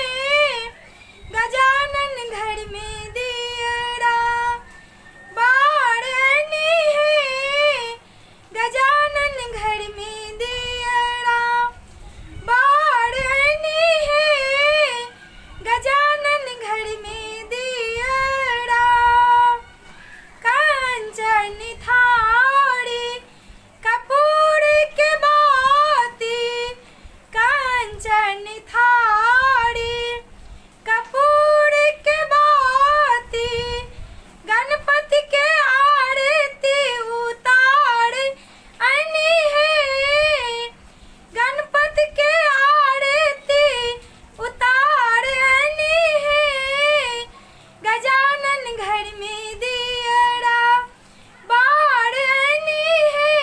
Speaker 2: गजानन घर में दियरा बारनी है, गजानन घर में दियरा बारनी है, गजानन घर में दियरा, कंचन थारी कपूर के बाती, कंचन थारी कपूर के बाती, गणपति के आरती उतार अनी है, गणपति के आरती उतार अनी है, गजानन घर में दियरा बारनी है,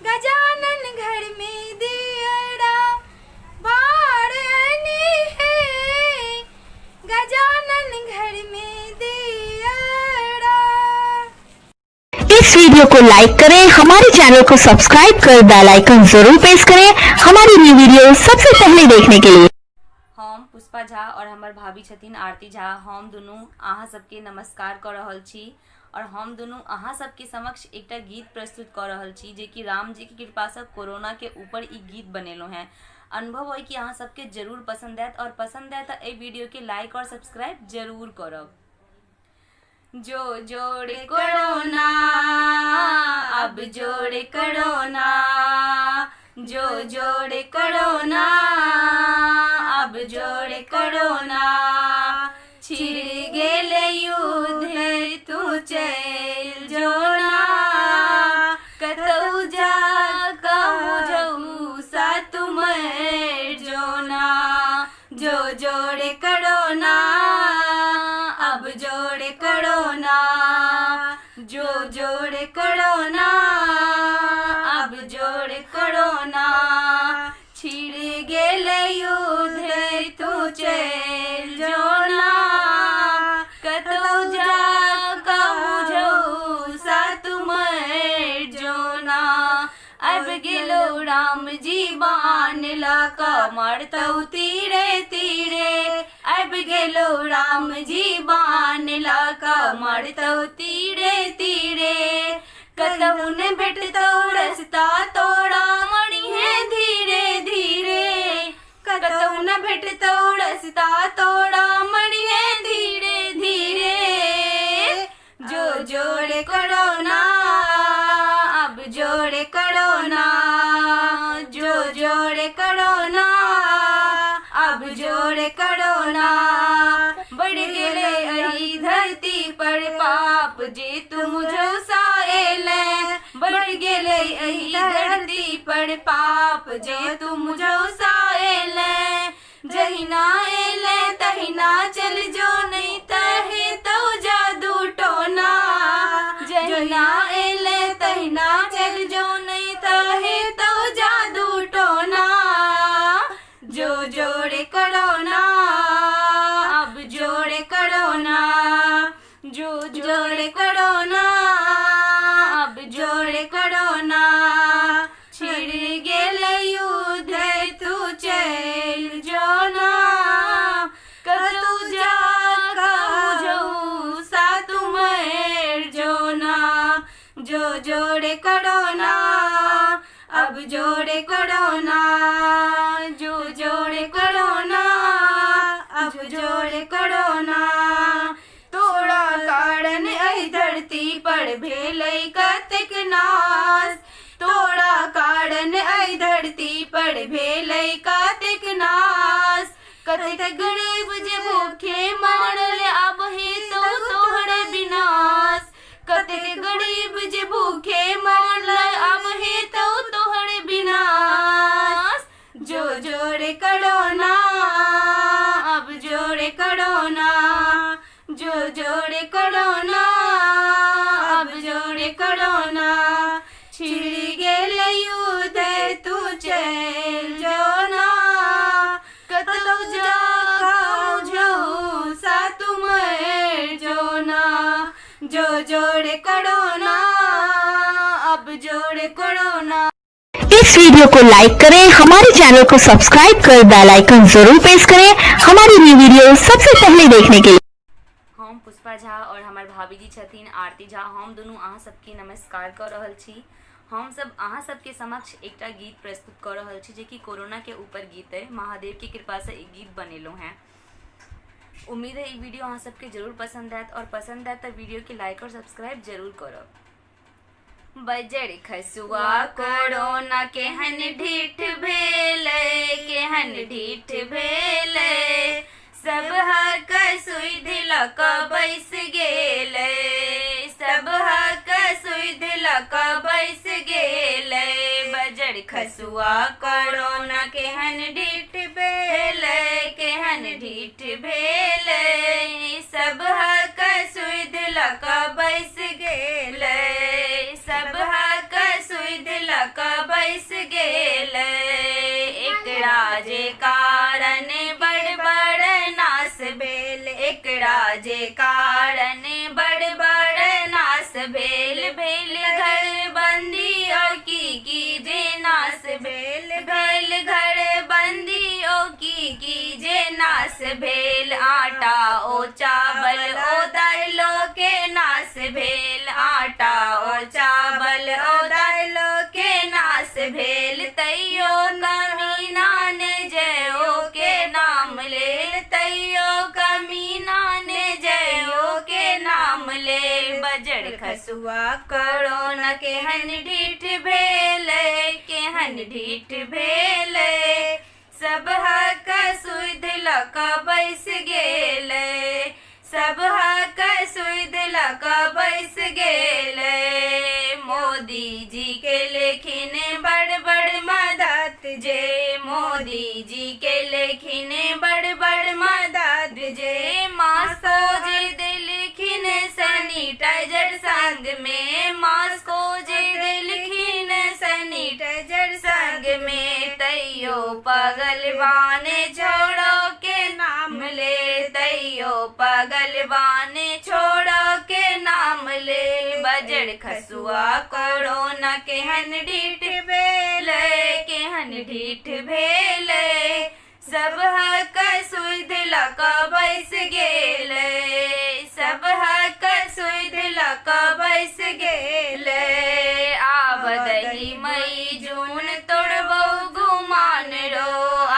Speaker 2: गजानन घर में दियरा बारनी है, गजानन घर में दियरा।
Speaker 1: इस वीडियो को लाइक करें, हमारे चैनल को सब्सक्राइब कर बेल आइकन जरूर प्रेस करें हमारी न्यू वीडियो सबसे पहले देखने के लिए।
Speaker 3: हम पुष्पा झा और हमर भाभी छथिन आरती झा, हम दुनू अहाँ सबके नमस्कार कर रहल छी और हम दुनू अहाँ सबके समक्ष एकटा गीत प्रस्तुत कर रहल छी जे कि राम जी की कृपा से कोरोना के ऊपर ई गीत बनेलो हैं। अनुभव है कि अहाँ सबके जरूर पसंद आयत और पसंद आए तो ए वीडियो के लाइक और सब्सक्राइब जरूर करब। जो जोड़े कोरोना अब जोड़े कोरोना, जो जोड़े कोरोना अब जोड़े कोरोना, छिड़ गेले युद्ध तू चल जोना, कतौ जा कहूँ जाऊ सा तुमर जोना, जो जोड़े कोरोना बान ला कमर तऊ तीरे तीरे अब गेलो राम जी बान ला कमर तऊ तीरे तीरे कतहु न भेटतो रस्ता तोड़ा मणि है धीरे धीरे कतहु न भेटतो रस्ता तोड़ा मणि है धीरे धीरे जो जोड़े करो ना अब जोड़े करो ना जो जोड़े करो ना अब जोड़े करो ना बढ़ गेले अही धरती पर पाप जे तुम जो साएले बढ़ गेले अही धरती पर पाप जे तुम जो साएले जहिना एले तहिना चल जो नहीं तहे तो जादू टोना जहिना एले तहिना चल जो नहीं तहे तो जादू टोना जो जोड़े करो ना अब जोड़े करो ना जो जोड़े करो ना अब जोड़े करो ना छिड़ गेले युद्ध तू चल जो ना कतू जा कहू सा तुम्हें जो ना जो जोड़े करो ना अब जोड़े करो ना जो जोड़े करो ना अब जोड़े करो ना तोड़ा कारण अहि धरती पर भेलै कतेक नाश तोड़ा कारण अहि धरती पर भेलै कतेक नाश कतेक गरीब जे भूखे मरल अब हे तो तोहरे विनाश कतेक गरीब जे भूखे मरल अब हे तो तोहरे विनाश जो जोड़े करो ना अब जोड़े करो ना जो जोड़े करो ना अब जोड़े करो ना छिड़ गेले युद्ध तू चल जो ना कतौ जा कहू सा तुम्हें जो ना जो जोड़े करो ना अब जोड़े करो ना।
Speaker 1: इस वीडियो को लाइक करें, हमारे चैनल को सब्सक्राइब कर बेल आइकन जरूर प्रेस करें हमारी न्यू वीडियो सबसे पहले देखने के लिए।
Speaker 3: हम पुष्पा झा और हमार भाभी जी छथिन आरती झा हम दोनों अहाँ सबके नमस्कार कर रहल छी। हम सब अहाँ सबके समक्ष एकटा गीत प्रस्तुत कर रहल छी जे कि कोरोना के ऊपर गीत है। महादेव की कृपा से एक गीत बनेलो हैं। उम्मीद है ये वीडियो अहाँ सबके जरूर पसंद आयत और पसंद आयत तो वीडियो के लाइक और सब्सक्राइब जरूर करो। बजर खसुआ कोरोना केहन ढीठ भेले केहन ढीठ भेले सब हक सुध लक बैस गेले सब हक सुध लक बैस गेले बजर खसुआ कोरोना केहन ढीठ भेले केहन ढीठ भेले सब हक सुध लक बैस गेले सब हक सुध लक बैस गेले एकरा जे कारण बड़ बड़ नाश भेल एकरा जे कारण बड़ बड़ नाश भेल भेल घर बंदी और की जे नाश भेल भेल घर बंदी ओ की जे नाश भेल आटा ओ चावल ओ दालो के नाश भेल आटा ओ चावल ओ दालो के नाश भेल तैयो कमीना ने जयो के नाम लेल तैयो कमीना ने जयो के नाम लेल बजर खसुआ कोरोना केहन ढीठ भेले केहन ढीठ भेले सब हक सुध लक बैस गेले सब हक सुध लक बैस गेले मोदी जी के लेखिन बड़ बड़ मदद जे मोदी जी के लेखिन बड़ बड़ मदद जे मास्को जे दिलखिन सैनिटाइजर संग में मास्को जे दिलखिन सैनिटाइजर संग में तैयो पगलवान छोड़ो के नाम ले तैयो पगलवान छोड़ो के नाम नाम ले बजड़ खसुआ कोरोना केहन ढीठ भेले केहन ढीठ भेले सब हक सुध लका बैस गेले सब हक सुध लका बैस गेले आबदही मई जून तोड़बो गुमान रो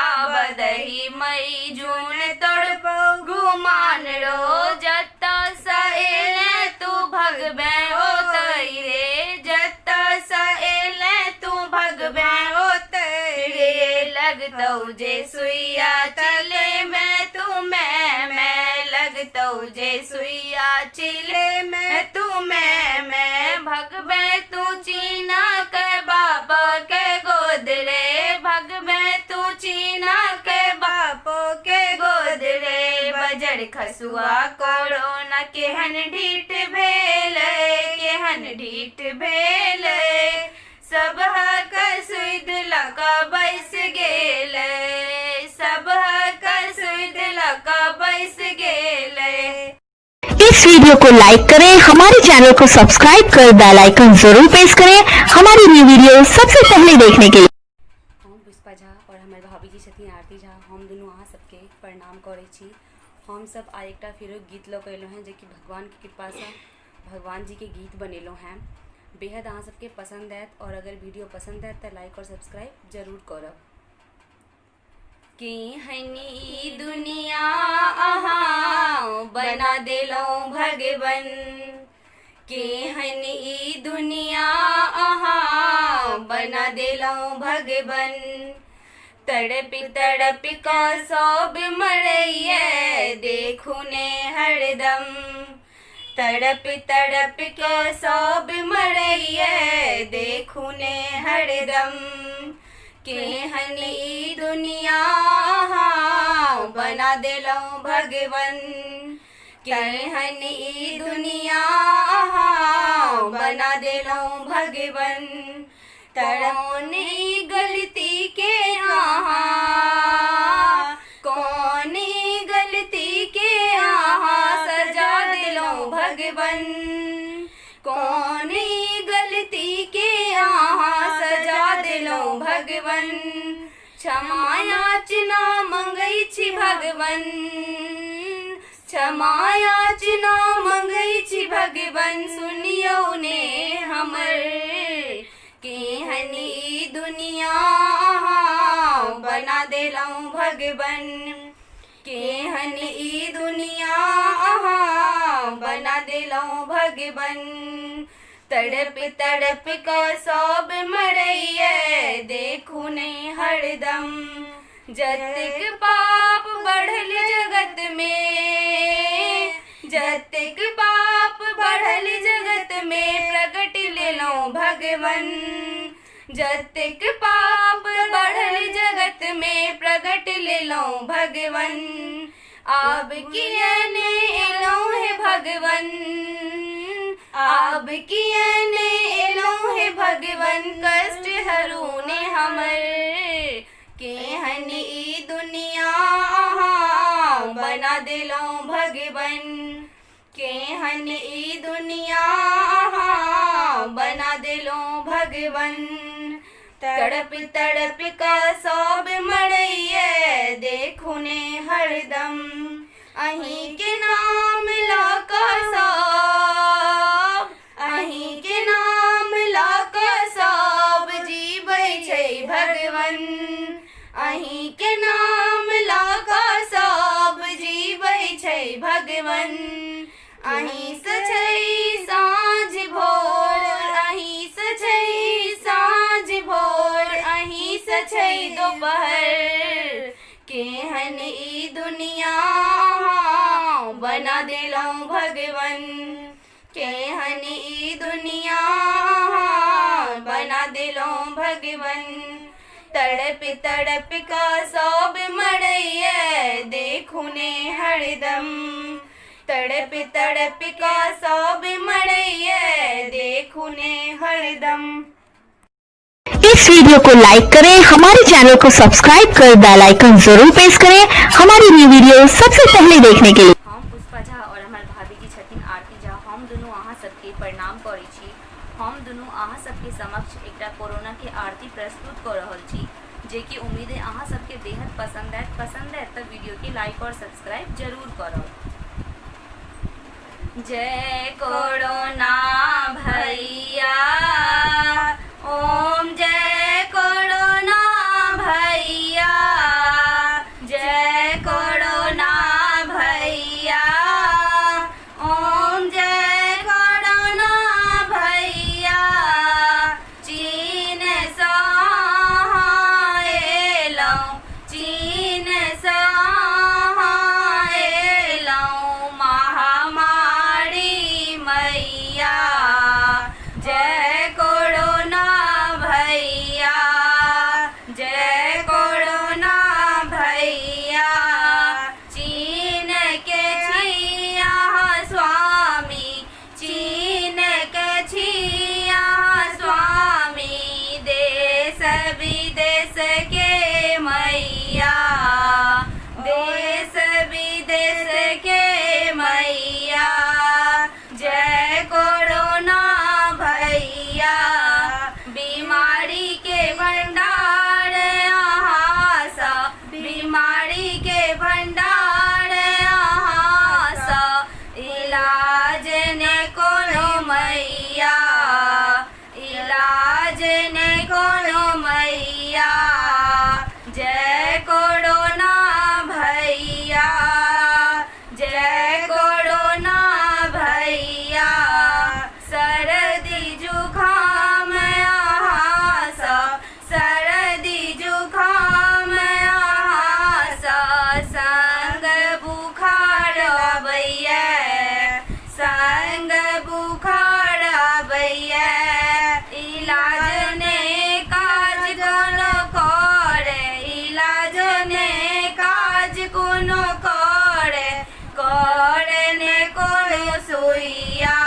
Speaker 3: आबदही मई जून तोड़बो गुमान रो जत्ता सएले तू भगबे ओ तैरे जत्ता सएले तू भगबे ओ तैरे लगतौ जे सुइया चले मैं तू मैं लगतौ जे सुइया चले मैं तू मैं भगबे तू चीना के बाबा के गोद रे भगबे तू चीना के बापो के गोद रे बजड़ खसुआ कोरोना केहन ढीठ भेले केहन ढीठ भेले सब हक सुध लका बैस गेले सब हक सुध लका बैस गेले।
Speaker 1: इस वीडियो को लाइक करें, हमारे चैनल को सब्सक्राइब कर बेल आइकन जरूर प्रेस करें हमारी न्यू वीडियो सबसे पहले देखने के लिए।
Speaker 3: हम पुष्पा झा और हमारे भाभी जी छथिन आरती झा हम दुनू अहाँ सबके प्रणाम करै छी। हम सब आइ एकटा फेरो गीत लऽ कऽ अयलहुँ हैं जेकि भगवान के कृपासँ भगवान जी के गीत बनेलहुँ हैं। बेहद अहाँ सबके पसंद आयत और अगर वीडियो पसंद आयत तो लाइक और सब्सक्राइब जरूर करब। केहनी दुनिया अहाँ बना देलहुँ भगवन केहनी दुनिया अहाँ बना देलहुँ भगवन तड़प तड़प का सब मरैये देखू ने हरदम तड़प तड़प का सब मरैये देखू ने हरदम केहनी दुनिया बना देलहुँ भगवन केहनी दुनिया बना देलहुँ भगवन तड़ौनी गलती के कौनी गलती के सजा दिलौं भगवन कौनी गलती के सजा दिलौं भगवन क्षमा याचना मंगै छी भगवन क्षमा याचना मंगै छी भगवन सुनियौ ने हमर केहनी दुनिया बना देलहुँ भगवन केहनी दुनिया बना देलहुँ भगवन तड़प तड़प का सब मरैये देखू ने हरदम जतेक पाप बढ़ल जगत में जतेक पाप बढ़ल जगत में प्रगट लेलहुँ भगवन जतेक पाप बढ़ल जगत में प्रगट लेलहुँ भगवन आब कियने एलहुँ हे भगवन आब कियने एलहुँ हे भगवन कष्ट हरू ने हमर केहनी दुनिया बना देलहुँ भगवन केहनी दुनिया बना देलहुँ भगवन तड़प तड़प का सब मरैये देखू ने हरदम अहीं के नाम लाका सब अहीं के नाम लाका सब जीबै छै भगवन अहीं के नाम लाका सब जीबै छै भगवन अहीं से छै साँझ भोर अहीं से छै साँझ भोर अहीं से छै दोपहर केहनी दुनिया बना देलहुँ भगवन केहनी दुनिया बना देलहुँ भगवन तड़प तड़प का सब मरैये देखू ने हरदम तड़प तड़प का सब मरैये देखू ने हरदम।
Speaker 1: इस वीडियो को लाइक करें, हमारे चैनल को सब्सक्राइब कर बेल आइकन जरूर प्रेस करें हमारी न्यू वीडियो सबसे पहले देखने के लिए।
Speaker 3: हम पुष्पा झा और हमारे भाभी जी छथिन आरती झा हम दोनों अहाँ सब सबके समक्ष एकटा कोरोना के आरती प्रस्तुत कर रहल छी, जे कि उम्मीद है अहाँ सबके बेहद पसंद है तो वीडियो के लाइक और सब्सक्राइब जरूर करब। जय कोरोना भैया, ओम जय कोरोना भैया, जय कोरोना भैया, ओम जय कोरोना भैया। चीन सँ एलहुँ, चीन सँ एलहुँ महामारी मैया। जय कोरोना भैया, जय कोरोना भैया। चीन के छी अहाँ स्वामी, चीन के छी अहाँ स्वामी, देश विदेश के मैया, देश विदेश के मैया। जय कोरोना भैया, बीमारी के भंडार अहाँ सँ, बीमारी के भंडार अहाँ सँ। इलाज ने कोनो मैया, इलाज ने कोनो मैया। जय कोरोना भैया, जय कोरोना भैया। सर्दी जुखाम अहाँ सँ, सर्दी जुखाम अहाँ सँ। संग बुखार अबैया, संग बुखार अबैया। इलाज ने काज कोनो करे, इलाज ने काज कोनो करे। करे ने कोनो सुइया,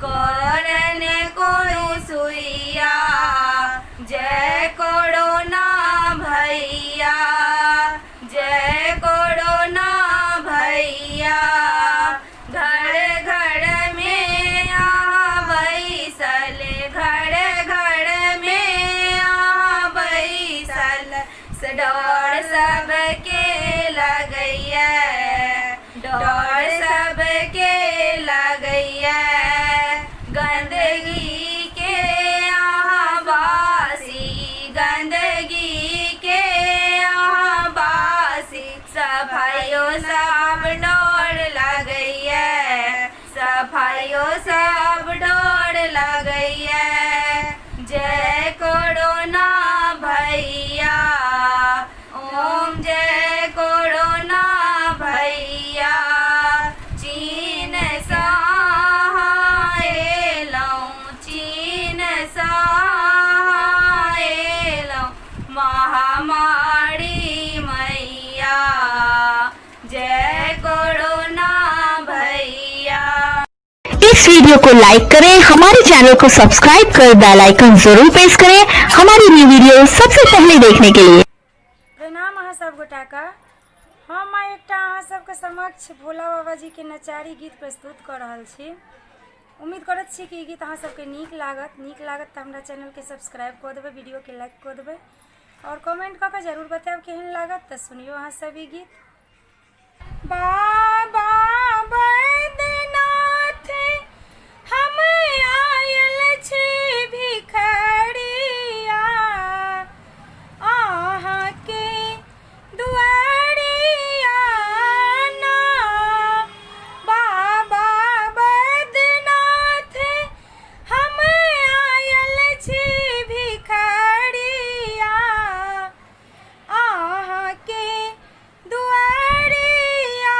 Speaker 3: करे ने कोनो सुइया। जय कोरोना भैया, जय कोरोना भैया। घर घर में अहाँ बैसल, घर घर में अहाँ बैसल। डर सबके लगैया, डर सबके लगैया। गंदगी के अहाँ बासी, गंदगी के अहाँ बासी। सफाइयो सब डर लगैया, सफाइयो सब डर लगैया। जय कोरोना भैया, ओम जय कोरोना भैया। चीन सँ एलहुँ, चीन सँ एलहुँ महामारी मैया। जय कोरोना भैया।
Speaker 1: इस वीडियो को लाइक करें, हमारे चैनल को सब्सक्राइब कर बेल आइकन जरूर प्रेस करें हमारी न्यू वीडियो सबसे पहले देखने के लिए।
Speaker 2: प्रणाम अहाँ सब गोटा का। हम आइ एकटा अहाँ सबके समक्ष भोला बाबा जी के नचारी गीत प्रस्तुत कर रहल छी। उम्मीद करत छी कि ई गीत अहाँ सबके नीक लागत तऽ हमरा चैनल के सब्सक्राइब कऽ देबै, वीडियो के लाइक कऽ देबै और कमेंट कऽ के जरूर बताएब केहन लागत। तऽ सुनियो अहाँ सब ई गीत। बाबा बैद्यनाथ हम आयल छी भिखरिया, अहाँ के दुआरिया ना। बाबा बैद्यनाथ हम आयल छी भिखरिया, अहाँ के दुआरिया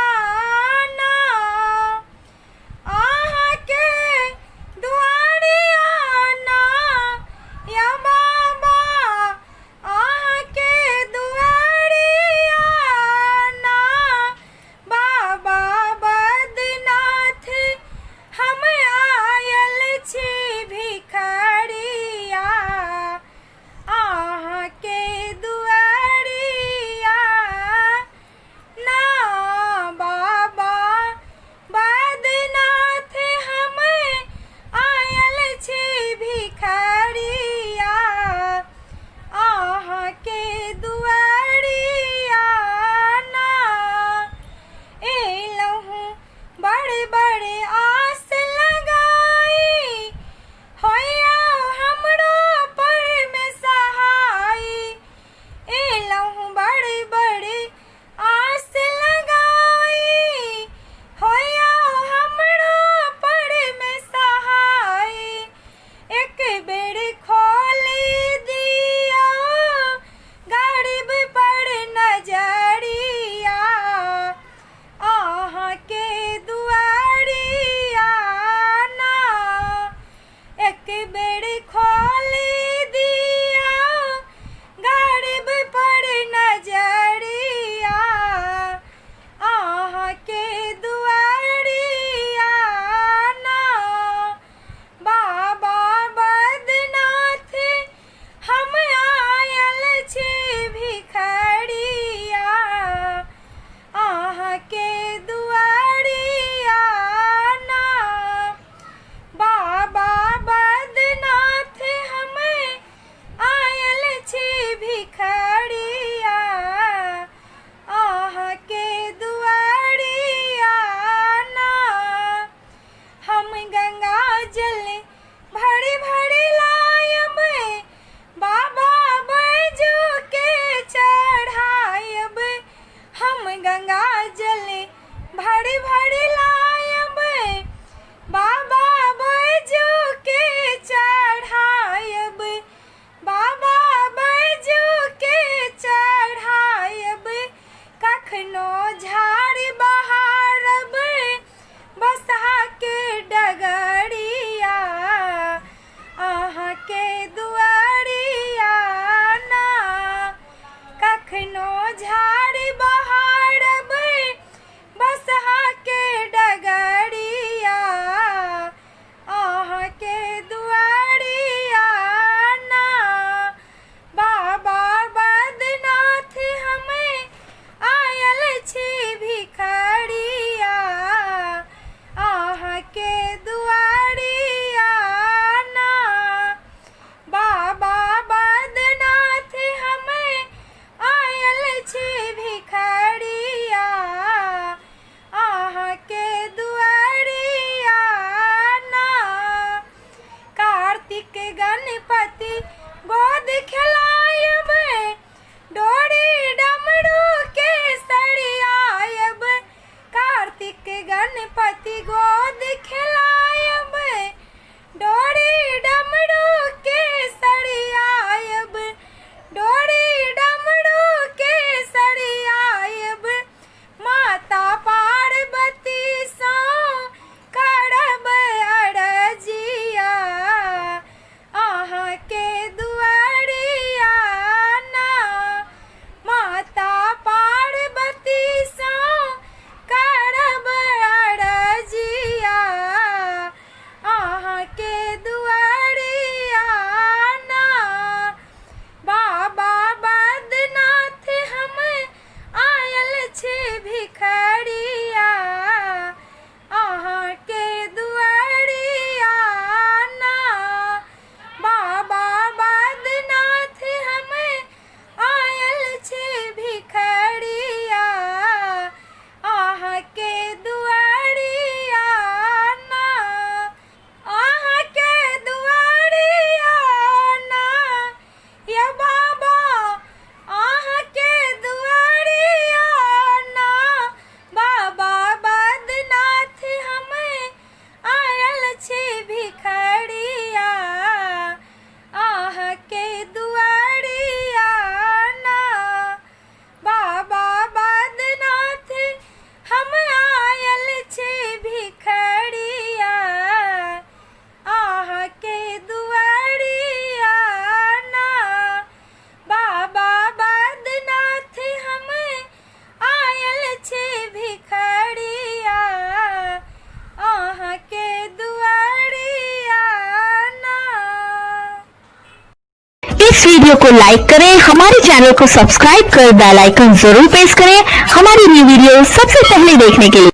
Speaker 1: इस वीडियो को लाइक करें, हमारे चैनल को सब्सक्राइब कर बेल आइकन जरूर प्रेस करें हमारी न्यू वीडियो सबसे पहले देखने के लिए।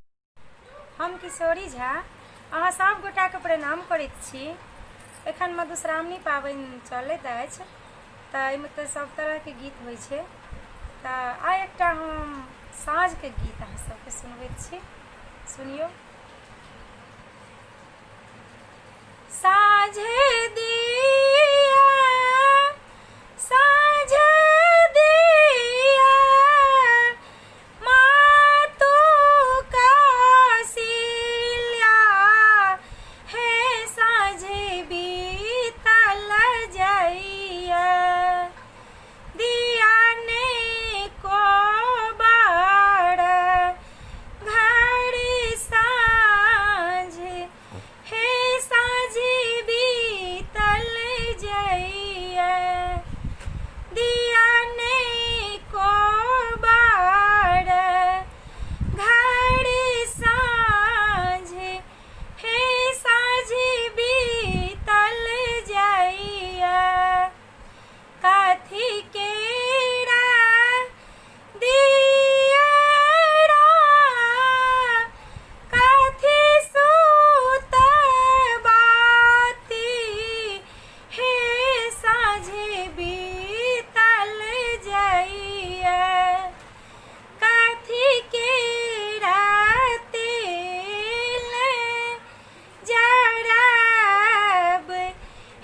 Speaker 2: हम किशोरी झा अहाँ सब गोटाके प्रणाम करैत छी। एखन मधुश्रावणी पाबनि चलैत अछि तऽ एहिमे तऽ सब तरहके गीत होइ छै। तऽ आइ एकटा हम साँझके गीत अहाँ सबके सुनबैत छी, सुनियौ। साँझे दिया साँझे दिया मातु कासिल्या हे साँझे बीतल जाइया दिया ने को बाड़ घड़ी साँझे हे साँझे बीतल जाइया दिया ने को बाड़ घड़ी साँझे हे साँझे बीतल जाइया काथी केरा दियरा काथी सूत बाती हे साँझे बीतल जाइया काथी केरा तेल जराब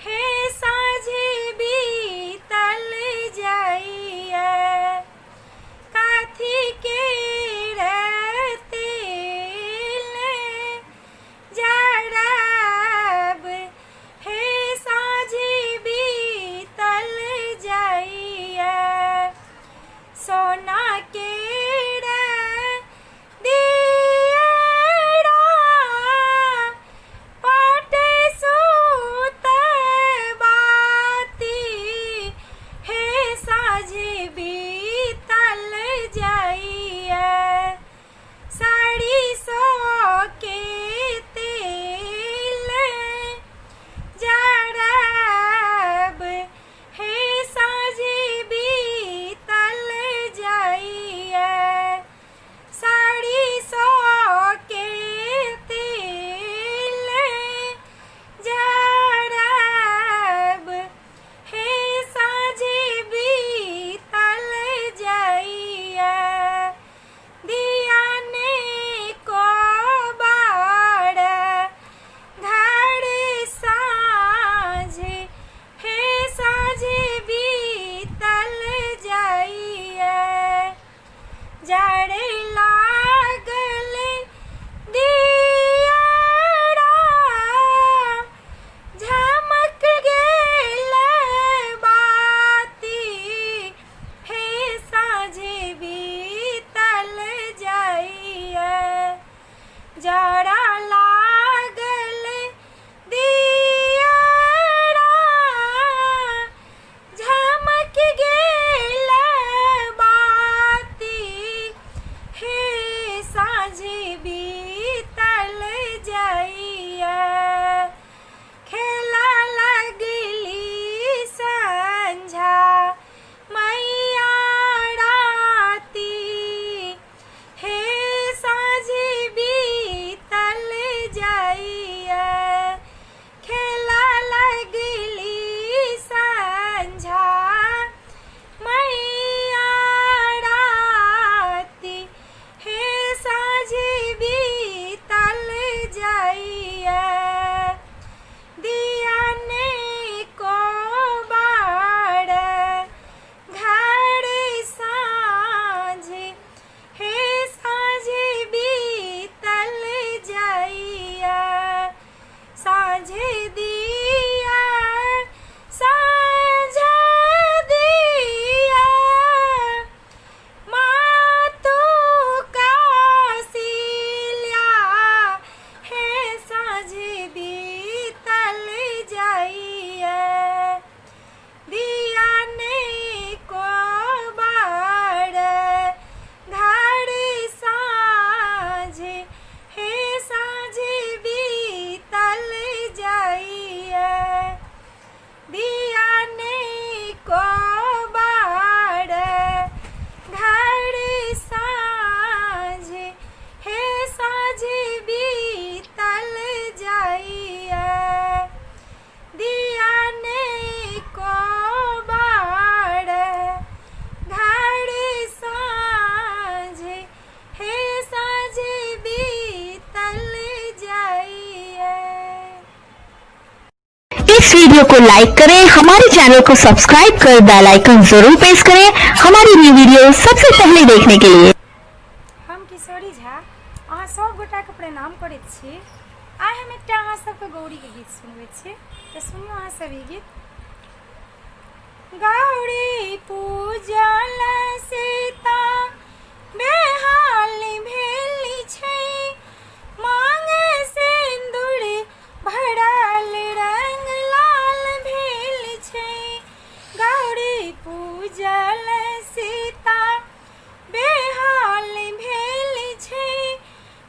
Speaker 2: हे साँझे बीतल जाइया काथी केरा तेल जराब हे साँझे बीतल जाइया सोना केरा दियरा पाटे सूत बाती हे साँझे बीतल जाइया साड़ी सौ के तेल जराब हे साँझे बीतल जाइया साड़ी सौ के तेल जराब हे साँझे बीतल जाइया दिया ने को बाड़ घड़ी साँझे हे साँझे बीतल जाइया जाड़े लागल दियरा झमक गेल बाती हे साँझे बीतल जाइया जरा लागल दियरा झमक गेल बाती हे साँझे बीतल जाइया खेला लगली संझा मैया राती हे साँझे बीतल
Speaker 1: वीडियो को लाइक करें, हमारे चैनल को सब्सक्राइब कर बेल आइकन जरूर प्रेस करें हमारी न्यू वीडियो सबसे पहले देखने के लिए।
Speaker 2: हम किशोरी झा अहाँ सब गोटा के प्रणाम करैत छी। आइ हम एकटा अहाँ सबके गौरी के गीत सुनबैत छी, तऽ सुनियौ अहाँ सब ई गीत। गौरी पूजल सीता बेहाल भेली छै, मांगे सिंदूर भरल रंग लाल भेल छै। गौरी पूजल सीता बेहाल भेल छै,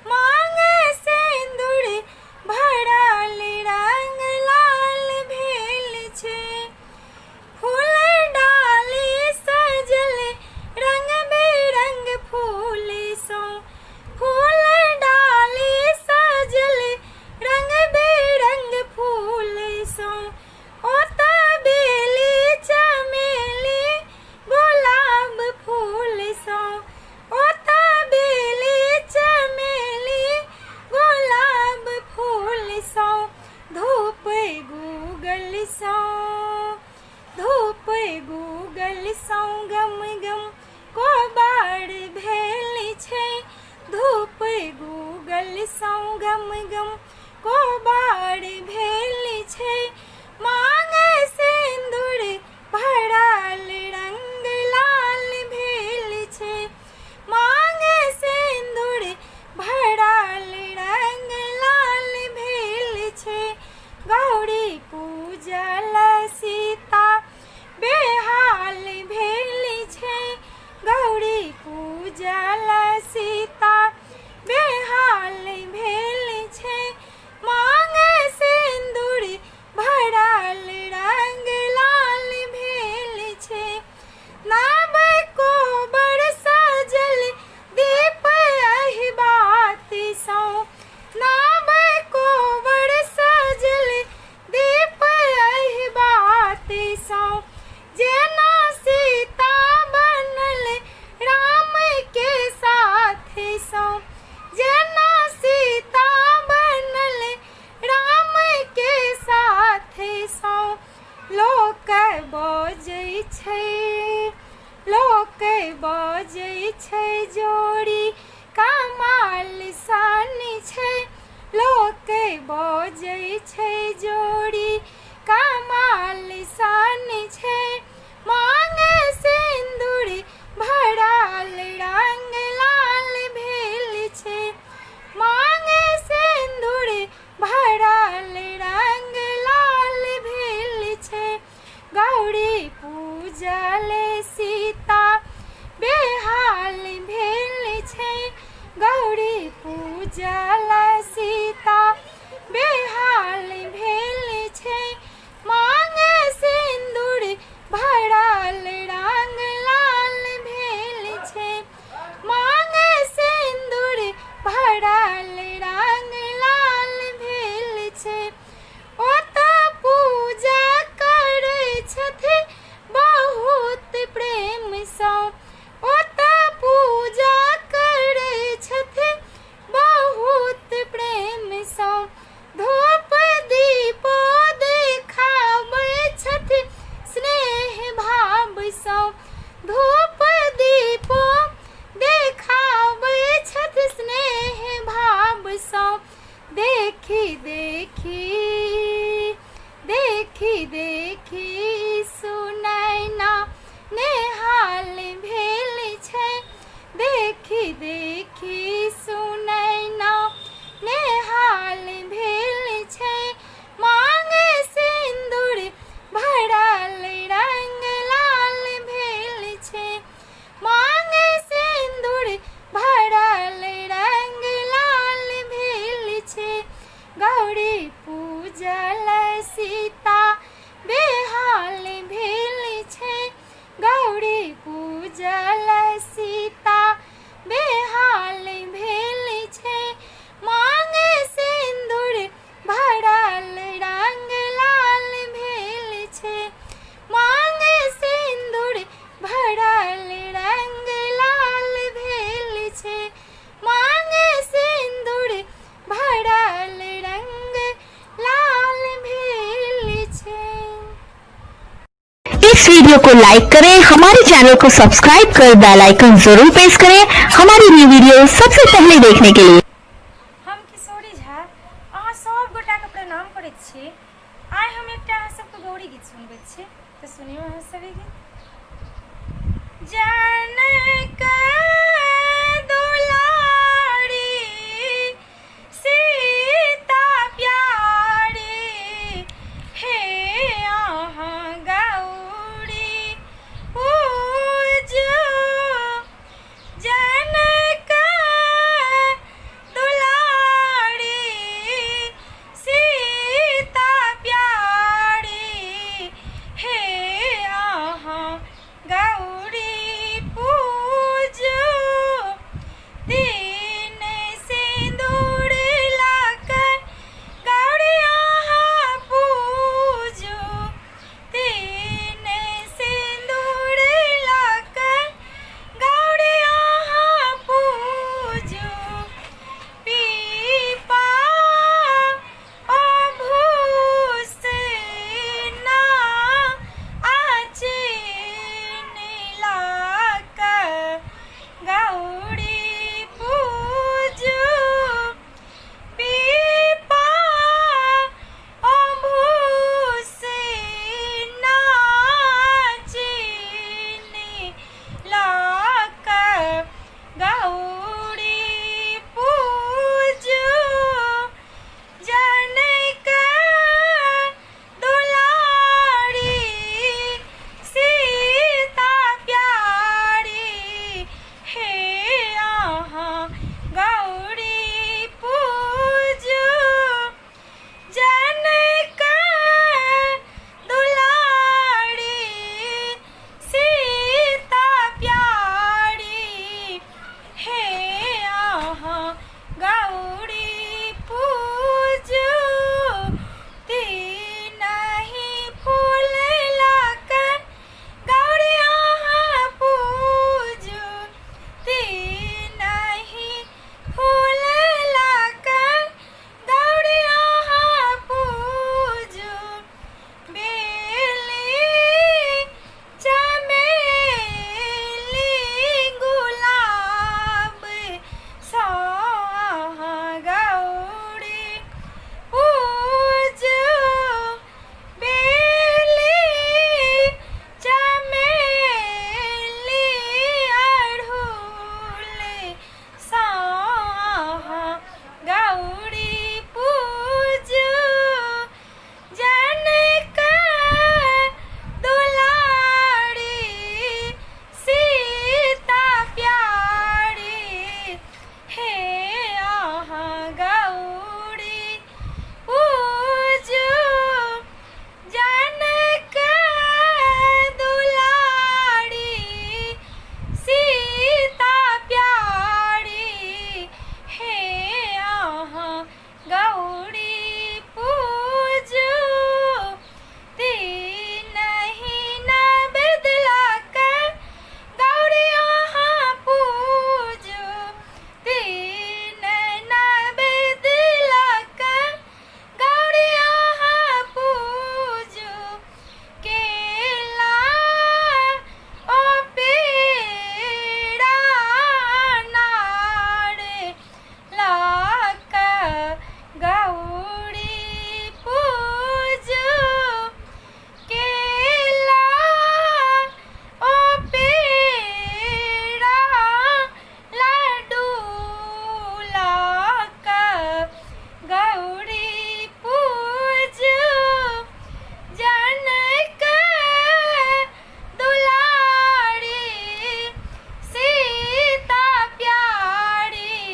Speaker 2: मांगे सिंदूर भरल रंग लाल भेल छै। फूल डाली सजल रंग बिरंग फूल सँ, फूल डाली सजल रंग बिरंग फूल सँ, ओतऽ बेली चमेली गुलाब फूल सँ, ओतऽ बेली चमेली गुलाब फूल सँ। धूप गूगल सँ, धूप गूगल सँ गम गम कोबार भेल छै, धूप गूगल सँ गम गम कोबार भेल छै। मांगे सिंदूर भरल रंग लाल भेल छै, मांगे सिंदूर भरल रंग लाल भेल छै। गौरी पूजल सीता बेहाल भेल छै, गौरी पूजल सीता बेहाल भेल छै। मांगे सिंदूर भरल रंग लाल भेल छै। नव कोबर सजल दीप अहिबाती सँ, नव कोबर सजल दीप अहिबाती सँ। जेना सीता बनल राम के साथ सँ, जेना सीता बनल राम के साथ सँ। लोक बजै छै, लोक बजै छै जोड़ी कमाल सन छै, लोक बजै छै जोड़ी कमाल सन छै। मांगे सिंदूर भरल रंग लाल भेल छै, मांगे सिंदूर भरल रंग लाल भेल छै। गौरी पूजल सीता बेहाल भेल छै, गौरी पूजल सीता बेहाल भेल छै। मांगे सिंदूर भरल रंग लाल भेल छै, मांगे सिंदूर भरल रंग लाल भेल छै। ओतऽ पूजा करै छथिन बहुत प्रेम सँ, ओतऽ पूजा करै छथिन बहुत प्रेम सँ। धूप दीपो देखाबै छथिन स्नेह भाव सँ, धूप दीपो देखाबै छथिन स्नेह भाव सँ। देखी देखी देखी देखी सुनैना नेहाल भेल छै, देखी देखी सुनैना नेहाल भेल छै। मांगे सिंदूर भरल रंग लाल भेल छै, मांगे सिंदूर भरल रंग लाल भेल छै। गौरी पूजल सीता
Speaker 1: इस वीडियो को लाइक करें, हमारे चैनल को सब्सक्राइब कर बेल आइकन जरूर प्रेस करें हमारी न्यू वीडियो सबसे पहले देखने के लिए।
Speaker 2: हम किशोरी झा अहाँ सब गोटाके प्रणाम करैत छी। आइ हम एकटा अहाँ सबके गौरी गीत सुनबैत छी, तऽ सुनियौ अहाँ सब ई गीत। जनक दुलारी सीता प्यारी हे अहाँ गौरी पूजू। जनक दुलारी सीता प्यारी हे अहाँ गौरी पूजू। तीन सिंदूर लाकर गौरी अहाँ पूजू। तीन सिंदूर लाकर गौरी अहाँ पूजू। पीपा भूषना आचीन लाकर गौरी पूजू। पीपा भूषना आचीन लाकर गौरी पूजू। जनक दुलारी सीता प्यारी हे अहाँ गौरी पूजू। जनक दुलारी सीता प्यारी हे अहाँ गौरी पूजू। तीनहि फूल लाकर गौरी अहाँ पूजू। तीनहि फूल लाकर गौरी अहाँ पूजू। बेली चमेली गुलाब सँ अहाँ गौरी पूजू। बेली चमेली अड़हुल सँ अहाँ गौरी पूजू। जनक दुलारी सीता प्यारी हे अहाँ गौरी पूजू। जनक दुलारी सीता प्यारी हे अहाँ गौरी पूजू। तीनहि नैवेद लाकर गौरी अहाँ पूजू। तीन नैवेद लाकर गौरी अहाँ पूजू। केला ओ पेड़ा अनार लाकर गौरी पूजू। केला ओ पेड़ा लड्डू लाकर गौरी पूजू। जनक दुलारी सीता प्यारी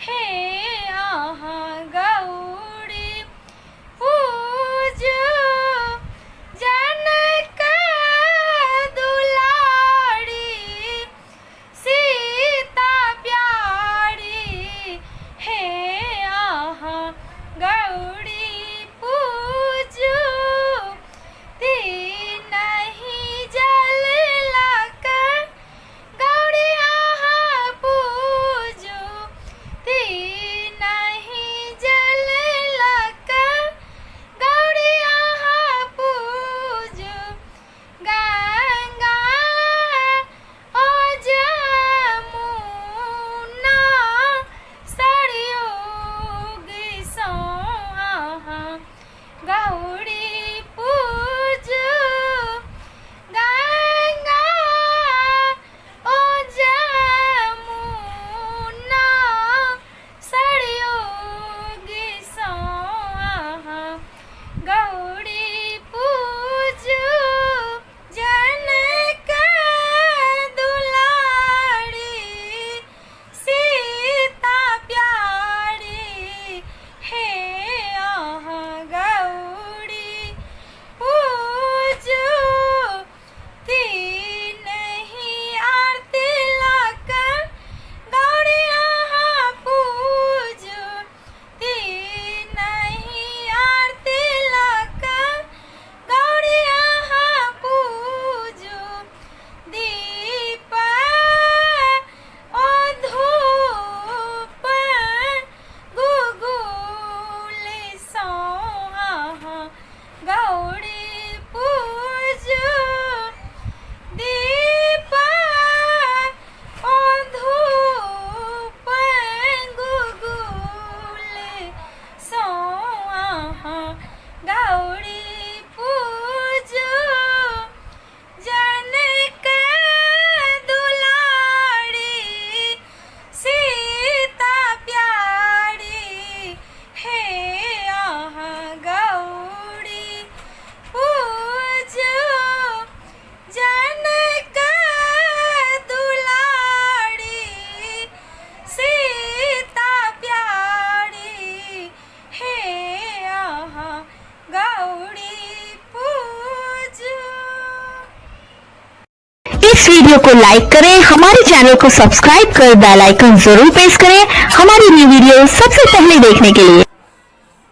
Speaker 2: हे अहाँ गौरी पूजू। जनक दुलारी सीता प्यारी हे अहाँ गौरी पूजू। तीनहि जल लाकर गौरी अहाँ पूजू। तीनहि जल लाकर गौरी अहाँ पूजू।
Speaker 1: इस वीडियो को लाइक करें, हमारे चैनल को सब्सक्राइब कर बेल आइकन जरूर प्रेस करें हमारी न्यू वीडियो सबसे पहले देखने के लिए।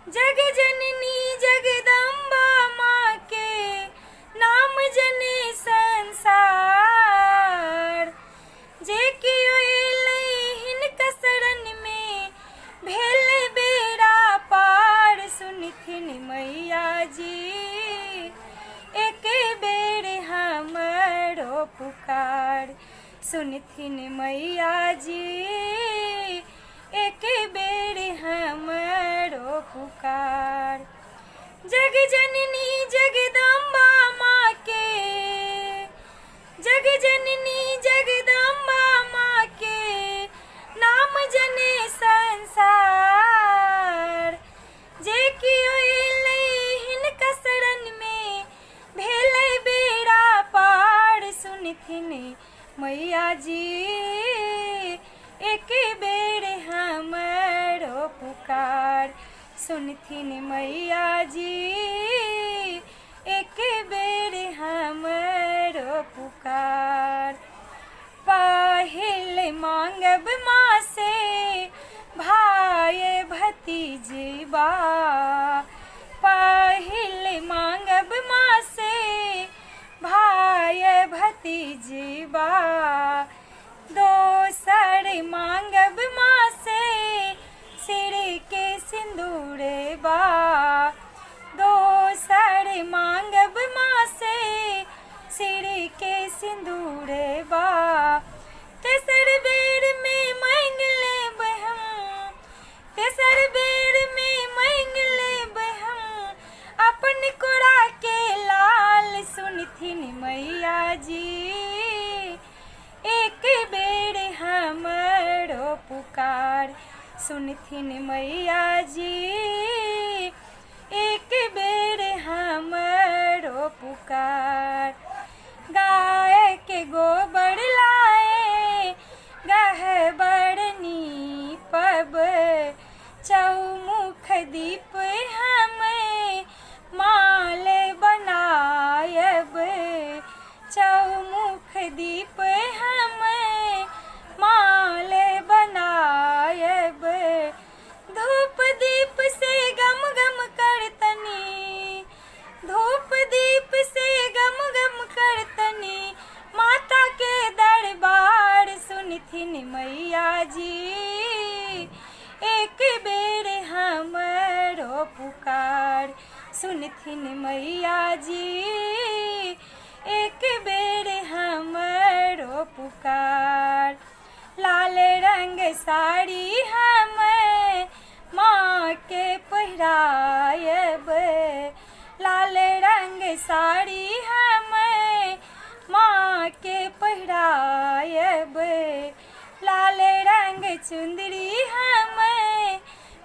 Speaker 2: जग जननी जगदम्बा माँ के नाम जने संसार, जे कियो हिनका शरण में भेल बेड़ा पार। सुनथिन मैया जी एक बेर हमरो पुकार, सुनथिन मैया जी एक बेर हमरो पुकार। जग जननी जगदम्बा माँ के, जग जननी जगदम्बा माँ के नाम जने संसार, जे कियो हिनका शरण में भेल बेड़ा पार। सुनथिन मैया जी एक बेर हमरो पुकार, सुनथिन मैया जी एक बेर हमरो पुकार। पहिल मांगब माँ से भाई भतीजबा, पहिल मांगब माँ से भाई भतीजबा, दोसर मांगब माँ से सिर के सिंदूरबा, दोसर मांगब माँ से सिर के सिंदूरबा। तेसर बेर में मांग लेब हम, तेसर बेर में मांग लेब हम अपन कोरा के लाल। सुनथिन मैया जी एक बेर हमरो पुकार, सुनथिन मैया जी एक बेर हमरो पुकार। गाय के गोबर लाए गहबर नीपब, चौमुख दीप हम माल बनायब, चौमुख दीप हम माल बनायब। धूप दीप से गम गम करतनी, धूप दीप से गम गम करतनी माता के दरबार। सुनथिन मैया जी एक बेर हमरो पुकार, सुनथिन मैया जी एक बेर हमरो पुकार। लाल रंग साड़ी हम माँ के पहिरायब, लाल रंग साड़ी हम माँ के पहिरायब, लाल रंग चुंदरी हम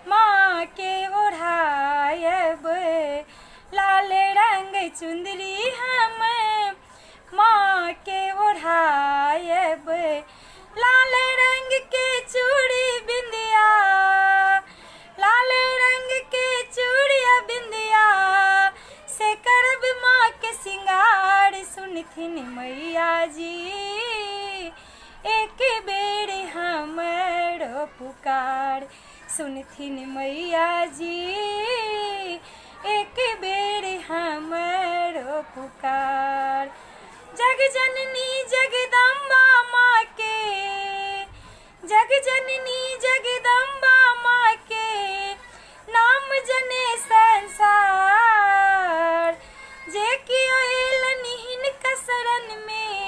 Speaker 2: माँ के ओढ़ायब, लाल रंग चुंदरी हम माँ के ओढ़ायब। लाल रंग के चूड़ी बिंदिया, लाल रंग के चूड़िया बिंदिया से करब माँ के सिंगार। सुनथिन मैया जी एक बेर हमरो पुकार, सुनथिन मैया जी एक बेर हमरो पुकार। जग जननी जगदम्बा माँ के, जग जननी जगदम्बा माँ के नाम जने संसार, जे कियो हिनका शरण में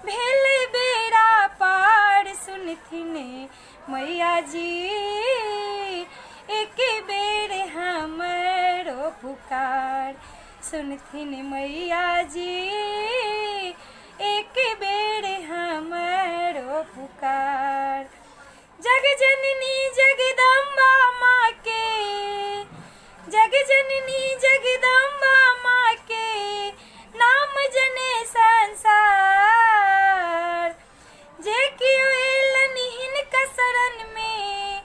Speaker 2: भेल बेड़ा पार। सुनथिन मैया जी एक बेर हमरो पुकार, सुनथिन मैया जी एक बेर हमरो पुकार। जग जननी जगदम्बा माँ के, जग जननी जगदम्बा माँ के नाम जने संसार, जे कियो हिनका शरण में,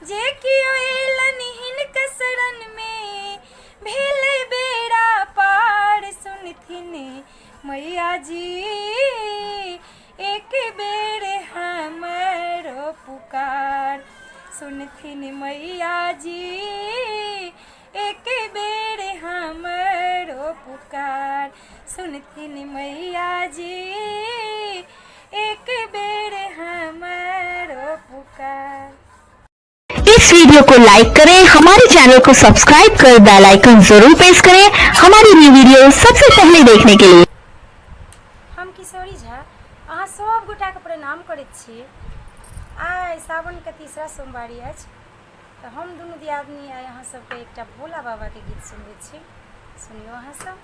Speaker 2: जे कियो हिनका शरण में भेल बेड़ा पार। सुनथिन मैया जी बेर हमरो पुकार सुनथिन मैया जी, एक बेर हमरो पुकार सुनथिन मैया जी, एक बेर हमरो पुकार।
Speaker 1: इस वीडियो को लाइक करें, हमारे चैनल को सब्सक्राइब कर बेल आइकन जरूर प्रेस करें हमारी न्यू वीडियो सबसे पहले देखने के लिए।
Speaker 2: हम किशोरी झा अहाँ सब गोटाके प्रणाम करैत छी। आइ सावनके तीसरा सोमवारी अछि, तऽ हम दुनू दियादनी आइ अहाँ सबके एकटा भोला बाबाके गीत सुनबै छी। सुनियो अहाँ सब।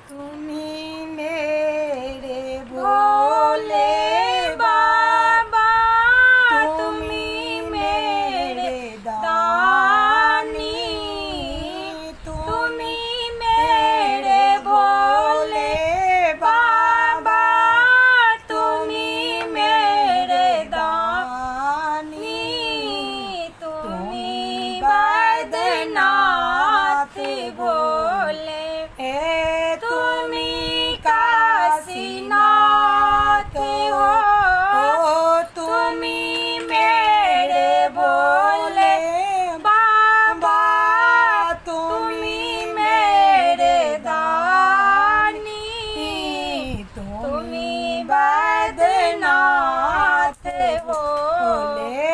Speaker 2: तुम्ही मेरे भोले बाबा, तुम्ही मेरे दानी, तुम्ही मेरे भोले बाबा, तुम्ही मेरे दानी, तुम्ही बैद्यनाथ भोले, तुम्ही काशीनाथ हो, तुम्ही मेरे भोले बाबा, तुम्ही मेरे दानी, तुम्ही बैद्यनाथ भोले,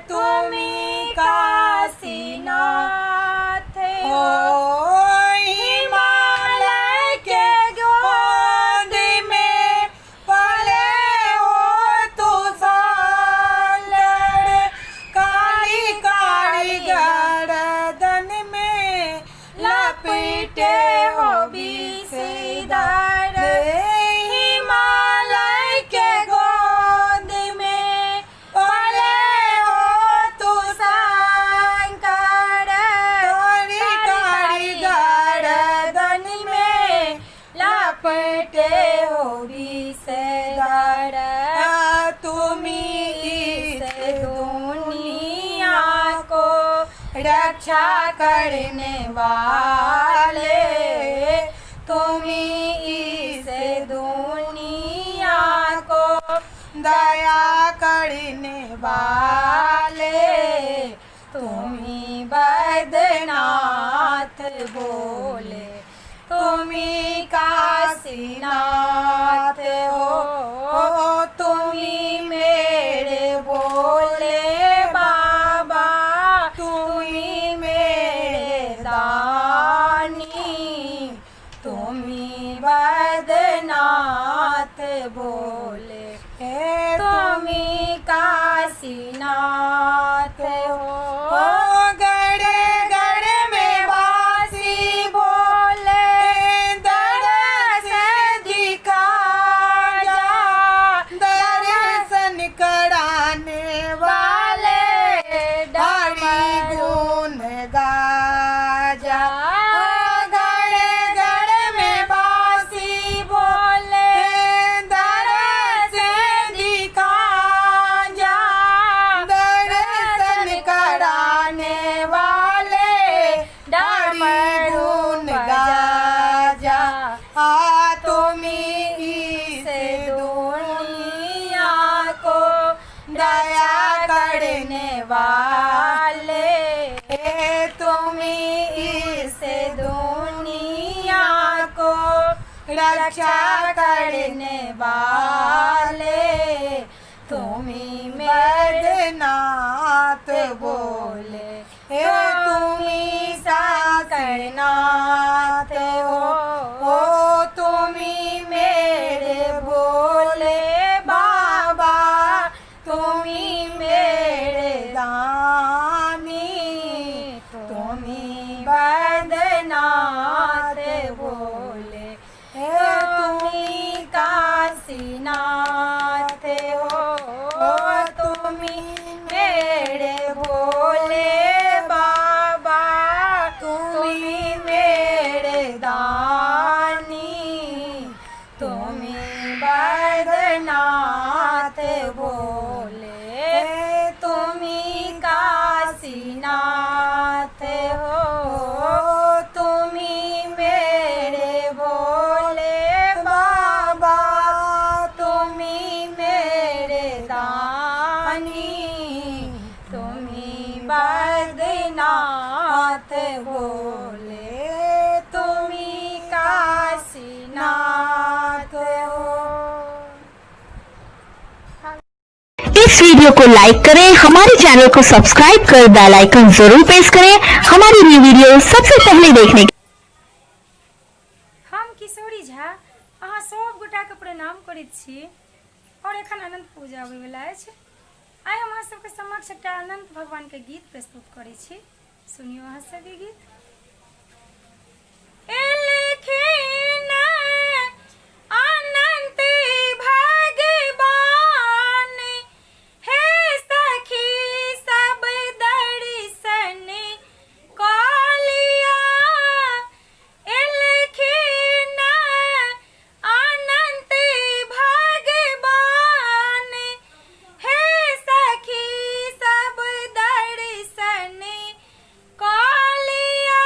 Speaker 2: तुम्ही काशीनाथ हो। हिमालय के गोद में पले हो तू सालड़, काली काली गर्दन में लपेटे हो बीसीदार। हिमालय के गोद में पले हो तू शंकर, काली काली गर्दन में लपेटे हो बीसीदार। तुम्ही इस दुनिया को रक्षा करने वाले, तुम्ही इस दुनिया को दया करने वाले, तुम्ही बैद्यनाथ भोले, तुम्ही काशीनाथ हो, तुम्ही मेरे भोले बाबा, तुम्ही मेरे दानी, तुम्ही बैद्यनाथ भोले, तुम्ही काशीनाथ हो। गड़े गड़े में बासी बोले, दरस दिखा जा, दर्शन कराने वाले ढाड़ी गुण गा जा। गड़े गड़े में बासी बोले, दरस दिखा जा, दर्शन कराने वाले ढाड़ी गुण गा जा। तुम्ही इस दुनिया को दया करने वाले, तुम्ही इस दुनिया को रक्षा करने वाले, तुम्ही बैद्यनाथ भोले, तुम्ही साकरनाथ हो, तुम्ही मेरे भोले बाबा, तुम्ही मेरे दानी, तुम्ही बैद्यनाथ भोले, तुम्ही काशीनाथ हो, तुम्ही मेरे भोले बाबा, तुम्ही मेरे दानी, तुम्ही बैद्यनाथ भोले, तुम्ही काशीनाथ हो। बोले तुम्ही काशीनाथ हो।
Speaker 1: इस वीडियो को लाइक करें, हमारे चैनल को सब्सक्राइब कर बेल आइकन जरूर प्रेस करें हमारी न्यू वीडियो सबसे पहले देखने के
Speaker 2: हम किशोरी झा अहाँ सब गोटा के प्रणाम करैत छी और एखन अनंत पूजा आबै वाला अछि। आइ हम अहाँ सबके समक्ष एकटा अनंत भगवान के गीत प्रस्तुत करै छी, सुनियो अहाँ सब ई गीत। एलखिन अनंत भगवान हे सखी सब दर्शन कालिया। एलखिन अनंत भगवान हे सखी सब दर्शन कालिया।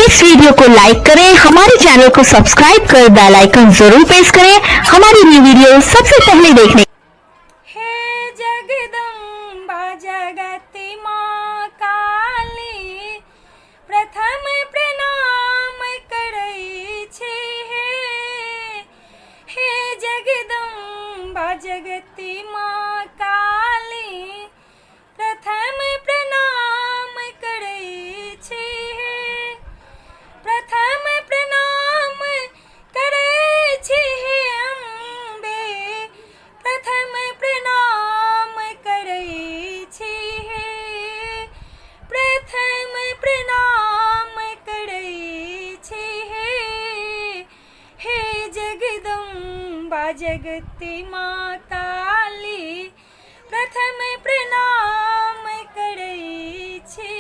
Speaker 1: इस वीडियो को लाइक करें, हमारे चैनल को सब्सक्राइब कर बेल आइकन जरूर प्रेस करें हमारी न्यू वीडियो सबसे पहले देखने।
Speaker 2: हे जगदम्बा जगति माँ काली, प्रथम प्रणाम करै छी। हे जगदम्बा जगति माँ काली, प्रथम प्रणाम करै छी। प्रथम प्रणाम करै छी अम्बे, प्रथम प्रणाम करै छी। प्रथम प्रणाम करै छी। हे जगदम्बा जगति माँ काली, प्रथम प्रणाम करै छी।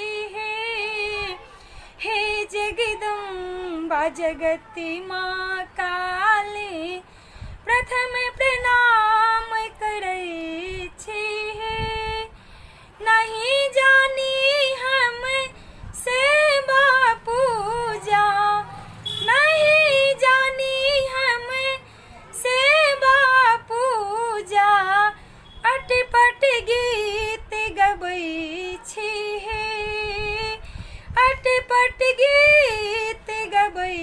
Speaker 2: हे जगदम्बा जगति माँ काली, प्रथम प्रणाम करै छी। नहीं जानी हम सेवा पूजा, नहीं जानी हम सेवा पूजा, अटपट गीत गबै छी। अटपट गीत गबै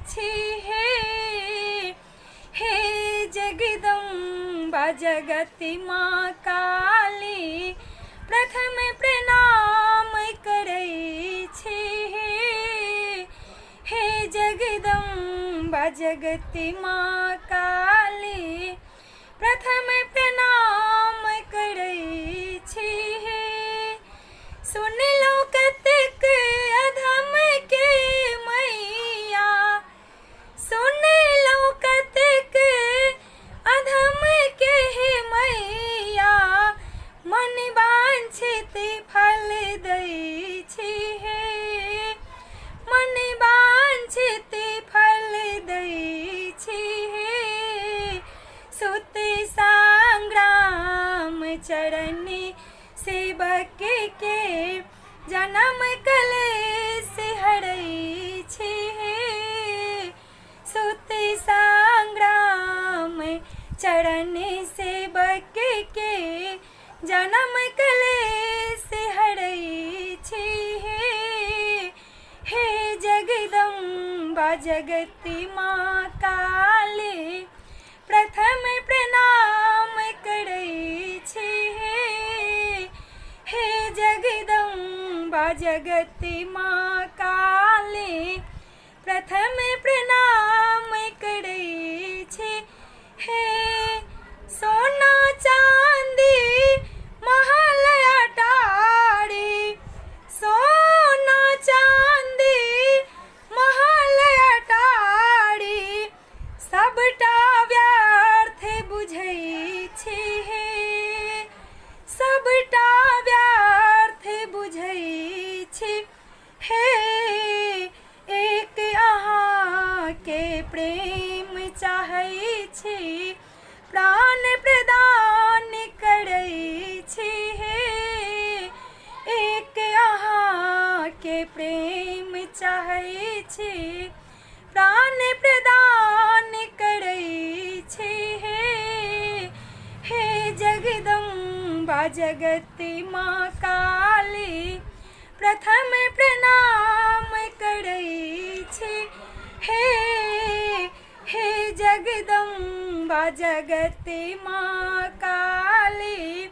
Speaker 2: छी। हे जगदम्बा जगति माँ काली, प्रथम प्रणाम करै छी। हे जगदम्बा जगति माँ काली, प्रथम प्रणाम करै छी। सुन लो कतेक अधम के मैया, सुन लो कतेक अधम के मैया, मन वांछित फल दै छी। मन वांछित फल दै छी। सुत संग्राम चरण सेवक के, जन्म कलेश हरै छी। सुत संग्राम चरण सेवक के, जन्म कलेश हरै छी। हे जगदम्बा जगति माँ काली, प्रथम प्रणाम करै छी। हे जगदम्बा जगति माँ काली, प्रथम प्रणाम करै छी। हे सोना चांदी महल अटारी, सोना चांदी महल अटारी, सबटा व्यर्थ बुझै छी। सबटा व्यर्थ बुझै छी। हे एक अहाँ के प्रेम चाहै छी, प्राण प्रदान करै छी। एक अहाँ के प्रेम चाहै छी, प्राण प्रदान करै छी। हे जगदम्बा जगति माँ काली, प्रथम प्रणाम करै छी। हे जगदम्बा जगति माँ काली,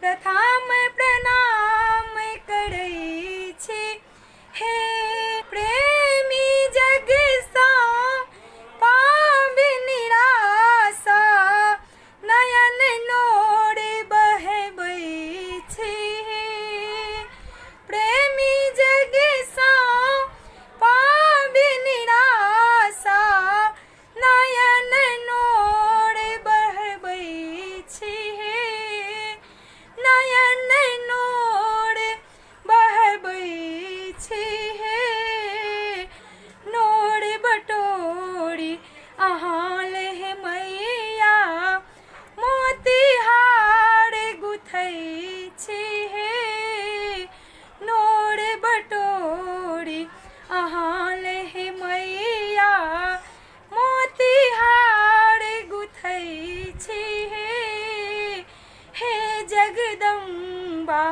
Speaker 2: प्रथम प्रणाम करै छी। हे प्रेमी जग सा पाबि निराशा, नयन नोर बहबै छी। प्रेमी जग सा पाबि निराशा, नयन नोर बहबै छी। नयन नोर बहबै बा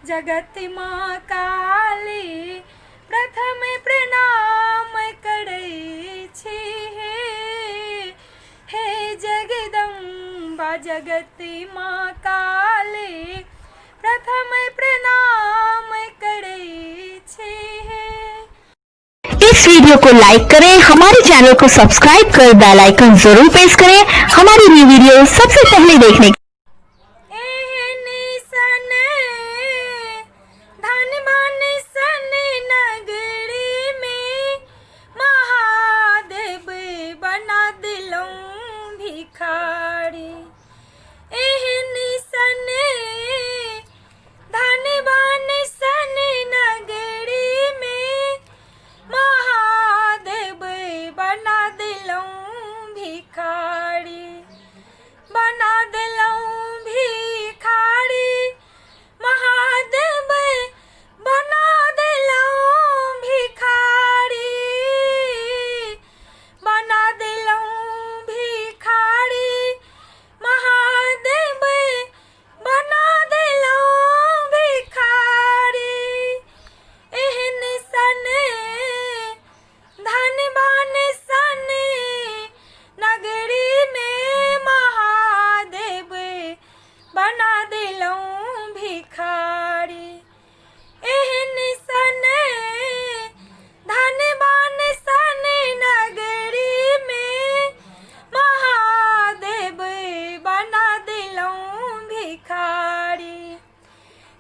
Speaker 2: जगत माँ काली प्रथम प्रणाम करै छी हे जगदम्बा जगत माँ काली प्रथम प्रणाम करै छी।
Speaker 1: इस वीडियो को लाइक करें, हमारे चैनल को सब्सक्राइब कर बेल आइकन जरूर प्रेस करें हमारी न्यू वीडियो सबसे पहले देखने के लिए।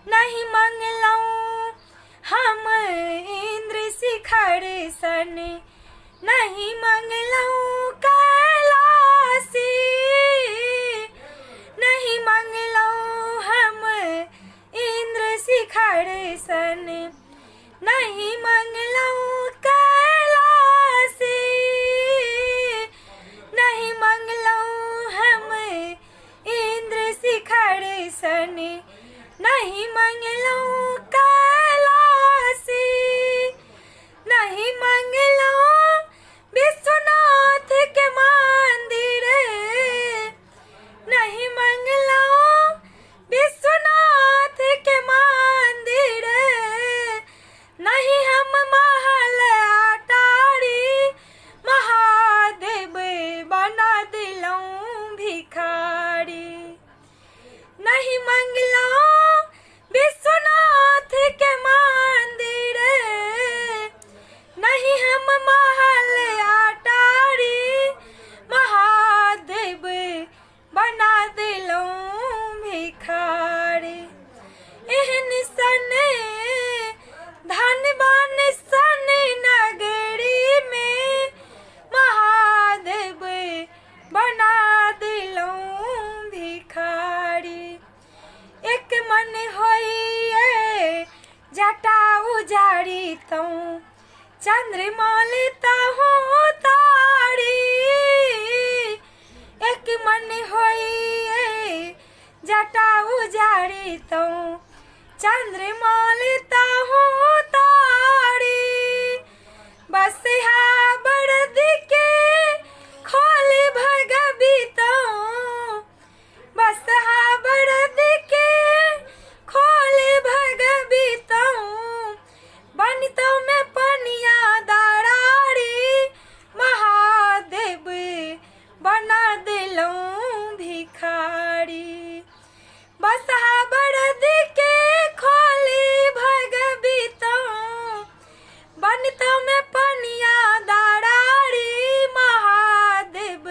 Speaker 2: नहीं मंगलऊँ हम इंद्र शिखर सन, नहीं मंगलऊँ कैलासी, नहीं मंगलऊँ हम इंद्र शिखर सन, नहीं मंगलऊँ कैलासी, नहीं मंगलऊँ हम इंद्र शिखर सन, नहीं मंगलऊँ कैलासी, नहीं मंगलऊँ विश्वनाथ के मंदिर, नहीं मंगलऊँ विश्वनाथ के मंदिर, नहीं हम महल अटारी महादेव बना दिलऊँ भिखारी, नहीं मंगलऊँ विश्वनाथ के मंदिर, नहीं हम महल अटारी महादेव बना दिलऊँ भिखारी। एहन सन धनवान सन नगरी में महादेव बना दिलऊँ भिखारी। एक मन होइए जटा उजाड़ी तऊँ चंद्रमाल तहूँ तारी, एक मन होइए जटा उजाड़ी तऊँ चंद्रमाल तहूँ तारी, बस हा बरद के खोल भगबी तऊँ, बस हा बरद के खोल भगबी तऊँ, बनितौ में पनिया दरारी महादेव बना दिलऊँ भिखारी, बस हा बरद के खोली भगबी तऊँ, बनितौ में पनिया दरारी महादेव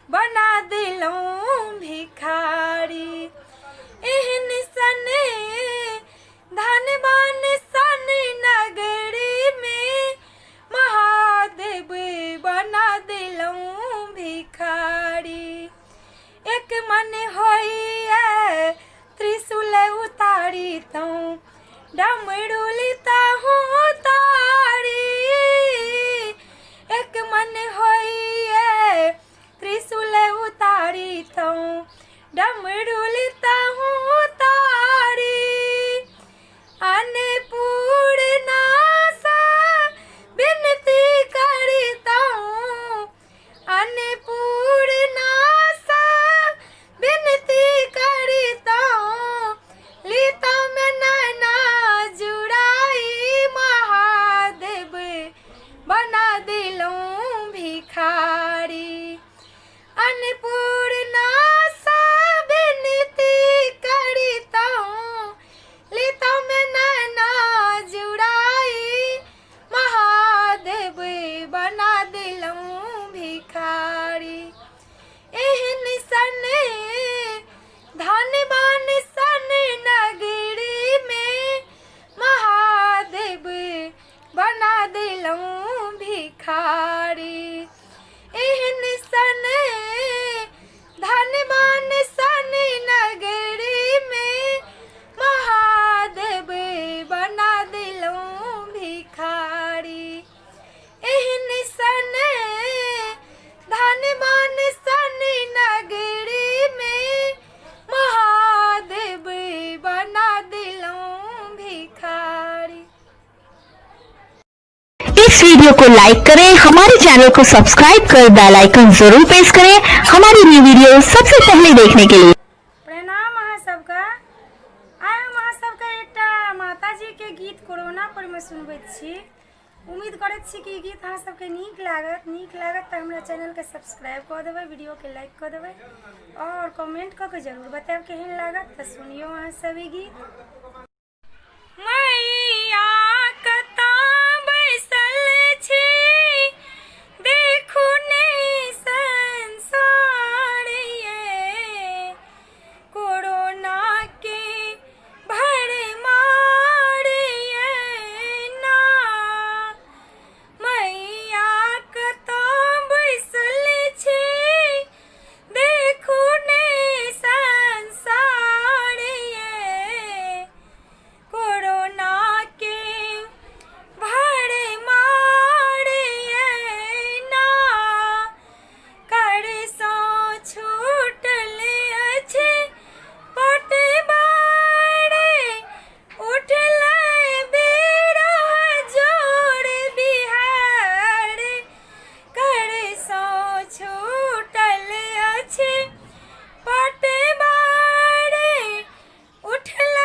Speaker 2: बना दिलऊँ भिखारी। एहन सन धनवान सन नगरी में महादेव बना दिलऊँ भिखारी। एक मन होइए त्रिशूल उतारी तऊँ डमरू लिताहूँ तारी, एक मन होइए त्रिशूल उतारी तऊँ डमरू लिताहूँ तारी, अन्नपूर्णा सा विनती करी तऊँ, अन्नपूर्णा सा विनती करी तऊँ लिता
Speaker 4: अन्नपूर्णा सा विनती करता हूँ, लेता मैं नैना जुड़ाई, महादेव बना दिलूं भिखारी। एहन सन धनवान सन नगरी में, महादेव बना दिलूं भिखारी। एहन सन धनवान सन नगरी में, महादेव बना दिलूं भिखारी। एहन सन धनवान सन नगरी में, महादेव बना दिलूं भिखारी।
Speaker 1: इस वीडियो को लाइक करें, हमारे चैनल को सब्सक्राइब कर बेल आइकन जरूर प्रेस करें हमारी न्यू वीडियो सबसे पहले देखने के लिए।
Speaker 2: प्रणाम अहाँ सबका। आइ हम अहाँ सबके एकटा माताजी के गीत कोरोना पर में सुनबैत छी। उम्मीद करैत छी कि गीत अहाँ सबके नीक लागत तऽ हमरा चैनल के सब्सक्राइब कऽ देबै, वीडियो के लाइक कऽ देबै और कमेंट कऽ के जरूर बताएब केहन लागत। तऽ सुनियौ अहाँ सब ई गीत।
Speaker 4: मैया कतऽ बैसल छी, देखू ने संसार ये, कोरोना के भरमार ये ना। मैया कतऽ बैसल छी, देखू ने संसार ये, कोरोना के भरमार ये ना। कर सँ छूटल अछि पटवार, उठल बिरह जोड़ बिहार। कर सँ छूटल अछि पटवार, उठल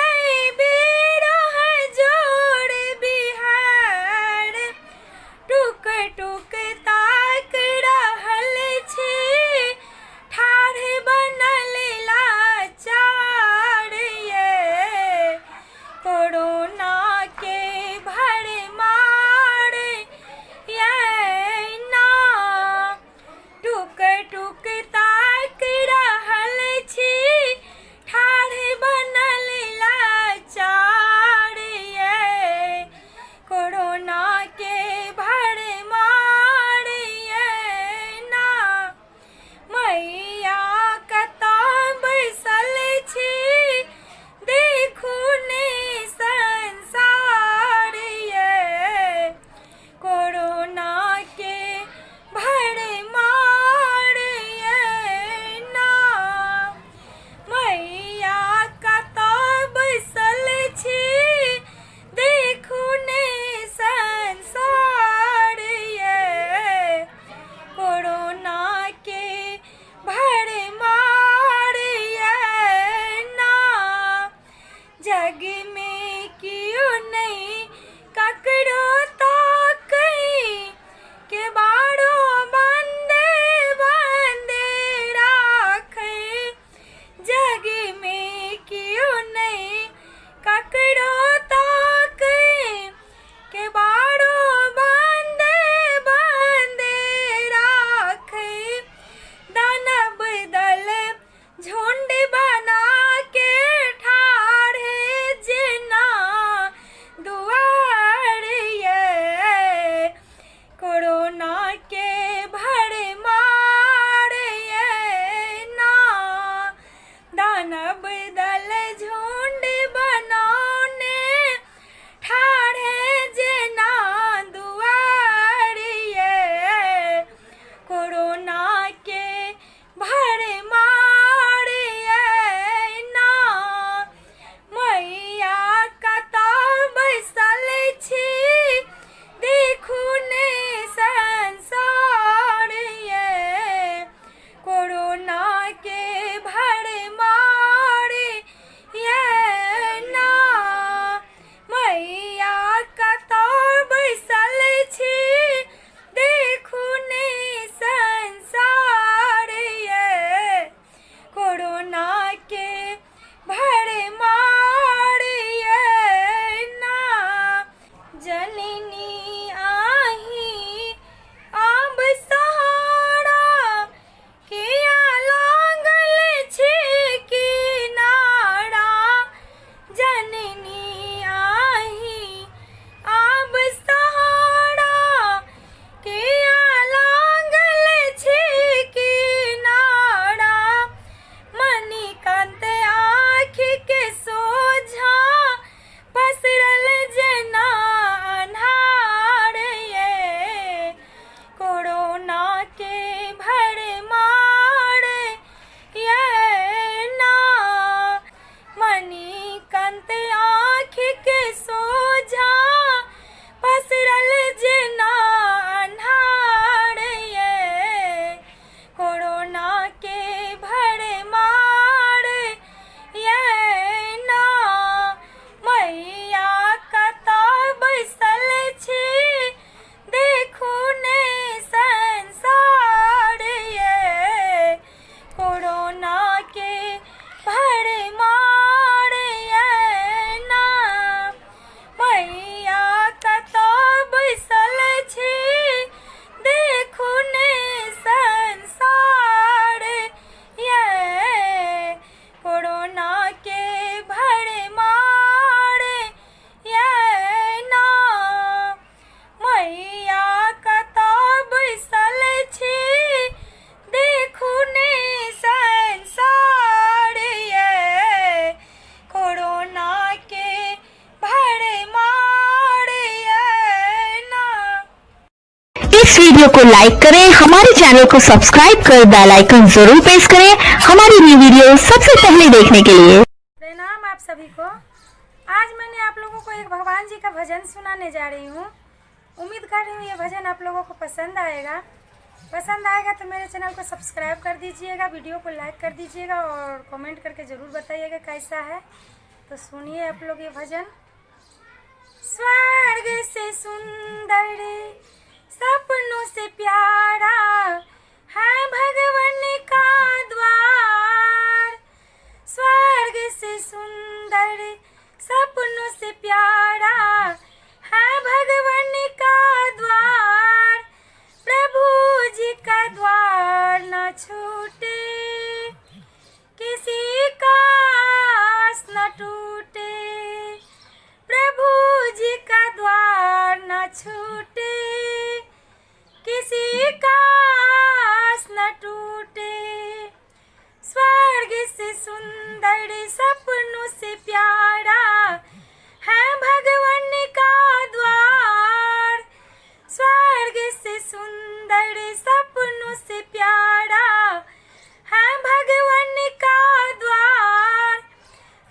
Speaker 4: बिरह जोड़ बिहार। टुक टुक ताक रहल छी, ठाढ़ बनल लाचार ये, कोरोना के भरमार ये ना। टुक टुक ताक रहल छी, ठाढ़ बनल लाचार ये, कोरोना के भरमार ये ना। मैया कतऽ बैसल छी, देखू ने संसार ये, कोरोना के भरमार ये ना। मैया कतऽ बैसल छी, देखू ने संसार ये, कोरोना के भरमार ये ना। जग में कियो नहीं ककरो ताकई, के बारो बंदे बंदे राखै। जग में कियो नहीं ककरो ताकई, के बारो बंदे बंदे राखै। दानव दल झुंड बना के ठाढ़े जेना दुआर ये, कोरोना के भरमार ये ना। दानव दल झुंड बनौने ठाढ़े जेना दुआर ये, कोरोना के भरमार ये ना। मैया कतऽ बैसल छी, देखू ने संसार ये, कोरोना के भरमार ये ना। मैया कतऽ बैसल छी, देखू ने संसार
Speaker 1: इस वीडियो को लाइक करें, हमारे चैनल को सब्सक्राइब कर बेल आइकन जरूर प्रेस करें हमारी न्यू वीडियो सबसे पहले देखने के लिए।
Speaker 2: प्रणाम आप सभी को। आज मैंने आप लोगों को एक भगवान जी का भजन सुनाने जा रही हूँ। उम्मीद कर रही हूँ ये भजन आप लोगों को पसंद आएगा। पसंद आएगा तो मेरे चैनल को सब्सक्राइब कर दीजिएगा, वीडियो को लाइक कर दीजिएगा और कमेंट करके ज़रूर बताइएगा कैसा है। तो सुनिए आप लोग ये भजन। स्वर्ग से सुंदर सपनों से प्यारा है भगवान का द्वार। स्वर्ग से सुंदर सपनों से प्यारा है भगवान का द्वार। प्रभु जी का द्वार न छूटे, किसी का आस न टूटे। प्रभु जी का द्वार न छूटे, किसी का आस न टूटे। स्वर्ग से सुंदर सपनों से प्यारा है भगवान का द्वार। स्वर्ग से सुंदर सपनों से प्यारा है भगवान का द्वार।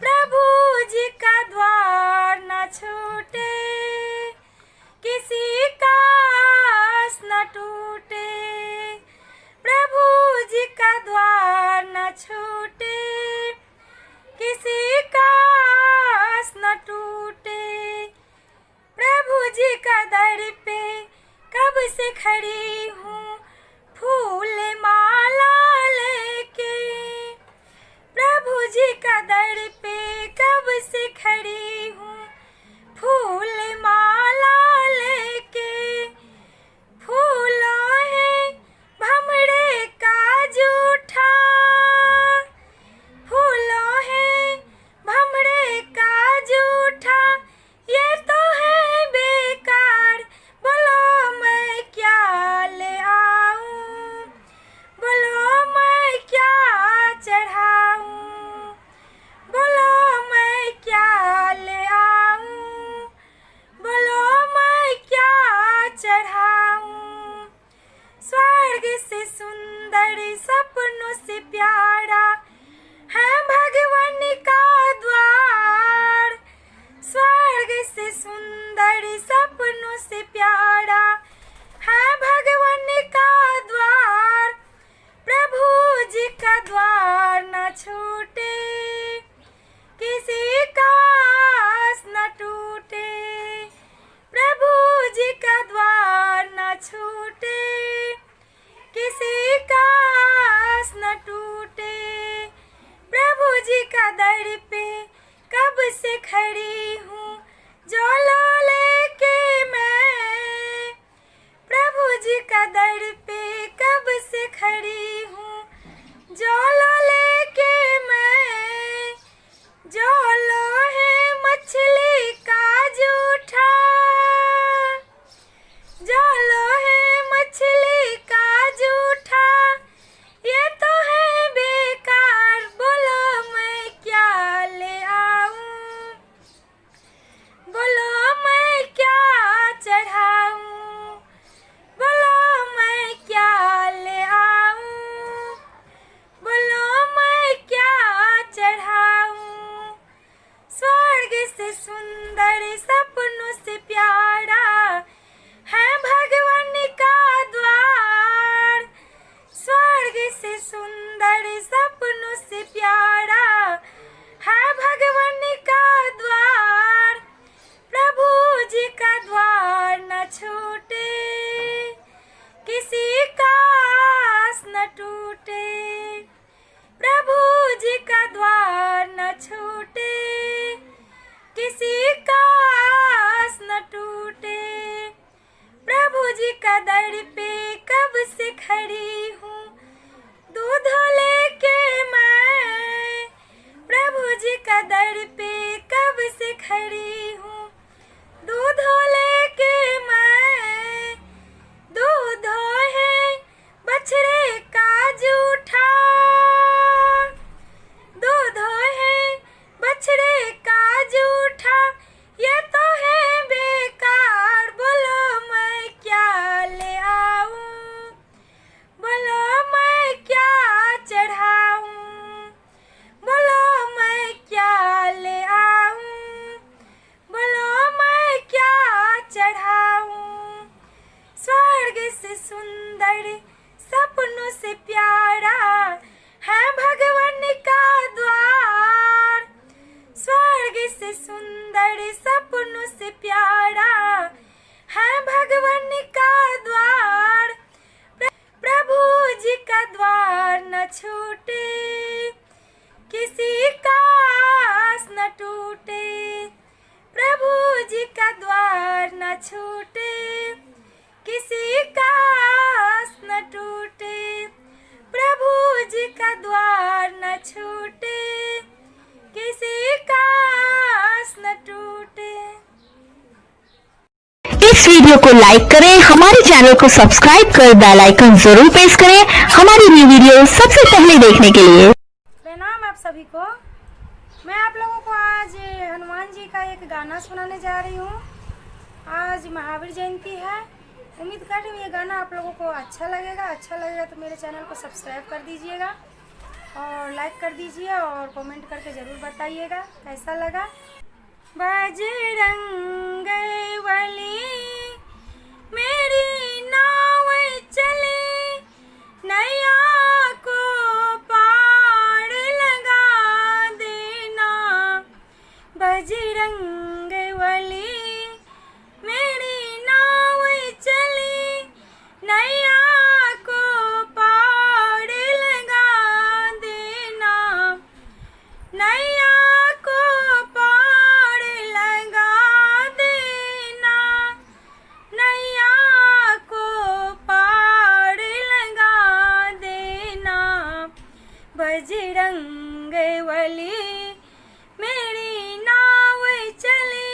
Speaker 2: प्रभु जी का द्वार न छूटे, किसी का आस न टूटे। प्रभु जी का द्वार न छूटे, किसी का आस न टूटे। प्रभु जी का दर पे कब से खड़ी हूँ फूल माला लेके। प्रभु जी का दर पे कब से खड़ी हूँ फूल माला लेके। फूलों है भमरे का जूठा, फूलों है भमरे का जूठा। ये तो है बेकार, बोलो मैं क्या ले आऊं, बोलो मैं क्या चढ़ाऊं, बोलो मैं क्या ले आऊं, बोलो मैं क्या चढ़ाऊं। स्वर्ग से सुंदर सपनों से प्यारा है भगवान का द्वार। स्वर्ग से सुंदर सपनों से प्यारा है भगवान का द्वार। प्रभु जी का द्वार न छूटे, किसी का आस न टूटे। प्रभु जी का द्वार न छूटे, किसी का आस न टूटे। प्रभु जी का दर पे कब से खड़ी हूँ झोला लेके मैं। प्रभु जी का दर पे कब से खड़ी हूँ झोला लेके मैं। झोलो है मछली का जूठा, झोलो है मछली का जूठा। ये तो है बेकार, बोलो मैं क्या ले आऊं, बोलो मैं क्या चढ़ाऊं, बोलो मैं क्या ले आऊं, बोलो मैं क्या चढ़ाऊं। स्वर्ग से सुंदर सपनों से प्यारा है भगवान का द्वार। स्वर्ग से सुंदर सपनों से प्यारा है भगवान का द्वार। प्रभु जी का द्वार न छूटे, किसी का आस न टूटे। प्रभु जी का द्वार न छूटे, किसी का आस न टूटे। प्रभु जी का दर पे कब से खड़ी हूँ दूध लेके मैं। प्रभु जी का दर पे कब से खड़ी हूँ दूध लेके मैं। दूध है बछड़े का जूठा, दूध है बछड़े का जूठा। ये तो है बेकार, बोलो मैं क्या ले आ
Speaker 4: से प्यारा है भगवान का द्वार, स्वर्ग से सुंदर सपनों से प्यारा है भगवान का द्वार। प्रभु जी का द्वार न छूटे, किसी का आस न टूटे। प्रभु जी का द्वार न छूटे, किसी का आस न टूटे। प्रभु जी का द्वार न छूटे, किसी का आस न टूटे।
Speaker 1: इस वीडियो को लाइक करें, हमारे चैनल को सब्सक्राइब कर बेल आइकन जरूर प्रेस करें हमारी न्यू वीडियो सबसे पहले देखने के लिए।
Speaker 2: प्रणाम आप सभी को। मैं आप लोगों को आज हनुमान जी का एक गाना सुनाने जा रही हूँ। आज महावीर जयंती है। उम्मीद कर रही हूँ ये गाना आप लोगों को अच्छा लगेगा तो मेरे चैनल को सब्सक्राइब कर दीजिएगा और लाइक कर दीजिए और कमेंट करके ज़रूर बताइएगा कैसा लगा। बजरंग बली मेरी नाव चले, नैया को पार लगा देना। बजरंग बली मेरी नाव चले, नैया को पार लगा देना। नैया को पार लगा देना, नैया को पार लगा देना। बजरंग बली मेरी नाव चले,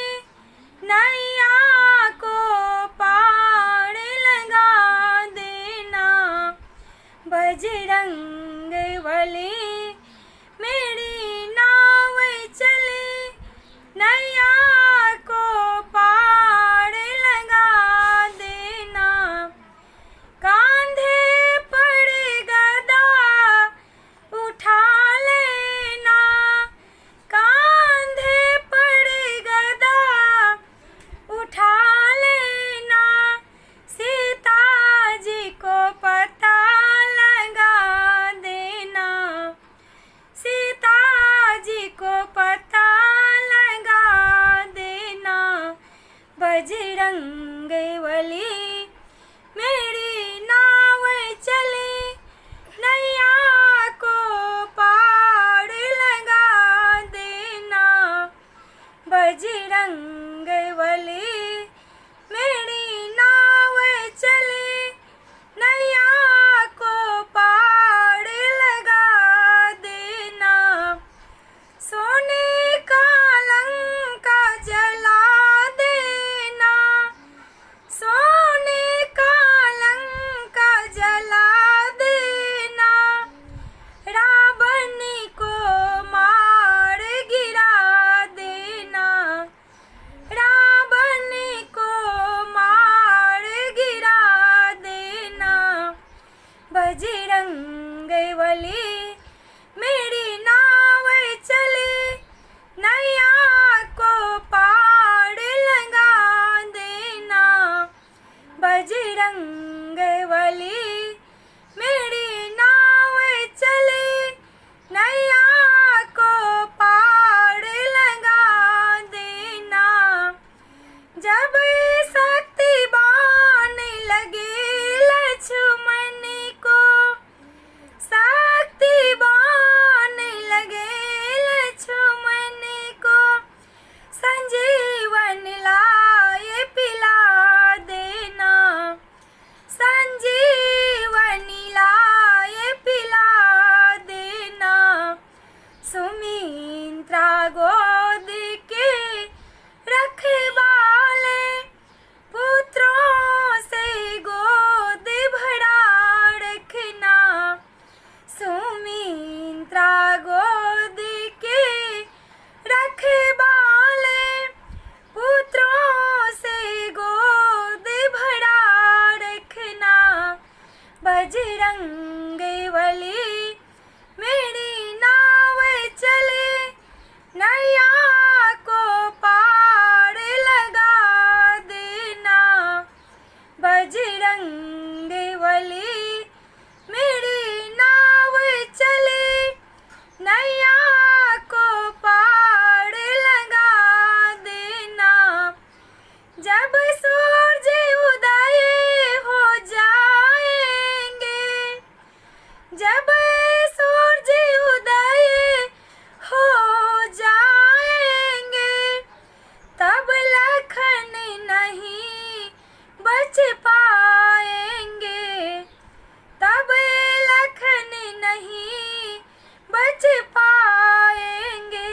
Speaker 2: नैया को पार लगा देना। बजरंग बली मेरी नाव चले, नैया को पार लगा देना। कांधे पर गदा उठा लेना, कांधे पर गदा उठा लेना। सीता जी को पता लगा देना, सीता जी को पता लगा देना। बजरंग बली मेरी नाव चले, नैया को पार लगा देना। बजरंग बली मेरी नाव चले, नैया को पार लगा देना। सोने का लंका जला देना, सोने का लंका जला देना। रावण को मार गिरा देना, रावण को मार गिरा देना। बजरंग बली मेरी नाव चले, नैया को पार लगा देना। बजरंग बली मेरी नाव चले, नैया को पार लगा देना। जब शक्तिबान लगे लक्ष्मण को, शक्तिबान लगे लक्ष्मण को। संजीवन लाए पिला देना, संजीवनी लाए पिला देना। सुमित्रा गोद के रखवाले, पुत्रों से गोद भरा रखना। सुमित्रा गोद के रखवाले, पुत्रों से गोद भरा रखना। बजरंग बली मेरी नाव चले, नैया को पार लगा देना। बजरंग बली मेरी
Speaker 4: जब सूरज उदय हो जाएंगे तब लखन नहीं बच पाएंगे, तब लखन नहीं बच पाएंगे।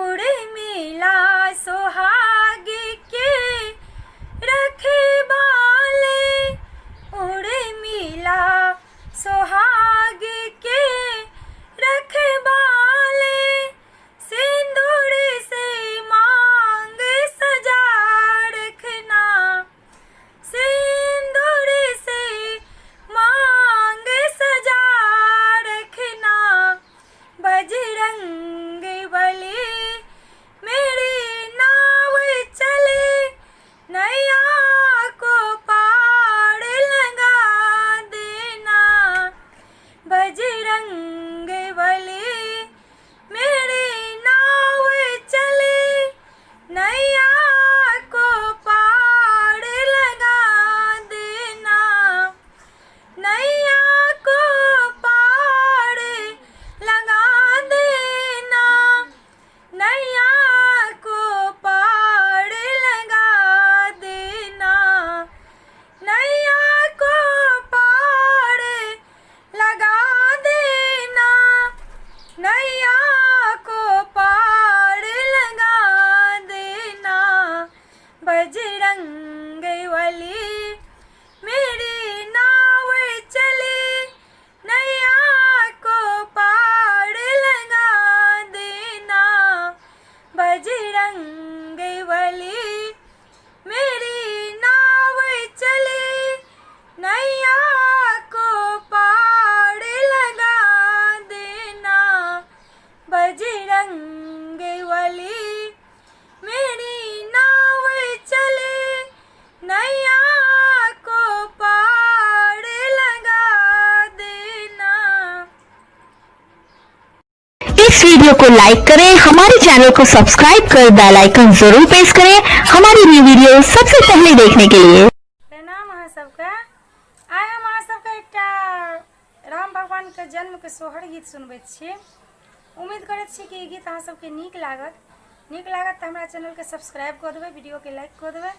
Speaker 4: उड़े मिला सुहाग के रखवाले, उड़े मिला सुहाग के रखवाले, सिंदूर से मांग सजा रखना, सिंदूर से मांग सजा रखना। बजरंग बली मेरी नाव चले, नैया को पार लगा देना। बजरंग बली मेरी नाव चले, नैया को पार लगा देना, नैया को पार लगा देना, नैया को पार लगा देना, नैया को पार लगा देना, नैया को पार लगा देना। बजरंग बली मेरी नाव चले, नैया को पार लगा देना। बजरंग बली मेरी नाव चले, नैया को पार लगा देना। बजरंग बली मेरी नाव चले, नैया को पार लगा देना।
Speaker 1: इस वीडियो को लाइक करें, हमारे चैनल को सब्सक्राइब कर बेल आइकन जरूर प्रेस करें हमारी न्यू वीडियो सबसे पहले देखने के लिए।
Speaker 2: प्रणाम अहाँ सबके। आइ हम अहाँ सबके एकटा राम भगवान के जन्म के सोहर गीत सुनबैत छी। उम्मीद करैत छी कि ई गीत अहाँ सबके नीक लागत। नीक लागत तऽ हमरा चैनल के सब्सक्राइब कऽ देबै, वीडियो के लाइक कऽ देबै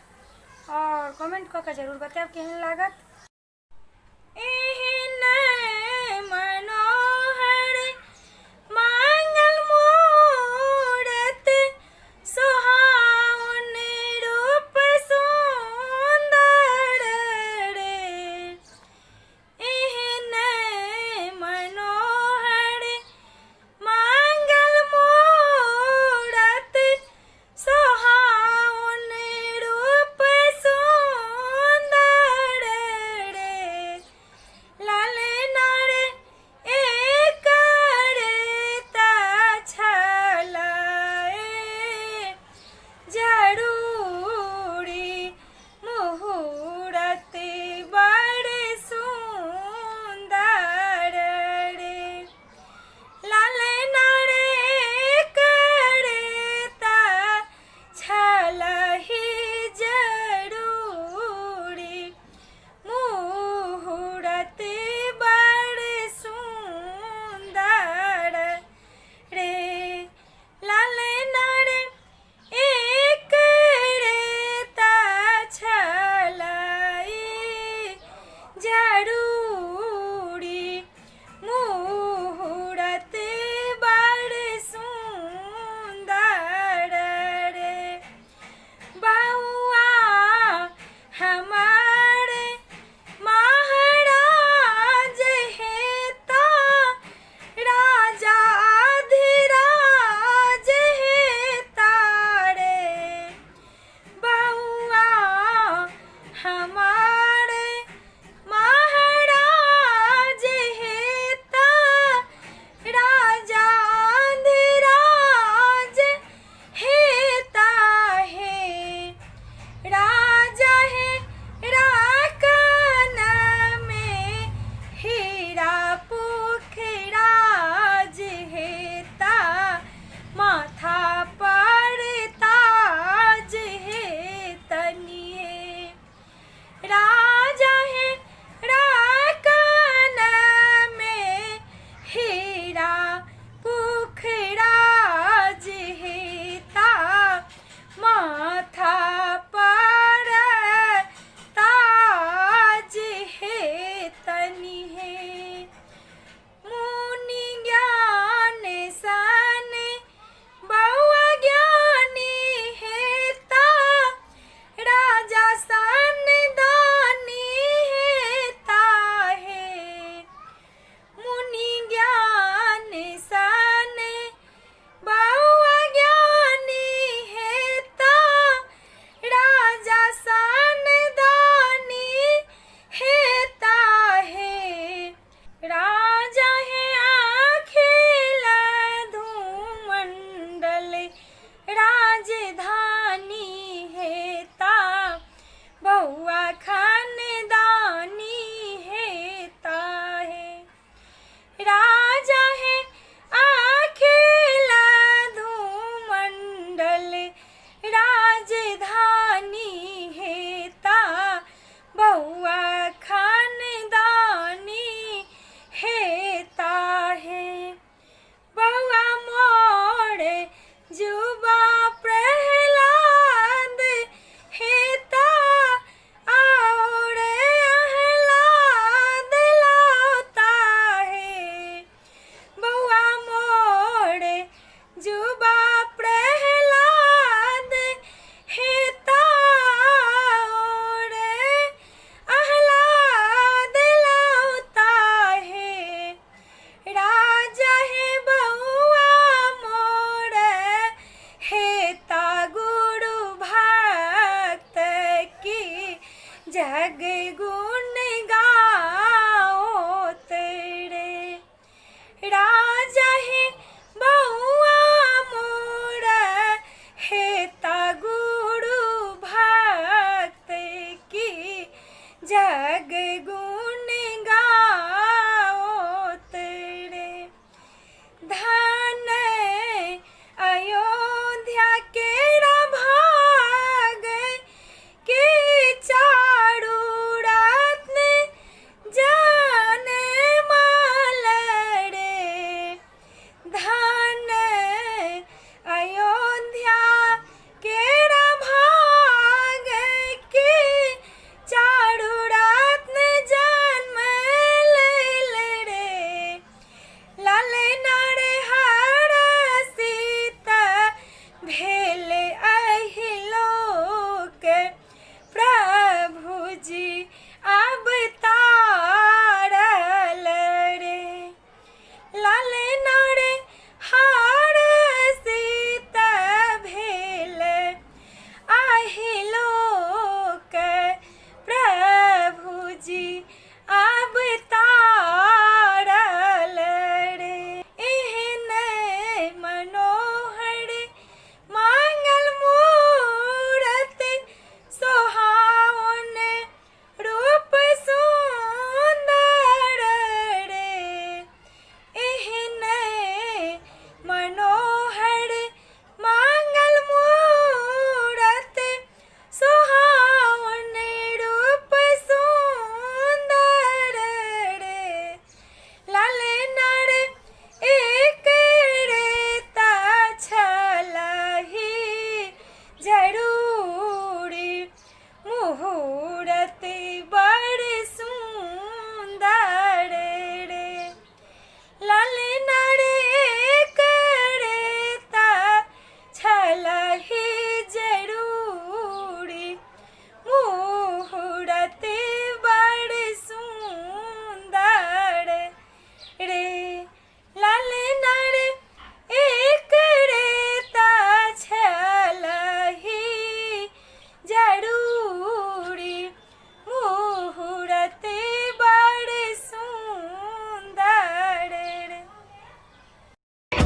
Speaker 2: और कमेंट कऽ के जरूर बतायब केहन लागत।
Speaker 4: एहन मनोहर मंगल मूरत, सुहावन रूप सुंदर रे। एहन मनोहर मंगल मूरत, सुहावन रूप सुंदर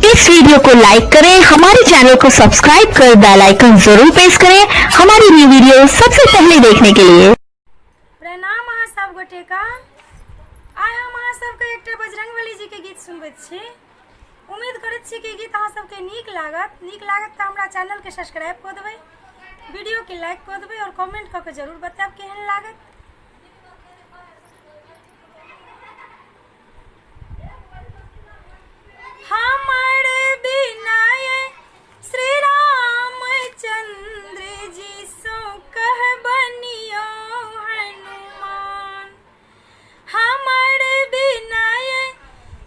Speaker 1: इस वीडियो को लाइक करें, हमारे चैनल को सब्सक्राइब कर बेल आइकन जरूर प्रेस करें हमारी न्यू वीडियो सबसे पहले देखने के लिए।
Speaker 2: प्रणाम अहाँ सब गोटे का। आइ हम अहाँ सबके एकटा बजरंगबली जी के गीत सुनबैत छी। उम्मीद करैत छी कि गीत अहाँ सबके नीक लागत तऽ हमरा चैनल के सब्सक्राइब कऽ देबै, वीडियो के लाइक कऽ देबै और कमेंट कऽ के जरूर बताएब केहन लागत। हमर बिना श्री रामचंद्र जी सो कह बनियो हनुमान। हमर बिना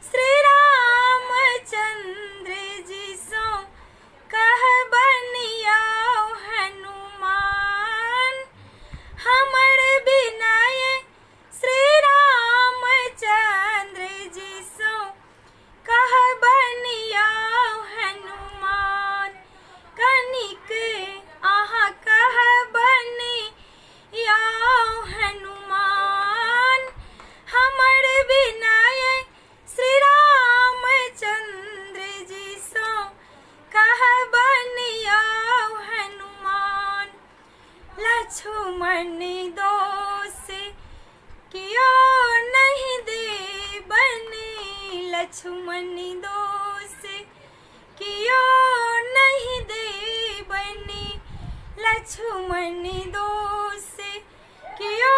Speaker 2: श्री रामचंद्र जी सो कह बनियो हनुमान। हमर बिना श्री रामचंद्र जी सो कह बनियो हनुमान। कनिक अहाँ कह बनियो हनुमान। हमर बिना श्री रामचंद्र जी सो कह बनियो हनुमान। लक्ष्मण दोष कियो नहीं देबनि, लक्ष्मण दोष कियो नहीं देबनि, लक्ष्मण दोष कियो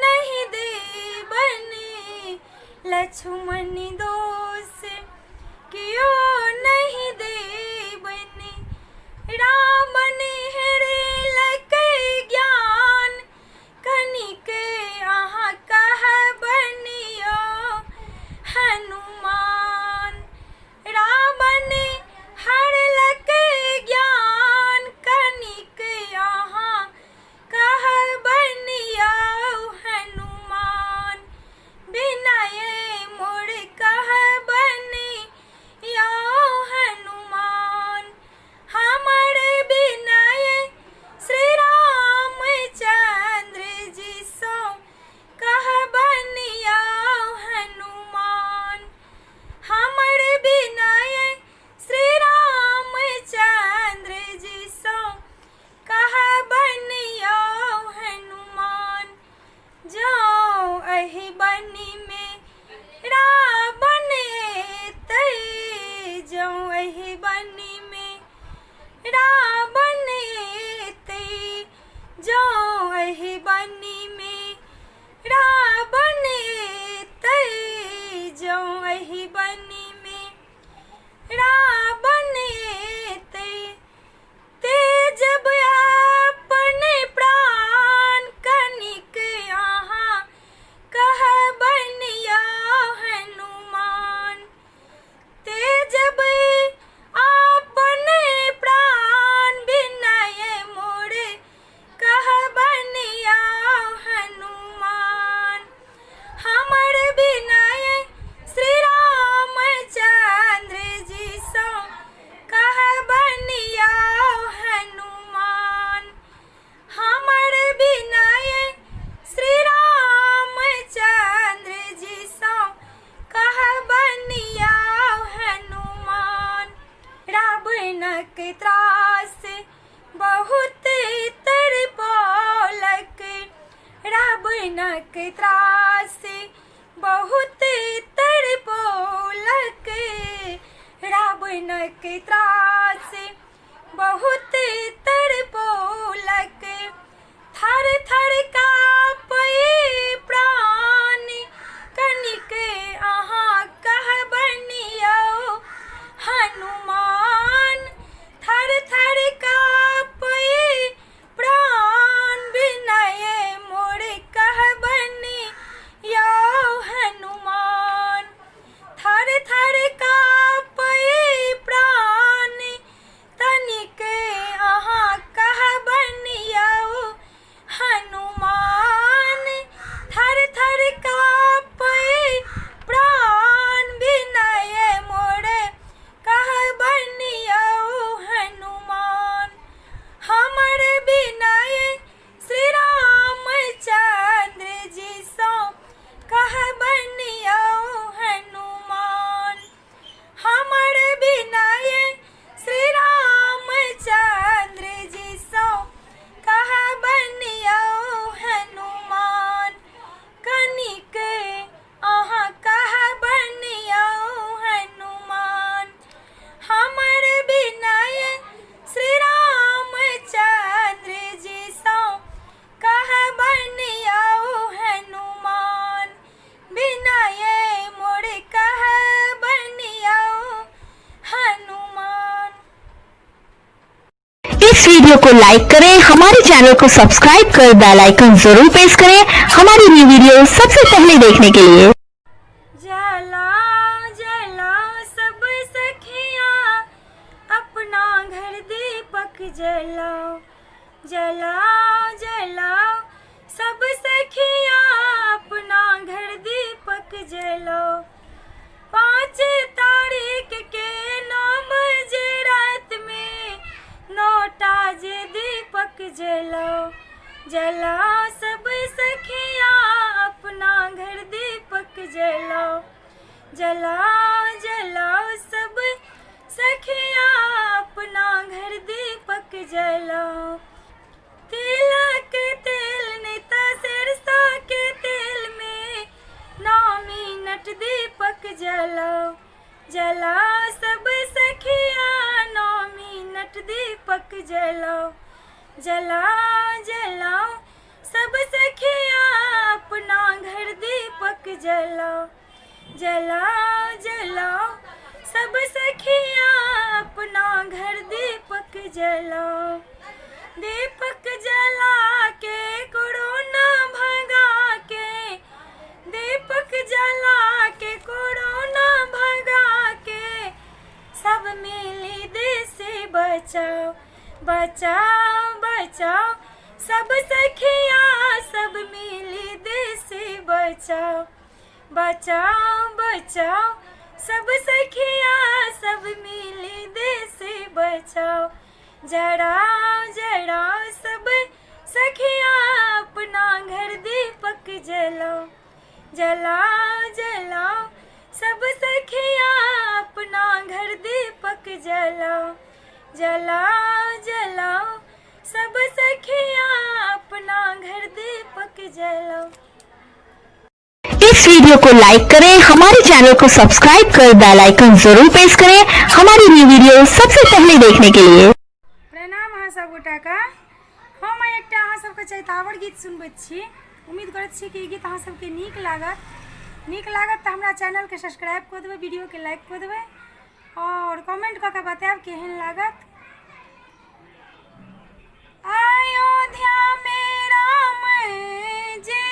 Speaker 2: नहीं देबनि, लक्ष्मण दोष कियो नहीं देबनि। रावण हेरेलक ज्ञान, कनिक अहाँ कह बनियो हनुमान। रावण हरलक ज्ञान, कनिक अहाँ कह बनियो हनुमान। विनय मोर कह बनियो हनुमान। हमर विनय श्री रामचंद्र जी सो कह बनियो हनुमान। हमर विनय श्री रामचंद्र जी सो कह बनियो हनुमान। जो एहि बनी में रावण एतै, जो एहि बनी में रावण एतै, जो एहि बनी में रावण एतै, जो एहि बनी में रावण एतै। तेजब अपन प्राण, कनिक अहाँ कह बनियो हनुमान। तेजब अपन प्राण, विनय मोर कह बनियो हनुमान। हमर विनय श्री रामचंद्र जी सो कह बनियो हनुमान। हमर विनय श्री रामचंद्र जी सो कह बनियो हनुमान। रावणक त्रास बहुत तड़पौलक, रावणक त्रास बहुत तड़पौलक, रावणक त्रास बहुत तड़पौलक। थर थर काँपै प्राण, कनिक अहाँ कह बनियो हनुमान। थर थर काँपै प्राण, विनय मोर कह बनियो हनुमान। थर थर काँपै प्राण, तनिक
Speaker 1: इस वीडियो को लाइक करें, हमारे चैनल को सब्सक्राइब कर बेल आइकन जरूर प्रेस करें हमारी न्यू वीडियो सबसे पहले देखने के लिए।
Speaker 4: जलाओ जलाओ सब सखियाँ अपना घर दीपक जलाओ। जलाओ जलाओ सब सखियाँ अपना घर दीपक जलाओ। 5 तारीख के 9 बजे रात में 9टा जे दीपक जलाओ। जलाओ सब सखियाँ अपना घर दीपक जलाओ। जलाओ जलाओ सब सखियाँ अपना घर दीपक जलाओ। तिलक तेल नहीं तो सरसों के तेल में 9 मिनट दीपक जलाओ। जलाओ सब सखियाँ 9 मिनट दीपक जलाओ। जलाओ जलाओ सब सखियाँ अपना घर दीपक जलाओ। जलाओ जलाओ सब सखियाँ अपना घर दीपक जलाओ। दीपक जला के कोरोना भगा के, दीपक जला के कोरोना भगा के, सब मिली देश बचाओ। बचाओ बचाओ सब सखियाँ सब मिली देश बचाओ। बचाओ बचाओ सब सखियाँ सब मिली देश बचाओ। जराओ जराओ सब सखियाँ अपना घर दीपक जलाओ। जलाओ जलाओ सब सखियाँ अपना घर दीपक जलाओ। जलाओ जलाओ सब सखियाँ अपना घर दीपक जलाओ।
Speaker 1: इस वीडियो को लाइक करें, हमारे चैनल को सब्सक्राइब कर बेल आइकन जरूर प्रेस करें हमारी न्यू वीडियो सबसे पहले देखने के लिए।
Speaker 2: प्रणाम अहाँ सब गोटाके। हम एकटा अहाँ सबके चैतावर गीत सुनबैत छी। उम्मीद करैत छी कि ई गीत अहाँ सबके नीक लागत तऽ हमरा चैनलके सब्सक्राइब कऽ देबै, वीडियोके लाइक कऽ देबै और कमेंट कऽ के बतायब केहन लागत। अयोध्या में राम जी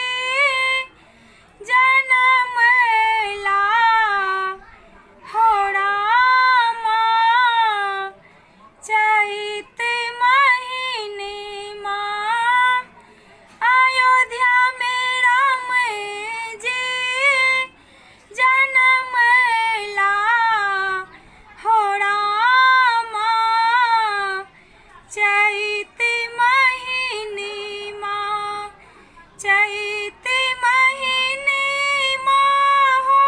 Speaker 2: जनम ला हो रामा। चैत महीने माँ अयोध्या में राम जी जनम ला हो रामा। चैत महीने माँ चैत महीने माँ हो।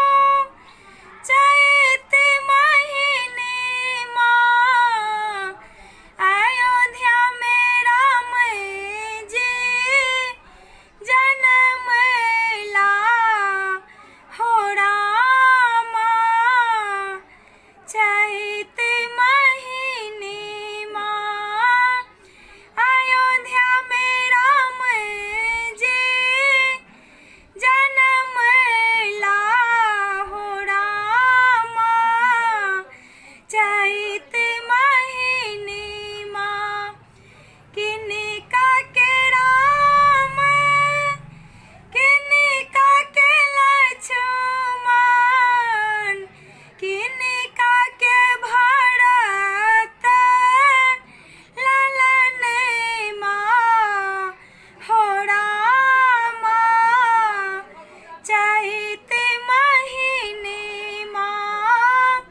Speaker 2: चैत महीने माँ अयोध्या में राम जी जनम ला हो रामा। चैत महीने माँ अयोध्या में राम जी जनम ला हो रामा। चैत महीने माँ किनका के राम किनका के लक्ष्मण किनका के भरत ललन माँ हो रामा। चैत महीने माँ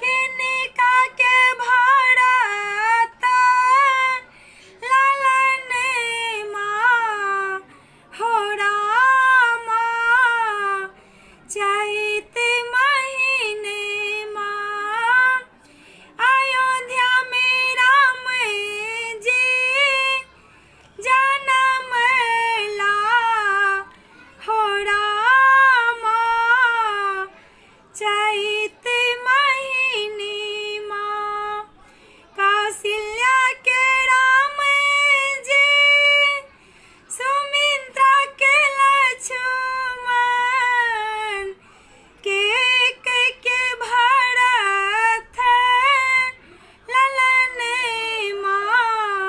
Speaker 2: किनका के भरत ललन माँ हो रामा। चैत महीने माँ अयोध्या में राम जी जनम ला हो रामा। चैत महीने माँ कौशल्या के राम जी सुमित्रा के लक्ष्मण के भरत ललन माँ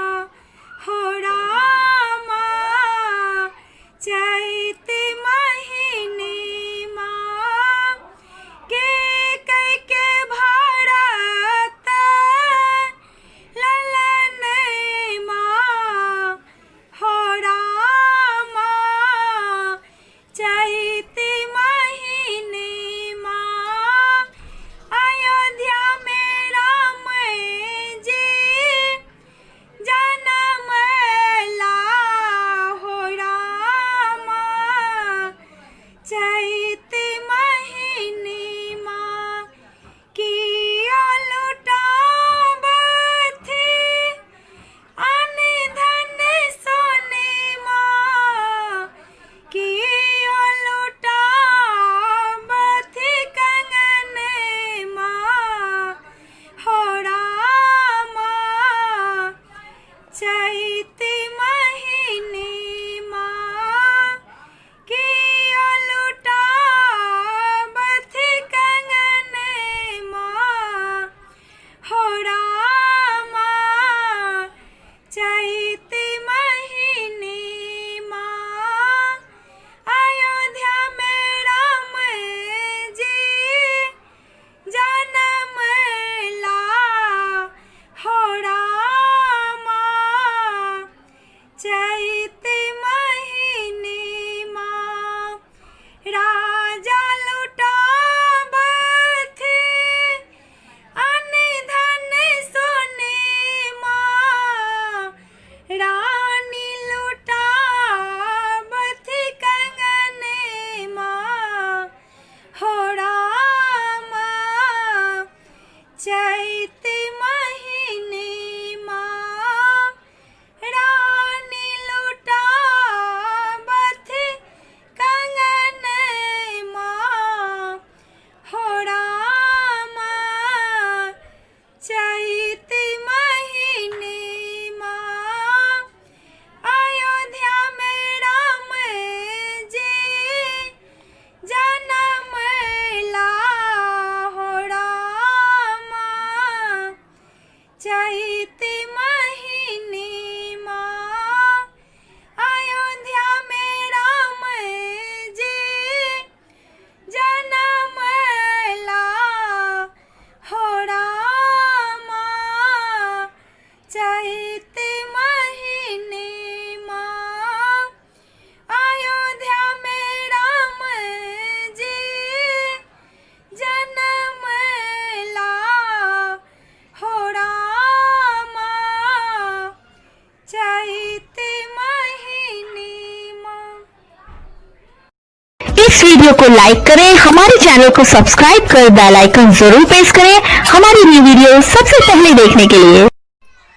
Speaker 1: वीडियो को लाइक करें, हमारे चैनल को सब्सक्राइब कर बेल आइकन जरूर प्रेस करें हमारी न्यू वीडियो सबसे पहले देखने के लिए।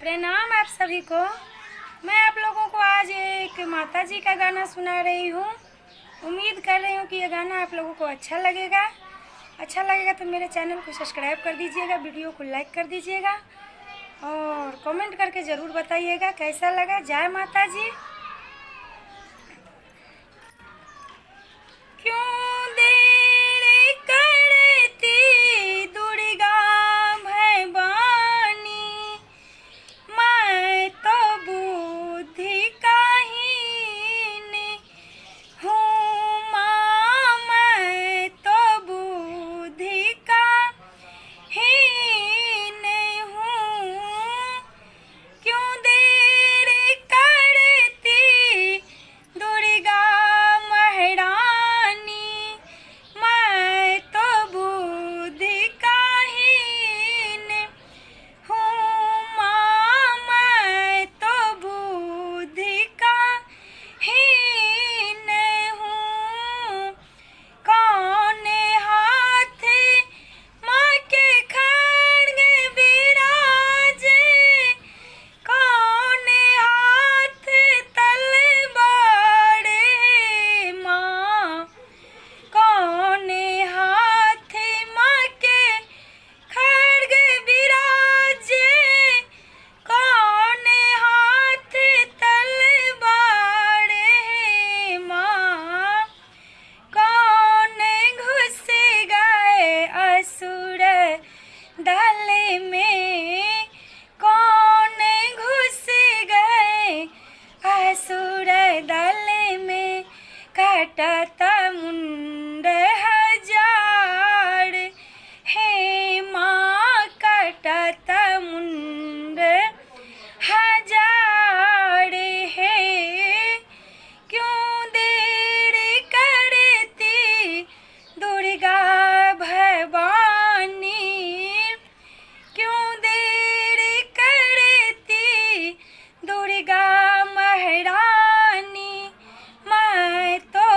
Speaker 2: प्रणाम आप सभी को। मैं आप लोगों को आज एक माता जी का गाना सुना रही हूँ। उम्मीद कर रही हूँ कि ये गाना आप लोगों को अच्छा लगेगा। अच्छा लगेगा तो मेरे चैनल को सब्सक्राइब कर दीजिएगा, वीडियो को लाइक कर दीजिएगा और कमेंट करके ज़रूर बताइएगा कैसा लगा। जय माता जी। क्यों देर करती दुर्गा भवानी, मैं तो बुद्धि काहीन हूँ माँ, मैं तो बुद्धि काहीन हूँ। क्यों देर करती दुर्गा महारानी, मैं तो बुद्धि काहीन हूँ माँ, मैं तो बुद्धि काहीन हूँ। कौन हाथ माँ के खड्ग विराजे, कौन हाथ तलवार है माँ, कौन हाथ माँ के खड्ग विराजे, कौन हाथ तलवार है माँ। कौन घुस गए असुर दल में, कौन घुस गए असुर दल में, कटता मुंड हजार हे माँ, कटता मुंड हजार है। क्यों देर करती दुर्गा भवानी, क्यों देर करती दुर्गा महारानी, मैं तो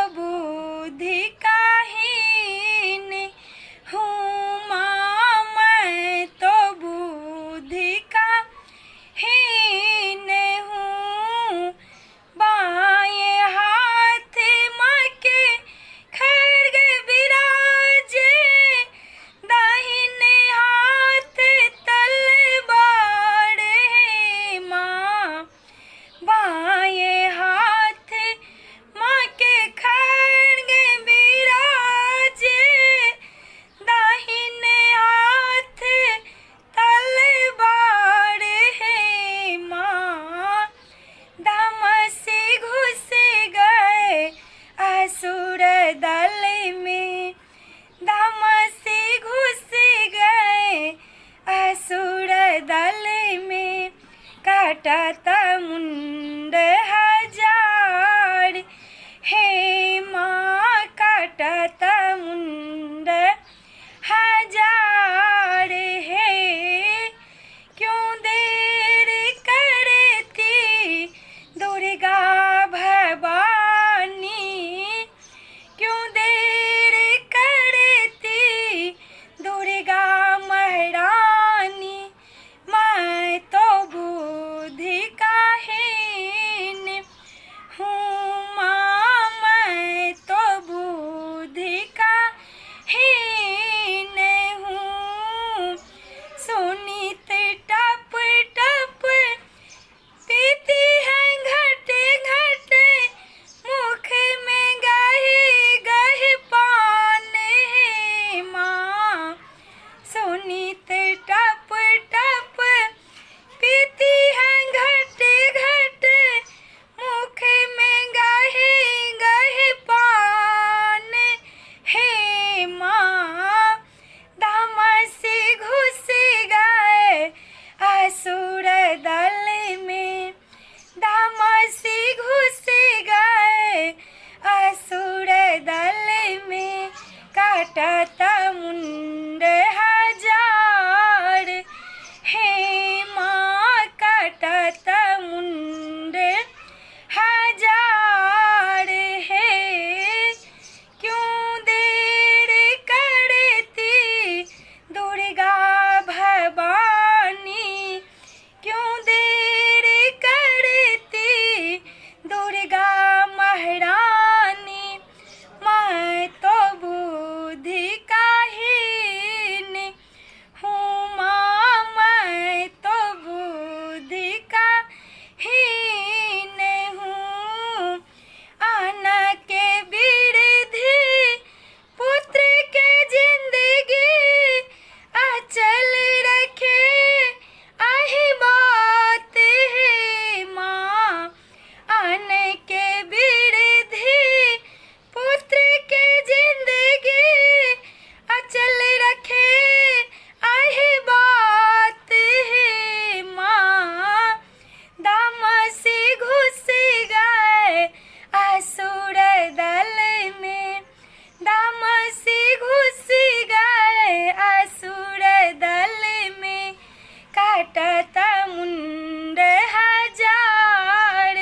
Speaker 4: कटत मुंड हजार,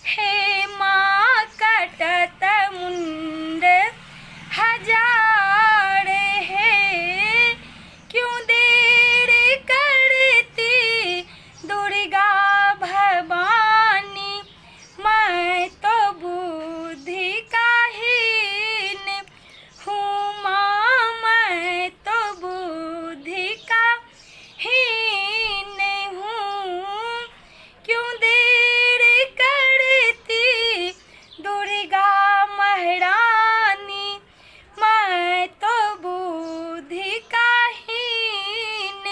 Speaker 4: हे माँ कटत मुंड हजार, है क्यों देर करती दुर्गा भवानी, मैं तो बुद्धि का हीन हूँ माँ, मैं तो बुद्धि का हीन हूँ, क्यों देर करती दुर्गा महारानी, मैं तो बुद्धि का हीन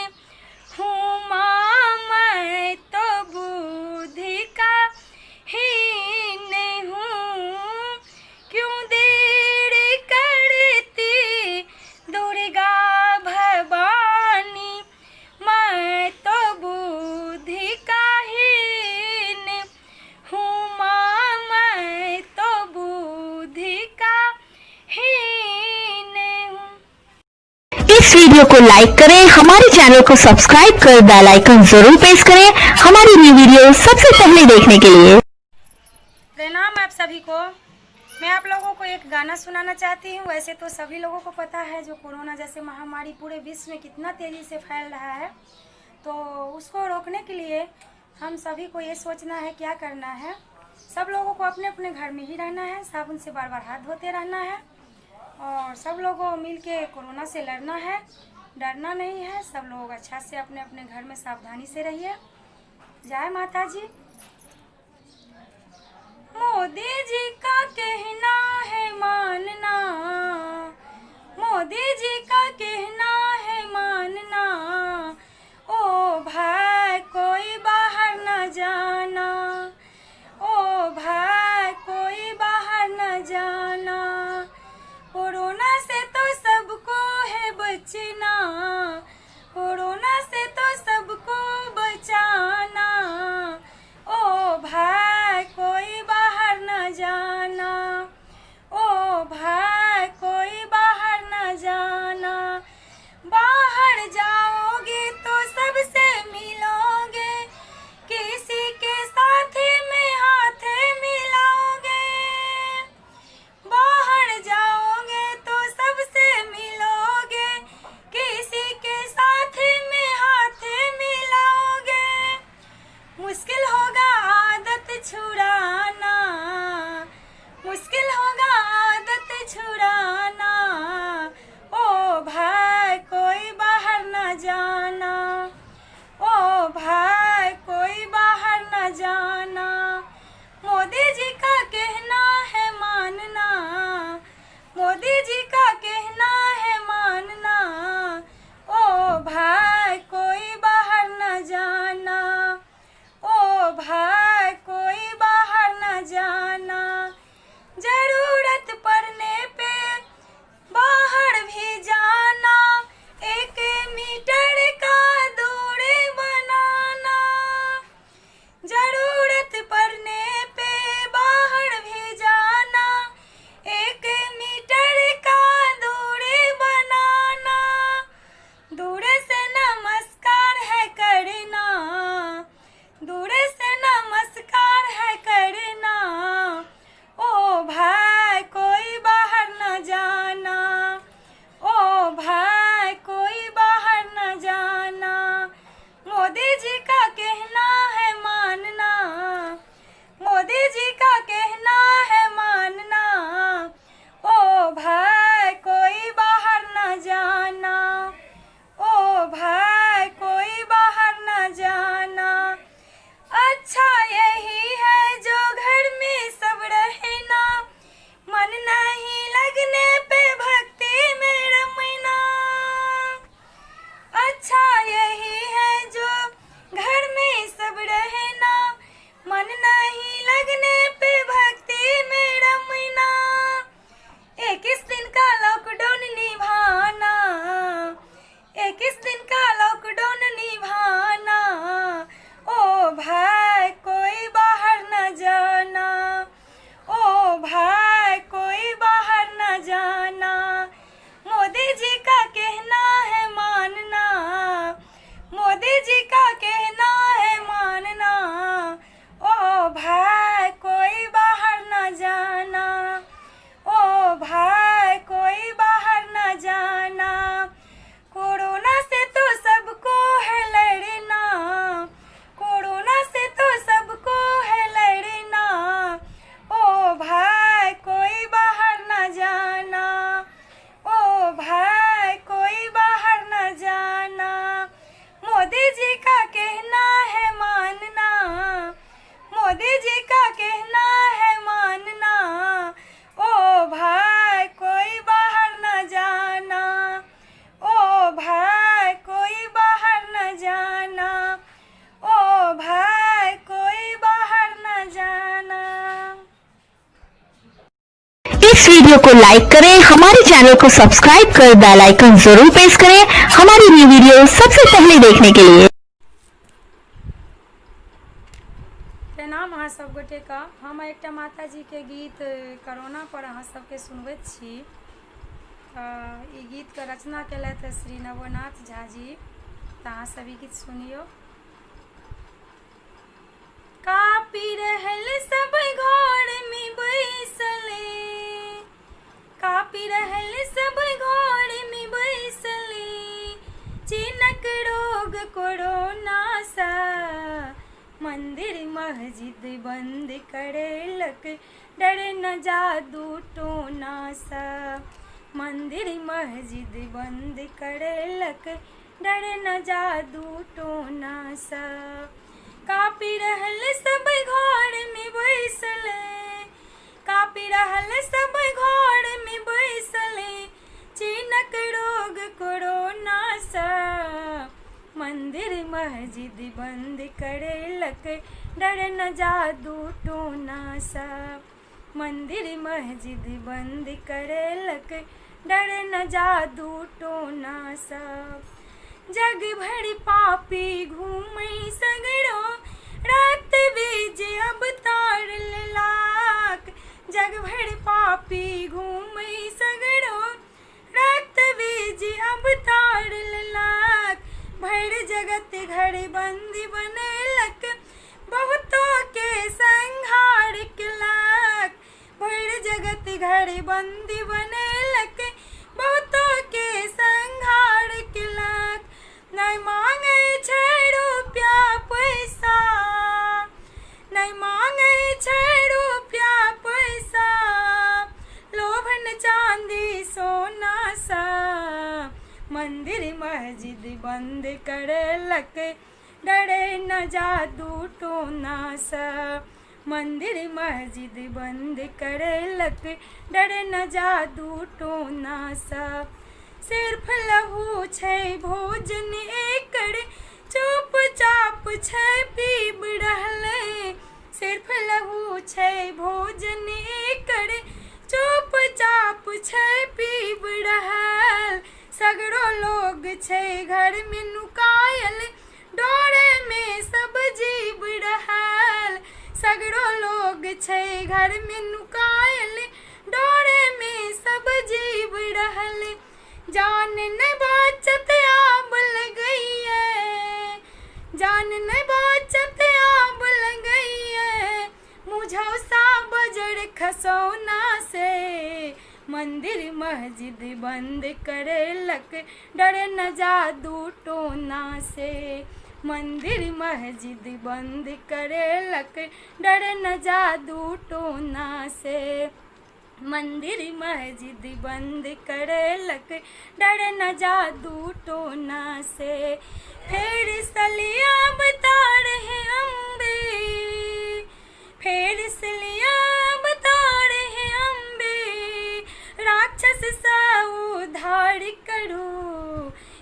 Speaker 4: हूँ माँ, मैं तो बुद्धि का हीन हूँ, क्यों देर करती दुर्गा भवानी, मैं तो बुद्धि का हीन हूँ माँ, मैं तो बुद्धि का हीन हूँ।
Speaker 1: इस वीडियो को लाइक करें, हमारे चैनल को सब्सक्राइब कर बेल आइकन जरूर प्रेस करें हमारी न्यू वीडियो सबसे पहले देखने के लिए।
Speaker 2: प्रणाम आप सभी को। मैं आप लोगों को एक गाना सुनाना चाहती हूँ। वैसे तो सभी लोगों को पता है जो कोरोना जैसे महामारी पूरे विश्व में कितना तेज़ी से फैल रहा है, तो उसको रोकने के लिए हम सभी को ये सोचना है क्या करना है। सब लोगों को अपने अपने घर में ही रहना है, साबुन से बार बार हाथ धोते रहना है और सब लोगों को मिल के कोरोना से लड़ना है, डरना नहीं है। सब लोग अच्छा से अपने अपने घर में सावधानी से रहिए। जय माता जी। मोदी जी का कहना है मानना, मोदी जी का कहना है मानना, ओ भाई कोई बाहर न जाना, ओ भाई कोई बाहर न जाना, कोरोना से तो सबको है बचना, कोरोना से तो सबको बचाना, ओ भाई कोई बाहर न जाना, ओ भाई कोई बाहर न जाना, बाहर जाओगे तो सबसे मिलोगे, किसी के साथ में हाथ मिलाओगे, बाहर जाओगे तो सबसे मिलोगे, किसी के साथ में हाथ मिलाओगे, मुश्किल होगा आदत छुड़ाना, मुश्किल होगा आदत छुड़ाना, ओ भाई कोई बाहर न जाना, ओ भाई कोई बाहर न जाना, मोदी जी का कहना है मानना, मोदी जी का कहना है मानना, ओ भाई कोई बाहर न जाना, ओ भाई कोई बाहर न जाना, जरूरत पड़ने पे बाहर भी जाना, 1 मीटर का दूरी बनाना, जरूरत पड़ने पे बाहर भी जाना, 1 मीटर का दूरी बनाना, दूर से नमस्कार है करना, दूर से नमस्कार है करना, ओ भाई कोई बाहर न जाना, ओ भाई कोई बाहर न जाना, मोदी जी का कहना है मानना, मोदी जी का कहना है मानना, ओ भाई कोई बाहर न जाना, ओ भाई कोई बाहर न जाना, अच्छा यही है जो घर में सब रहना, मन नहीं लगने पे भक्ति में रमना, अच्छा यही है जो घर में सब रहना, मन नहीं लगने पे भक्ति में रमना, 21 दिन का लॉकडाउन निभाना, 21 दिन का लॉकडाउन निभाना, ओ भाई कोई बाहर न जाना, ओ भाई कोई बाहर न जाना, मोदी जी का कहना है मानना, मोदी जी का
Speaker 1: इस वीडियो को लाइक करें, हमारे चैनल को सब्सक्राइब कर बेल आइकन जरूर प्रेस करें हमारी न्यू वीडियो सबसे पहले देखने के लिए।
Speaker 2: प्रणाम अहाँ सब गोटे का। हम एक माता जी के गीत कोरोना पर अहाँ सबके सुनबैत छी। ई गीत के रचना केलथि श्री नवनाथ झा जी। तऽ अहाँ सब ई गीत सुनियो। कापी रहल सब घर में बैसले, कापी रहल सब घर में बैसले, चिनक रोग कोरोना सा, मंदिर मस्जिद बंद करेलक, डर न जादू टोना सा, मंदिर मस्जिद बंद करेलक, डर न जादू टोना सा। कापी रहल सब घर में बैसले, कापी रहल सब घर में बैसले, चिनक रोग कोरोना सा, मंदिर मस्जिद बंद करेलक, डर न जादू टोना सा, मंदिर मस्जिद बंद करेलक, डर न जादू टोना सा। जग भर पापी घूमै सगरो, रात बीज अवतार लाख, जग भर पापी घूमै सगरो, रात बीज अवतार लाख, भर जगत घर बंदी बनेलक, बहुतों के संहार केलक, भर जगत घर बंदी बनेलक, बहुतों के संहार केलक। नहीं मांगे छै रुपया पैसा, नहीं मांगे छै रुपया पैसा, लोभन चांदी सोना सा, मंदिर मस्जिद बंद करेलक, डरे न जादू टोना सा, मंदिर मस्जिद बंद करेलक, डरे न जादू टोना सा। सिर्फ लहू छै भोजन एकड़, चुपचाप छै पीब रहले, सिर्फ लहू छै भोजन एकड़, चुपचाप छै पीब रहल, सगरो लोग छै घर में नुकायल, डोरे में सब जीव रहल, सगरो लोग छै घर में नुकायल, डोरे में सब जीव रहल, जान न बचत आब लगैए, जान न बचत आब लगैए, मुझौसा बजर खसौना से, मंदिर मस्जिद बंद करेलक, डर न जादू टोना से, मंदिर मस्जिद बंद करेलक, डर न जादू टोना से, मंदिर मस्जिद बंद करेलक, डर न जादू टोना से। फेर सलिया बता रहे अम्बे, फेर सलिया बता रहे अम्बे, राक्षस सा उद्धार करो,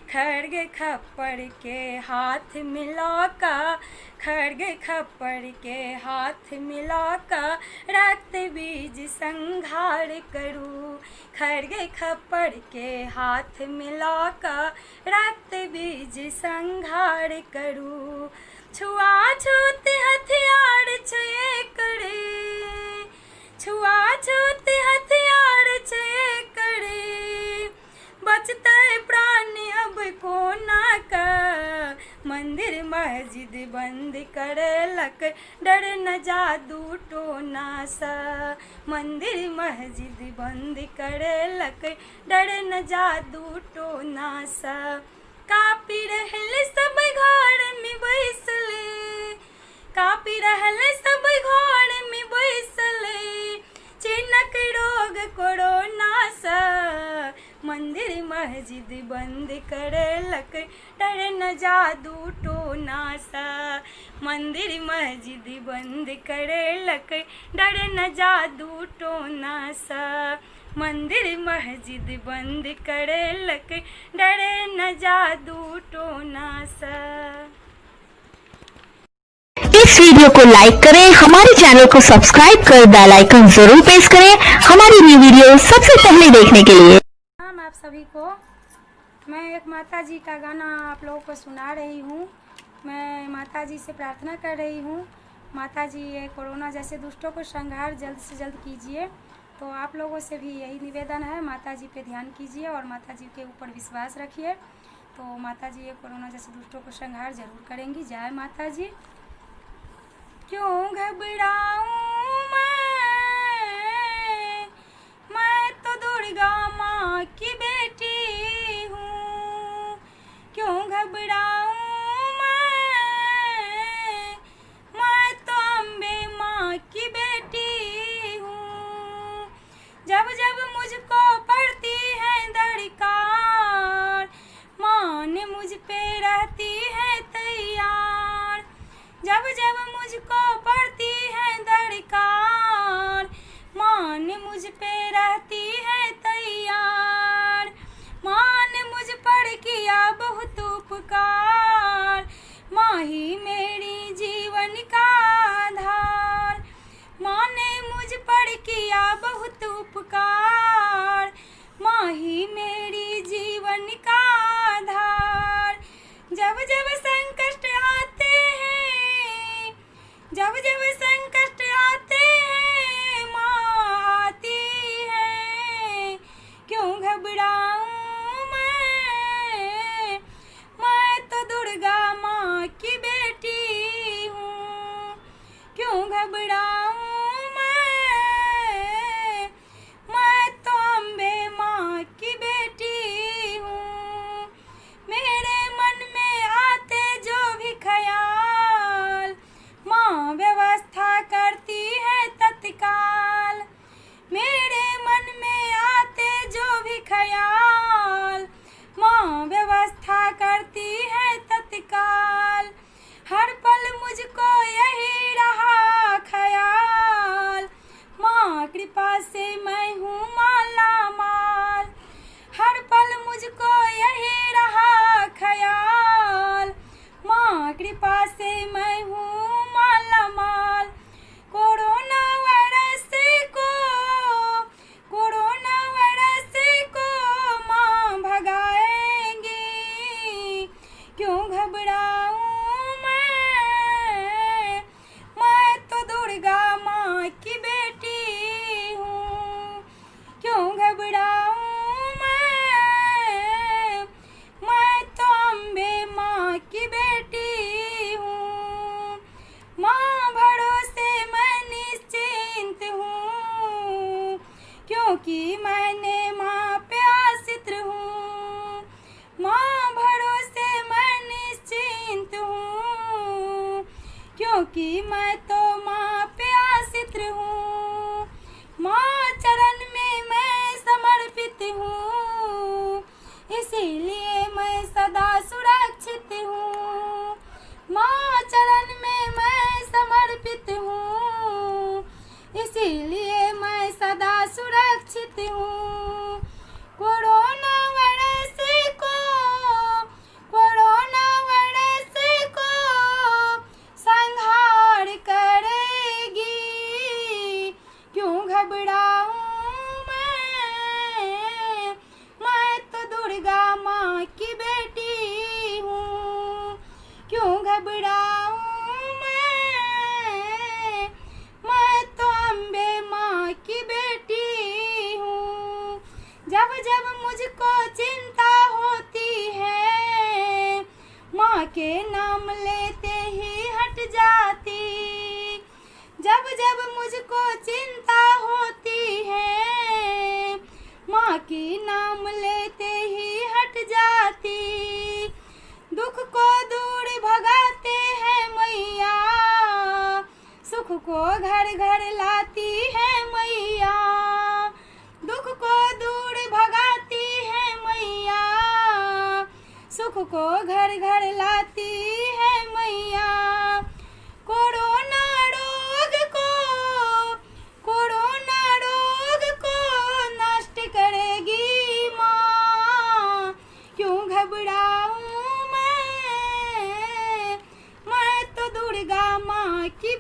Speaker 2: खड्ग खप्पर के हाथ मिलाका, खड्ग खप्पर के हाथ मिलाका, रक्त बीज संहार करूं, खड्ग खप्पर के हाथ मिलाका, रक्त बीज संहार करूं, छुआछूत हथियार छै करे, छुआछूत हथियार छै करे, बचते प्राण अब कोना का, मंदिर मस्जिद बंद करेलक, डर न जादू टोना सा, मंदिर मस्जिद बंद करेलक, डर न जादू टोना सा। कापी रहल सब घर में बैसले, कापी रहल सब घर में बैसले, चिनक रोग कोरोना सा, मंदिर मस्जिद बंद करेलक, डर न जादू टोना सा, मंदिर मस्जिद बंद करेलक, डर न जादू टोना सा, मंदिर मस्जिद बंद करेलक, डर न जादू टोना सा।
Speaker 1: इस वीडियो वीडियो को लाइक करें, हमारे चैनल को सब्सक्राइब कर बेल आइकन जरूर प्रेस करें हमारी न्यू वीडियो सबसे पहले देखने के लिए।
Speaker 2: आप सभी को मैं एक माता जी का गाना आप लोगों को सुना रही हूँ। मैं माता जी से प्रार्थना कर रही हूँ, माता जी ये कोरोना जैसे दुष्टों को संहार जल्द से जल्द कीजिए। तो आप लोगों से भी यही निवेदन है, माता जी पे ध्यान कीजिए और माता जी के ऊपर विश्वास रखिए। तो माता जी ये कोरोना जैसे दुष्टों को संहार जरूर करेंगी। जय माता जी। क्यों घबराऊं मैं तो दुर्गा माँ की बेटी हूँ। क्यों घबराऊं मैं तो अम्बे माँ की बेटी हूँ। जब जब मुझको पड़ती है दरकार, माँ ने मुझ पे रहती है तैयार। जब जब मुझको पड़ती है दरकार, माँ ने मुझ पे रहती है तैयार। माँ ने मुझ पर किया बहुत उपकार, माँ ही मेरी जीवन का आधार। माँ ने मुझ पर किया बहुत उपकार, माँ ही मेरी जीवन का आधार। जब जब संकट आते हैं, जब जब संकट आते हैं, माँ आती है। क्यों घबराऊं मैं तो दुर्गा माँ की बेटी हूँ। क्यों घबराऊं मैं तो अम्बे माँ की बेटी हूँ। मेरे मन में आते जो भी ख्याल, माँ व्यवस्था करती है तत्काल। मेरे मन में आते जो भी ख्याल, माँ व्यवस्था करती है तत्काल। हर पल मुझको यही रहा ख्याल, माँ कृपा से मैं हूँ माला माल। हर पल मुझको यही रहा ख्याल, माँ कृपा से मैं हूँ माला माल। कोरोना वायरस को माँ भगाएंगी। क्यों घबराऊं मैं तो दुर्गा माँ की बेटी हूँ। क्यों घबराऊं मैं तो अम्बे माँ की बेटी हूँ। माँ भरोसे मैं निश्चिंत हूँ, क्योंकि मैंने माँ पे आश्रित हूँ। माँ भरोसे मैं निश्चिंत हूँ, क्योंकि मैं तो माँ पे आश्रित हूँ। माँ चरण में मैं समर्पित हूँ, इसीलिए मैं सदा सुरक्षित हूँ। माँ चरण में मैं समर्पित हूँ, इसीलिए मैं सदा सुरक्षित हूँ। कोरोना वायरस को संहार करेगी। क्यों घबराऊं मैं तो दुर्गा माँ की बेटी हूँ। क्यों घबराऊं मैं तो अम्बे माँ की बेटी हूँ। जब जब मुझको चिंता होती है, माँ के नाम लेते ही हट जाती। जब जब मुझको चिंता होती है, माँ की नाम लेते ही हट जाती। दुख को दूर भगाते हैं मैया, सुख को घर घर लाती है मैया। दुख को दूर भगाती है मैया, सुख को घर घर लाती है मैया। कोरोना रोग को नष्ट करेगी माँ। क्यों घबराऊं मैं तो दुर्गा माँ की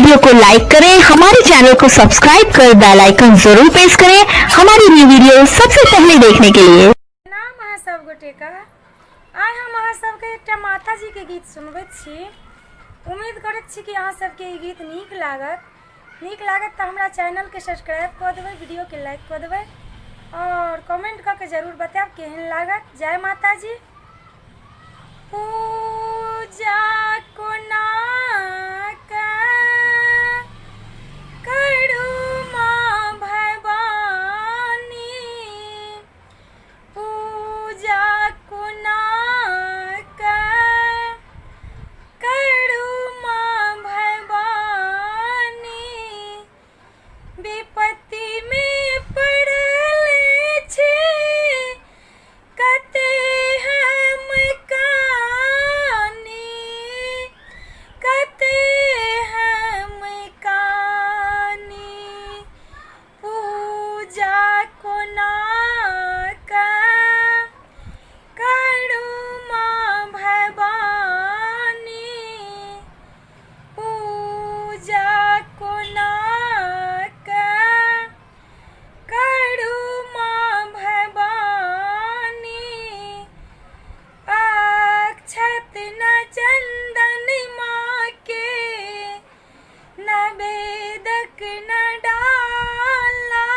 Speaker 1: वीडियो को लाइक करें, हमारे चैनल को सब्सक्राइब कर बेल आइकन जरूर प्रेस करें हमारी न्यू वीडियो सबसे पहले देखने के लिए।
Speaker 2: नाम अहाँ सब गोटे का आइ हम अहाँ सबके एकटा माता जी के गीत सुनबैत छी। उम्मीद करैत छी कि अहाँ सबके ई गीत नीक लागत तऽ हमरा चैनल के सब्सक्राइब कऽ देबै, वीडियो के लाइक कऽ देबै और कमेंट कऽ के जरूर बताएब केहन लागत। जय माता जी। पूजा कोना करू माँ भवानी, पूजा कोना करू माँ भवानी, विपत्ति में पड़ल छी कते हम कानी, कते हम कानी, पूजा कोना करू माँ भवानी, पूजा कोना करू माँ भवानी, अक्षत न चंदन माँ के न बेदक न डाला,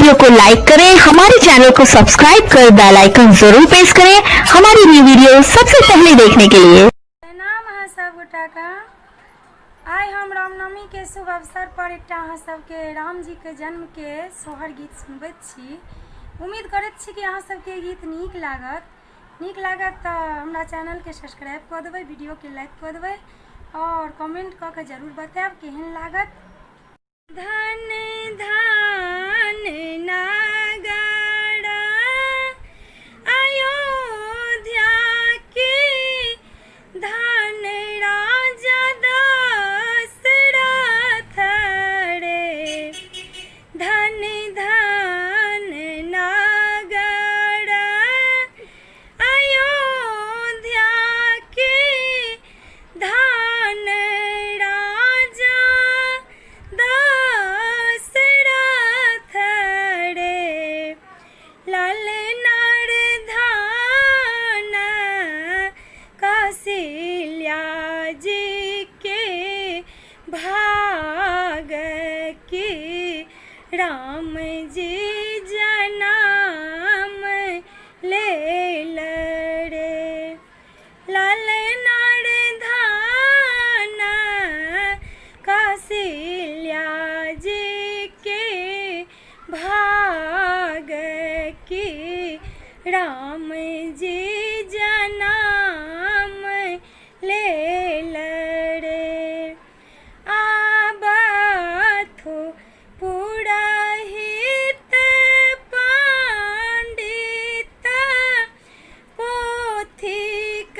Speaker 1: वीडियो को लाइक करें, हमारे चैनल को सब्सक्राइब कर बेल आइकन जरूर प्रेस करें हमारी न्यू वीडियो सबसे पहले देखने के लिए।
Speaker 2: नाम है सब गोटा का आइ हम रामनवमी के शुभ अवसर पर एकटा अहाँ सबके राम जी के जन्म के सोहर गीत सुनबैत छी। उम्मीद करैत छी कि अहाँ सबके गीत नीक लागत तो हमरा चैनल के सब्सक्राइब कऽ देबै, वीडियो के लाइक कऽ देबै और कमेंट कऽ के जरूर बताएब केहन लागत। धन धान नागरा अयोध्या के धन राजा दशरथ रे, धन धान नागरा अयोध्या के धन राजा दशरथ रे, ललनार धान कौशल्या जी के भाग के राम जी जन्म लेल रे, ललनार धान कौशल्या जी के भाग के राम जी जन्म लेल रे। आबथु पुरोहित पंडित पोथीकार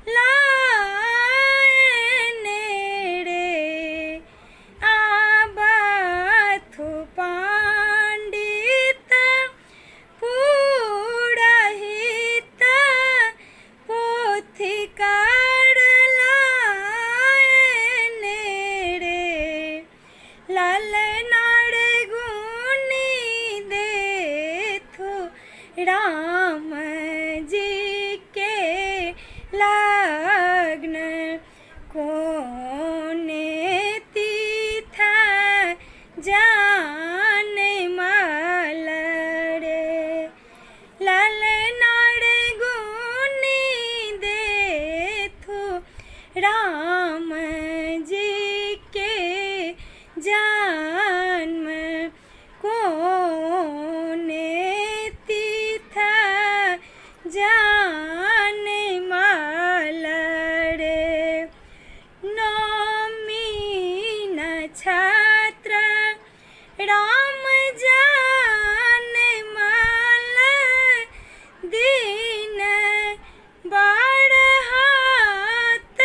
Speaker 2: लाएने रे, आबथु पंडित पुरोहित पोथीकार लाएने रे, ललनार गुनी देथु राम जी के लग्न कोने तीर्थ जाने माल रे, ललनार गुनी देथु राम जी के जन्म कोने तीर्थ जाने माल रे, नवमी नक्षत्र राम जाने माल दिन बढ़त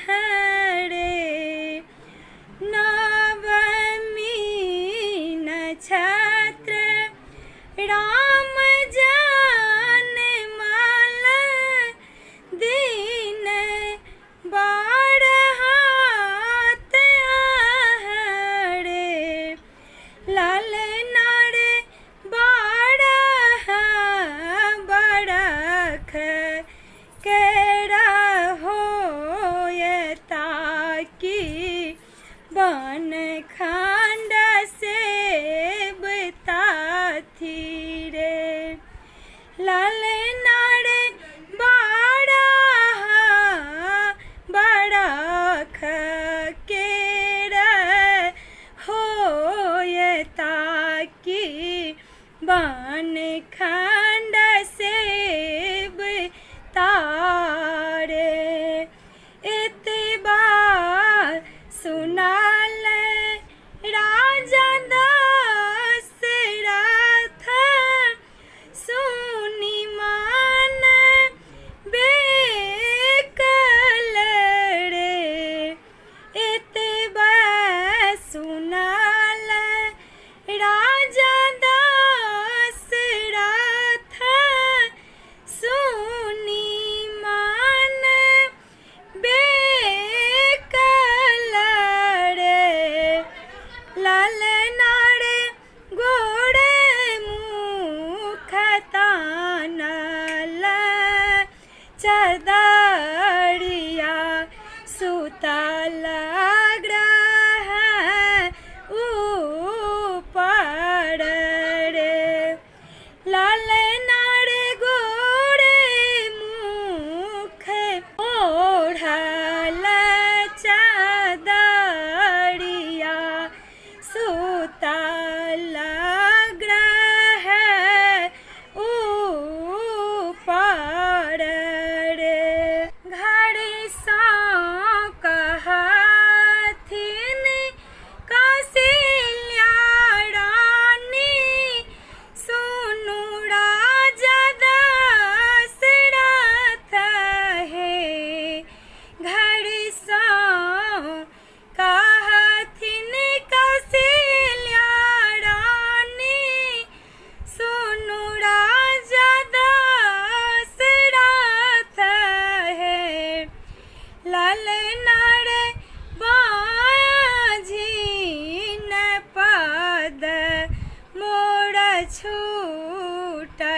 Speaker 2: आहरे, नवमी नक्षत्र राम जाने माल दिन बढ़त आहरे, ललनार बरख केरा होयता की बन खंड से बताथी रे, ललनार बरख केरा होयता की बन खंड से बतारे, एतबा सुनाल राजा दशरथ सुनि मान बेकल रे, एतबा सुनाल राजा दशरथ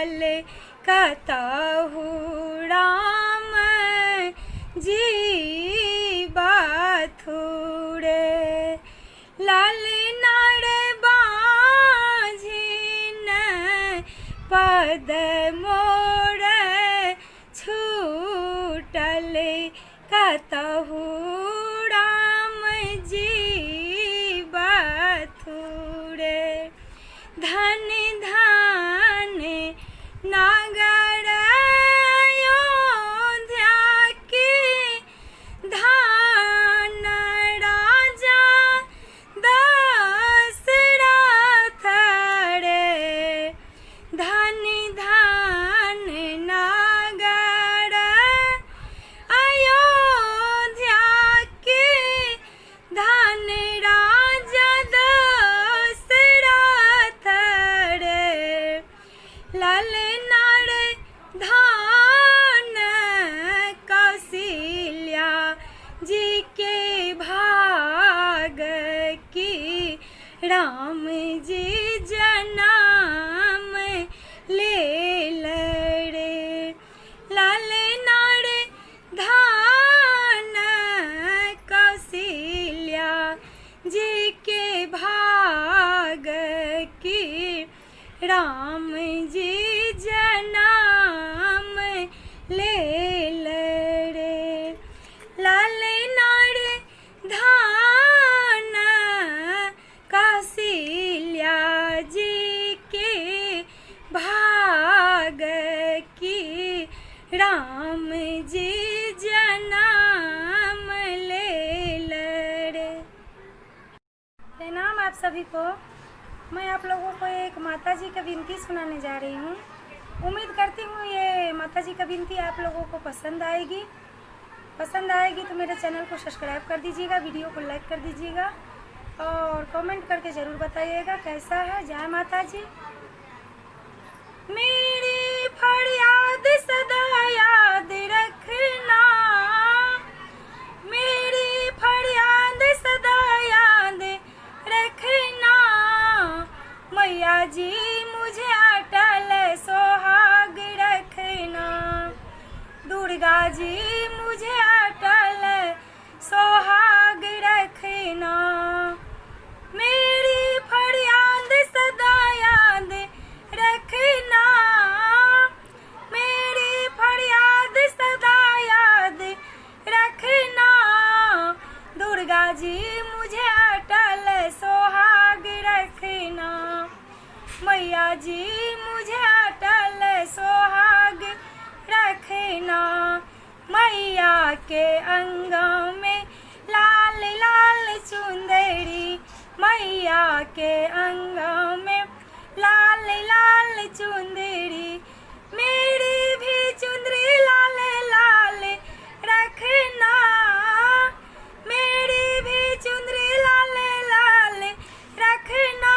Speaker 4: छूटल कतहु राम जी बाथुरे लालना रे बाझिन पद मोर छूटल कतहु राम जी बाथुरे धन धन नागर अयोध्या के धन राजा दशरथ रे धन धन नागर अयोध्या के धन राजा दशरथ रे ललना रे धान कौशल्या जी के भाग की राम जी जन्म ले रे लालना रे धान कौशल्या जी के भाग की राम जी जन्म ले रे लालना रे धान कौशल्या जी के भाग की राम जी जन्म ले रे।
Speaker 2: प्रणाम आप सभी को। मैं आप लोगों को एक माता जी का विनती सुनाने जा रही हूँ। उम्मीद करती हूँ ये माता जी का विनती आप लोगों को पसंद आएगी। तो मेरे चैनल को सब्सक्राइब कर दीजिएगा, वीडियो को लाइक कर दीजिएगा और कमेंट करके ज़रूर बताइएगा कैसा है। जय माता जी। मेरी फरियाद सदा याद रखना, मेरी फरियाद सदा याद रखना, मैया जी मुझे अटल सोहाग रखना, दुर्गा जी मुझे अटल सोहाग रखना, मेरी फरियाद सदा याद रखना, मेरी फरियाद सदा याद रखना, दुर्गा जी मुझे अटल सोहाग रखना, मैया जी मुझे अटल सोहाग रखना। मैया के अंगों में लाल लाल चुंदड़ी, मैया के अंगों में लाल लाल चुंदड़ी, मेरी भी चुंदड़ी लाल लाल रखना, मेरी भी चुंदड़ी लाल लाल रखना,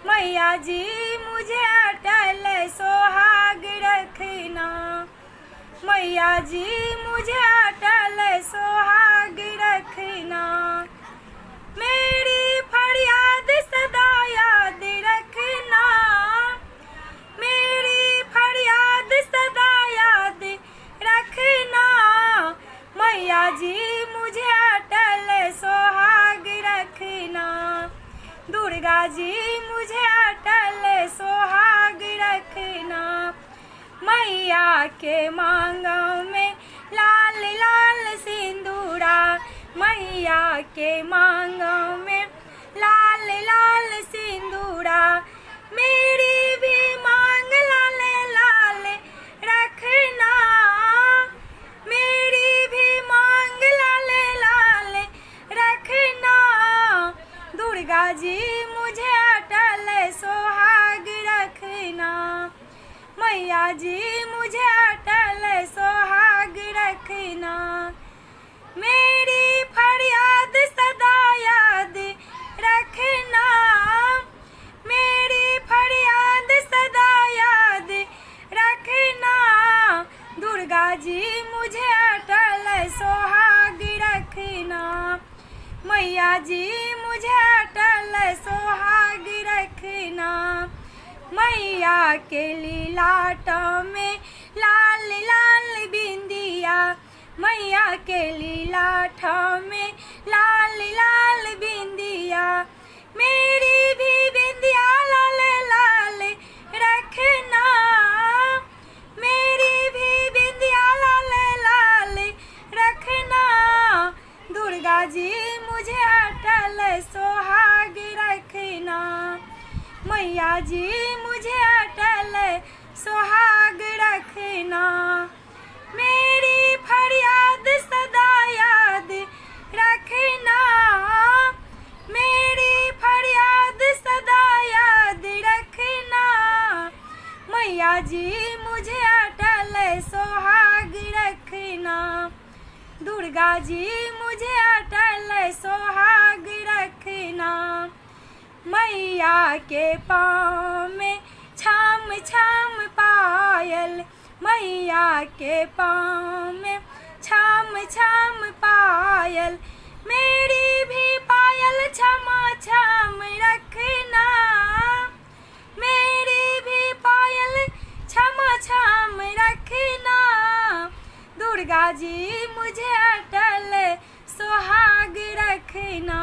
Speaker 2: मैया जी मुझे अटल सोहाग रखना, मैया जी मुझे अटल सोहाग रखना, मेरी फरियाद सदा याद रखना, मेरी फरियाद सदा याद रखना, मैया जी मुझे अटल सोहाग रखना, दुर्गा जी मुझे अटल सोहाग रखना, मैया के मांगों में लाल लाल सिंदूरा, मैया के मांगों में लाल लाल सिंदूरा, मेरी भी मांग लाल लाल रखना, मेरी भी मांग लाल लाल रखना, दुर्गा जी मुझे अटल सोहाग रखना, मैया जी मुझे अटल सोहाग रखना, मेरी फरियाद सदा याद रखना, मेरी फरियाद सदा याद रखना, दुर्गा जी मुझे अटल सोहाग रखना, मैया जी मुझे अटल सोहाग रखना, मैया के लीला
Speaker 4: में लाल लाल बिंदिया, मैया के लीलाठ में लाल लाल बिंदिया, मेरी भी बिंदिया लाल लाल रखना, मेरी भी बिंदिया लाल लाल रखना, दुर्गा जी मुझे अटल सुहाग रखना, मैया जी मुझे अटल सुहाग रखना, मेरी फरियाद सदा याद रखना, मेरी फरियाद सदा याद रखना, मैया जी मुझे अटल सुहाग रखना, दुर्गा जी मुझे अटल सुहाग रखना, मैया के पाँव में छाम छाम पायल, मैया के पाँव में छाम छाम पायल, मेरी भी पायल छमा छाम रखना, मेरी भी पायल छमा छाम रखना, दुर्गा जी मुझे अटल सुहाग रखना,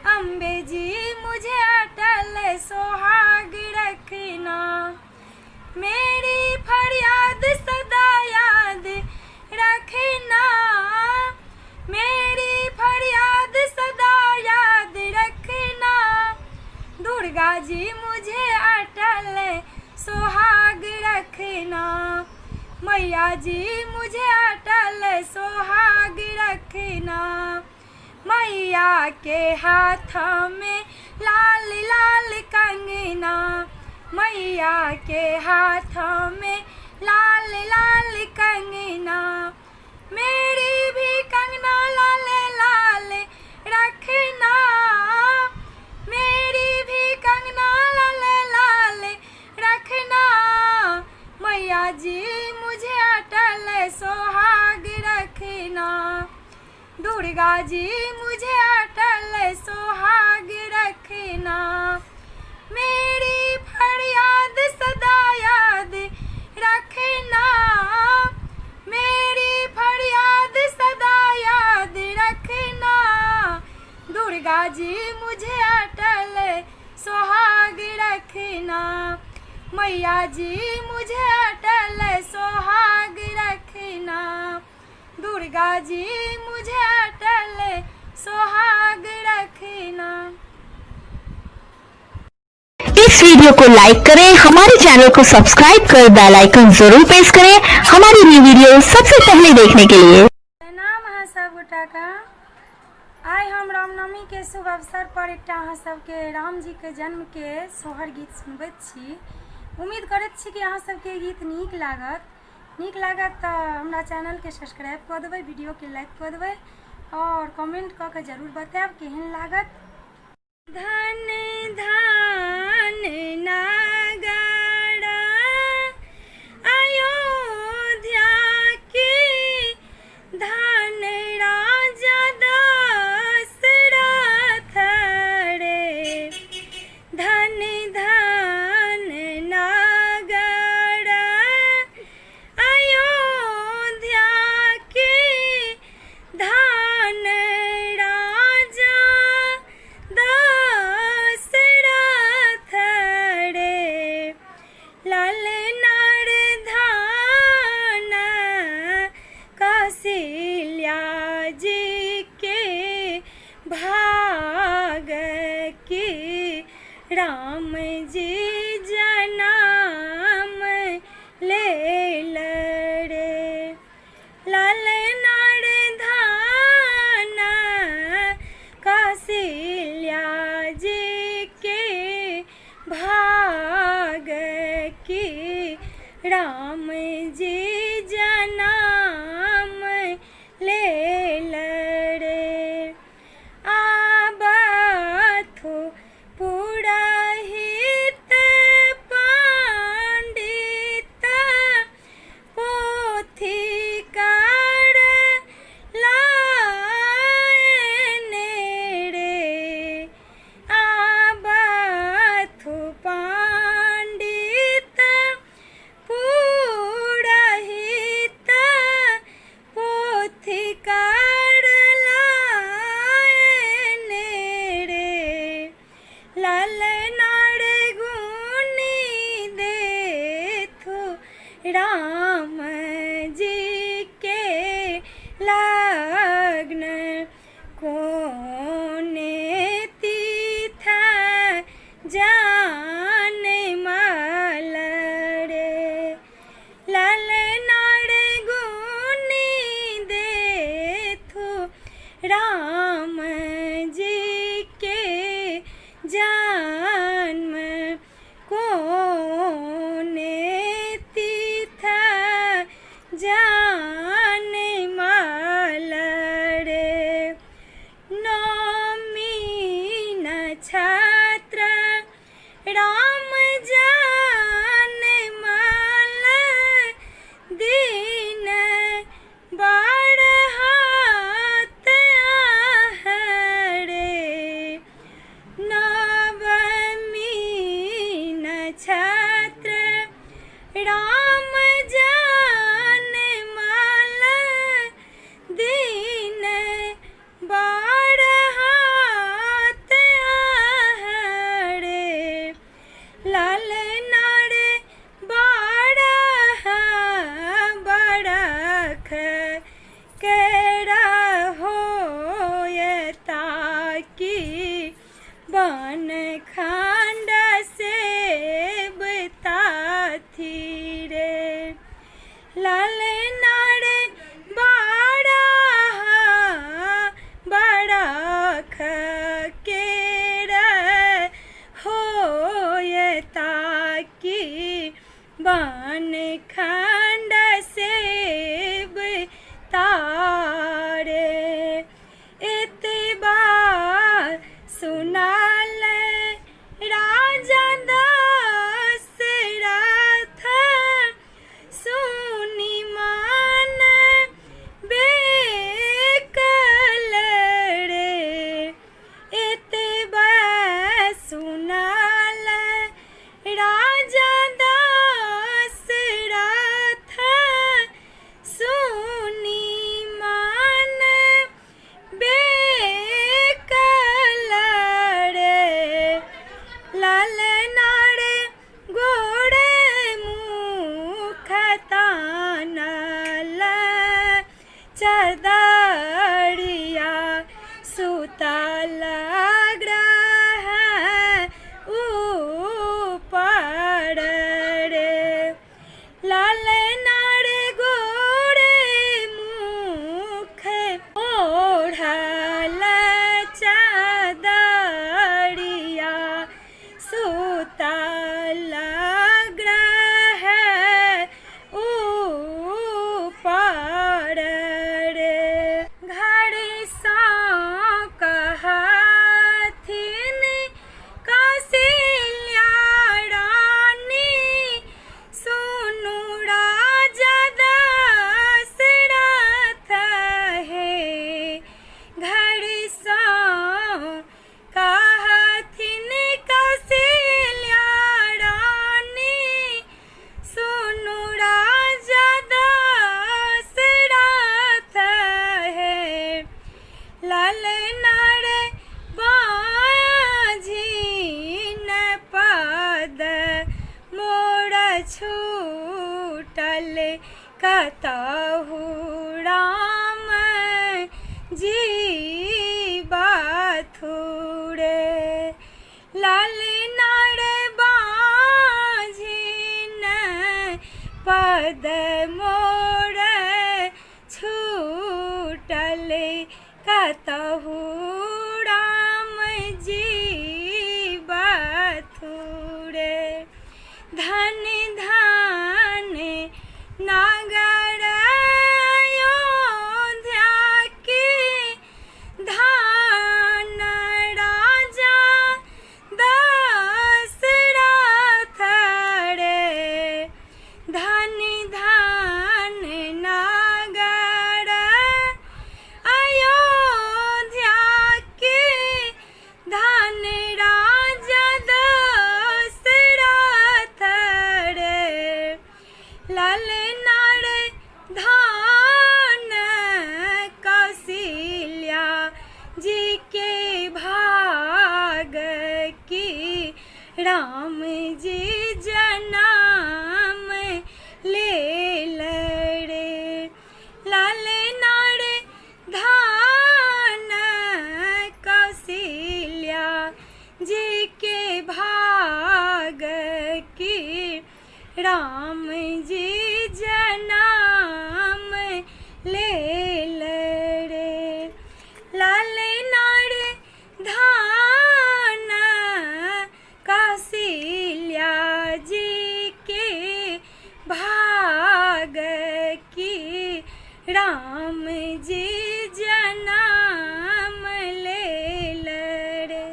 Speaker 4: अम्बे जी मुझे अटल सुहाग रखना, मेरी फरियाद सदा याद रखना, मेरी फरियाद सदा याद रखना, दुर्गा जी मुझे अटल सुहाग रखना, मैया जी मुझे अटल सुहाग रखना, मैया के हाथ में लाल लाल कंगना, मैया के हाथ में लाल लाल कंगना, मेरी भी कंगना लाल लाल रखना, मेरी भी कंगना लाल लाल रखना, मैया जी मुझे अटल सुहाग रखना, दुर्गा जी मुझे अटल सुहाग रखना, मेरी फरियाद सदा याद रखना, मेरी फरियाद सदा याद रखना, दुर्गा जी मुझे अटल सुहाग रखना, मैया जी मुझे अटल सुहाग रखना, दुर्गा जी मुझे अटल सुहाग रखना।
Speaker 1: इस वीडियो को लाइक करें, हमारे चैनल को सब्सक्राइब कर बेल आइकन जरूर प्रेस करें हमारी न्यू वीडियो सबसे पहले देखने के लिए।
Speaker 2: नाम है सब गोटा का आइ हम रामनवमी के शुभ अवसर पर एकटा अहाँ सबके राम जी के जन्म के सोहर गीत सुनबैत छी। उम्मीद करैत छी कि अहाँ सबके गीत नीक लागत तो हमरा चैनल के सब्सक्राइब कऽ देबै, वीडियो के लाइक कऽ देबै और कमेंट कऽ के जरूर बताएब केहन लागत।
Speaker 4: धन धान नागरा अयोध्या की, धन राजा दशरथ रे, धन धान नागरा अयोध्या की, धन राजा दशरथ रे, ललनार धान कौशल्या जी के भाग की, राम जी जन्म लेल रे, ललनार धान कौशल्या जी के भाग की, राम जी जन्म लेल रे, आबथु पुरोहित पंडित पोथीकार लायने रे, आबथु पंडित राम जी के लग्न कोने तीर्थ जान माल रे ललनार गुनी देथु राम जी के जन्म कोने तीर्थ जान माल रे नौमी नक्षत्र राम जान माल दिन बढ़त आहरे नवमी नक्षत्र राम जान माल दिन बढ़त आहरे ललनार बारह बरख केरा होयता की बन खंड से बताथी रे ललनार बारह बरख केरा होयता की बन खंड से तारे इतबार सुनाल राजा दशरथ सुनी मान बेकल रे इतबार सुनाल राजा दशरथ सुनी मान बेकल रे ललनार गोड़े मुख तानल चदरिया सुतल ग्रह ऊपर रे ललनार गोड़े मुख ओढ़ल चदरिया सुतल ग्रह ऊपर रे घर सा कहथिन कौशल्या रानी सुनु राजा दशरथ है घर सा कहथिन कौशल्या रानी सुनु राजा दशरथ है ललनार बाझिन पद मोर छूटल कतहु राम जी बाथुरे ललनार बाझिन पद मोर छूटल कतहु राम जी बाथुरे धन धन नगर अयोध्या के धन राजा दशरथ रे धन धन नगर अयोध्या के धन राजा दशरथ रे ललनार धन कौशल्या जी के भाग की राम जी जन्म ले राम जी जनाम ले रे लाल नार धान कौशल्या जी के भाग की राम जी जनाम ले रे।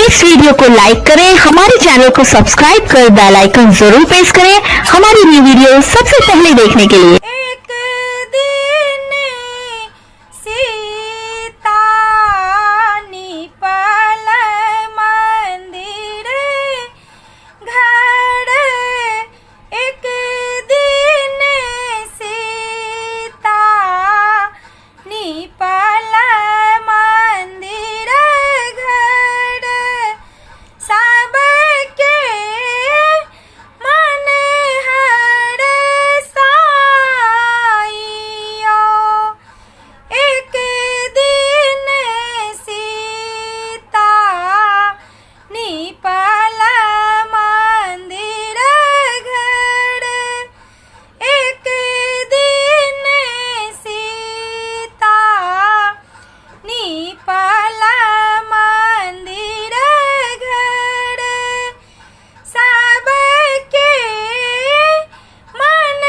Speaker 1: इस वीडियो को लाइक करें, हमारे चैनल को सब्सक्राइब कर बेल आइकन जरूर प्रेस करें हमारी न्यू वीडियो सबसे पहले देखने के लिए।
Speaker 2: एक दिन सीता निपल मंदिर घर, एक दिन सीता निपल मंदिर घर, सबके मन हरसाइयो। एक दिन सीता निपल मंदिर घर, एक दिन सीता निपल मंदिर घर, सबके मन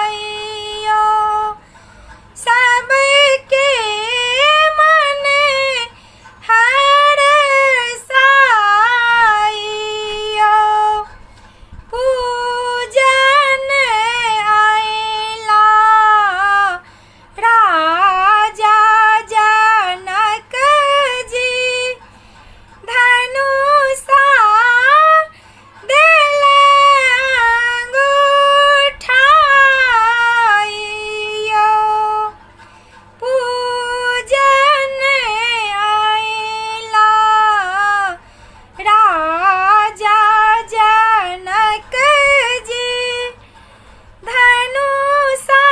Speaker 2: हरसाइयो, सबके मन हरसाइयो। पूजन आइला राजा जनक जी, धनुषा देल अंगूठाइयो। पूजन आइला राजा जनक जी, धनुषा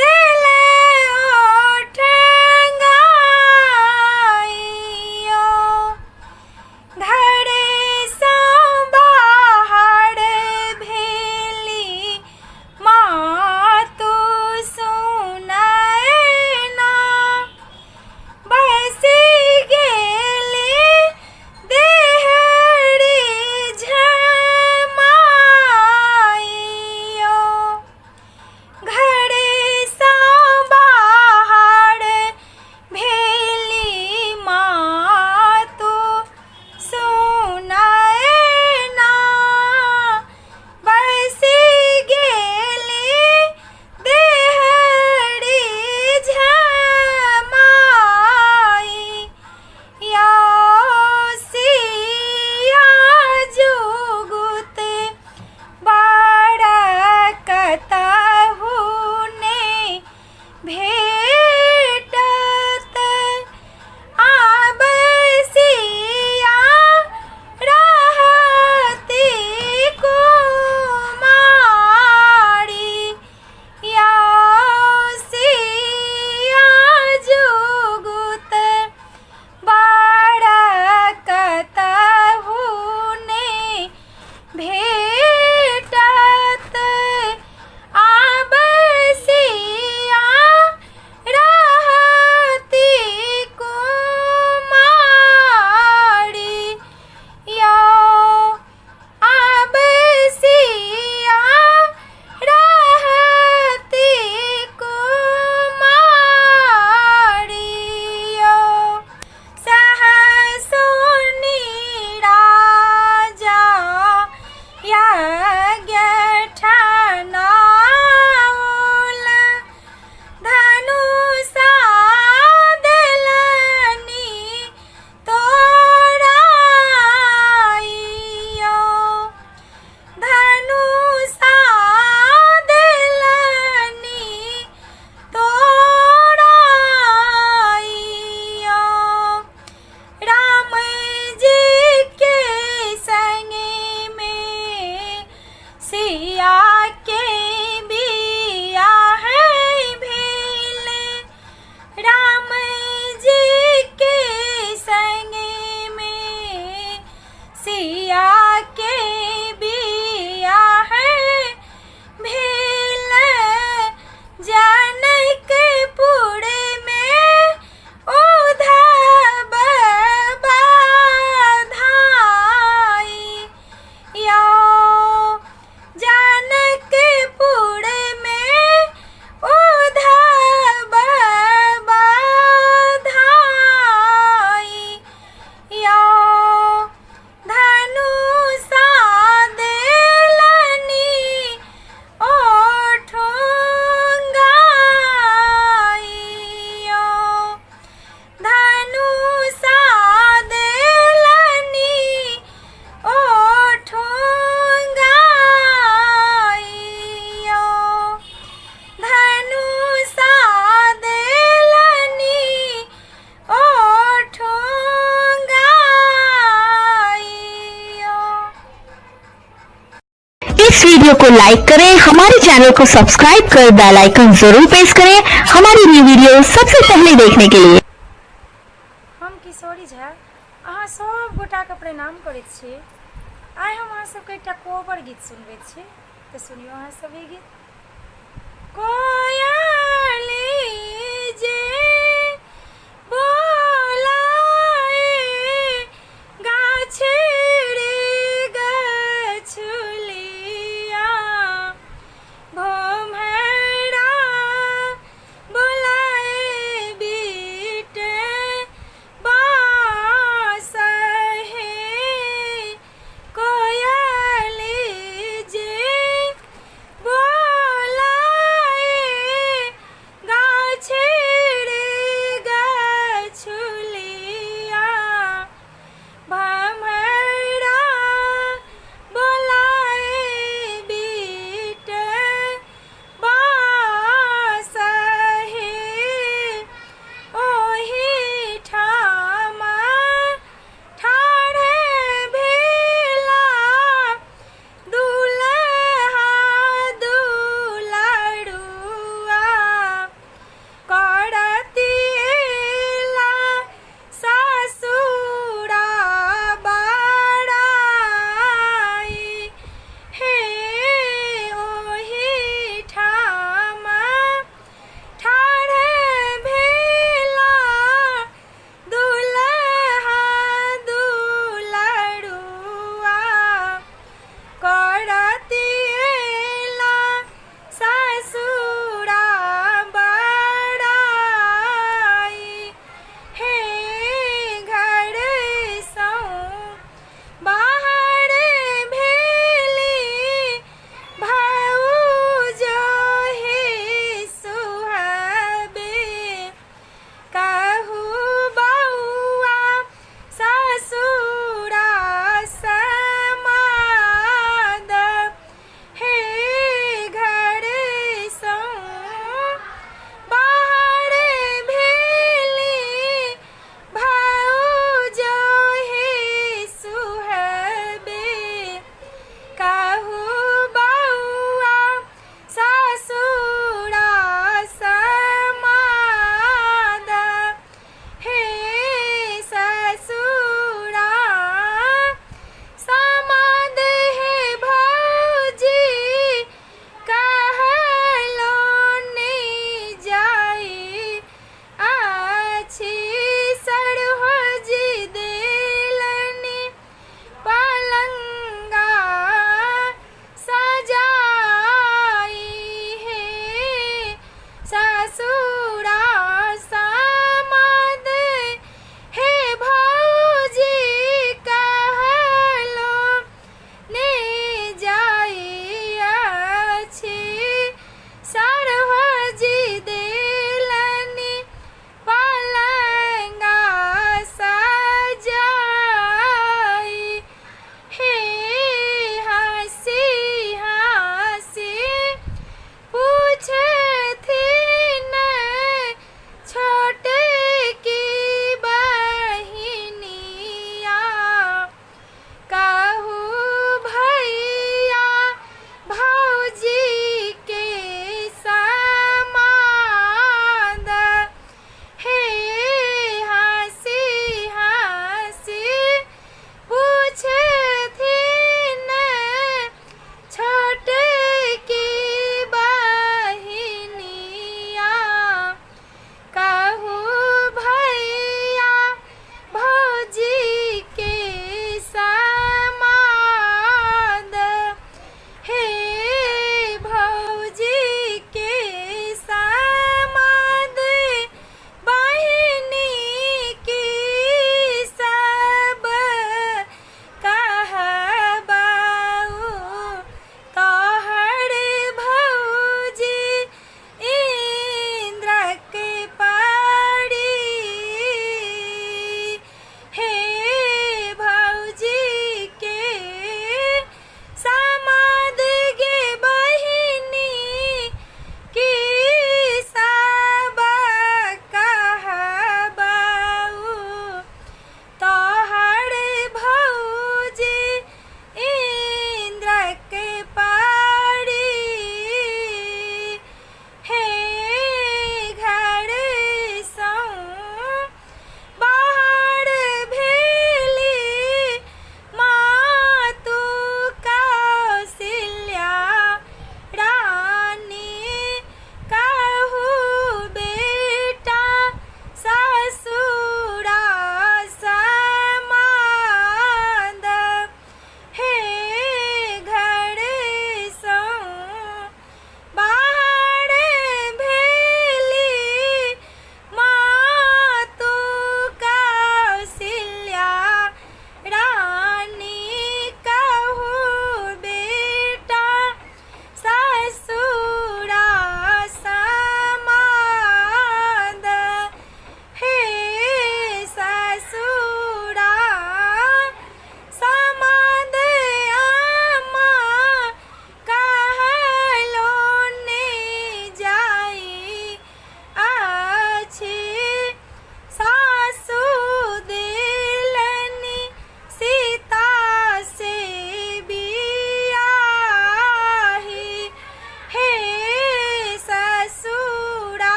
Speaker 2: देल ओठंगाइयो। घरे सँ बाहर भेली मातु सुनैना, बैसी गेली देहरी झमाइयो। घरे सँ बाहर भेली मातु सुनैना, सिया के बिया है भील जाने के पूरे में उधब बाधाई यो जान के पूरे में उधब बाधाई यो धनुषा देलनी ओठोंगाइयो धनुषा देलनी ओठोंगाइयो धनुषा देलनी ओठोंगाइयो।
Speaker 1: इस वीडियो को लाइक करें, हमारे चैनल को सब्सक्राइब कर बेल आइकन जरूर प्रेस करें हमारी न्यू वीडियो सबसे पहले देखने के लिए।
Speaker 2: हम किशोरी झा अहाँ सब गोटाके प्रणाम करैत छी। आइ हम अहाँ सबके एकटा कोबर गीत सुनबैत छी, तऽ सुनियो अहाँ सब ई गीत। कोयली जे बोलाए गाछी रे गछुलिया भोमरा बोलाए बीटे बाँस हे कोयली जे बोलाए गाछी रे गछुलिया भमरा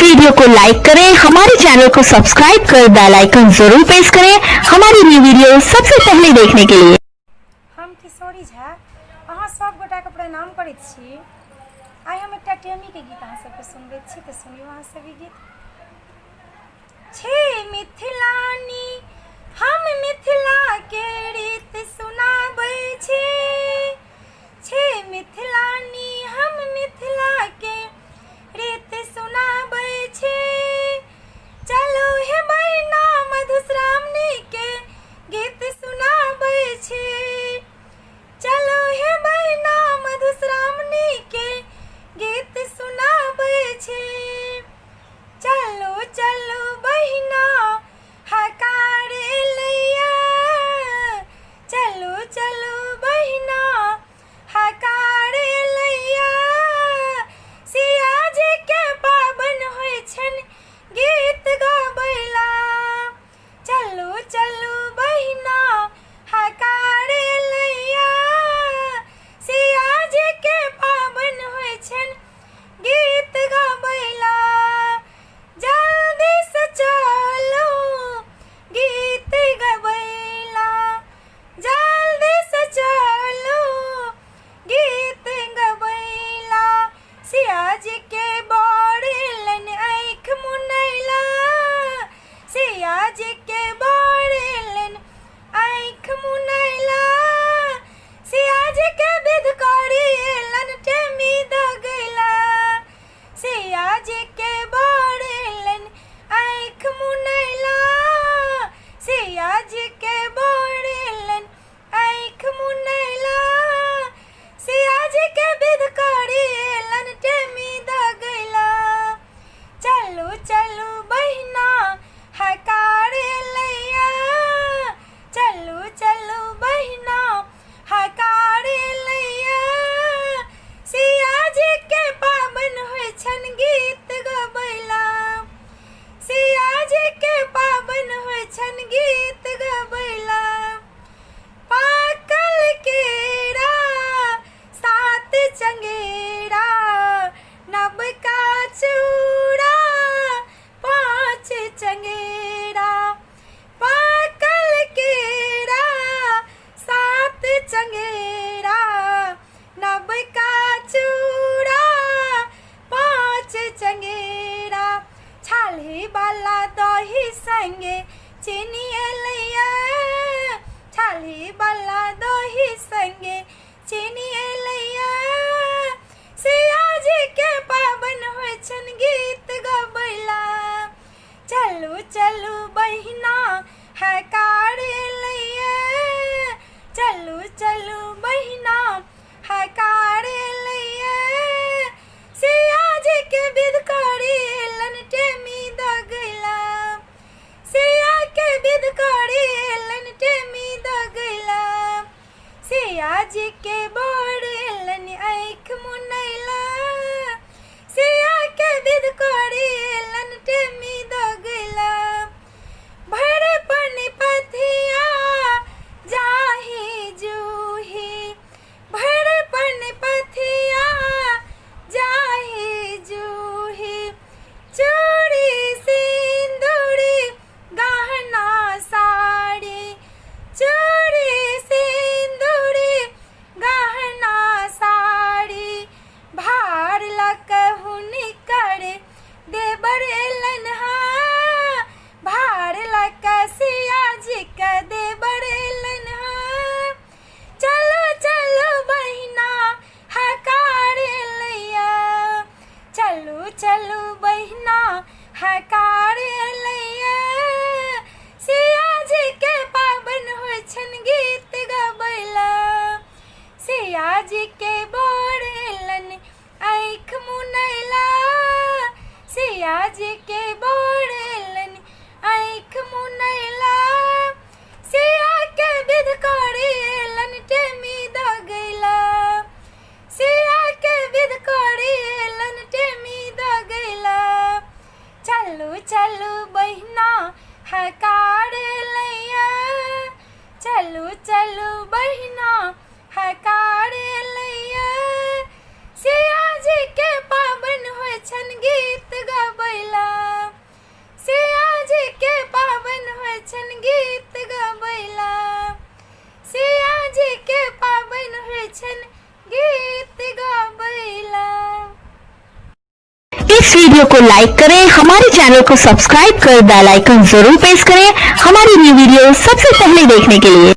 Speaker 1: इस वीडियो को लाइक करें, हमारे चैनल को सब्सक्राइब कर बेल आइकन जरूर प्रेस करें हमारी न्यू वीडियो सबसे पहले देखने के लिए।
Speaker 2: हम किशोरी झा अहाँ सब गोटा के प्रणाम करैत छी। आइ हम एकटा टेमी के गीत अहाँ सबके सुनबैत छी, तऽ सुनियौ अहाँ सब ई गीत। छे मिथिलानी हम मिथिला के रीत सुनाबै छी, छे मिथिलानी हम मिथिला के रीत सुनाबै छी। चलो हे बहिना मधुश्रावणी के गीत सुनाबै छी, चलो हे बहिना मधुश्रावणी के गीत सुनाबै छी। चलो चलो बहिना हकार लैया, चलो चलो बहिना हकार लैया। सिया जी के पाबन होइ छन गीत गबैला, चलो चलो बहिना हकार लैया। सिया जी के पाबन होइ छन गीत गबैला। जल्दी से चलो गीत गबैला, जल्दी से चलो गीत गबैला। सिया जी के बड़ेलन आँख मुनैला, सिया जी के बड़ेलन आँख मुनैला। सिया जी के विध करी एलन टेमी दगैला, सिया जी के बड़ेलन आँख मुनैला। सिया जी के बड़ेलन आँख मुनैला। सिया जी के विध करी एलन टेमी दगैला। चलो चलो बहिना हकार लैया, चलो चलो बहिना हकार लैया। सिया जी के पाबन होइ छन गीत गबैला, सिया जी के पाबन होइ छन गीत गबैला। पाकल केरा सात चंगेरा, नबका चूड़ा पाँच चंगेरा। पाकल केरा सात चंगेरा, नबका चूड़ा पाँच चंगेरा। छाली वाला दही संगे चीनी लैया, छाली वाला दही संगे चीनी लैया। सिया जी के पाबन होइ छन गीत गबैला, चलू चलू बहिना हकार लैया, चलू चलू बहिना हकार लैया। सिया जी के विध करी एलन टेमी दगैला, सिया के विध करी एलन टेमी दगैला। सिया जी के बड़ेलन आँख मुनैला, सिया के विध करी एलन टेमी दगैला। भरे पनी पथिया जाही जूही, भरे पनी पथिया जाही जूही। चूड़ी सिंदूरी गहना साड़ी, चूड़ी सिंदूरी गहना साड़ी। भार लकहुनी करे देवर एलन हा, भार लक सिया जी के देवर एलन हा। चलो चलो बहिना हकार लैया, चलो चलो बहिना हकार लैया। सिया जी के पाबन होइ छन गीत गबैला, सिया जी के बड़ेलन आँख मुनैला। सिया जी के बड़ेलन आँख मुनैला। सिया के विध करी एलन टेमी दगैला, सिया के विध करी एलन टेमी दगैला। चलू चलू बहिना हकार लैया, चलू चलू बहिना हकार लैया। सिया जी के पाबन होइ छन गीत गबैला।
Speaker 1: इस वीडियो को लाइक करें, हमारे चैनल को सब्सक्राइब कर बेल आइकन जरूर प्रेस करें हमारी न्यू वीडियो सबसे पहले देखने के लिए।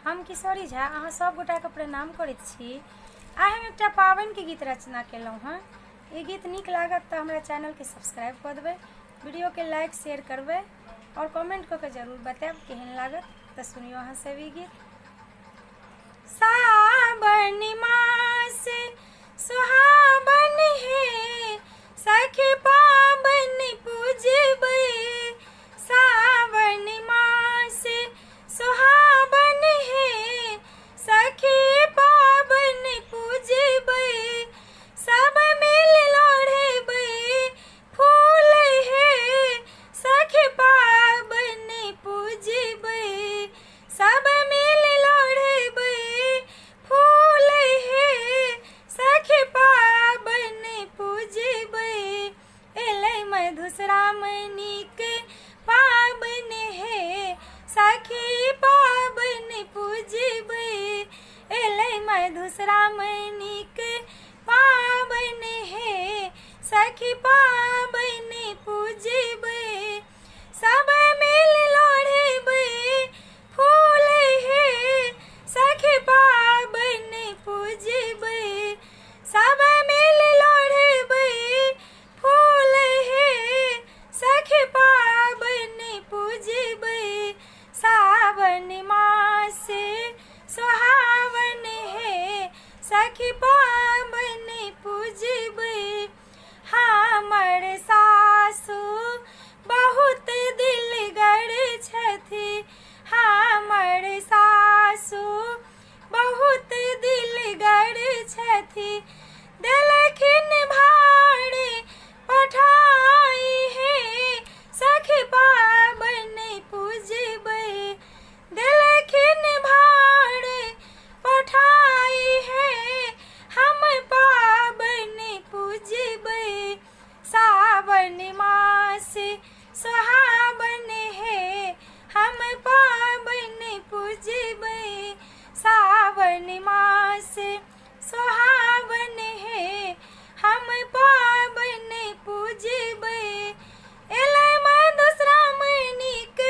Speaker 2: हम किशोरी झा अहाँ सब गोटाके प्रणाम करैत छी। आइ हम एकटा पाबनिके गीत रचना केलहुँ हँ। ई गीत नीक लागत तऽ हमरा चैनलके सब्सक्राइब कऽ देबै, वीडियोके लाइक शेयर करबै और कमेंट कऽ के जरूर बताएब केहन लागत। तऽ सुनियो अहाँ सब ई गीत। सावन मास सुहावन है सखी पाबन पूजबै, सावन मास सुहावन है सखी पाबन पूजबै, सब मिल लोढ़बै फूल है सखी पाबन पूजबै, सब मिल लोढ़बै फूल है सखी पाबन पूजबै। एलै मधुश्रावणीक पाबन है सखी पाबन पूजबै, एलै मधुश्रावणीक पाबन है सखी पाबन पूजबै, सब मिल लोढ़बै फूल है सखी पाबन पूजबै, सब मिल लोढ़बै फूल है सखी पाबन पूजबै। सावन मास सुहावन है सखी पाबन पूजबै, हमर सासु बहुत दिलगर छथि, हमर सासु बहुत दिलगर छथि, देलखिन भार पठाई है सखी पाबन पूजबै, देलखिन भार पठाई है हम पाबन पूजबै। सावन मास सुहावन है हम पाबन पूजबै, सावन मास सुहावन है हम पाबन पूजबै। एलै मधुश्रावणीक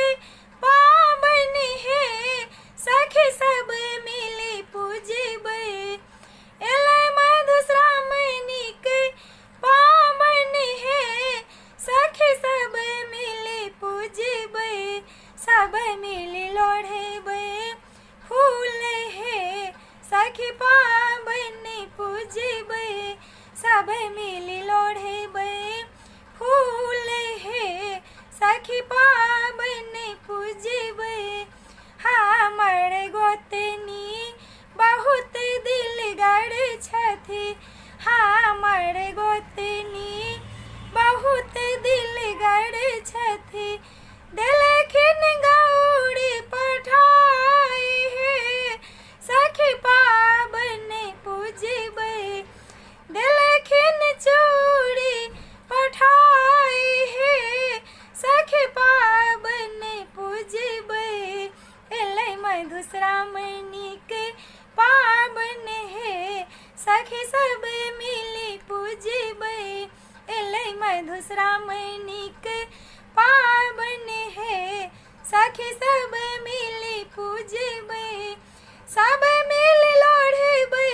Speaker 2: पाबन है सखी सब मिली पूजबै, एलै मधुश्रावणीक पाबन है सखी सब मिली पूजबै, सब मिली लोढ़बै फूल है सखी पाबन पूजबै, सब मिली लोढ़बै फूल है सखी पाबन पूजबै। हमर गोतनी बहुत दिलगर छथि, हमर गोतनी बहुत दिलगर छथि, देलखिन गौरी पठाई है सखी पाबन पूजबै, देलखिन चूड़ी पठाई है सखी पाबन पूजबै। एलै मधुश्रावणीक पाबन है सखी सब मिली पूजबै, एलै मधुश्रावणीक पाबन है सखी सब मिली पूजबै, सब मिल लोढ़बै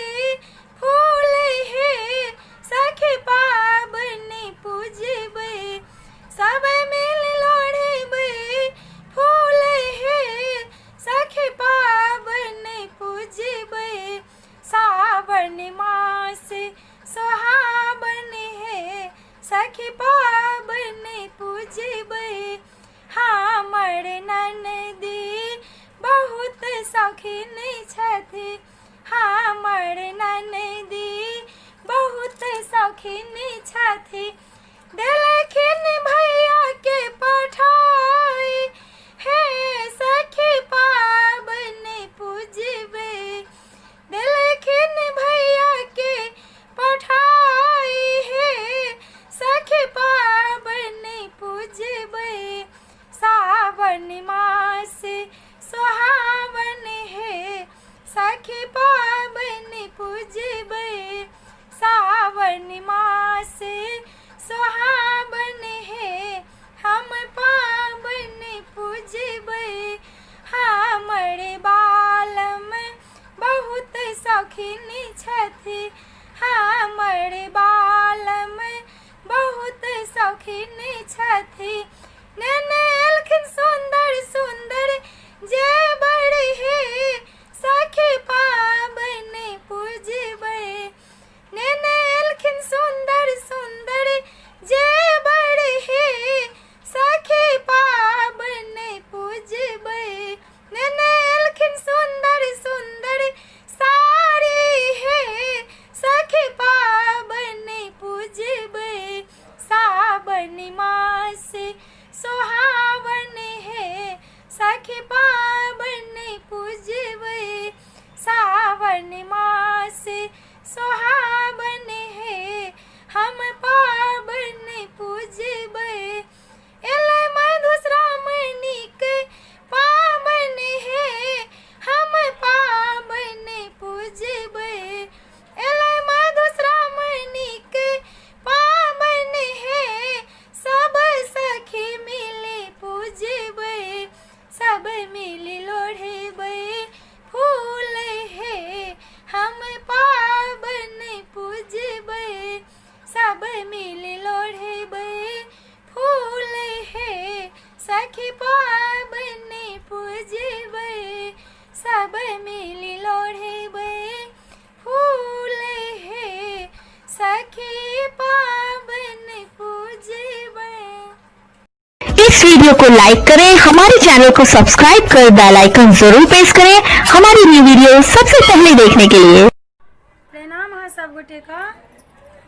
Speaker 2: फूल है सखी पाबन पूजबै, सब मिल लोढ़बै फूल है सखी पाबन पूजबै। सावन मास सुहावन है सखी पाबन पूजबै, हमर ननदी बहुत शौकीन छथि, हमर ननदी बहुत शौकीन छथि, देलखिन भैया के पठाई है सखी पाबन पूजबै, देलखिन भैया के पठाई है सखी पाबन पूजबै। सावन मास सुहावन है सखी पाबन पूजबै, सावन सावन मास सुहावन है, हम पावन पूजबै। हमर बालम बहुत शौकीन छथि, हमर बालम बहुत शौकीन छथि। नेने एलखिन सुंदर सुंदर जे बड़ हे, सखी पावन पूजबै। नेने एलखिन सुंदर सुंदर जे बड़ हे, सखी पावन पूजबै। नेने एलखिन सुंदर सुंदर साड़ी हे, सखी पावन पूजबै। सावन मास सुहावन है, सखी पावन पूजबै। सावन मास सुहावन है, हम पावन पूजबै। एलै मधुश्रावणीक पावन है, हम पावन पूजबै। एलै मधुश्रावणीक पावन है, सब सखी मिली पूजबै। सब मिली लोढ़बै फूल है, हम पावन पूजबै। सब मिली लोढ़बै फूल है, सखी पावन पूजबै। सब मिली लोढ़बै फूल है, सखी पावन पूजबै।
Speaker 1: इस वीडियो को लाइक करें, हमारे चैनल को सब्सक्राइब कर बेल आइकन जरूर प्रेस करें हमारी न्यू वीडियो सबसे पहले देखने के लिए।
Speaker 2: प्रणाम अहाँ सब गोटे का।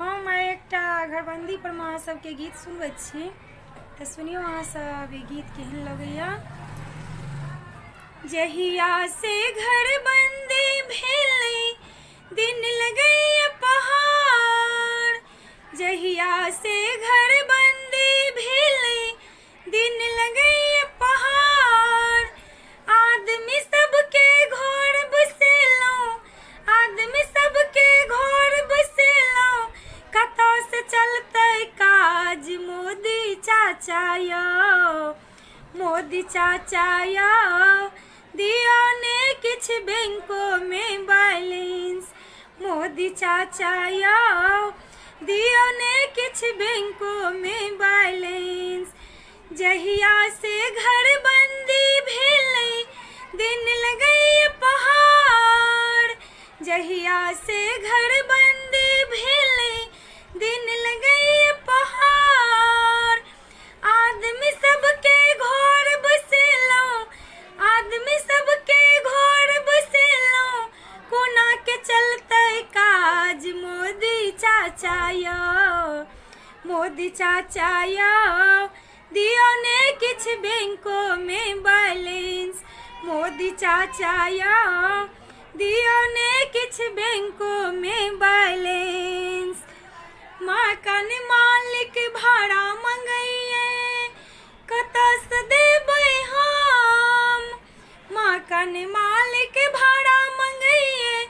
Speaker 2: हम एकटा घरबंदी पर अहाँ सबके गीत सुनबै छी, तऽ सुनियो अहाँ सब ई गीत केहन लगैया।
Speaker 4: जहिया से घर बंदी भेलै दिन लगैया पहाड़, जहिया से घर बंदी भेलै दिन लगैया पहाड़। आदमी सबके घर बसेलौं, आदमी सबके घर बसेलौं, कतऽ से चलतै काज मोदी चाचा यौ। मोदी चाचा यौ, दियौ ने किछ बैंको में बैलेंस। मोदी चाचा यौ, दियौ ने किछ बैंको में बैलेंस। जहिया से घर बंदी भेलै दिन लगैया पहाड़, जहिया से घर बंदी भेलै दिन लगैया पहाड़। आदमी सबके घर बसेलौं, आदमी सबके घर बसेलौं, कोना के चलतै काज मोदी चाचा यौ। मोदी चाचा यौ, दियौ ने किछ बैंको में बैलेंस। मोदी चाचा यौ, दियौ ने किछ बैंको में बैलेंस। मकान मालिक भाड़ा मंगैये, कतऽ से देबै हम। मकान मालिक भाड़ा मंगैये,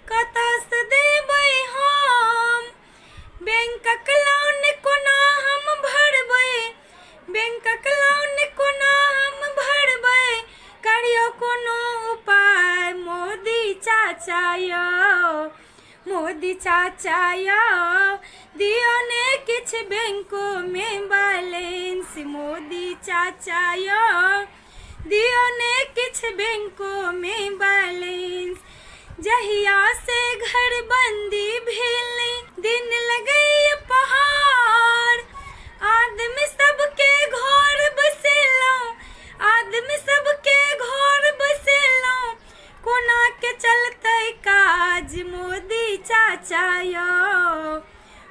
Speaker 4: कतऽ से देबै हम। बैंकक लोन कोना हम भरबै, बैंकक लोन कोना हम भरबै, करियौ कोनो उपाय मोदी चाचा यौ। मोदी चाचा यौ, दियौ ने किछ बैंको में बैलेंस। मोदी चाचा यौ, दियौ ने किछ बैंको में बैलेंस। जहिया से घर बंदी भेलै दिन लगैया पहाड़, आदमी सबके घर बसेलौं, आदमी सबके घर बसेलौं, कोना के चलतै काज मोदी चाचा यौ।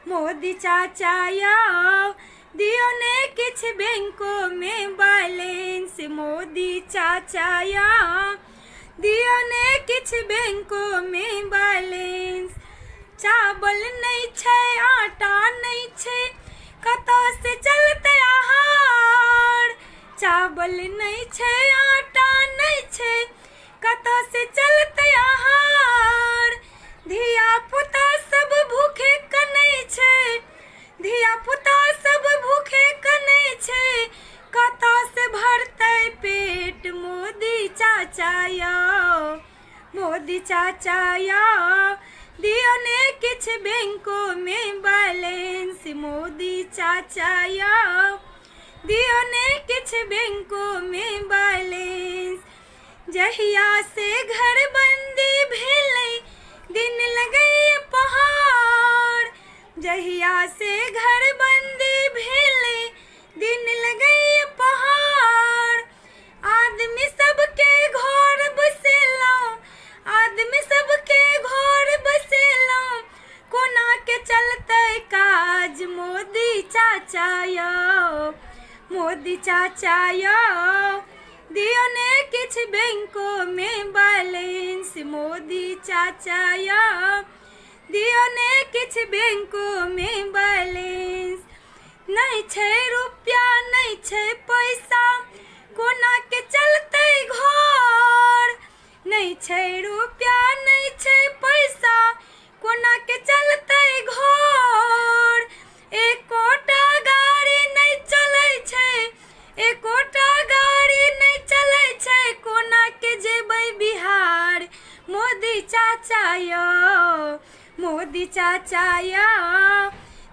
Speaker 4: मोदी चाचा यौ, दियौ ने किछ बैंको में बैलेंस। मोदी चाचा यौ, दियौ ने किछ बैंको में बैलेंस। चावल नहीं छै, आटा नहीं छै, कतऽ से चलतै आहार। चावल नहीं छै, आटा नहीं छै, कतऽ से चलतै आहार। धिया पुता सब भूखे कन्हैया मोदी चाचा या दियो ने किछ बैंको में बैलेंस। मोदी चाचा या दियो ने किछ बैंको में बैलेंस। जहिया से घर बंदी भेलै दिन लगै पहाड़। जहिया से घर बंदी भेलै दिन लगै पहाड़। आदमी सबके घर बसेलौं, आदमी सबके घर बसेलौं, कोना के चलतै काज। मोदी चाचा यौ, मोदी चाचा यौ दियो ने किछ बैंको में बैलेंस। मोदी चाचा यौ दियो ने किछ बैंको में बैलेंस। नहीं छै रुपया नहीं छै पैसा, कोना के चलतै घर। नहीं छै रुपया नहीं छै पैसा, कोना के चलतै घर। एकोटा गाड़ी नहीं चलै छै, एकोटा गाड़ी नहीं चलै छै, कोना के जेबै बिहार। मोदी चाचा यौ, मोदी चाचा यौ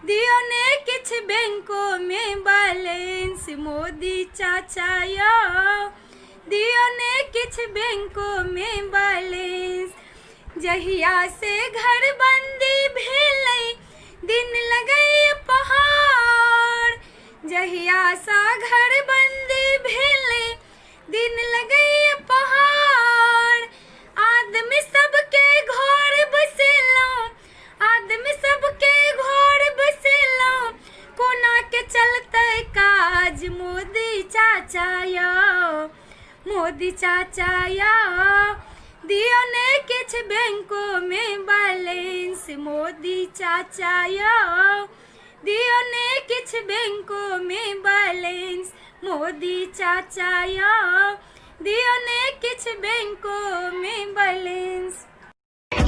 Speaker 4: दियो ने किछ बैंको में बैलेंस। मोदी चाचा यौ दियो ने किछ बैंको में बैलेंस। जहिया से घर बंदी भेलै दिन लगै पहाड़। जहिया सा घर बंदी भेलै दिन लगै पहाड़। आदमी सबके घर बसेलौं, आदमी सबके घर बसेलौं, कोना के चलतै काज। मोदी चाचा यौ, मोदी चाचा यौ दियो ने किछ बैंको में बैलेंस। मोदी चाचा यौ दियो ने किछ बैंको में बैलेंस। मोदी चाचा यौ दियो ने किछ बैंको में बैलेंस।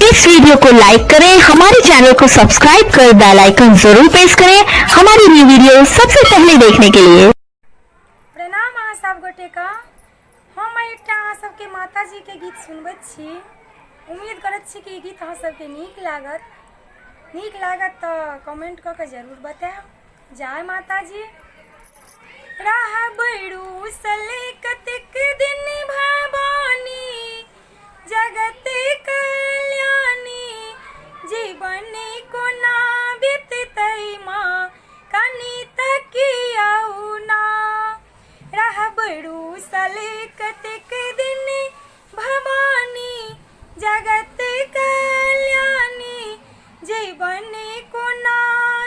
Speaker 1: इस वीडियो को लाइक करें, हमारे चैनल को सब्सक्राइब कर बेल आइकन जरूर प्रेस करें हमारी न्यू वीडियो सबसे पहले देखने के लिए।
Speaker 2: प्रणाम अहाँ सब गोटे का। हम एकटा अहाँ सबके माता जी के गीत सुनबैत छी। उम्मीद करैत छी कि ई गीत अहाँ सबके नीक लागत तो कमेंट कऽ के जरूर बताएब। जय माता जी। रहबरू सले कतेक दिन भवानी, जगत कल्याणी, जीवन कोना बीततै माँ कनि तकियौ ना। रहबरू सले कतेक दिन भवानी, जगत कल्याणी, जीवन कोना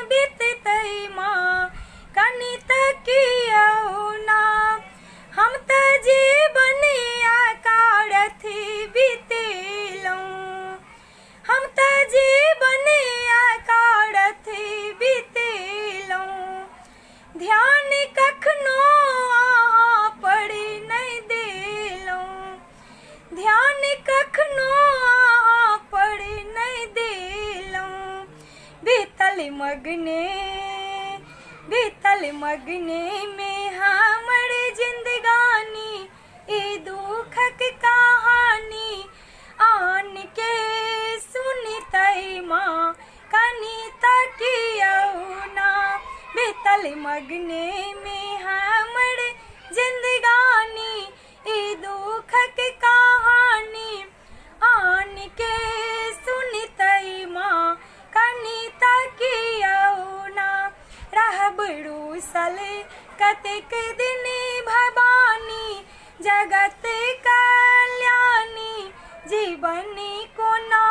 Speaker 2: बीततै माँ कनि तकियौ ना। हम त जीवन आकारथी बीतेलौं, हम त जीवन आकारथी बीतेलौं। ध्यान कखनो अहाँ पर नहीं देलौं, ध्यान कखनो अहाँ पर नहीं देलौं। बीतल मगने में हमर जिंदगानी, ई दुखक कहानी आन के सुनतै माँ कनि तकियौ ना। बीतल मगने में हमर जिंदगानी, ई दुखक कहानी आन के सुनतै माँ कनि तकियौ ना। रहबरू सले कतेक दिन भवानी, जगत कल्याणी, जीवन कोना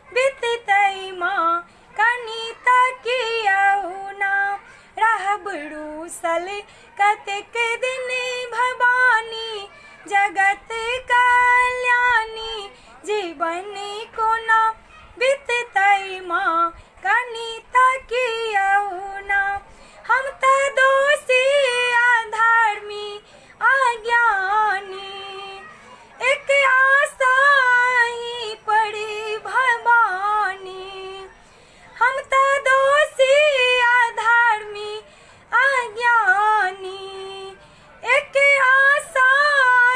Speaker 2: बीततै माँ कनि तकियौ ना। रहबरू सले कतेक दिन भवानी, जगत कल्याणी, जीवन कोना बीततै माँ कनि तकियौ ना। हम त दोषी अधर्मी अज्ञानी, एक आशा ही पड़ी भवानी। हम त दोषी अधर्मी अज्ञानी, एक आशा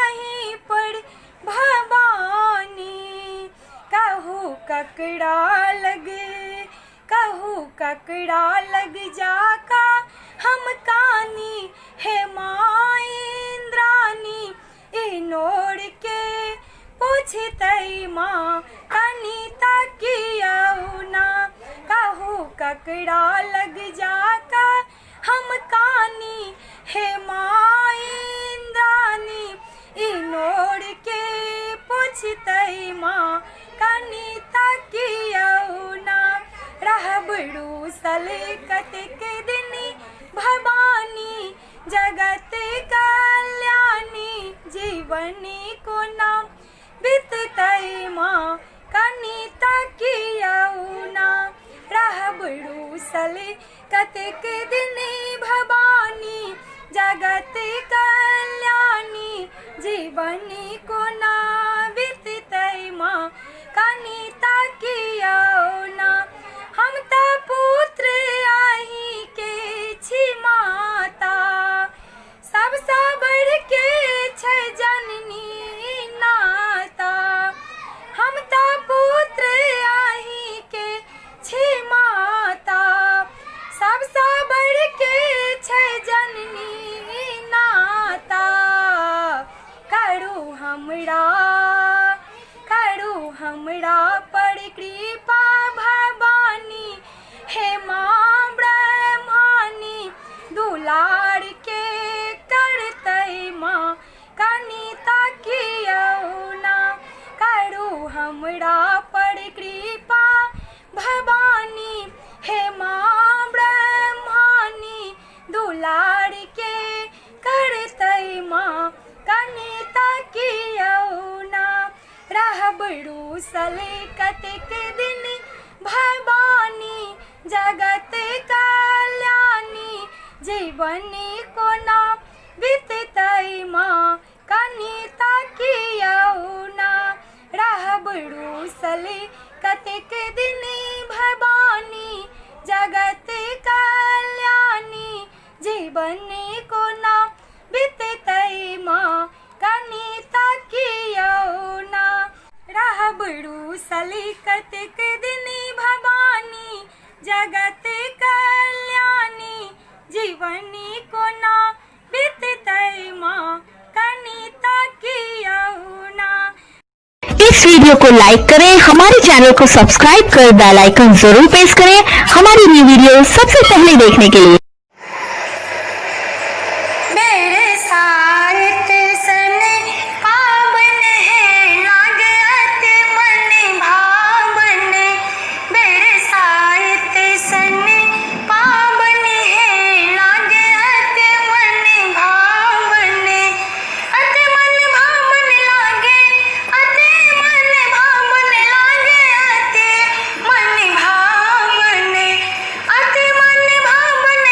Speaker 2: ही पड़ी
Speaker 4: ककड़ा लगे, कहूँ ककड़ा लग जाका हम कानी हे माँ इंद्रानी, इनोड़ के पूछतई माँ कनिता कियौना, कहूँ ककड़ा लग जाका हम कानी हे माँ इंद्रानी, इनोड़ के पूछतई माँ कनिता कियौना, रहबड़ू सलकत के दिनी भवानी, जगत कल्याणी जीवनी को नाम बिततई माँ कनिता कियौना, रहबड़ू सलकत के दिनी भवानी, जगत कल्याणी जीवनी को नाम बिततई माँ कनिता कियौना, हम त पुत्र आही के छी माता, सबसे बढ़ के छै जननी नाता, हम त पुत्र आही के छी माता, सबसे बढ़ के छै जननी नाता, करू हमरा पर कृपा भवानी, हे माँ ब्रह्मानी, दुलार के करतई माँ कनिता कियौना, करू हमरा पर कृपा भवानी, हे माँ ब्रह्मानी, दुलार के करतई माँ कनिता कियौना, रहबड़ू सलकत के दिन भवानी, जगत कल्याणी जीवनी को नाम बिततई माँ कनिता कियौना, रहबड़ू सलकत के दिन भवानी, जगत कल्याणी जीवनी को नाम बिततई माँ कनिता कियौना, रहबड़ू सलकत के दिनी भवानी, जगत कल्याणी जीवनी को नाम बिततई माँ कनिता कियौना।
Speaker 1: इस वीडियो को लाइक करें, हमारे चैनल को सब्सक्राइब कर बेल आइकन जरूर प्रेस करें हमारी न्यू वीडियो सबसे पहले देखने के लिए।
Speaker 4: मेरे साथ सन पावन है लागत मन भावन, मेरे साथ सन पावन है लागत मन भावन, अति मन भावन लागे, अति मन भावन लागे, अति मन भावन, अति मन भावन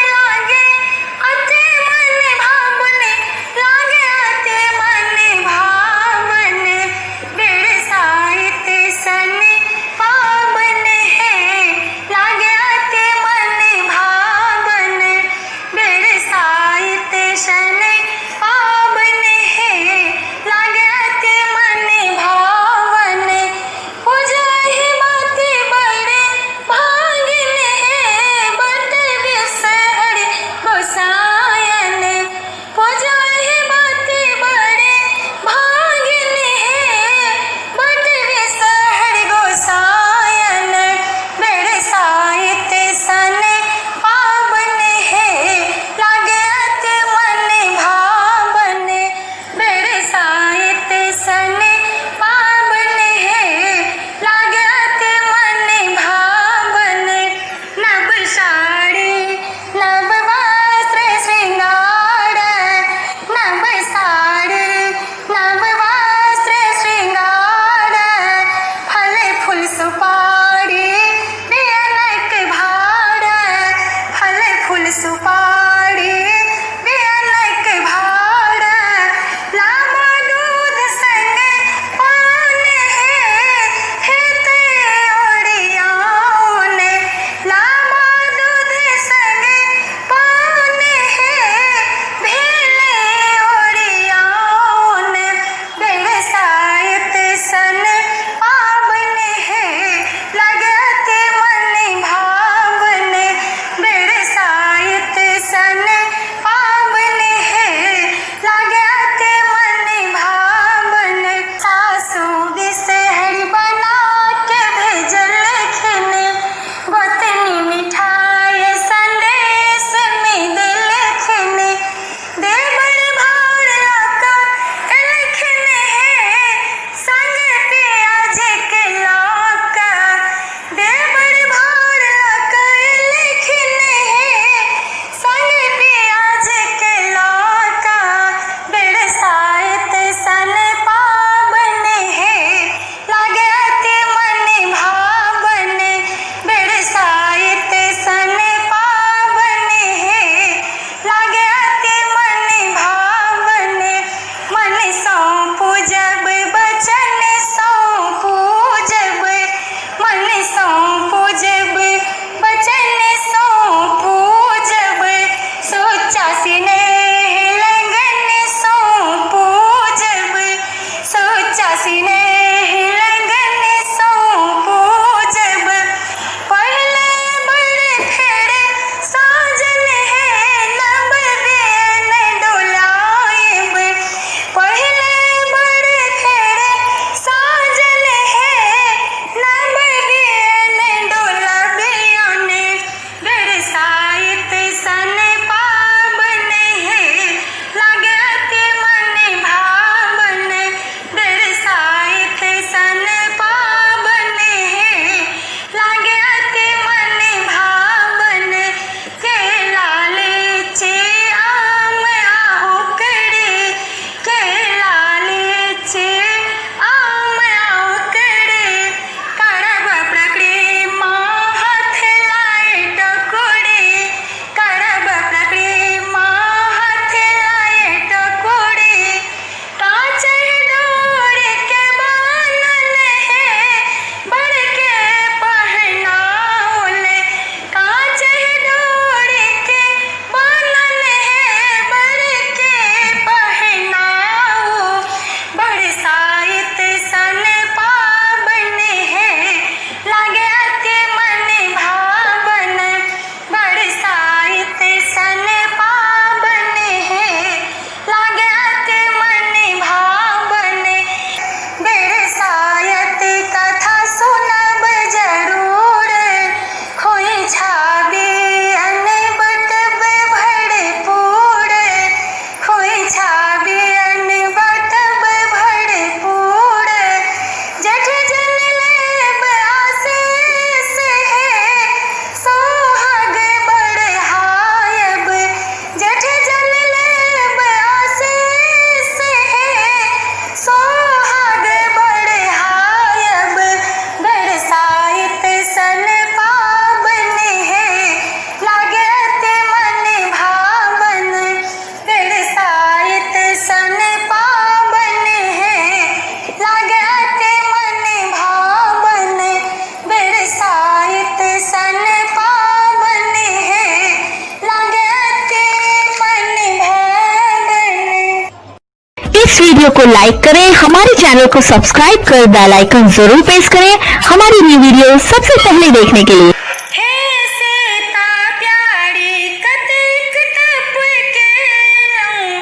Speaker 1: वीडियो को लाइक करें, हमारे चैनल को सब्सक्राइब कर बेल आइकन जरूर प्रेस करें हमारी न्यू वीडियो सबसे पहले देखने के लिए।
Speaker 4: हे सीता प्यारी कतेक तप केलहुँ,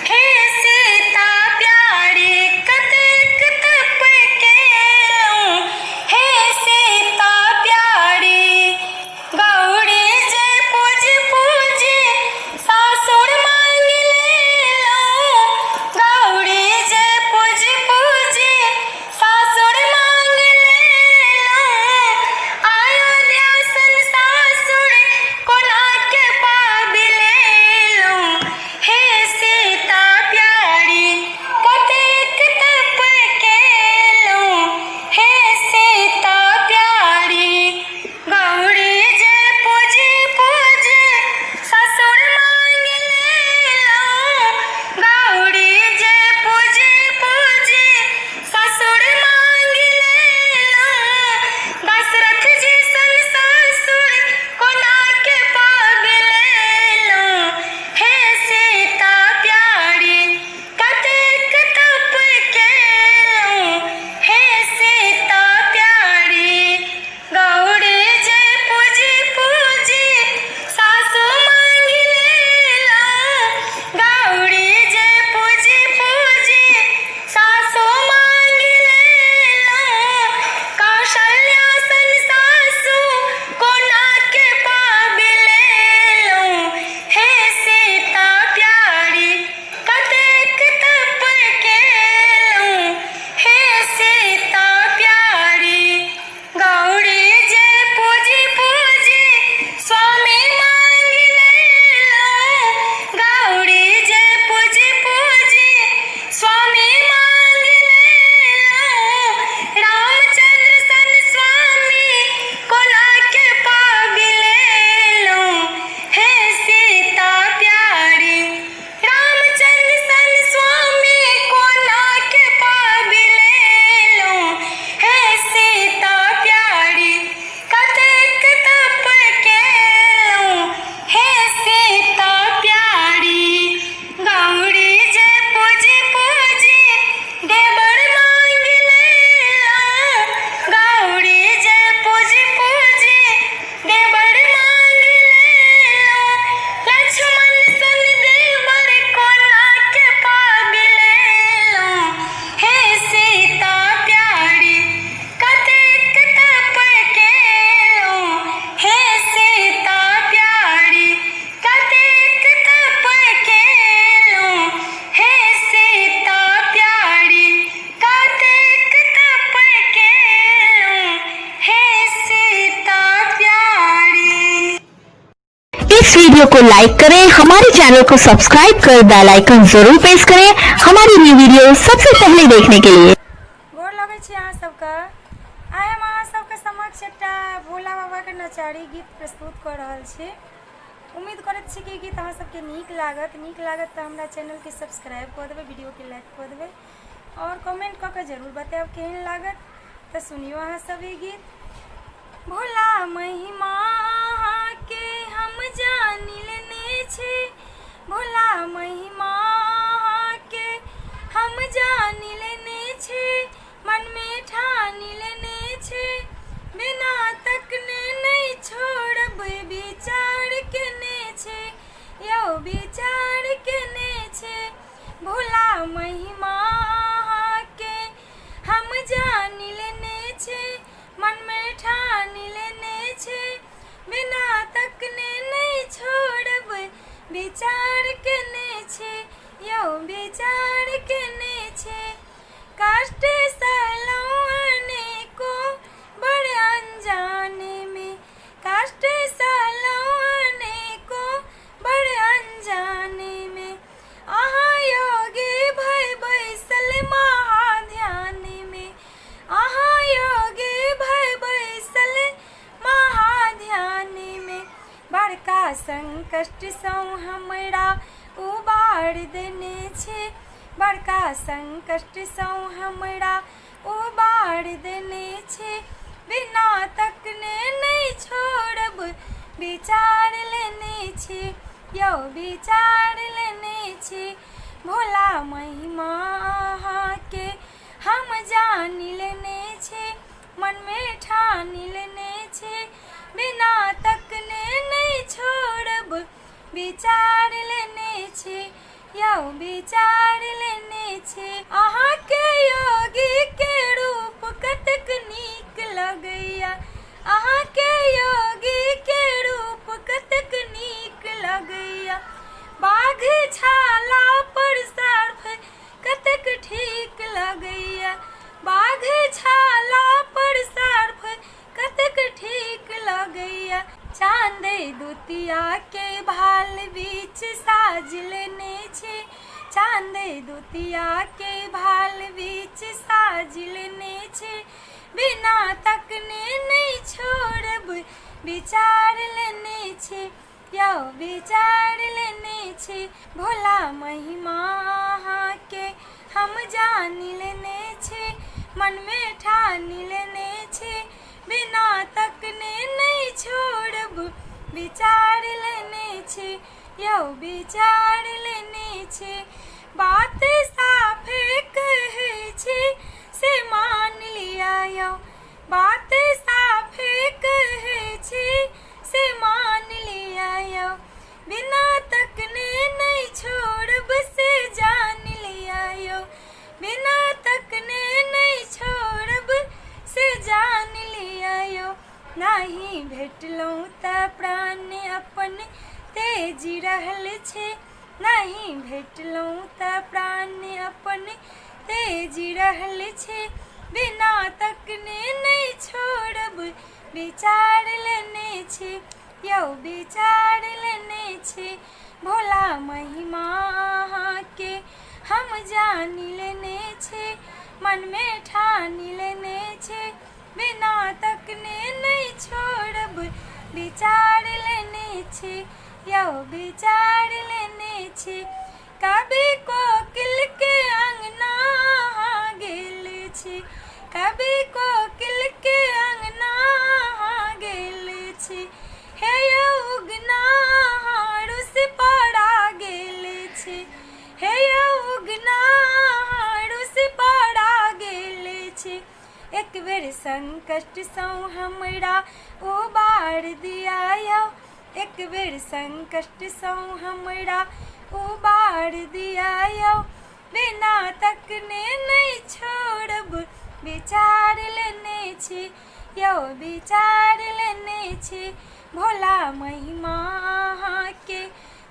Speaker 4: हे सीता प्यारी कतेक तप केलहुँ, हे सीता प्यारी गौरी जे पूज पूजी सासुर मांग लेलहुँ, गौरी जे पूज पूजी सासुर मांग लेलहुँ, अयोध्या सन सासुर कोना के पाबि लेलहुँ, हे सीता प्यारी कतेक तप केलहुँ, हे सीता प्यारी गौरी जे पूजी पूजी ससुर मांग लेलहुँ, गौरी जे पूजी पूजी ससुर मांग लेलहुँ, दशरथ जी सन सासुर कोना के पाबि लेलहुँ, हे सीता प्यारी कतेक तप केलहुँ, हे सीता प्यारी गौरी जे पूजी पूजी सासु मांग लेलहुँ, गौरी जे पूजी पूजी सासु मांग लेलहुँ, कौशल्या सन सासु कोना के पाबि लेलहुँ, हे सीता प्यारी कतेक तप केलहुँ, हे सीता प्यारी गौरी जे पूजी पूजी स्वामी मांग लेलहुँ, गौरी जे पूजी पूजी स्वामी मांग लेलहुँ, रामचंद्र सन स्वामी कोना के पाबि लेलहुँ, हे सीता प्यारी रामचंद्र सन स्वामी कोना के पाबि लेलहुँ, हे सीता प्यारी कतेक तप केलहुँ, हे सीता प्यारी गौरी जे पूजी पूजी देवर मांग लेलहुँ, गौरी जे पूजी पूजी देवर मांग लेलहुँ, लक्ष्मण सन देवर कोना के पाबि लेलहुँ, हे सीता प्यारी कतेक तप केलहुँ, हे सीता प्यारी कतेक तप केलहुँ, हे सीता प्यारी कतेक तप केलहुँ, हे सीता प्यारी।
Speaker 1: इस वीडियो को लाइक करें, हमारे चैनल को सब्सक्राइब कर बेल आइकन जरूर प्रेस करें हमारी न्यू वीडियो सबसे पहले देखने के लिए।
Speaker 2: गोर लगै छी अहाँ सबके। आइ हम अहाँ सबके समक्ष एकटा भोला बाबा के नचारी गीत प्रस्तुत कऽ रहल छी। उम्मीद करैत छी कि गीत अहाँ सबके नीक लागत तऽ हमरा चैनल के सब्सक्राइब कऽ देबै, वीडियो के लाइक कऽ देबै और कमेंट कऽ के जरूर बतायब केहन लागत। तऽ सुनियो अहाँ सब ई गीत। भोला महिमा के हम जानि लेने छी, भोला महिमा के हम जानि लेने छी, मन में ठानि लेने छी, बिना तकने नहीं छोड़ब विचार केने छी, यौ विचार केने छी, भोला महिमा के हम जानि लेने छी, मन में ठानि लेने छी, बिना तकने नहीं छोड़ब विचार केने छी, यौ विचार केने छी, कष्ट सहलहुँ अनेको बड़ अनजाने में, कष्ट सहलहुँ अनेको बड़ अनजाने में, अहाँ योगी भय बैसल महाध्यान में, अहाँ योगी भय बैसल महाध्यान में, बड़का संकट सँ हमरा उबार देने छी, बड़का संकट सँ हमरा उबार देने छी, बिना तकने नहीं छोड़ब विचार लेने छी, यौ विचार लेने छी, भोला महिमा अहाँ के हम जान लेने छे, मन में ठान लेने छे, बिना तकने नहीं छोड़ब, विचार लेने छे, यौ विचार लेने छे। अहाँ के योगी के रूप कतक नीक लगैया, अहाँ के योगी के रूप कतक नीक लगैया, बाघ छाला पर सर्फ कतक ठीक लगैया, बाघ छाला पर सर्फ कतक ठीक लगैया। चांदे दुतिया के भाल बीच साज लेने छे, चांदे दुतिया के भाल बीच साज लेने छे, बिना तकने नहीं छोड़ब, विचार लेने छे, यौ विचार लेने छे। भोला महिमा अहाँ के हम जान लेने छे, मन में ठान लेने छे, बिना तकने नहीं छोड़ब, विचार लेने छे, यौ विचार लेने छे। बात साफे कहै छे से मान लिया यौ, बात साफे कहै छे से मान लिया यौ, बिना तकने नहीं छोड़ब से जान लिया यौ, बिना तकने नहीं छोड़ब से जान लिया यौ। नाही भेटलौं त प्राण अपन तेजी रहल छे, नहीं भेटलौं त प्राण अपन तेजी रहल छे, बिना तकने नहीं छोड़ब, विचार लेने छे, यौ विचार लेने छे। भोला महिमा अहाँ के हम जान लेने छे, मन में ठान लेने छे, बिना तकने नहीं छोड़ब, विचार लेने छे, यौ विचार लेने छे। कभी कोकिल के अंगना अहाँ गेल छी, कभी कोकिल के अंगना अहाँ गेल छी, हे यौ उगना अहाँ रुस पड़ा गेल छी, हे यौ उगना अहाँ रुस पड़ा गेल छी। एक बेर संकट सँ हमरा उबार दिया यौ, एक बेर संकट सँ हमरा उबार दिया यौ, बिना तकने नहीं छोड़ब, विचार लेने छी, यौ विचार लेने छी। भोला महिमा अहाँ के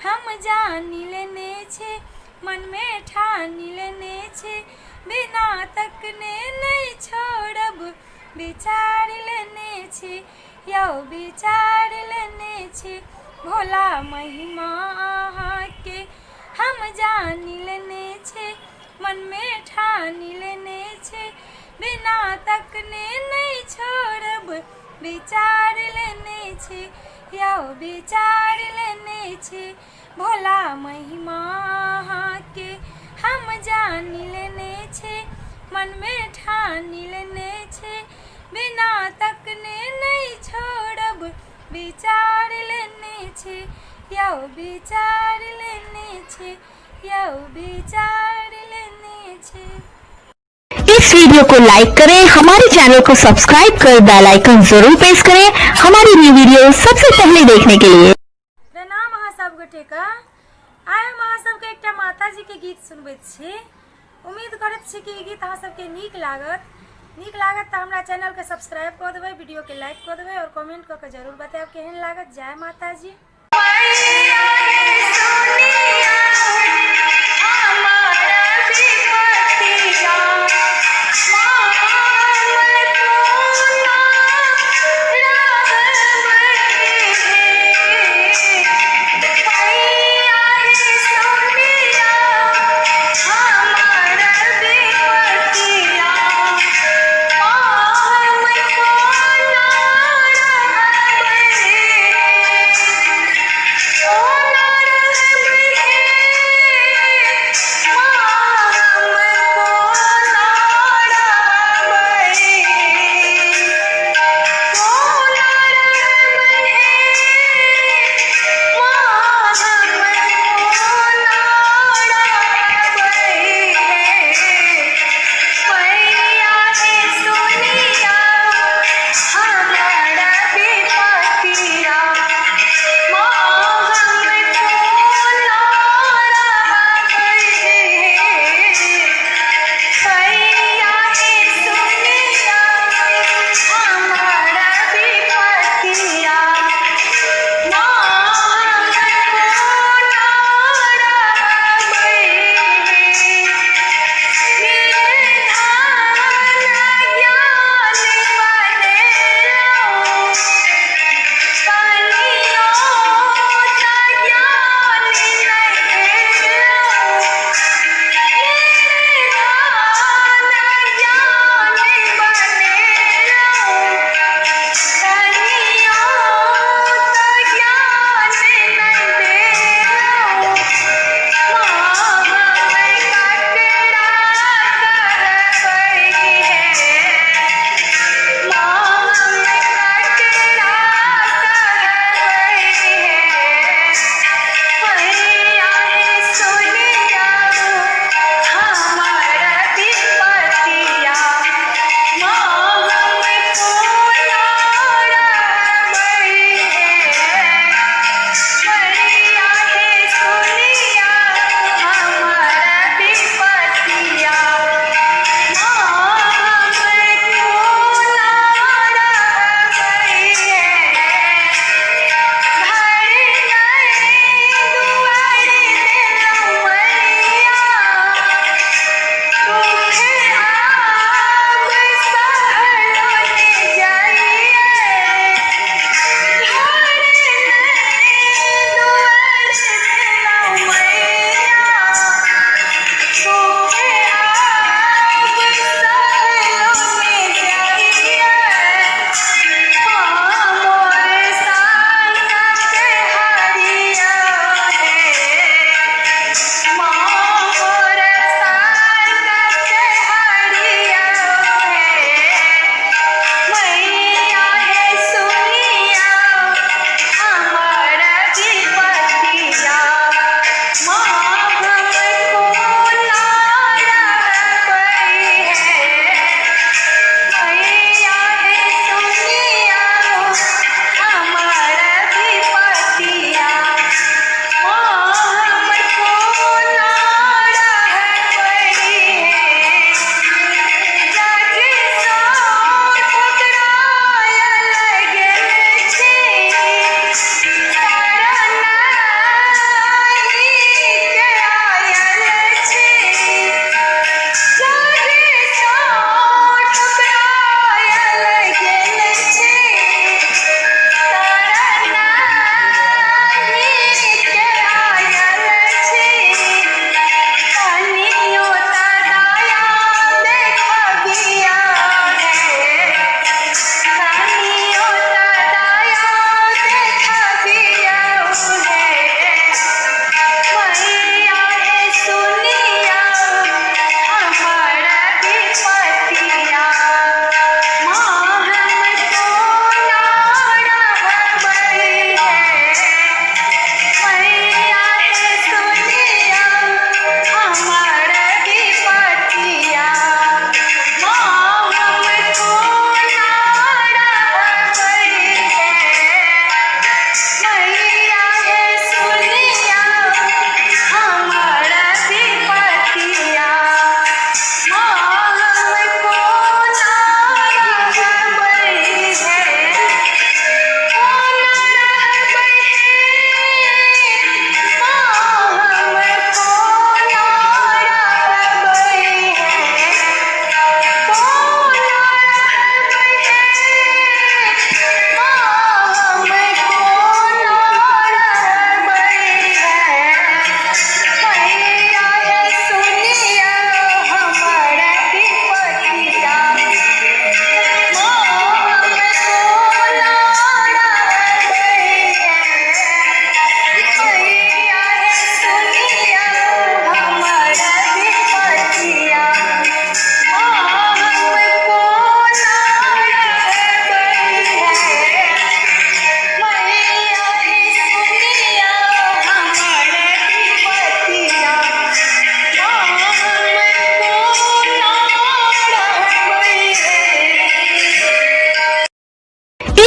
Speaker 2: हम जान लेने छे, मन में ठान लेने छे, बिना तकने नहीं छोड़ब, विचार लेने छे, यौ विचार लेने छे। भोला महिमा अहाँ के हम जान लेने छे, मन में ठान लेने छे, बिना तकने नहीं छोड़ब, विचार लेने छे, यौ विचार लेने छे। भोला महिमा अहाँ के हम जान लेने छे, मन में ठान लेने छे, बिना तकने नहीं छोड़ब, विचार लेने छे, यौ विचार लेने छे, यौ विचार लेने छे।
Speaker 1: इस वीडियो को लाइक करें, हमारे चैनल को सब्सक्राइब कर बेल आइकन जरूर प्रेस करें हमारी न्यू वीडियो सबसे पहले देखने के लिए।
Speaker 2: प्रणाम अहाँ सब गोटे के। आइ हम अहाँ सबके एकटा माताजी के गीत सुनबैत छी। उम्मीद करैत छी कि ई गीत अहाँ सबके नीक लागत। नीक लागत तऽ हमरा चैनल के सब्सक्राइब कऽ देबै, वीडियो के लाइक कऽ देबै और कमेंट कऽ के जरूर बताएब केहन लागत। जय माताजी।
Speaker 4: Oh,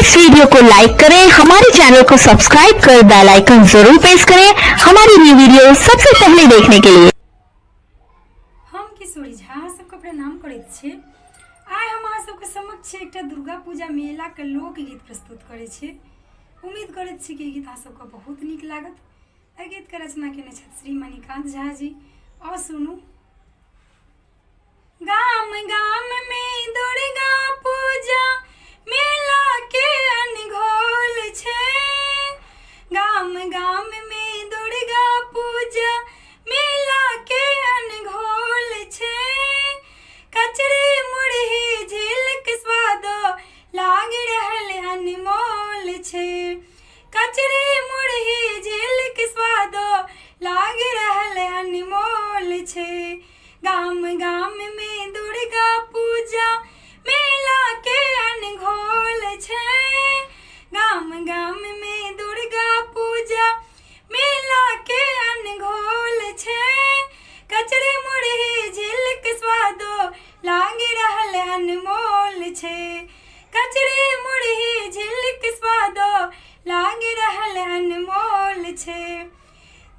Speaker 1: इस वीडियो को लाइक करें, हमारे चैनल को सब्सक्राइब कर बेल आइकन जरूर प्रेस करें हमारी न्यू वीडियो सबसे पहले देखने के लिए।
Speaker 2: हम किशोरी झा अहाँ सबके प्रणाम करैत छी। आइ हम अहाँ सबके समक्ष एकटा दुर्गा पूजा मेला के लोकगीत प्रस्तुत करै छी। उम्मीद करैत छी कि गीत अहाँ सबके बहुत नीक लागत। एहि गीत के रचना केने छथि श्री मणिकांत झा जी। और सुनू। गाम गाम में दुर्गा पूजा मेला के अनघोल छै। गाम गाम में दुर्गा पूजा मेला के अनघोल छै। कचरी मुरही झिलक स्वादो लाग रहल अनमोल छै। कचरी मुरही झिलक स्वादो लाग रहल अनमोल छै। गाम गाम में दुर्गा पूजा मेला के अनघोल छै। गाम गाम में दुर्गा पूजा मेला के अनघोल छै। कचरी मुरही झिलक स्वादो लाग रहल अनमोल छै। कचरी मुरही झिलक स्वादो लाग रहल अनमोल छै।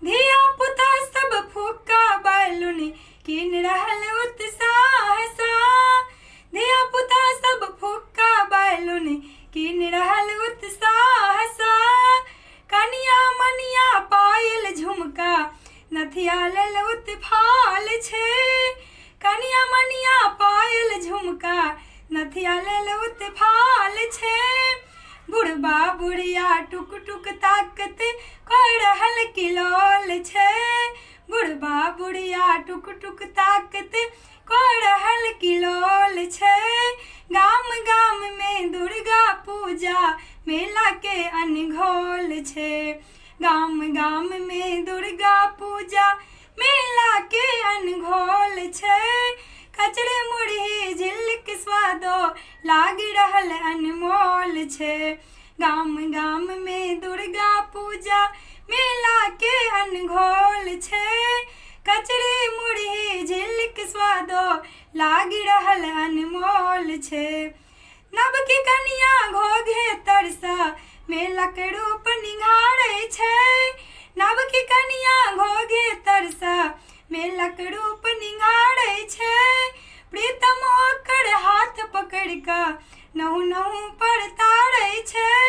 Speaker 2: धिया पुता सब फुक्का बैलून कीन रहल उत्साह सा। धिया पुता सब फुक्का बैलून कीन रहल उत्साह सा। कनिया मनिया पायल झुमका नथिया लेल उत्फाल छै। कनिया मनिया पायल झुमका नथिया लेल उत्फाल छै। बुढ़बा बुढ़िया टुक टुक ताकत कर रहल किलोल छै। बुढ़बा बुढ़िया टुक टुक ताकत कर रहल किलोल छै। गाम गाम में दुर्गा पूजा मेला के अनघोल छै। गाम गाम में दुर्गा पूजा मेला के अनघोल छै। कचरे मुरही झिलक स्वादो लाग रहल अनमोल छै। गाम गाम में दुर्गा पूजा मेला के अनघोल छै। कचरी मुरही झिलक स्वादो लाग रहल अनमोल छै। नव की कनिया घोघे तरसा मेलक रूप निहारै छै। नव की कनिया घोघे तरसा मेलक रूप निहारै छै। प्रीतम ओकर हाथ पकड़ कऽ नहु नहु पर तारै छै।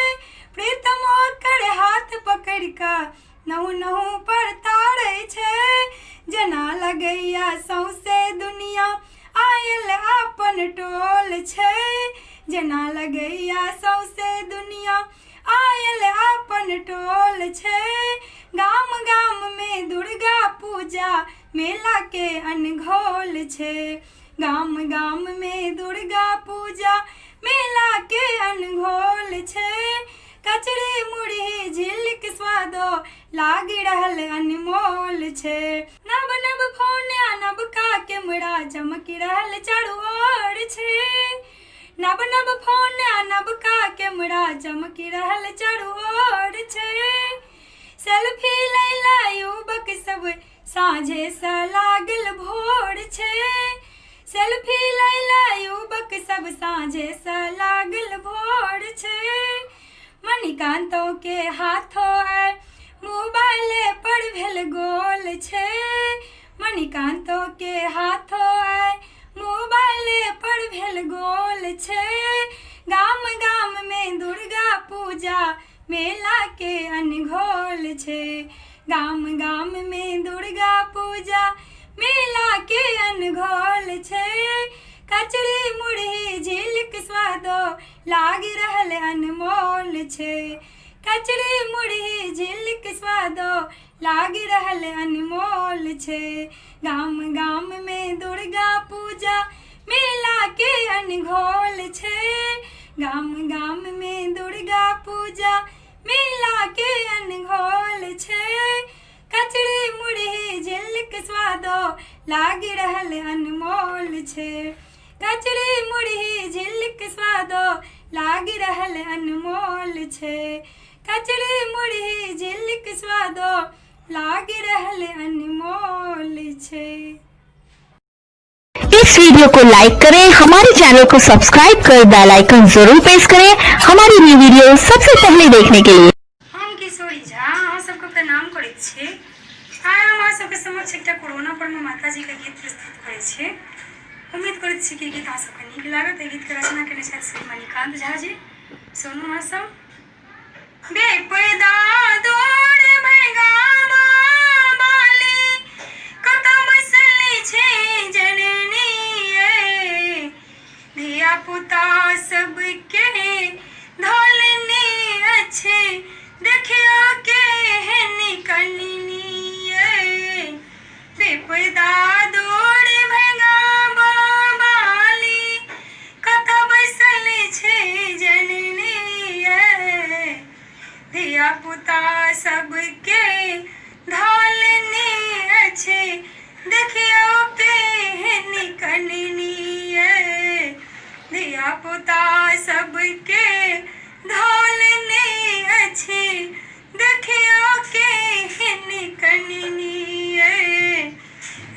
Speaker 2: प्रीतम ओकर हाथ पकड़ कऽ नहु नहु पर तारै छै। जेना लगैया सौंसे दुनिया आयल अपन टोल छै। जेना लगैया सौंसे दुनिया आयल अपन टोल छै। गाम गाम में दुर्गा पूजा मेला के अनघोल छै। गाम गाम में दुर्गा पूजा मेला के अनघोल छै। कचरी मुरही झिलक स्वादो लाग रहल अनमोल छै। नव नव फोन आ नवका कैमरा चमक रहल चारू ओर छै। नव नव फोन आ नवका कैमरा चमक रहल चारू ओर छै। सेल्फी लैला युवक सब साँझे सँ लागल भोर छै। सेल्फी लैला युवक सब साँझे सँ लागल भोर छै। मणिकांतो के हाथों आइ मोबाइले पर भेल गोल छै। मणिकांतो के हाथों आइ मोबाइले पर भेल गोल छै। गाम गाम में दुर्गा पूजा मेला के अनघोल छै। गाम गाम में दुर्गा पूजा मेला के अनघोल छै। कचरी मुरही झिलक स्वादो लाग रहल अनमोल छै। कचरी मुरही झिलक स्वादो लाग रहल अनमोल छै। गाम गाम में दुर्गा पूजा मेला के अनघोल छै। गाम गाम में दुर्गा पूजा मेला के अनघोल छै। कचरी मुरही झिलक स्वादो लाग रहल अनमोल छै। कचरी मुरही झिलक स्वादो लाग रहल अनमोल छै। कचरी मुरही झिलक स्वादो लाग रहल अनमोल छै।
Speaker 1: इस वीडियो को लाइक करें, हमारे चैनल को सब्सक्राइब कर बेल आइकन जरूर प्रेस करें हमारी न्यू वीडियो सबसे पहले देखने के लिए।
Speaker 2: हम किशोरी झा अहाँ सबके प्रणाम करैत छी। आइ हम अहाँ सबके समक्ष एकटा कोरोना पर में माताजी के गीत प्रस्तुत करै छी। उम्मीद करैत छी कि गीत अहाँ सबके नीक लागत। एहि गीत के रचना केने छथि श्री मणिकांत झा जी। सुनू अहाँ सब। बेपरदा दौड़ भगा बाली कतऽ बैसल छै जननी ये, धिया पुता सबके धोलनी अच्छे देखियो केहन कननी ये, बेपरदा दौड़ भगा बाली कतऽ बैसल छै जननी ये, धिया पुता सबके धोलनी अच्छे देखियो केहन कननी ये, धिया पुता सबके धोलनी अच्छे देखियो केहन कननी ये,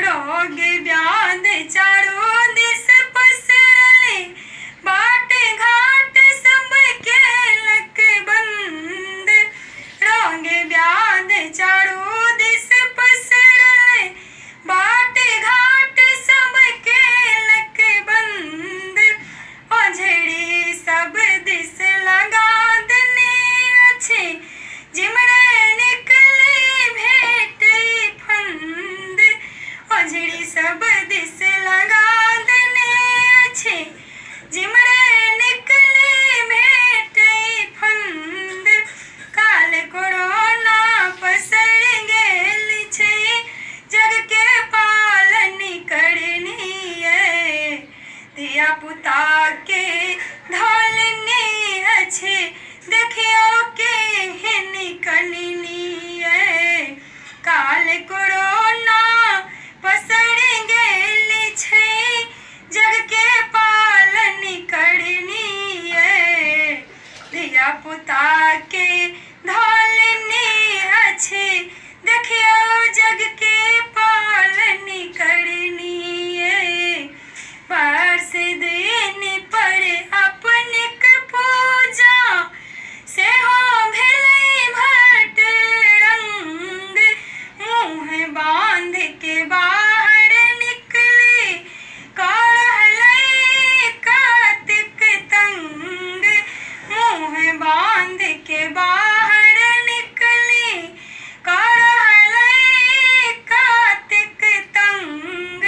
Speaker 2: रोग व्याध चारो दिस पसरले बाट घाट सबके लक बंद, रोग व्याध चारो दिस पसरले बाट घाट सबके लक बंद, ओझड़ी सब दिस लगा देने अच्छे जिमरे निकले भेट फंद, ओझड़ी सब दिस लगा देने अच्छे जिमरे निकले भेट फंद, काल कोरोना पसर गेल छै जग के पालन करनी ये, धिया पुता के धोलनी अच्छे देखियो केहन कननी ये, काल कोरोना पसर गेल छै जग के पालन करनी ये, धिया पुता के धोलनी अच्छे देखियो जग के पालन करनी ये, बरस दिन पर अपनिक पूजा सेहो भेलै भट रंग, मुँह बांध के बाहर निकले करहलै कार्तिक तंग, मुँह बांध के बाहर निकले करहलै कार्तिक तंग,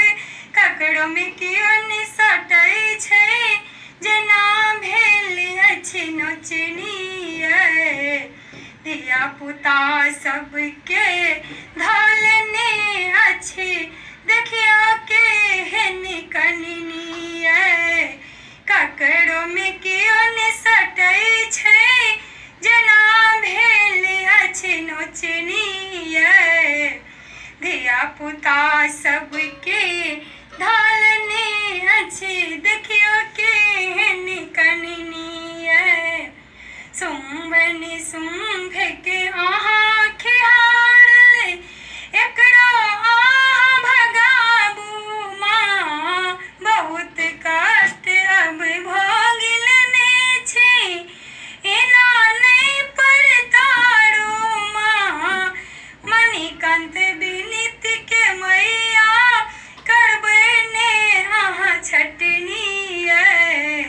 Speaker 2: ककरो में कियो नहि सटै छै जेना भेल अछि नोचनी ये, धिया पुता सबके धोलनी अच्छे देखियो केहन कननी ये, ककरो में कियो नहि सटै छै जेना भेल अछि नोचनी ये, धिया पुता सबके धोलनी अच्छे देखियो केहन कननी ये, शुंभ निशुंभ के अहाँ खिहारले एकरो अहाँ भगाबू माँ, बहुत कष्ट अब भोगलने छै एना नहि परतारू माँ, मणिकांत विनीत के मैया करबै ने अहाँ छटनी ये,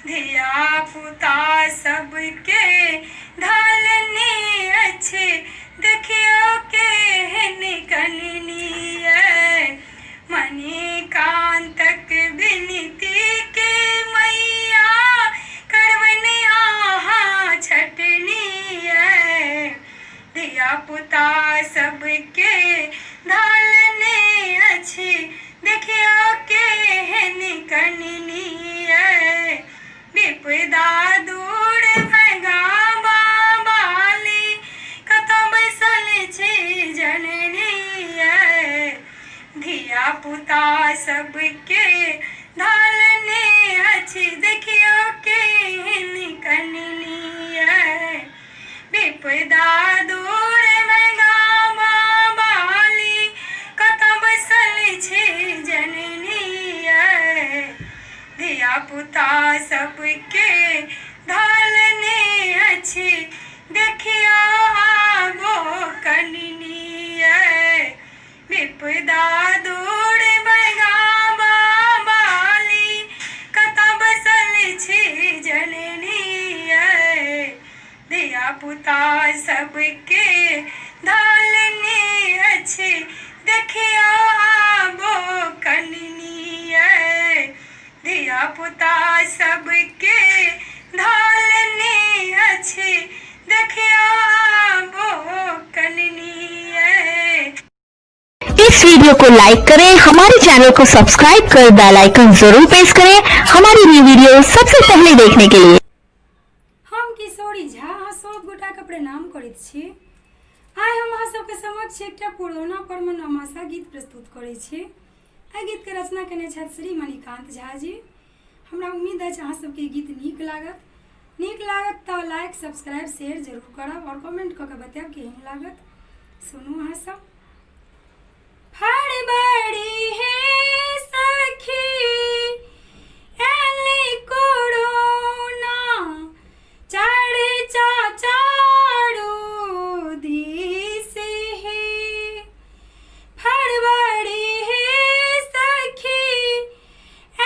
Speaker 2: धिया पुता सबके धोलनी अच्छे देखियो केहन कननी ये, मणिकांतक विनती के मैया करबै ने अहाँ छटनी ये, धिया पुता सबके धोलनी अच्छे देखियो केहन कननी ये, विपदा दूर भगा बाली कतऽ बैसल छै जननी ये, धिया पुता सबके धोलनी
Speaker 4: पुता सबके धालनी अछि देखियो आबो कननी धिया पुता सबके धालनी अछि देखियो आबो कननी।
Speaker 1: इस वीडियो को लाइक करें, हमारे चैनल को सब्सक्राइब कर बेल आइकन जरूर प्रेस करें हमारी न्यू वीडियो सबसे पहले देखने के लिए।
Speaker 2: हम किशोरी झा अहाँ सब गोटा के प्रणाम करैत छी। आइ हम अहाँ सबके समक्ष एकटा पुरौना पर नमासा गीत प्रस्तुत करै छी। एहि गीत के रचना केने छथि श्री मणिकांत झा जी। हमरा उम्मीद अछि अहाँ सबके गीत नीक लागत तऽ लाइक सब्सक्राइब शेयर जरूर करब और कमेंट कऽ के बतायब केहन लागत। सुनू अहाँ सब। फड़बड़ी है सखी एली कोरोना चर्चा चारू दिस है। फड़बड़ी है सखी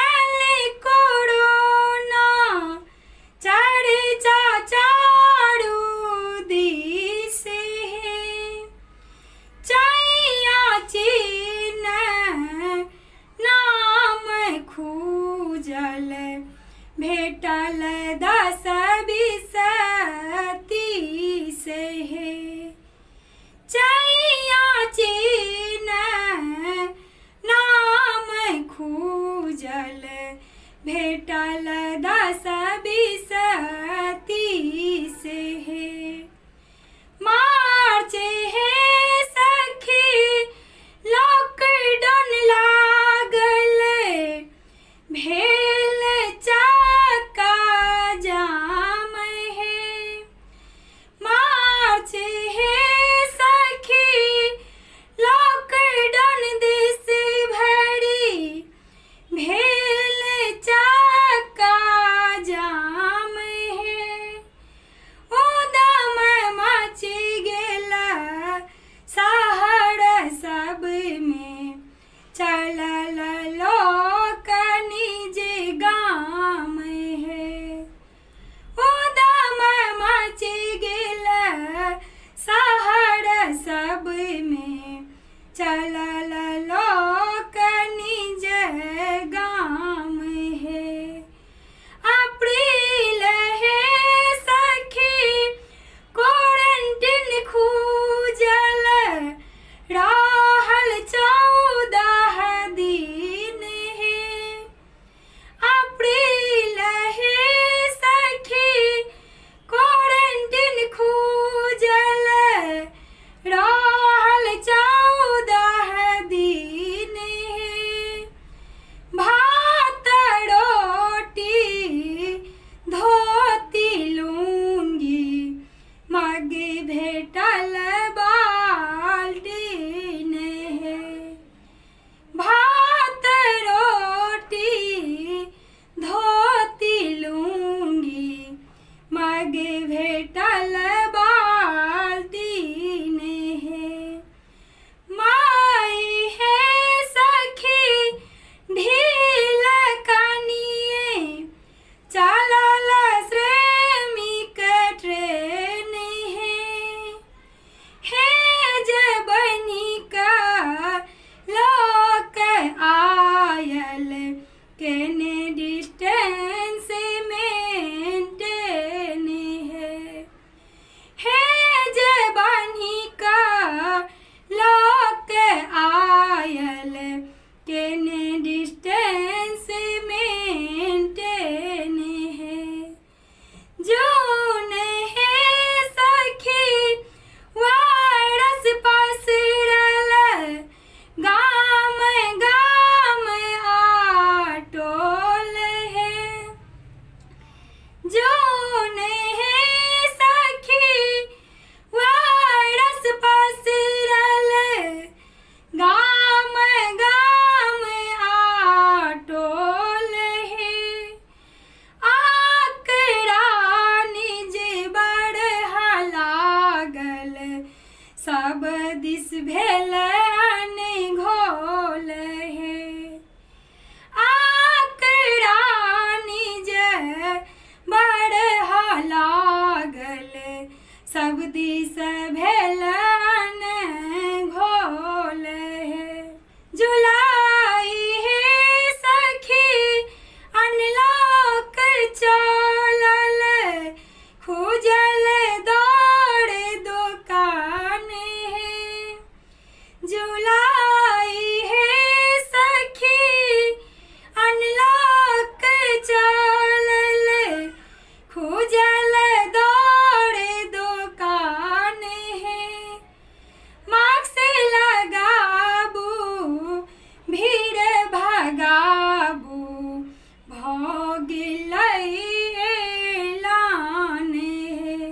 Speaker 2: एली कोरोना चर्चा चारू दिस है। चैया चीन नाम खूजल भेटल 10 20 30 है। चैया चीन नाम खूजल भेटल 10 20 30 है। मार्च है सखी लॉकडाउन लागल भेल चक्का जाम है। मार्च है सखी लॉकडाउन दिस भरी भेल चक्का जाम है। उदम मची गेला शहर सब में चलल लोक निज गाम है। उदम मची गेला शहर सब में चलल लोक निज गाम है। अप्रैल है सखी क्वारंटीन खूजल रहल 14 दिन है। अप्रैल है सखी क्वारंटीन खूजल रहल 14 दिन है। भात रोटी धोती लूंगी मग भेटल बाल्टीन है। भात रोटी धोती लूंगी मग भेटल बाल्टीन है। माई है सखी ढील कनिए चलल श्रमिक ट्रेन है जबनी का लोक आयल केने डिस्टेंस मेंटेन है जबनी का लोक आयल केने डिस्टेंस मेंटेन है। जून है सखी वायरस पसरल गाम गाम आटोल है। जून है सखी वायरस पसरल गाम गाम आटोल है। आकरा निज बढ़ लागल सब दिस भेल घोल है। आकरा निज बढ़ लागल सब दिस भेलन घोल है जुलाई है सखी अनलॉक चलल खुजल दौड़ दुकान है जुलाई है सखी अनलॉक चलल खुजल दौड़ दुकान है मास्क लगाबू भीड़ भगाबू भगिलै एलान है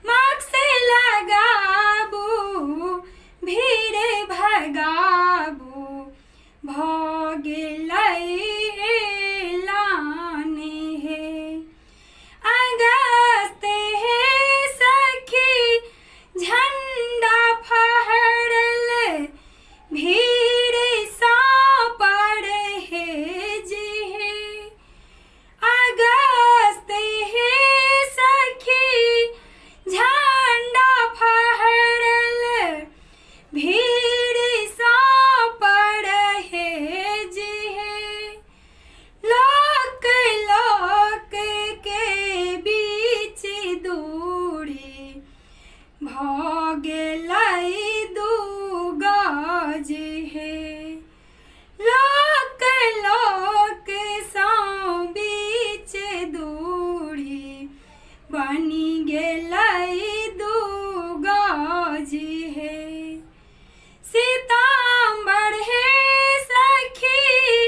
Speaker 2: मास्क लगाबू भीड़ भगाबू भगिलै एलान है अगस्त है सखी झंडा फहरल भीड़ सा पड़ है जी है अगस्त है सखी झंडा फहरल भीड़ सा पड़ है जी है लोक लोक के बीच दूरी भगलै दू गज है लोक लोक सा बीच दूरी बनी गेलै दू गज है सितम्बर है सखी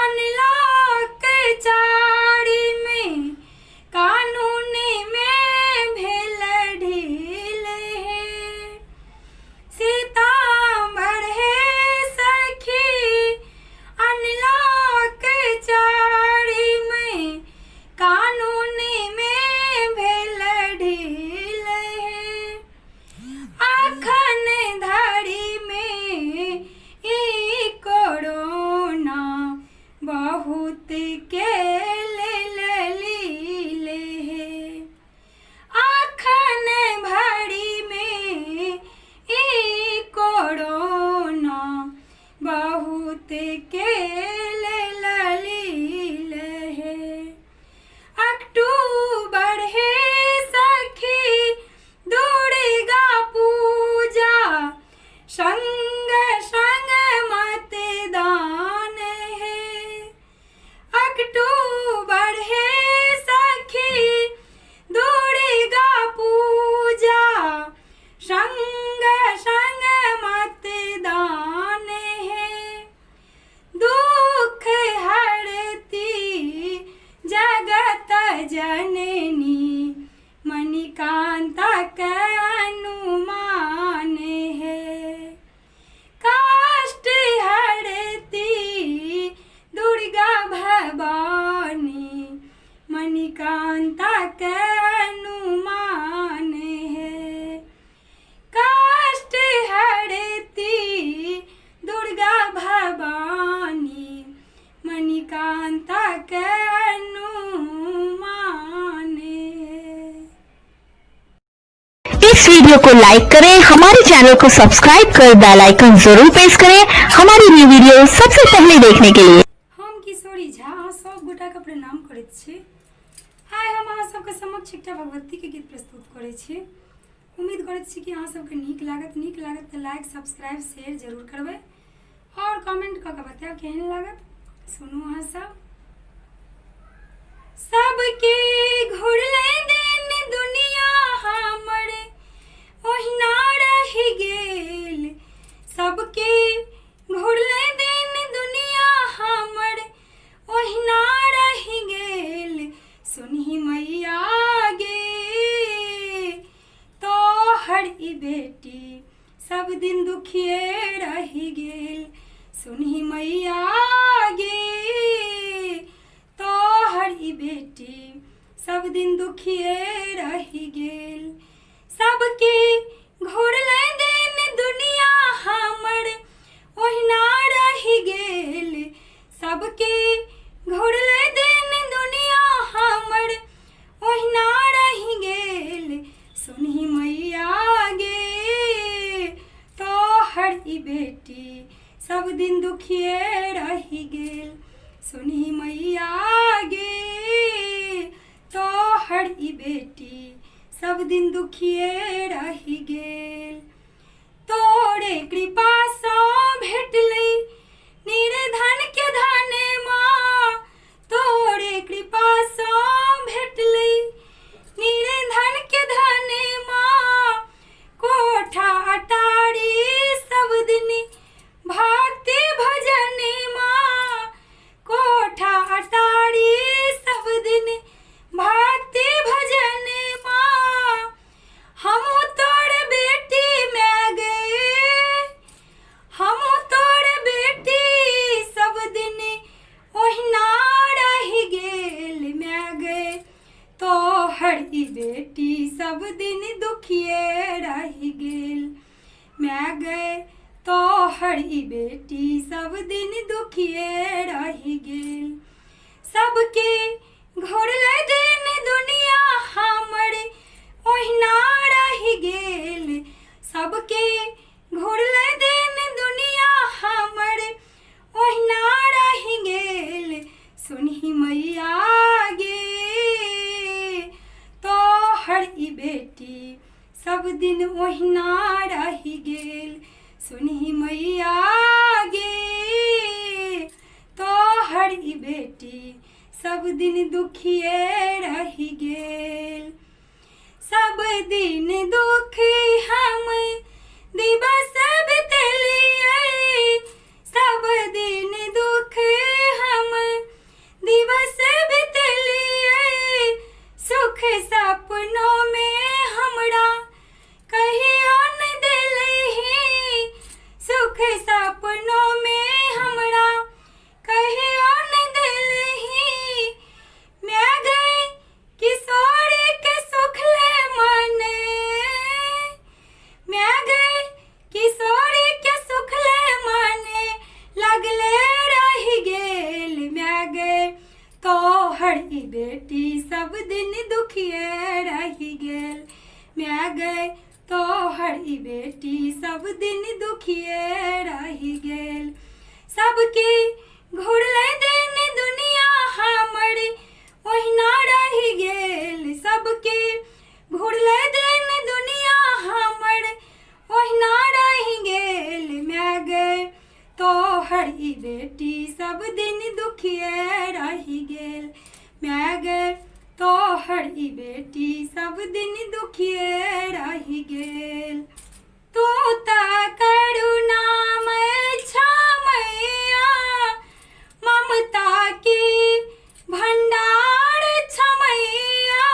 Speaker 2: अनलॉक चारी में कानून में भेल ढील है सितम्बर है सखी अनलॉक चारी में कानून में भेल ढील है अखन धड़ी में ई कोरोना बहुत के लील है अखन भड़ी में ई कोरोना बहुत के लील है अक्टूबर है सखी दुर्गा पूजा संग संग मतदान है अक्टूबर है सखी दुर्गा पूजा संग संग मतदान है दुख हरती जगत जननी मणिकांता के अनुमान है काष्ट हरती दुर्गा भवानी मणिकांता के अनुमान है काष्ट हरती दुर्गा भवानी मणिकांता के अनुमान है।
Speaker 1: इस वीडियो को लाइक करें, हमारे चैनल को सब्सक्राइब कर बेल आइकन जरूर प्रेस करें हमारी न्यू वीडियो सबसे पहले देखने के लिए।
Speaker 2: हम किशोरी झा अहाँ सब गोटा के प्रणाम करैत छी। आइ हम अहाँ सबके समक्ष एकटा भगवती के गीत प्रस्तुत करै छी। उम्मीद करैत छी कि अहाँ सबके नीक लागत तऽ लाइक सब्सक्राइब शेयर जरूर करबै और कमेंट कऽ के बतायब केहन लागत। सुनू अहाँ सब। सबके घुरले दिन दुनिया हमर ओहिना रहि गेल सबके घुरले दिन दुनिया हमर ओहिना रहि गेल सुनहि मैया गे तोहर ई बेटी सब दिन दुखिए रहि गेल सुनहि मैया गे तोहर ई बेटी सब दिन दुखिए रहि गेल सबके घुरले दिन दुनिया हमर ओहिना रहि गेल सबके घुरले दिन दुनिया हमर ओहिना रहि गेल सुन
Speaker 4: दिन दुखिए रही गेल सुनी मैया गे तोहर ई बेटी सब दिन दुखिए रही गेल तोरे कृपा सँ भेटलै निर्धन के धन माँ तोरे कृपा सँ भेटलै निर्धन के धन माँ कोठा अटारी सब दिन भक्ति भजन माँ कोठा अटारी सब दिन भक्ति भजन माँ हम तोर बेटी में गए हम तोर बेटी सब दिन ओहिना रहि गेल मैं गए तोहर ई बेटी सब दिन दुखिए रहि गेल मैं गए तोहर ई बेटी सब दिन दुखिए रहि गेल सबके घोरले दिन दुनिया हमर ओहिना रहि गेल सबके घोरले दिन दुनिया हमर ओहिना रहि गेल सुनहि मैया गे तोहर ई बेटी सब दिन ओहिना रहि गेल सुनहि मैया गे तोहर ई बेटी सब दिन दुखिए रहि गेल सब दिन दुख हम दिवस बितलिए सब दिन दुख हम दिवस बितलिए सुख सपनों में हमरा कहियो न दिलहि सुख सपनों में हमरा कहियो न दिलहि मैं गई किशोरी के सुखले मने मैं गई किशोरी के सुखले मने लगले रहि गेल मैं गई तोहर ई बेटी सब दिन दुखिए रहि गेल मैं गई तोहर ई बेटी सब दिन दुखिए रहि गेल सबके घुरले दिन दुनिया हमर ओहिना रहि गेल सबके घुरले दिन दुनिया हमर ओहिना रहि गेल मैं गई तोहर ई बेटी सब दिन दुखिए रहि गेल मैं गई तोहर ई बेटी सब दिन दुखिए रहि गेल तू ता करुणामय छमैया ममता के भंडार छमैया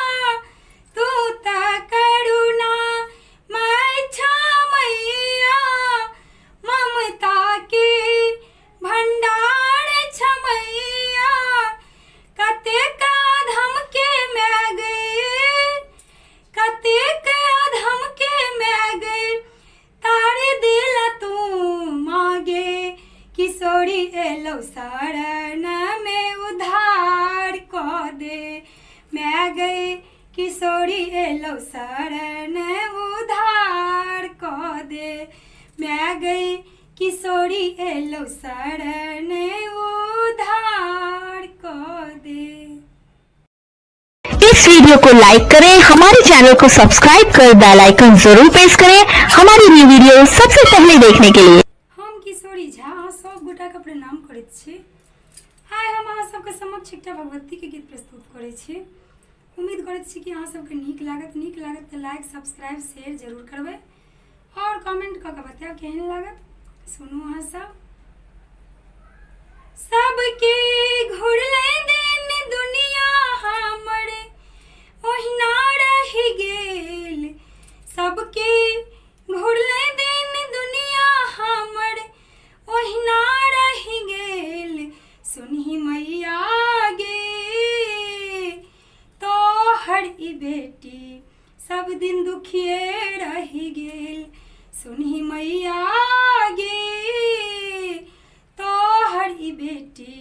Speaker 4: तू ता करुणामय छमैया ममता के भंडार छमैया कतेक अधम के मैं गए कतेक अधम के मैं गए तारे दिल तू मांगे किशोरी एलो शरण में उधार को दे मैं गई किशोरी एलो शरण उधार को दे मैं गई किशोरी एलो शरण उधार को दे।
Speaker 1: इस वीडियो को लाइक करें, हमारे चैनल को सब्सक्राइब कर बेल आइकन जरूर प्रेस करें हमारी न्यू वीडियो सबसे पहले देखने के लिए।
Speaker 4: हम किशोरी झा अहाँ सब गोटा के प्रणाम करैत छी। आइ हम अहाँ सबके समक्ष एकटा भगवती के गीत प्रस्तुत करै छी। उम्मीद करैत छी कि अहाँ सबके नीक लागत तऽ लाइक सब्सक्राइब शेयर जरूर करबै और कमेंट कऽ के बतायब केहन लागत। सुनू अहाँ सब। सबके घुरले दिन दुनिया हमर ओहिना रहि गेल सबके घुरले दिन दुनिया हमर ओहिना रहि गेल सुनहि मैया गे तोहर ई बेटी सब दिन दुखिए रहि गेल सुनहि मैया गे तोहर ई बेटी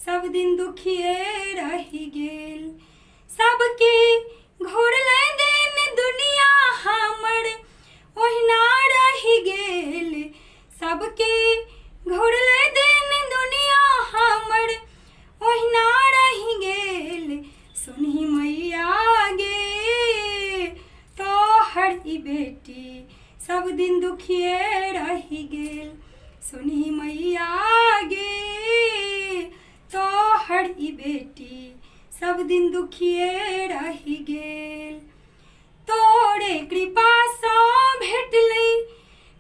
Speaker 4: सब दिन दुखिए रहि गेल सबके घुरले दिन दुनिया हमर ओहिना रहि गेल सबके घुरले ई बेटी सब दिन दुखिए रही गेल। सुनी मैया गे तोहर ई बेटी सब दिन दुखिए रही गेल। तोरे कृपा सँ भेटलै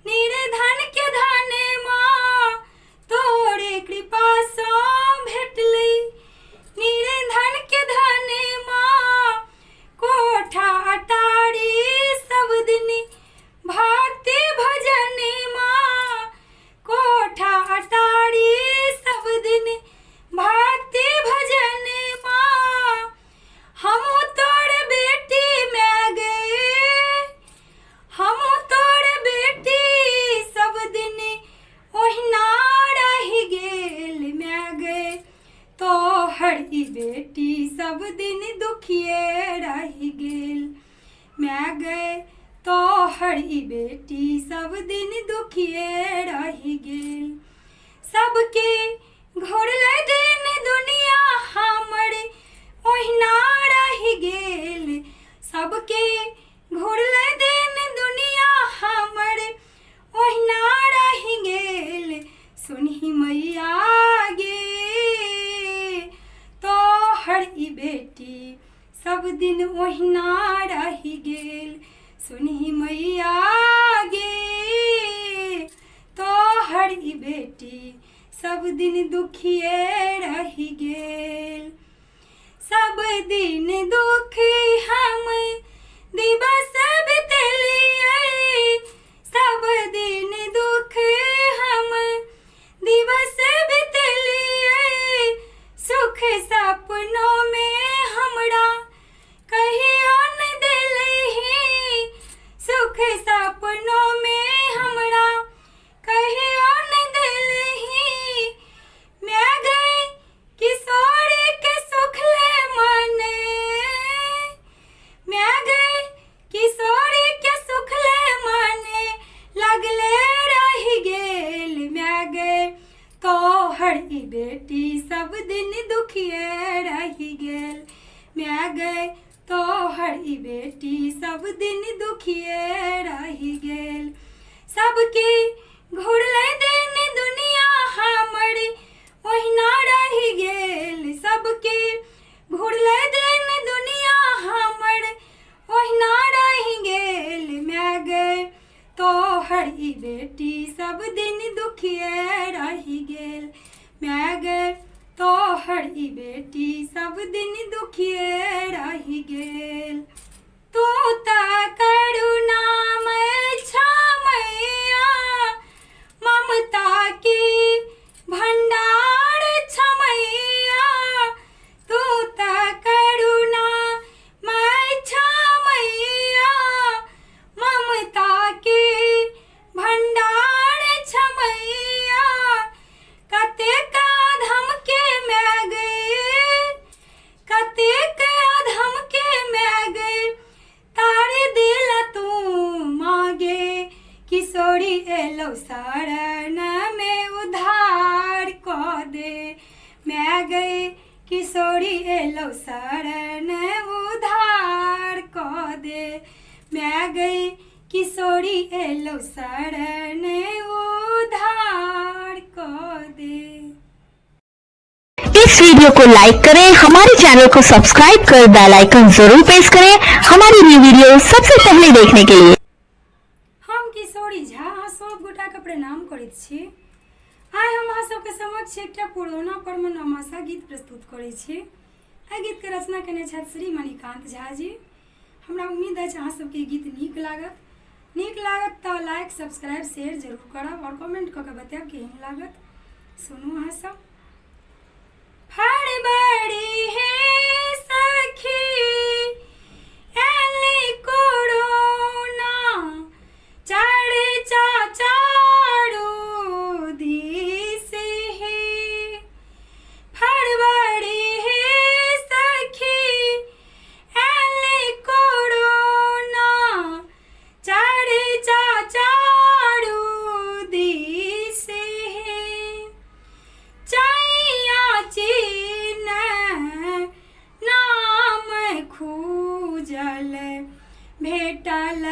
Speaker 4: निर्धन के धने माँ, तोरे कृपा सँ भेटलै निर्धन के धने माँ। कोठा अटारी सब दिन भक्ति भजन माँ, कोठा अटारी सब दिन भक्ति भजन माँ। हम तोर बेटी में गए, हम तोर बेटी सब दिन ओहिना रहि गेल मैं गए। तोहर ई बेटी सब दिन दुखिए रहि गेल मैं गए। तोहर ई बेटी सब दिन दुखिए रहि गेल। सबके घोरले दिन दुनिया हमर ओहिना रहि गेल। सबके घोरले दिन दुनिया हमर ओहिना रहि गेल। सुनहि मैया गे तोहर ई बेटी सब दिन ओहिना रहि गेल। सुनहि मैया गे तोहर ई बेटी सब दिन दुखिए रहि गेल। सब दिन दुख हम दिवस बितेलियै, सब दिन दुख हम दिवस बितेलियै। सुख सपनों में हमरा कहियो न देलहि, सुख सपनों में हमरा कहियो न देलहि। मैं गई किशोरी के सुखले मने, मैं गई किशोरी के सुखले मने लगले रहि गेल मैं गए। तोहर ई बेटी सब दिन दुखिए रहि गेल मैं गए। तोहर ई बेटी सब दिन दुखिए रहि गेल। सबके घुरले दिन दुनिया हमर ओहिना रहि गेल। सबके घुरले दिन दुनिया हमर ओहिना रहि गेल मैं गए। तोहर ई बेटी सब दिन दुखिए रहि गेल मैं गए। तोहर ई बेटी सब दिन दुखिए रहि गेल। तू त करुणामय छमैया, ममता के भंडार छमैया। तू त करुणामय छमैया, ममता के भंडार छमैया। कतेक अधम के मैं गए, कतेक अधम के मैं गए। तारे दिल तू मांगे किशोरी एलो शरण में उधार क दे मैं गए। किशोरी एलो शरण उधार क दे मैं गई। किशोरी एलो शरण उधार क दे।
Speaker 1: इस वीडियो को लाइक करें, हमारे चैनल को सब्सक्राइब कर बेल आइकन जरूर प्रेस करें हमारी न्यू वीडियो सबसे पहले देखने के लिए।
Speaker 4: हम किशोरी झा अहाँ सब गोटा के प्रणाम करैत छी। आइ हम अहाँ सबके समक्ष एकटा पुरौना पर नमासा गीत प्रस्तुत करै छी। एहि गीत के रचना केने छथि श्री मणिकांत झा जी। हमरा उम्मीद अछि अहाँ सबके गीत नीक लागत। नीक लागत तऽ लाइक सब्सक्राइब शेयर जरूर करब और कमेंट कऽ के बतायब केहन लागत। सुनू अहाँ सब। फरवरी है सखी एली कोरोना, चर्चा चारू दिस है। फरवरी है सखी एली कोरोना, चर्चा चारू दिस है। चैया चीन नाम खूजल भेटल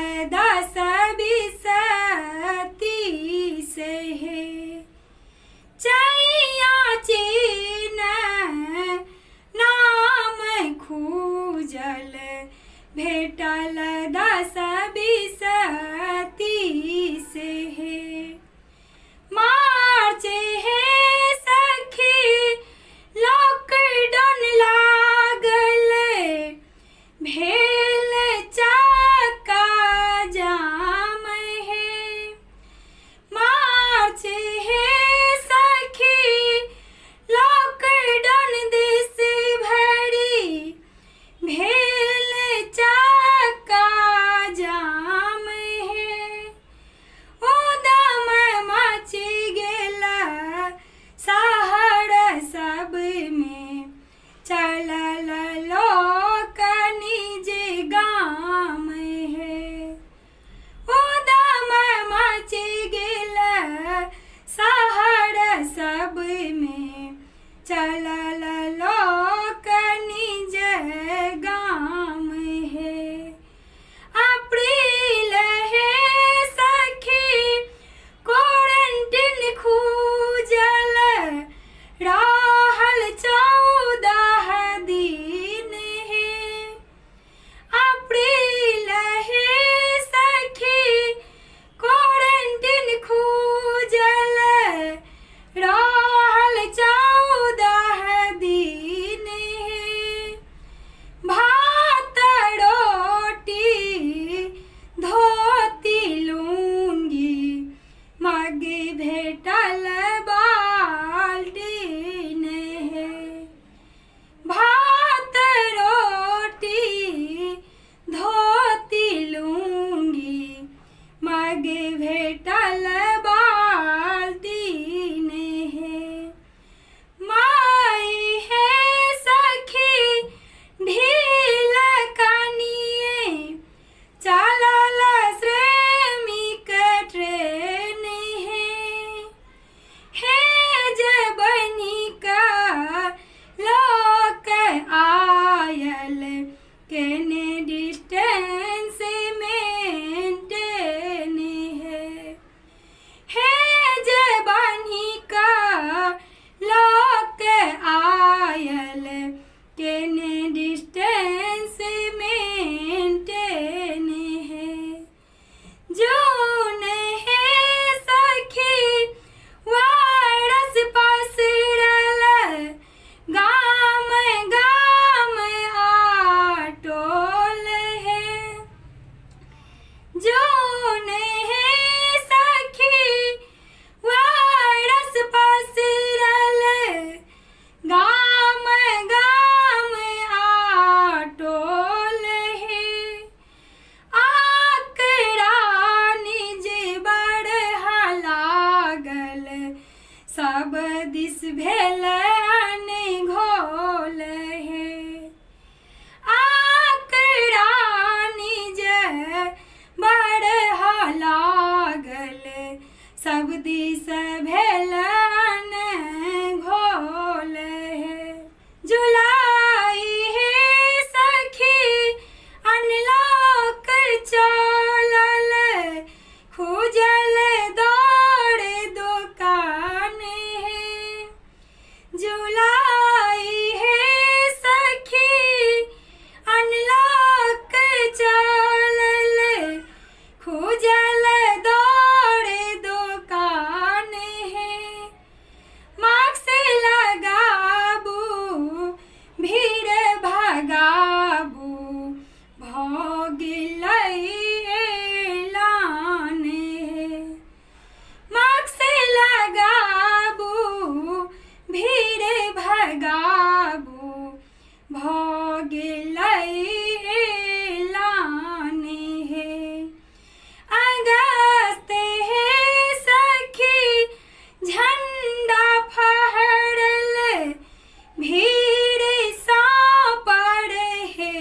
Speaker 4: भेटल 10 20 30 हे मार्च हे सखी लॉकडाउन लागल भेल चक्का जाम हे मार्च हे सखी लॉकडाउन देश भरी भेल चक्का जाम हे उदम मची गेला शहर सब में चलल लोक निज गाम है उदम मची गेला शहर सब में चलल लोक निज गाम है अप्रैल है सखी क्वारंटीन खूजल रहल 14 दिन है अप्रैल है सखी क्वारंटीन खूजल रहल 14 दिन है भात रोटी धोती लूंगी मग भेटल बाल्टीन है भात रोटी धोती लूंगी मग भेटल बाल्टीन है माई है सखी ढील कनिए चलल श्रमिक ट्रेन है जबनी का लोक आयल केने डिस्टेंस मेंटेन है जबनी का लोक आयल केने डिस्टेंस मेंटेन है जून है सखी वायरस पसरल गाम गाम आटोल है जून है सखी वायरस पसरल गाम गाम आटोल है आकड़ा निज बढ़ा लागल सब दिस भेल घोल है आकड़ा निज बढ़ा लागल सब दिस भेल घोल है जुलाई है सखी अनलॉक चलल खूजल दौड़ दुकान है जुलाई है सखी अनलॉक चलल खूजल दौड़ दुकान है मास्क लगाबू भीड़ भगाबू भगिलै ऐलान है मास्क लगाबू भीड़ भगाबू भगिलै ऐलान है अगस्त है सखी झंडा फहरल भीड़ सा पड़ है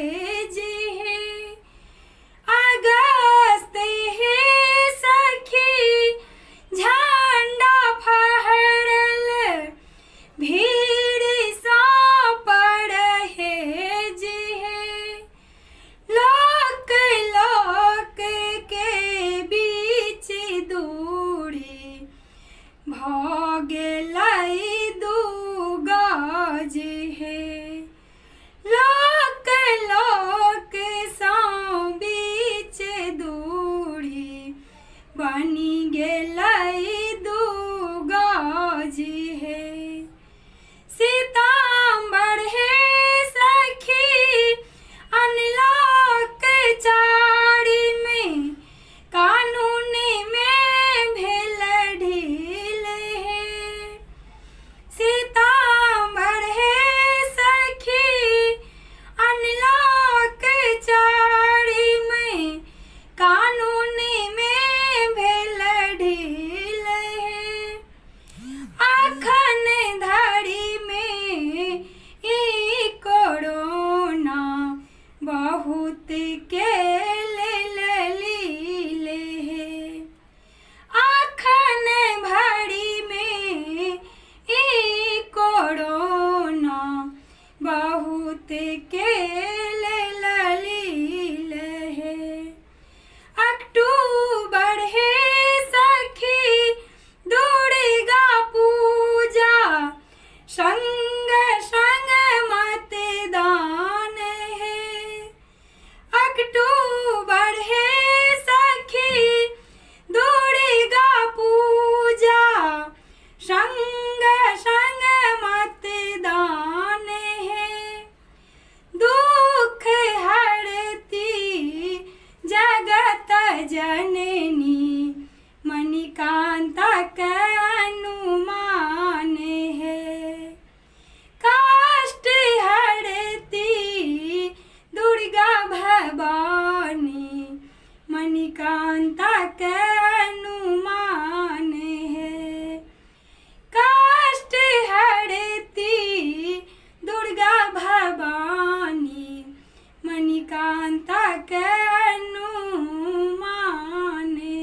Speaker 4: जी है के लीले आखन भड़ी में ई कोरोना बहुत के लीले अक्टूबर है सखी दुर्गा पूजा संग संग मतदान है अक्टूबर है सखी दुर्गा पूजा संग संग मतदान है दुख हरती जगत जननी मणिकांता के अनुमान है काष्ट हरती दुर्गा भवानी मणिकांता के अनुमान है काष्ट हरती दुर्गा भवानी मणिकांता के अनुमान है।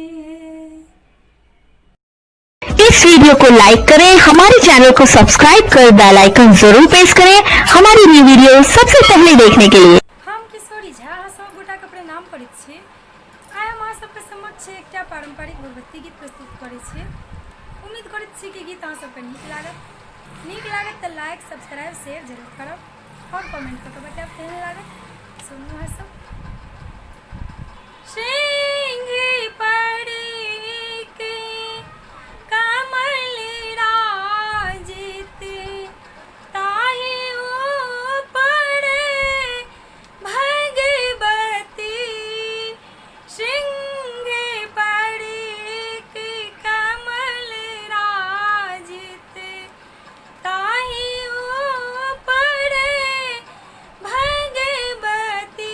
Speaker 1: इस वीडियो को लाइक करें, हमारे चैनल को सब्सक्राइब कर बेल आइकन जरूर प्रेस करें हमारी न्यू वीडियो सबसे पहले देखने के लिए।
Speaker 2: हम किशोरी झा अहाँ सब गोटा के प्रणाम करैत छी। आइ हम अहाँ सबके समक्ष एकटा पारंपरिक भगवती गीत प्रस्तुत करै छी। उम्मीद करैत छी कि गीत अहाँ सबके नीक लागत तऽ लाइक सब्सक्राइब शेयर जरूर करब और कमेंट कऽ के बतायब केहन लागत। सुनू अहाँ सब। सिंह पड़ी के कमल राजित ताहि ऊपर भगवती सिंह पड़ी के कमल राजित ताहि ऊपर भगवती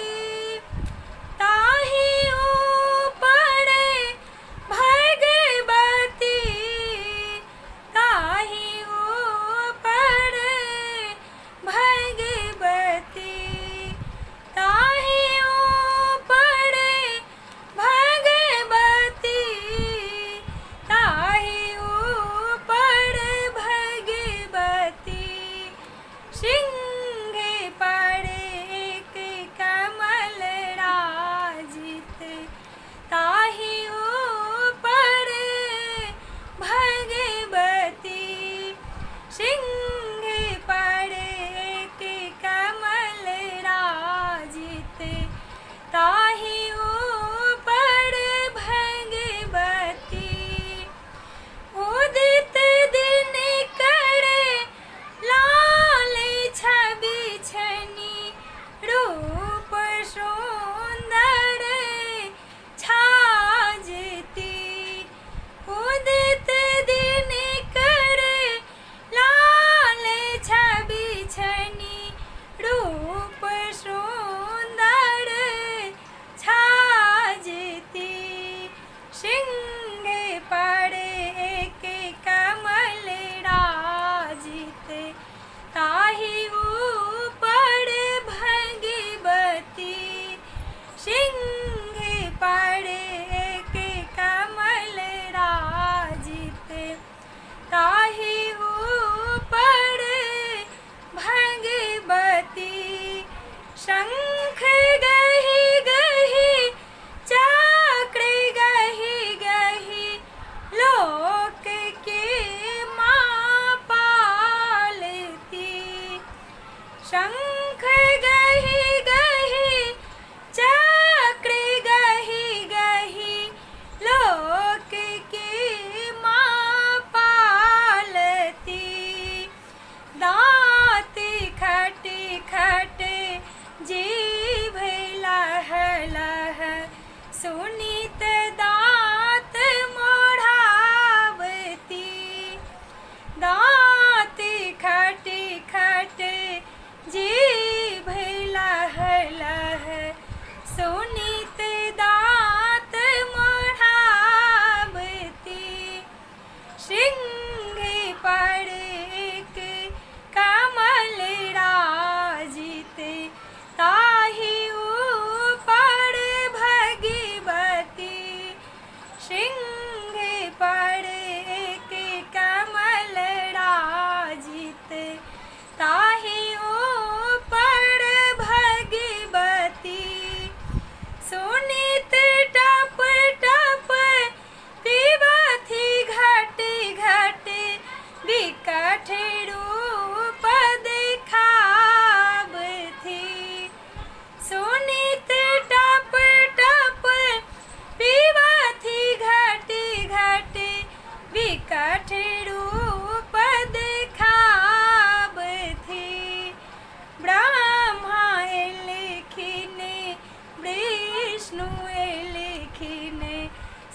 Speaker 2: विष्णु एलखिने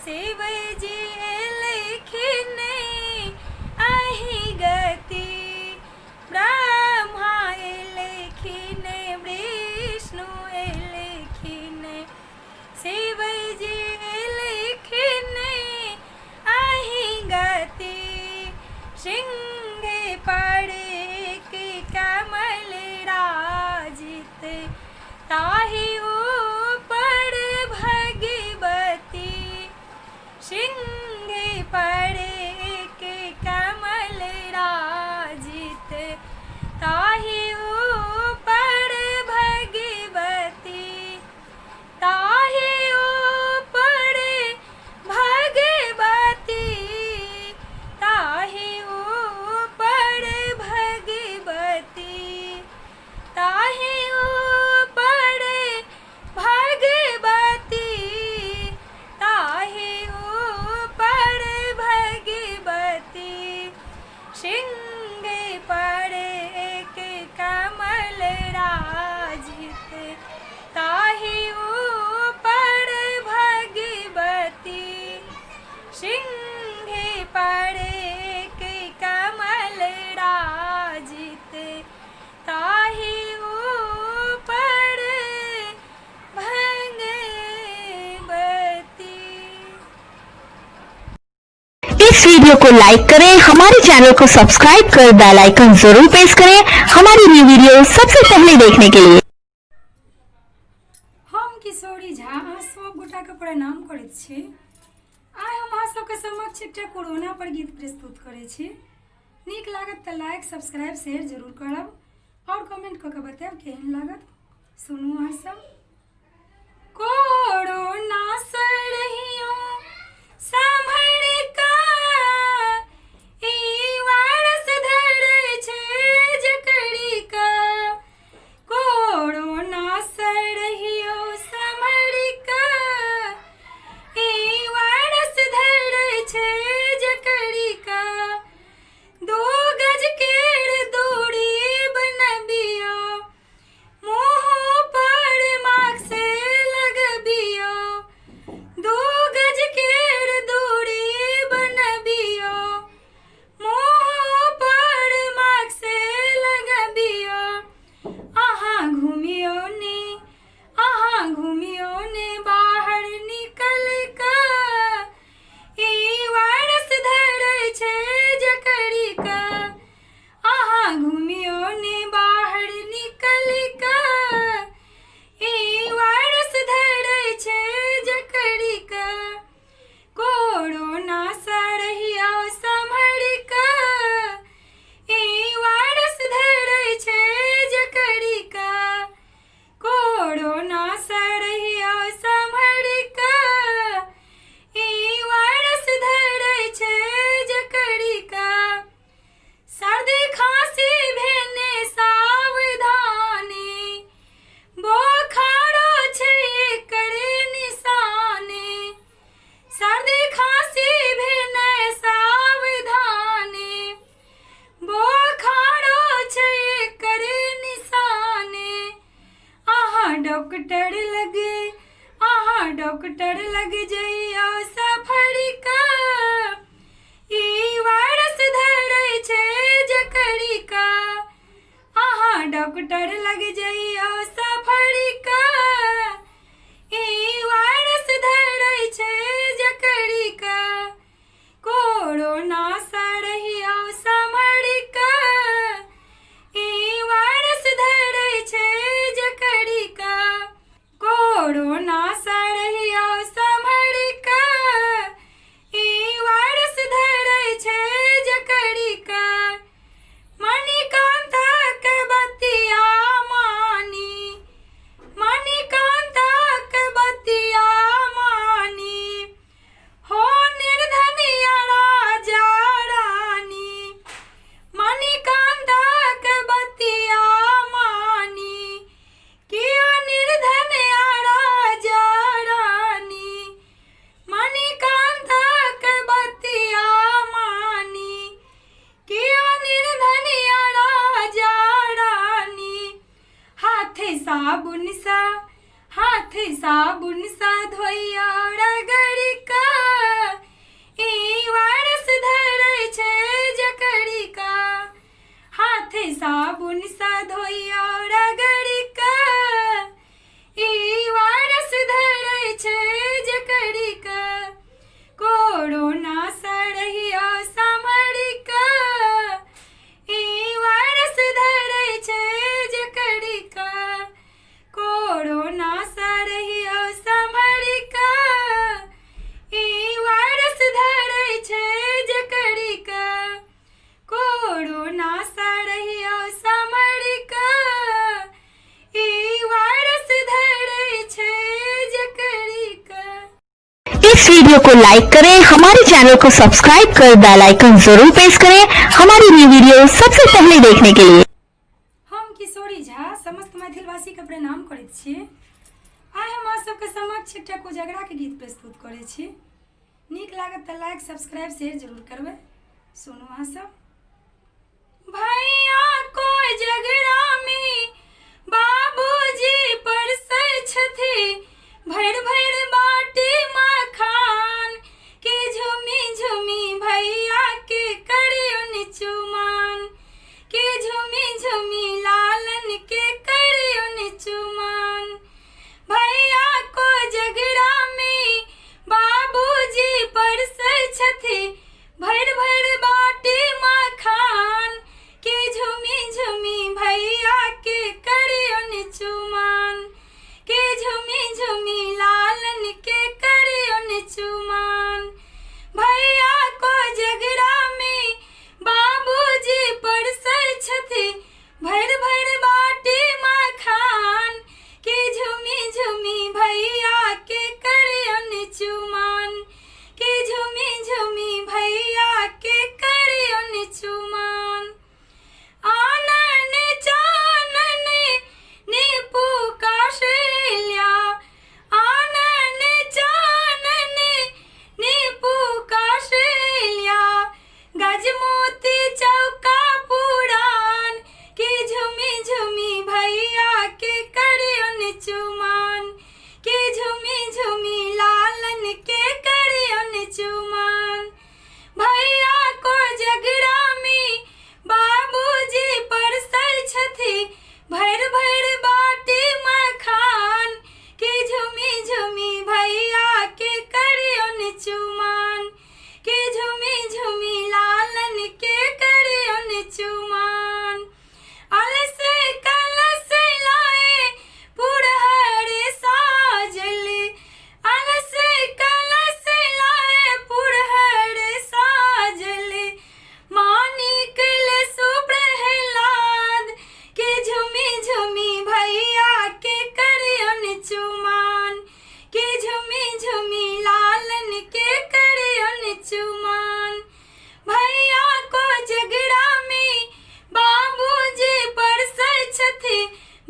Speaker 2: शिव जी एलखिने अहि गति ब्रह्मा एलखिने विष्णु एलखिने शिव जी एलखिने अहि गति सिंह पड़े के कमल राजित ताहि ऊपर भगवती सिंह पड़े के कमल राजित ताहि ऊपर भगवती ताहि ऊपर भगवती ताहि ऊपर भगवती ताहि ऊपर भगवती ताहि ऊपर भगवती सिंह पड़े के कमल राजित ताहि ऊपर भगवती सिंह पड़े के कमल राजित ताहि ऊपर भगवती।
Speaker 1: इस वीडियो को लाइक करें, हमारे चैनल को सब्सक्राइब कर बेल आइकन जरूर प्रेस करें हमारी न्यू वीडियो सबसे पहले देखने के लिए।
Speaker 4: हम किशोरी झा अहाँ सब गोटा के प्रणाम करैत छी। आइ हम अहाँ सबके समक्ष एकटा कोरोना पर गीत प्रस्तुत करै छी। नीक लागत तऽ लाइक सब्सक्राइब शेयर जरूर करब और कमेंट कऽ के बतायब केहन लागत। सुनू अहाँ सब। कोरोना सड़हियो सम्हर का ई वायरस धरै छै जकरी का कोरोना सड़हियो सम्हर का ई वायरस धरै छै जकरी का 2 गज केर दूरी बनबियो मुँह पर मास्क लगबियो 2 गज केर दूरी बनबियो मुँह पर मास्क लगबियो अहाँ घूमियो ने बाहर निकल कऽ ई वायरस धरै छै जकरी का अहाँ घूमियो ने बाहर निकल कऽ ई वायरस धरै छै जकरी का कोरोना सड़हियो सम्हर कऽ ई वायरस धरै छै जकरी का कोरोना सड़हियो सम्हर कऽ ई वायरस धरै छै जकरी का सर्दी खांसी भेने सावधानी बोखारो छै एकर निशानी सर्दी खांसी भेने सावधानी बोखारो छै एकर निशानी डॉक्टर लग जइयो सफर का ई वायरस धरै छै जकरी का अहाँ डॉक्टर लग जइयो सफर का ई वायरस धरै छै जकरी का कोरोना सड़हियो सम्हर का ई वायरस धरै छै जकरी का कोरोना सड़हियो सम्हर का ई वायरस धरै छै जकरी का मणिकांता के बतिया मानी मणिकांता के बतिया मानी हो निर्धनिया राजा रानी मणिकांता के बतिया मानी कियो निर्धनिया राजा रानी मणिकांता के बतिया मानी कियो निर्धनिया राजा रानी हाथ साबुन सा धोइया रगड़ी का ई वारस धरै छै जकड़ी का हाथे साबुन सा धोइया रगड़ी का ई वारस धरै छै जकड़ी का कोरोना सड़हिया सम्हरी का ई वारस धरै छै जकड़ी का कोरोना सड़हिया सम्हरी का ई वारस धरै छै जकड़ी का कोरोना सड़हिया सम्हरी का ई वारस धरै छै जकड़ी का।
Speaker 1: इस वीडियो को लाइक करें, हमारे चैनल को सब्सक्राइब कर बेल आइकन जरूर प्रेस करें हमारी न्यू वीडियो सबसे पहले देखने के लिए।
Speaker 4: हम किशोरी झा समस्त मैथिलवासी के प्रणाम करैत छी। आइ हम अहाँ सबके समक्ष एकटा कोजगरा के गीत प्रस्तुत करै छी। नीक लागत तऽ लाइक सब्सक्राइब शेयर जरूर करबै। सुनू अहाँ सब। भैया कोजगरा में बाबूजी परसै छथि भरि भरि बाटी मखान के झुमी झुमी भैया के करियौन चुमान के झुमी झुमी लालन के करियौन चुमान। भैया कोजगरा में बाबूजी परसै छथि भरि भरि बाटी मखान के झुमी झुमी भैया के करियौन चुमान के झुमी झुमी लालन के करियौन चुमान। भैया कोजगरा में बाबूजी परसै छथि भरि भरि बाटी मखान के झुमी झुमी भैया के करियौन चुमान के झुमी झुमी भैया के करियौन चुमान। आनन चानन नीपू काशल्या आनन चानन नीपू काशल्या गजमोती चौका पुराण के झुमी झुमी भैया के करियौन चुमान के झुमी झुमी लालन के करियौन चुमान। भैया कोजगरा में बाबूजी परसै छथि भरि भरि बाटी मखान के झुमी झुमी भैया के करियौन चुमान के झुमी झुमी लालन के करियौन चुमान। अलस कलश लाए पुरहर साजले अलस कलश लाए पुरहर साजले मानिक ले सुप्रहलाद के झुमी झुमी भैया के करियौन चुमान के झुमी झुमी लालन के करियौन चुमान। भैया कोजगरा में बाबूजी परसै छथि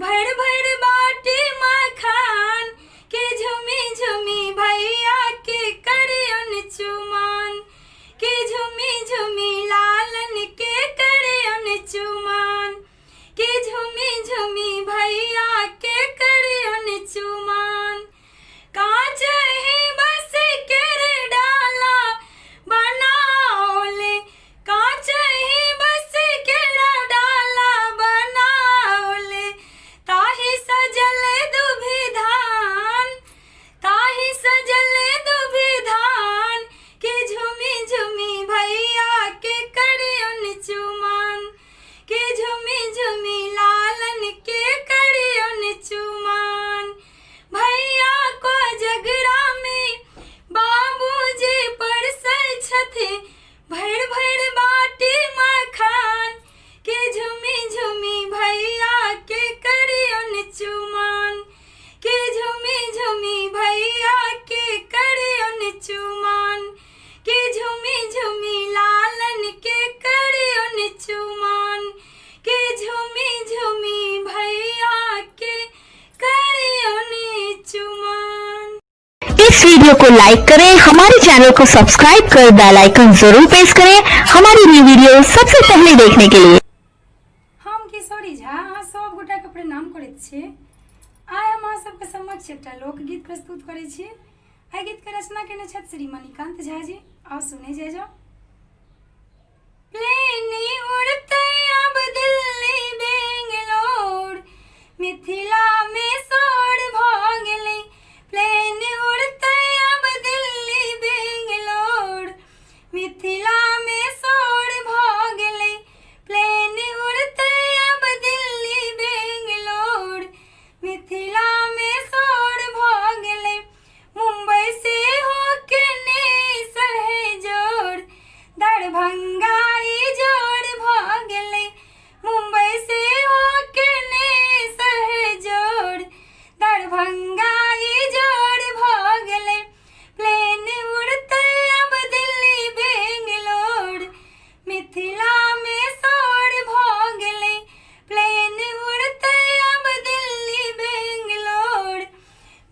Speaker 4: भरि भरि बाटी मखान के झुमी झुमी भैया के करियौन चुमान के झुमी झुमी लालन के करियौन चुमान के झुमी झुमी भैया के करियौन चुमान। कांच ही बस केर डाला बनाओले कांच ही बस केर डाला बनाओले ताहि सजल दुभिधान ताहि सजल दुभिधान के झुमी झुमी भैया के करियौन चुमान के झुमी झुमी लालन के करियौन चुमान। भैया कोजगरा में बाबूजी परसै छथि भरि भरि बाटी मखान के झुमी झुमी भैया के करियौन चुमान के झुमी झुमी भैया के करियौन चुमान के झुमी झुमी लालन के करियौन चुमान के झुमी झुमी भैया के करियौन चुमान।
Speaker 1: इस वीडियो को लाइक करें, हमारे चैनल को सब्सक्राइब कर बेल आइकन जरूर प्रेस करें हमारी न्यू वीडियो सबसे पहले देखने के लिए।
Speaker 4: हम किशोरी झा अहाँ सब गोटा के प्रणाम करैत छी। आइ हम अहाँ सबके समक्ष एकटा लोकगीत प्रस्तुत करै छी। एहि गीत के रचना केने छथि श्री मणिकांत झा जी। आओ सुने जाओ। प्लेन उड़ते अब दिल्ली बेंगलोर, मिथिला में शोर भ गेलै। प्लेन उड़ते अब दिल्ली बेंगलोर, मिथिला में शोर भ गेलै। प्लेन उड़ते अब दिल्ली बेंगलोर, मिथिला में शोर भ गेलै। मुंबई से होके ने सहजोर, दरभंगा ई जोर भ गेलै। मुंबई से होके ने सहजोर, दरभंगा ई जोर भ गेलै। प्लेन उड़ते अब दिल्ली बेंगलोर, मिथिला में शोर भ गेलै। प्लेन उड़ते अब दिल्ली बेंगलोर,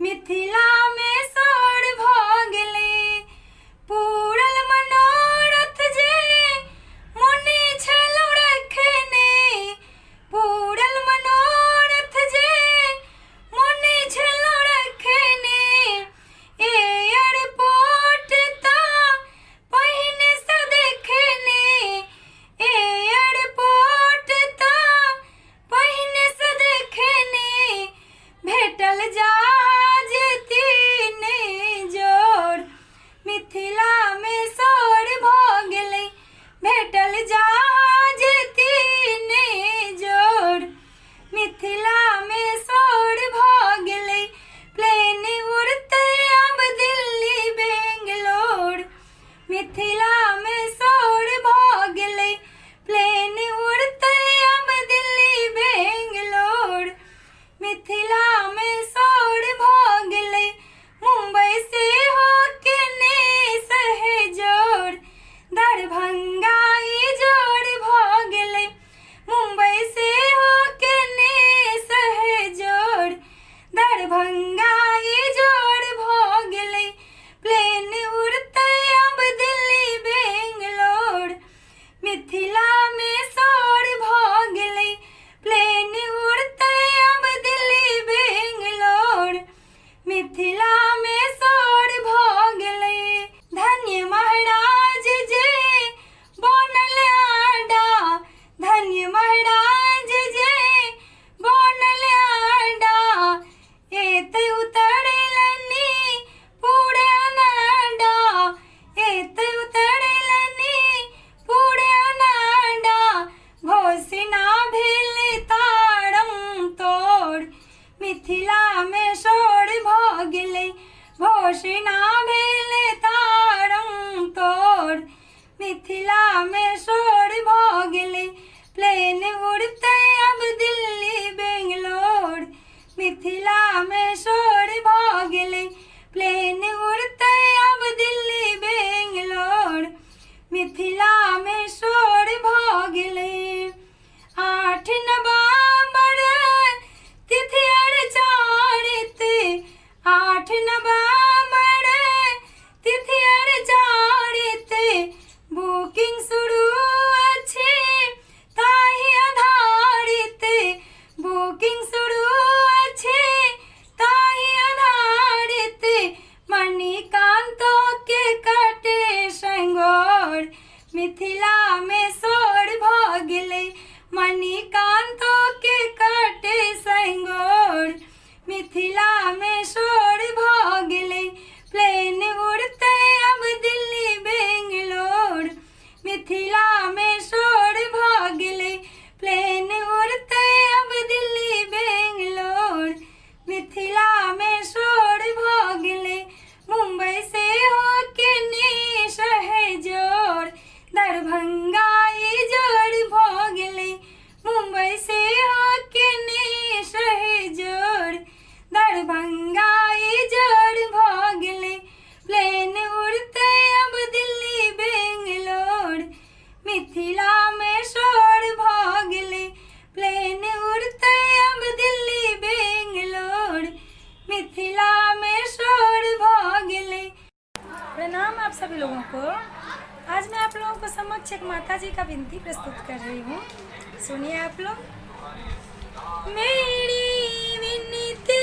Speaker 4: मिथिला में शोर भ गेलै। पूरल मनोरथ जे मुनि छलौ रखने, पूरल मनोरथ जे मुनि छलौ रखने। एयरपोर्ट ता पहिने से देखने, एयरपोर्ट ता पहिने से देखने। भेटल जहाज तीने जोर, मिथिला में शोर भ गेलै। भेटल जहाज तीने जोर, मिथिला में शोर भ गेलै। प्लेन उड़ते अब दिल्ली बेंगलोर, मिथिला में शोर भ गेलै। प्लेन उड़ते अब दिल्ली बेंगलोर, मिथिला में शोर भ गेलै। मुंबई से होके ने सहजोर, दरभंगा ई जोर भ गेलै। मुंबई से होके ने सहजोर, दरभंगा ई जोर भ गेलै। प्लेन उड़ते अब दिल्ली बेंगलोर, मिथिला में शोर भ गेलै। प्लेन उड़ते अब दिल्ली बेंगलोर, मिथिला में शोर भ गेलै। धन्य महाराज जे बनल आडा, धन्य महाराज जे बनल आडा। एते उतरलनि पूरे अनाडा, एते उतरलनि पूरे अनाडा। घोषणा भेल तारम तोड़, मिथिला में शोर भ गेलै। घोषणा भेल तारम तोड़, मिथिला में शोर भ गेलै। प्लेन उड़ते अब दिल्ली बेंगलोर, मिथिला में शोर भ गेलै। प्लेन उड़ते अब दिल्ली बेंगलोर, मिथिला में शोर भ गेलै। 8 नवंबर तिथि अर्चारित, 8 नवंबर तिथि अर्चारित। बुकिंग शुरू अछि ताहि आधारित, बुकिंग शुरू अछि ताहि आधारित। मणिकांतो के कटे संगोर, मिथिला में शोर भ गेलै। मणिकांतो के कटे संगोर, मिथिला में शोर भ गेलै। प्लेन उड़ते अब दिल्ली बेंगलोर, मिथिला में शोर भ गेलै। प्लेन उड़ते अब दिल्ली बेंगलोर, मिथिला में शोर भ गेलै। मुंबई से होके ने सहजोर, दरभंगा ई जोर भ गेलै। मुंबई से होके ने सहजोर, दरभंगा ई जोर भ गेलै। प्लेन उड़ते अब दिल्ली बेंगलोर, मिथिला में शोर भ गेलै। प्लेन उड़ते अब दिल्ली बेंगलोर, मिथिला में शोर भ गेलै।
Speaker 2: प्रणाम आप सभी लोगों को। आज मैं आप लोगों को समक्ष एक माता जी का विनती प्रस्तुत कर रही हूँ। सुनिए आप लोग। मेरी विनती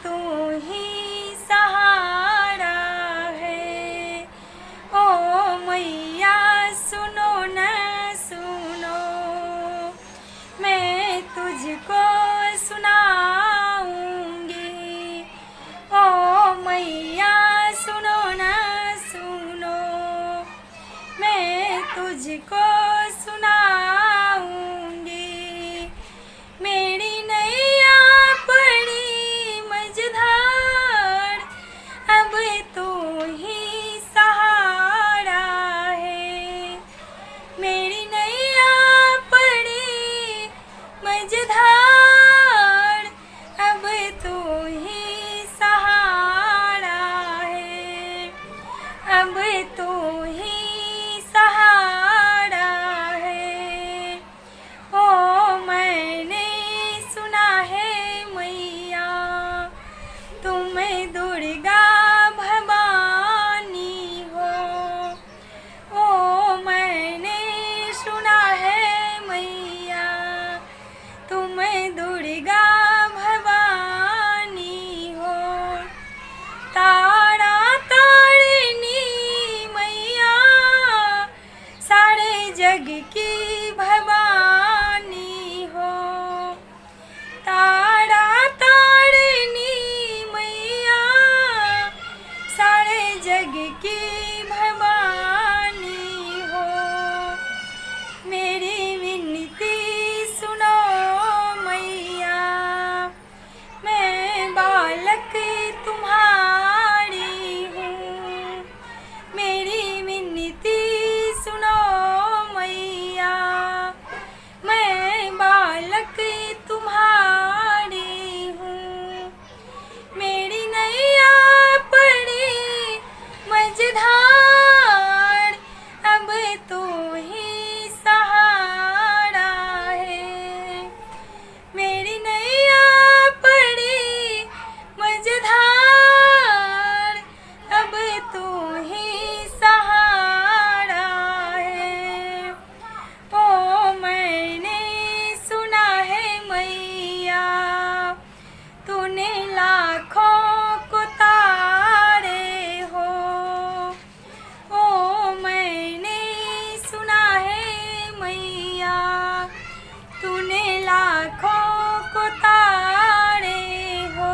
Speaker 2: तू ही सहारा है। ओ मैया सुनो न सुनो, मैं तुझको सुनाऊंगी। ओ मैया सुनो न सुनो, मैं तुझको सुनाऊंगी। मेरी नैया पड़ी मझधार, अब तू ही सहारा है। मेरी नैया पड़ी मझधार, अब तू ही सहारा है। अब तू ही सहारा है। ओ मैंने सुना है मैया, तुम दुर्गा भवानी हो। ओ मैंने सुना है मैया, तुम दुर्गा भवानी हो। तारा तारिणी मैया, सारे जग की भवानी हो। तारा तारिणी मैया, सारे जग की भवानी हो। मेरी विनती सुनो मैया, मैं बालक तुम्हारी हूँ। मेरी विनती सुनो मैया, मैं बालक तुम्हारी हूँ। मेरी नैया पड़ी मझधार, अब तू ही सहारा है। मेरी नैया पड़ी मझधार, अब तू ही सहारा है। ओ मैंने सुना है मैया, तूने लाखों को तारे हो। ओ मैंने सुना है मैया, तूने लाखों को तारे हो।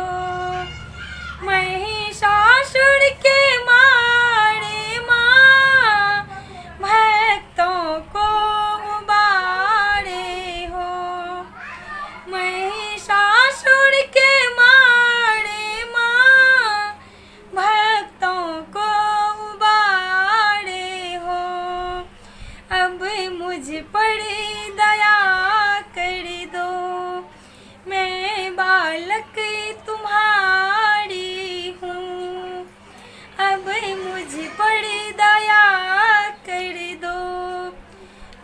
Speaker 2: महिषासुर के मारे माँ, भक्तों को उबारे हो। महिषासुर के मारे माँ, भक्तों को उबारे हो। अब मुझ पर दया कर दो, मैं बालक तुम्हारी हूँ। अब मुझ पर दया कर दो,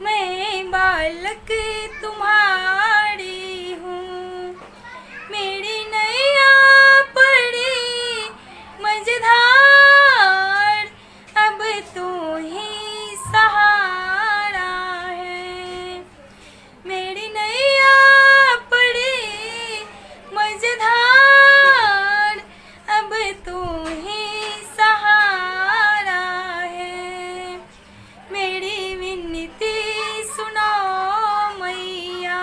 Speaker 2: मैं बालक तुम्हारी हूँ। मेरी नैया पड़ी मझधार, अब तू ही सहारा है। मेरी नैया पड़ी मझधार, अब तू ही सहारा है। मेरी विनती सुनो मैया,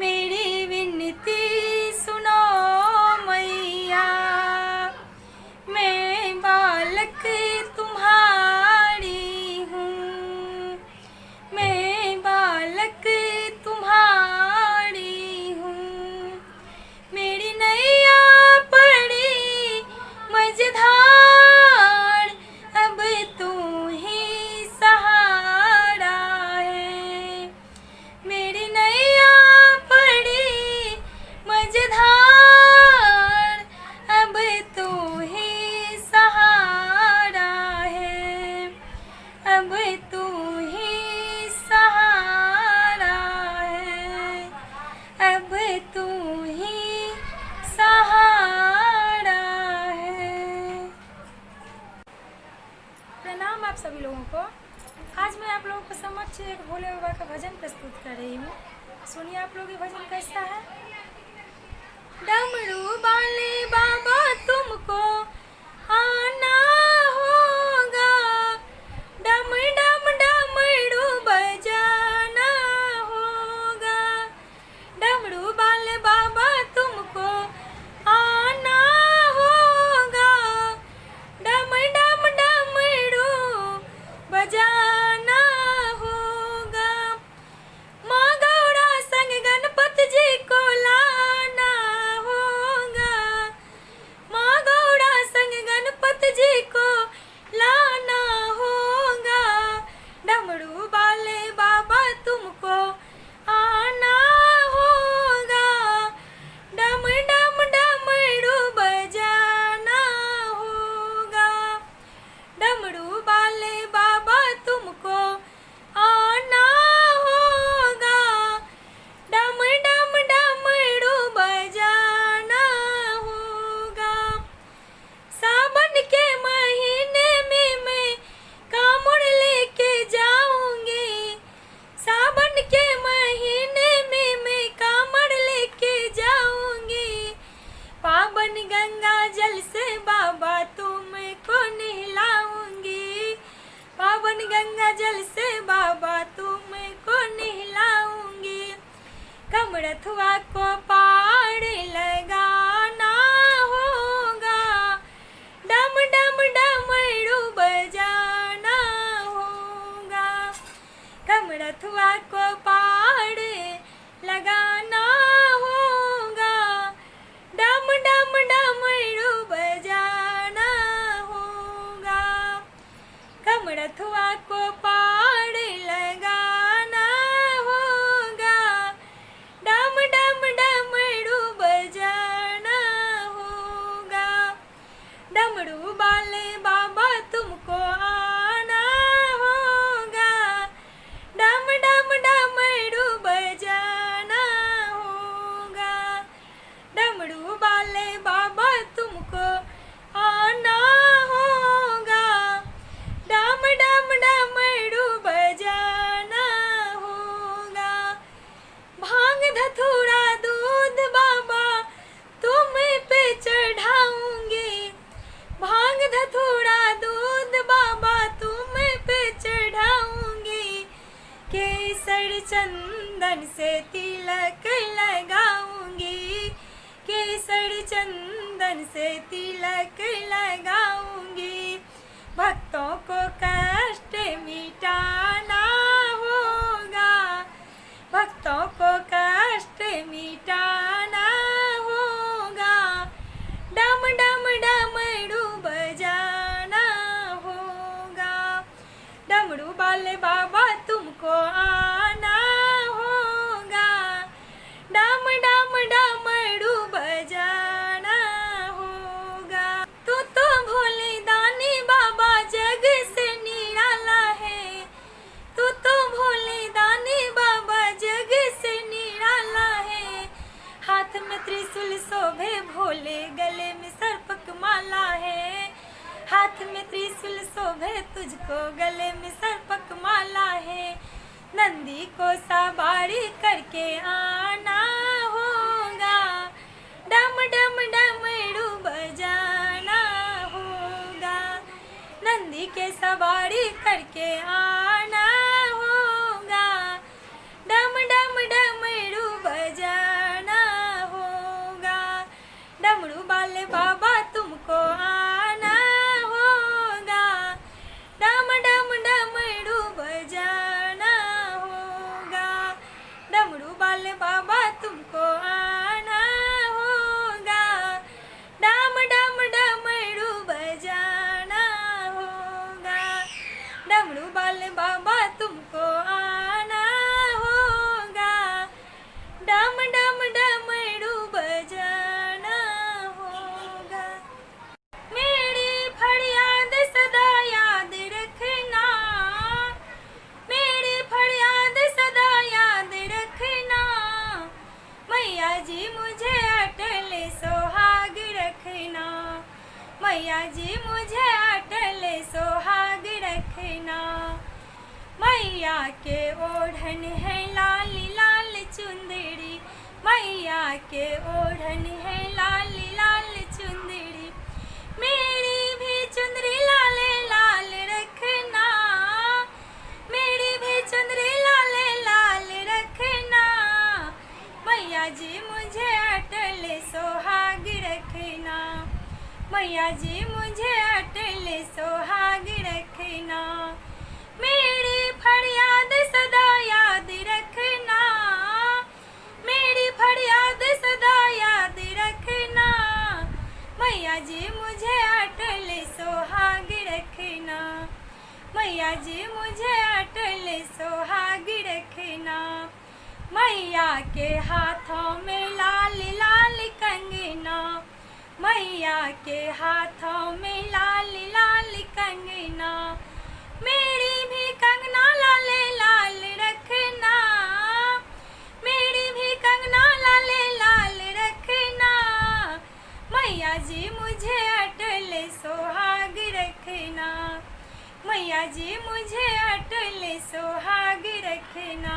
Speaker 2: मेरी विनती सुनो मैया, मैं बालक तुम्हारी हूँ। मैं बालक तुम्हारी हूँ। मेरी नैया पड़ी मझधार, अब तू ही सहारा है। मेरी नैया पड़ी मझधार, अब तू ही सहारा है। अब तू ही सहारा है। अब तू ही सहारा है। प्रणाम आप सभी लोगों को। आज मैं आप लोगों को समक्ष एक भोले बाबा का भजन प्रस्तुत कर रही हूँ। सुनिए आप लोग ये भजन कैसा है। डमरू पावन गंगा जल से बाबा तुमको नहलाऊंगी, पावन गंगा जल से बाबा तुमको नहलाऊंगी। कमरथुआ को पार लगाना होगा, डम डम डमरू बजाना होगा। कमरथुआ को पार लगाना होगा, डम डम डमरू बजाना होगा। कमरथुआ को पार लगाना होगा, डम डम डमरू बजाना होगा। डमरू वाले बाबा तुमको आना होगा, डम डम डमरू बजाना होगा। डमरू वाले बाबा तुमको आना होगा, डम डम डमरू बजाना होगा। भांग धतूरा दूध बाबा तुम पे चढ़ाऊंगी, भांग धतूरा दूध बाबा तुम पे चढ़ाऊंगी। केसर चंदन से तिलक लगाऊंगी, केसर चंदन से तिलक लगाऊंगी। भक्तों को कष्ट मिटाना होगा, भक्तों को कष्ट मिटाना होगा। डम डम डमरू बजाना होगा। डमरू वाले बाबा तुमको आना होगा, डम डम डमरू बजाना होगा। तू तो भोले दानी बाबा जग से निराला है, तू तो भोले दानी बाबा जग से निराला है। हाथ में त्रिशूल शोभे भोले, गले में सर्पक माला है। हाथ में त्रिशूल शोभे तुझको, गले में सर्पक माला है। नंदी को सवारी करके आना होगा, डम डम डमरू बजाना होगा। नंदी के सवारी करके आना होगा, डम डम डमरू बजाना होगा। डमरू वाले बाबा तुमको आना होगा, डम डम डमरू बजाना होगा। डमरू वाले बाबा तुमको आना होगा, डम डम डमरू बजाना होगा। डमरू वाले बाबा तुमको आना होगा, डम डम डमरू बजाना होगा। मेरी फरियाद सदा याद रखना, मेरी फरियाद सदा याद रखना। मैया जी मुझे अटल सोहाग रखना, मैया जी मुझे अटल सोहाग रखना। मैया के ओढ़न है लाल लाल चुंदड़ी, मैया के ओढ़न है लाल लाल चुंदड़ी। मेरी भी चुंदरी लाल लाल रखना, मेरी भी चुंदरी लाल लाल रखना। मैया जी मुझे अटल सोहाग रखना, मैया जी मुझे अटल सोहाग रखना। मेरी फरियाद सदा याद रखना, मेरी फरियाद सदा याद रखना। मैया जी मुझे अटल सोहाग रखना, मैया जी मुझे अटल सोहाग रखना। मैया के हाथों में लाल लाल कंगना, मैया के हाथों में लाल लाल कंगना। मेरी भी कंगना लाल लाल रखना, मेरी भी कंगना लाल लाल रखना। मैया जी मुझे अटल सोहाग रखना, मैया जी मुझे अटल सोहाग रखना।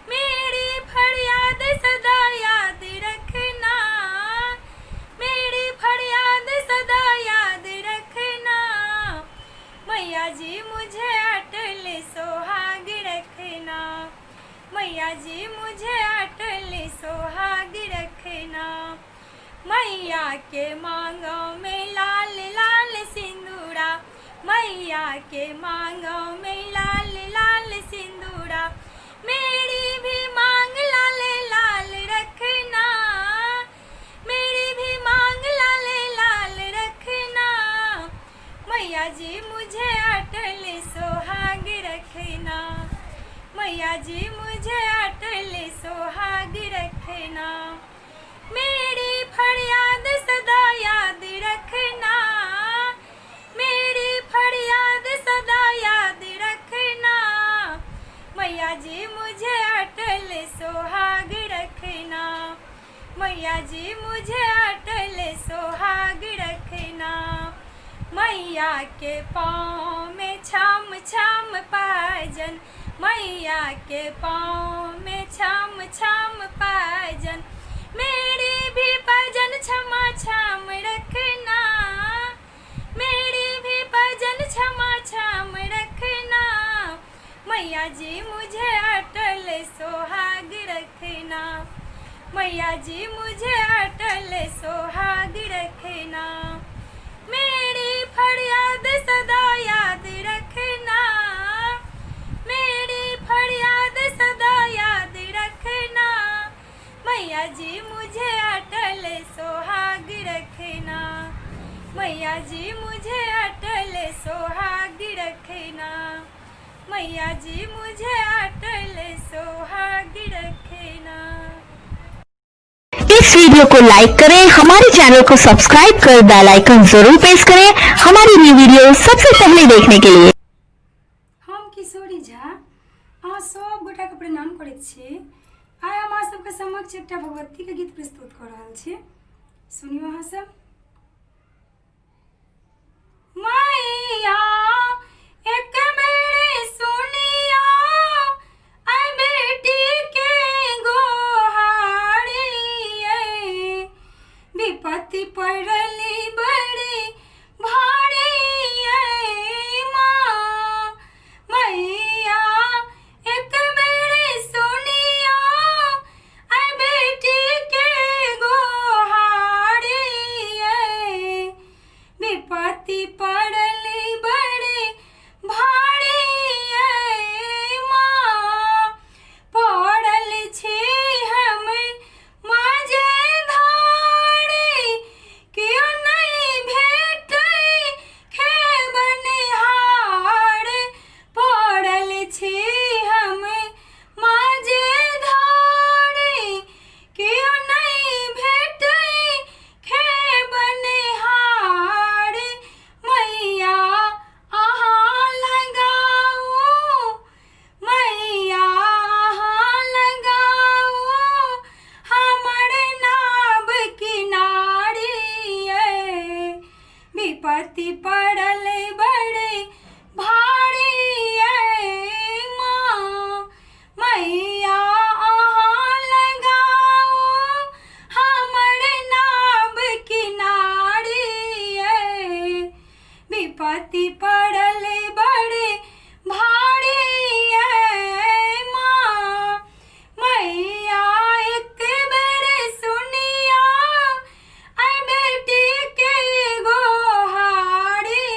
Speaker 2: मेरी फरियाद सदा याद रखना, के मांगों में लाल लाल सिंदूरा, मैया के मांगों में लाल लाल सिंदूरा, मेरी भी मांग लाल लाल रखना, मेरी भी मांग लाल लाल रखना, मैया जी मुझे अटल सुहाग रखना, मैया जी मुझे अटल सुहाग रखना, मेरी फरियाद सदा याद रखना, मेरी फरियाद सदा याद रखना, मैया जी मुझे अटल सुहाग रखना, मैया जी मुझे अटल सुहाग रखना, मैया के पाँव में छम छम पायजन, मैया के पाँव में छम छम पायजन, मेरी भी भजन क्षमा छम रखना, मेरी भी भजन क्षमा छम रखना, मैया जी मुझे अटल सुहाग रखना, मैया जी मुझे अटल सुहाग रखना, मेरी फरियाद सदा याद रखना, मेरी फरियाद सदा याद रखना, मैया जी मुझे अटल सुहाग रखना, मैया जी मुझे अटल सुहाग रखना, मैया जी मुझे अटल सुहाग रखना।
Speaker 1: इस वीडियो को लाइक करें, हमारे चैनल को सब्सक्राइब कर बेल आइकन जरूर प्रेस करें हमारी न्यू वीडियो सबसे पहले देखने के लिए।
Speaker 4: हम किशोरी झा अहाँ सब गोटा के प्रणाम करैत छी। आइ हम अहाँ सबके समक्ष एकटा भगवती के गीत प्रस्तुत कर रहल छी, सुनियो अहाँ सब। मैया एक बेर सुनिया आई बेटी के गोहारी, विपत्ति पड़ली बड़ी भारी माँ, मैया एक बेर सुनिया आई बेटी के गोहारी, विपत्ति पड़ली बड़ी भारी माँ, पड़ल छी हम माजे धारी, क्यों नहीं भेटै खे बनिहार, पड़ल छी हम माजे धारी, क्यों नहीं भेटै खे बनिहार, मैया अहाँ लगाऊ, मैया अहाँ लगाऊ हमर नाव किनारी, विपत्ति पड़ल बड़ी भारी माँ, मैया अहाँ लगाऊ हमर नाव किनारी, विपत्ति पड़ल बड़ी भारी माँ, मैया एक बेर सुनिया आई बेटी के गोहारी,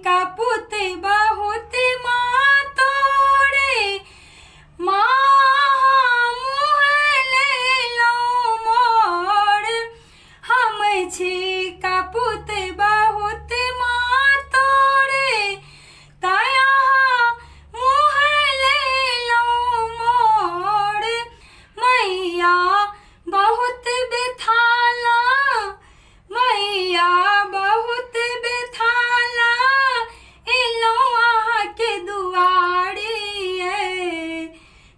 Speaker 4: का पुत बहुत माँ तोड़े माँ मुँह ले लो मोड़ हम छी का पुत बहुत माँ तोड़े तया मुँह ले लो मोड़ मैया बहुत बेथाला मैया बहुत बेथाला एलो आहाँ के दुआरे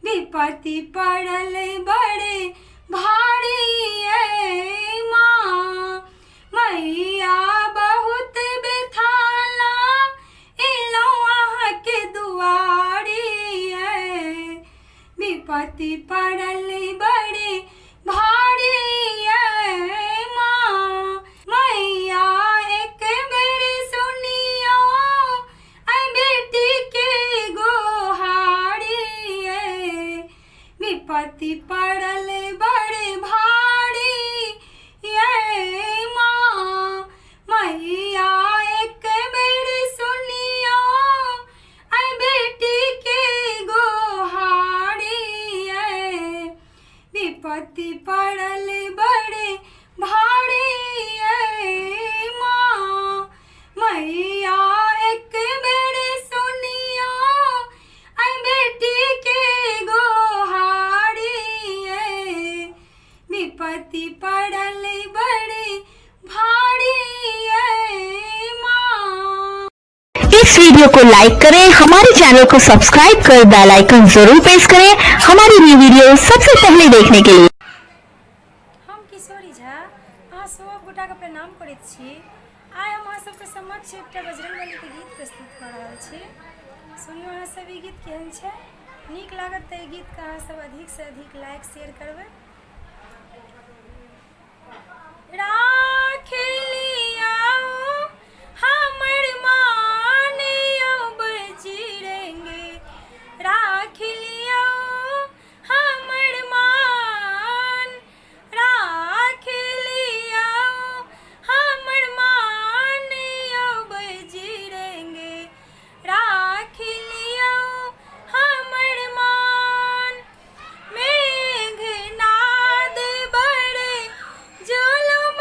Speaker 4: विपत्ति पड़ल बड़े भारी माँ मैया बहुत बेथाला एलो आहाँ के दुआरे विपत्ति पड़ल बड़े भारी माँ मैया एक बेर सुनियो आई बेटी के गोहारी विपत्ति पड़ल बड़े भारी माँ मैया एक बेर सुनियो आई बेटी के गोहारी विपत्ति पड़ल बड़े भारी माँ मैया एक बेर सुनियो आई बेटी के गोहारी विपत्ति पड़ल बड़े भारी माँ।
Speaker 1: इस वीडियो को लाइक करें, हमारे चैनल को सब्सक्राइब कर बेल आइकन जरूर प्रेस करें हमारी न्यू वीडियो सबसे पहले देखने के लिए।
Speaker 2: हम किशोरी झा अहाँ सब गोटा के प्रणाम करैत छी। आइ हम अहाँ सबके समक्ष एकटा बजरंगबली के गीत प्रस्तुत कऽ रहल छी। सुनियो अहाँ सब ई गीत केहन छै। नीक लागत तऽ ई गीत के अहाँ सब अधिक से अधिक लाइक शेयर करबै। राख लियाओ हमर मान अब चिरेंगे राख लियाओ हमर मान राख लियाओ हमर मान अब चिरेंगे राख लियाओ हमर मान मेघनाद बड़े जुलुम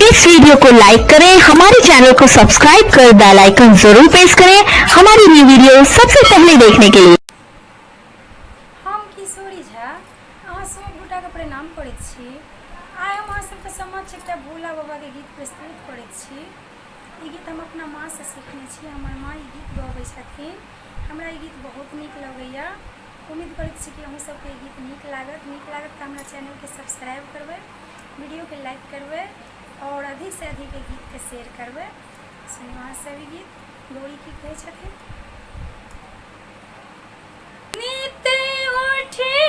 Speaker 1: इस वीडियो को लाइक करें, हमारे चैनल को सब्सक्राइब कर बेल आइकन जरूर प्रेस करें हमारी न्यू वीडियो सबसे पहले देखने के लिए।
Speaker 2: हम किशोरी झा अहाँ सब गोटाके प्रणाम करैत छी। आइ हम अहाँ सबके समक्ष एकटा भोला बाबाके गीत प्रस्तुत करैत छी। ई गीत हम अपना माँ से सीखने छी। हमर माँ ई गीत गबै छथिन। हमरा ई गीत बहुत नीक लगैया। उम्मीद करैत छी कि अहूँ सबके ई गीत नीक लागत तऽ हमरा चैनलके सब्सक्राइब करबै, वीडियोके लाइक करबै और अधिक से अधिक गीत के शेयर करबै। सुनिए अहाँ सब ई गीत गौरी की कहै छथिन। नित उठी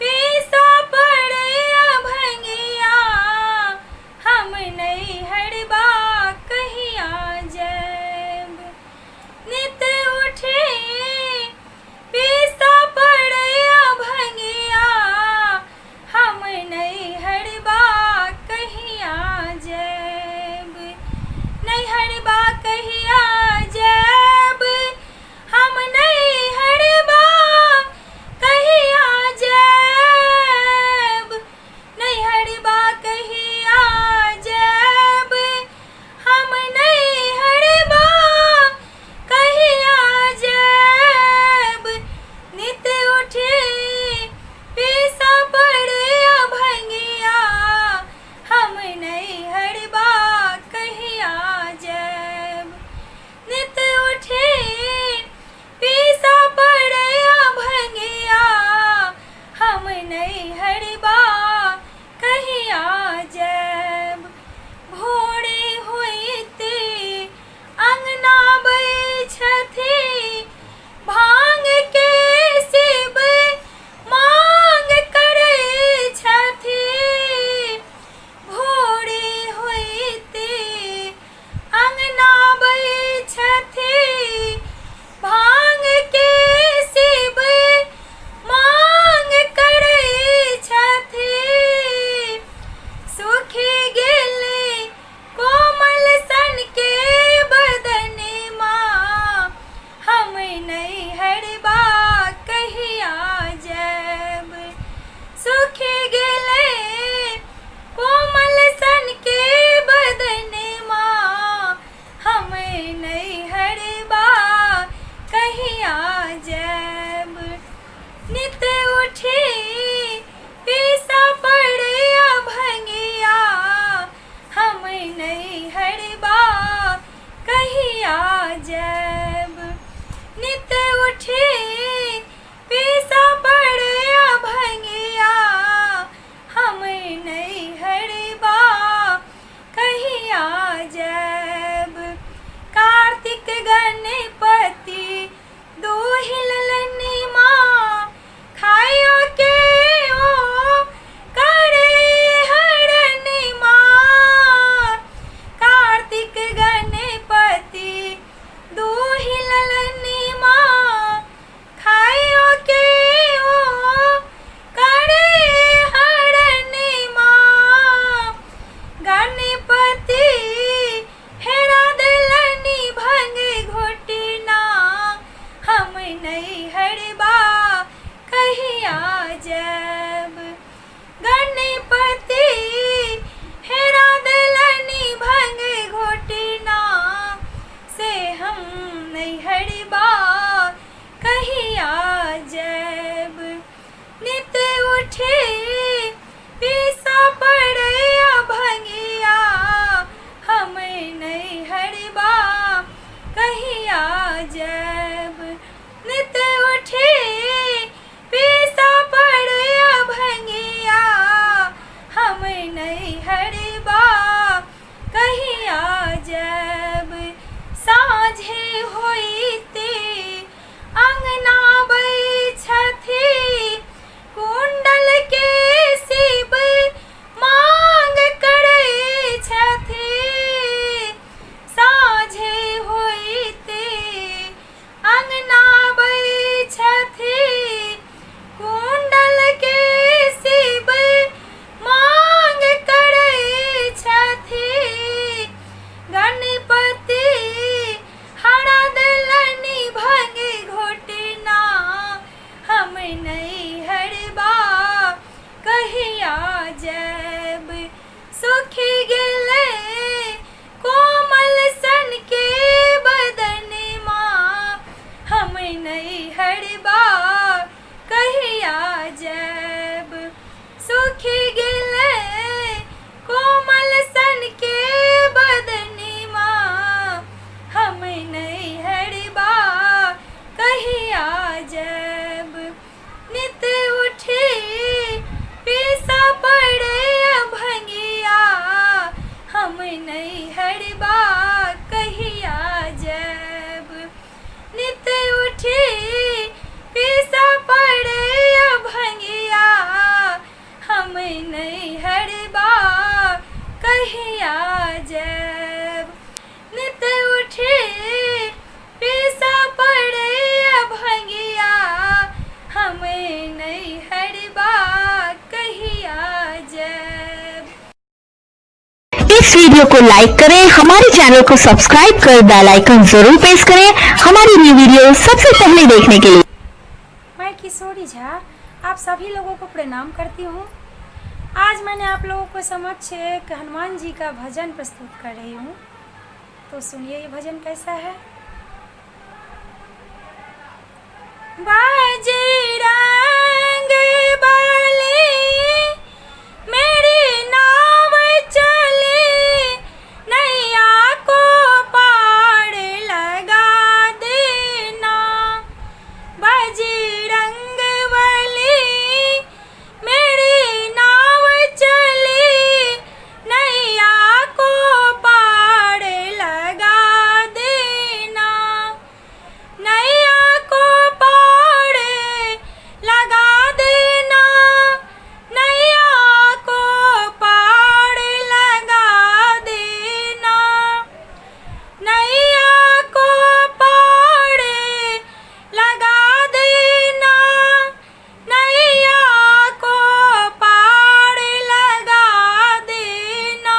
Speaker 2: पीसा पड़ैया भंगिया, हम नहीं हड़बा कहिया जैब। नित उठी पीसा पड़ैया भंगिया, हम नहीं हड़बा कहिया जैब। नहीं हड़बा कहिया जैब, हम नहीं हड़बा कहिया जैब। नहीं हड़बा कहिया जैब, हम नहीं हड़बा कहिया जैब। नित उठी पीसा पड़ैया भंगिया, हम नहीं हड़बा कहिया जैब। नित उठी पीसा पड़ैया भंगिया, हम नहीं हड़बा कहिया जैब। भोरे होइते अंगना बैठथी, भांग के शिव मांग करै छथी। भोरे होइते अंगना बैठथी, भांग के शिव मांग करै छथी। सुखी गेलै कोमल सन के बदनमा, हम नहीं हड़बा कहिया जैब। सुखी गेलै कोमल सन के बदनमा, हम नहीं हड़बा कहिया जैब। नित उठी पीसा पड़ैया भंगिया, हम नहीं हड़बा कहिया जैब। नित उठी पीसा पड़ैया भंगिया, हम नहीं हड़बा कहिया जैब। कार्तिक गणपति दोहिल माँ, खाया के ओ करे हरनी माँ। कार्तिक गणपति दोहिल माँ, खाया के ओ करे हरनी माँ। गणपति हेरा देलनी भंग घोटना, हम नहीं हड़बा कहिया जैब। गणपति हेरा देलनी भंग घोटना, से हम नहीं हड़बा कहिया जैब। नित उठी पीसा पड़ैया भंगिया, हम नहीं हड़बा कहिया जैब। नित उठी पीसा पड़ैया भंगिया, हम नहीं हड़बा कहिया जैब। साँझे होइते अंगना बैठथी, कुंडल के शिव मांग करै छथी। साँझे होइते अंगना बैठथी, कुंडल के शिव मांग करै छथी। गणपति हरा देल कहिया जब नित उठे पीसा पड़े भंगिया हमें नहीं हरबा कहिया जब।
Speaker 1: इस वीडियो को लाइक करें, हमारे चैनल को सब्सक्राइब कर बेल आइकन जरूर प्रेस करें हमारी न्यू वीडियो सबसे पहले देखने के लिए।
Speaker 2: मैं किशोरी झा आप सभी लोगों को प्रणाम करती हूँ। आज मैंने आप लोगों को समक्ष एक हनुमान जी का भजन प्रस्तुत कर रही हूँ, तो सुनिए ये भजन कैसा है। बजरंग बली मेरी नाव चली नैया को पार लगा देना। बजरंग बली मेरी नाव चली नैया को पार लगा देना। नैया को पार लगा देना। नैया को पार लगा देना। नैया को पार लगा देना। नैया को पार लगा देना।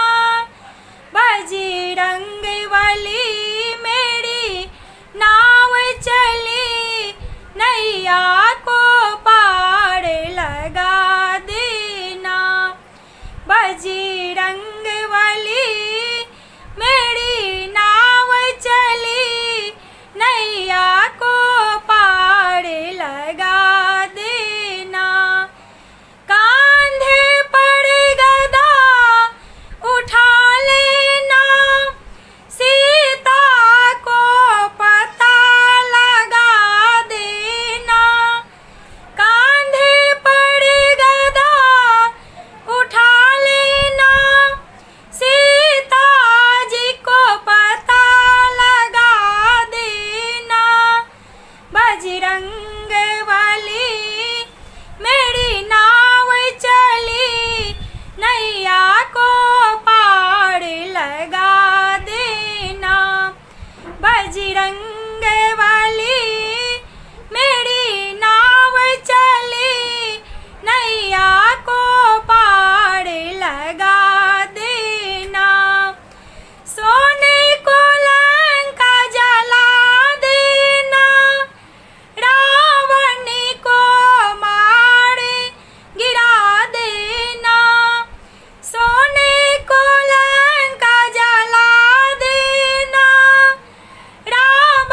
Speaker 2: बजरंग बली मेरी नाव चली नैया को पार लगा देना। बजरंग बली मेरी नाव चली नैया को पार लगा देना। कांधे पर गदा उठा लेना। सीता को पता लगा देना। कांधे पर गदा उठा लेना। सीता जी को पता लगा देना। बजरंग बली मेरी नाव चली नैया को पार लगा देना। बजरंग बली मेरी नाव चली नैया को पार लगा देना। सोने को लंका जला देना। रावण को मार गिरा देना। सोने को लंका जला देना। रावण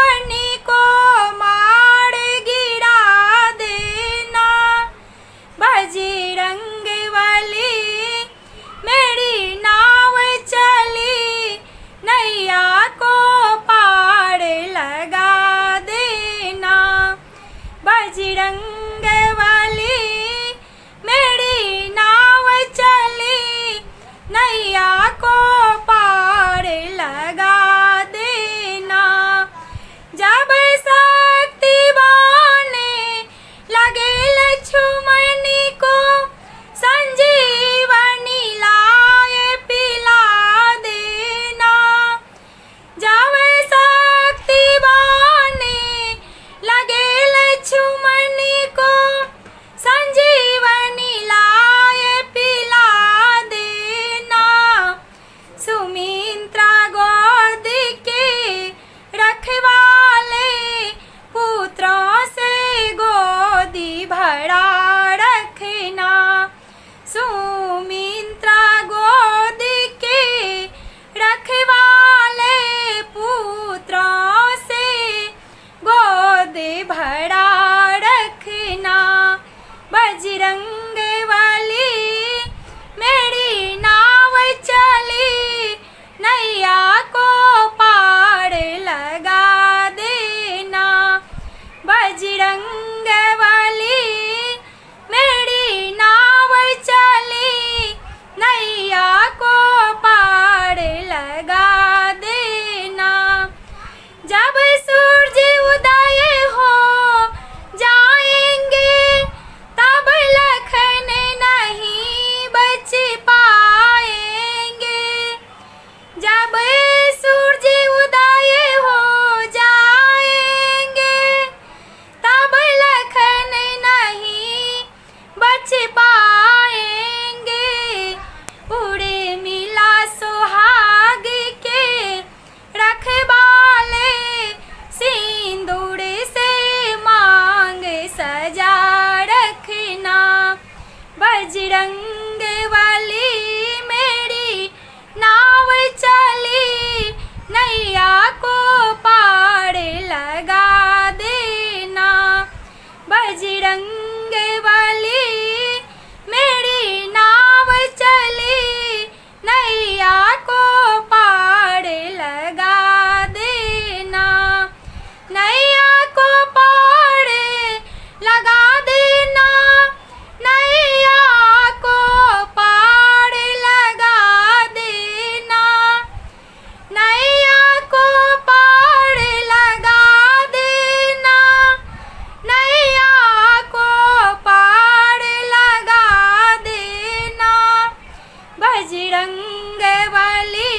Speaker 2: वाली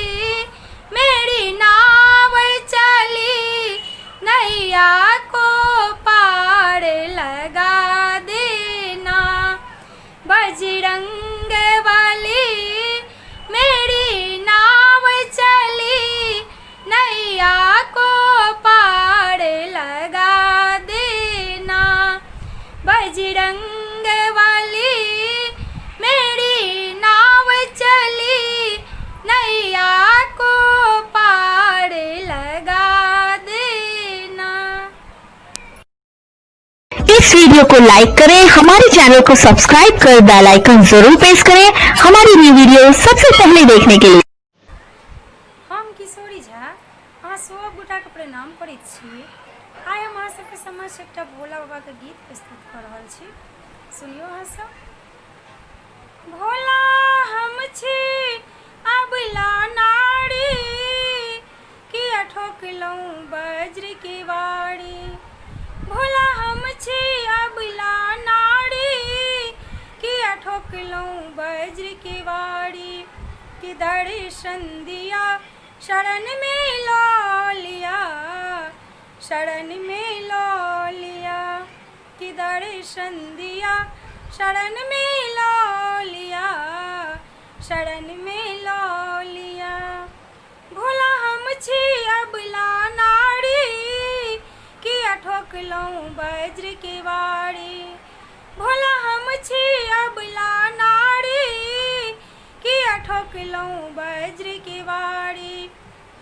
Speaker 2: मेरी नाव चली नैया को पार लगा देना। बजरंग वाली मेरी नाव चली नैया को पार लगा देना। बजरंग वाली मेरी नाव चली नैया को पार लगा देना।
Speaker 1: इस वीडियो को लाइक करें, हमारे चैनल को सब्सक्राइब कर बेल आइकन जरूर प्रेस करें हमारी न्यू वीडियो सबसे पहले देखने के लिए।
Speaker 2: हम किशोरी झा अहाँ सब गोटा के प्रणाम करैत छी। आइ हम अहाँ सबके समक्ष एकटा भोला बाबा के गीत प्रस्तुत कर रहल छी, सुनियो अहाँ सब। भोला हम छी अबला नारी किया ठोकलौं वज्र की वाड़ी। भोला हम छी अबला नारी किया ठोकलौं वज्र की वाड़ी। कि दर्शन दिया शरण में लो लिया, शरण में लो लिया। कि दर्शन दिया शरण में लो लिया, शरण में लो लिया। भोला हम छी अबला नारी किया ठोकलौं वज्र की वाड़ी। भोला हम छी अबला नारी किया ठोकलौं वज्र की वाड़ी।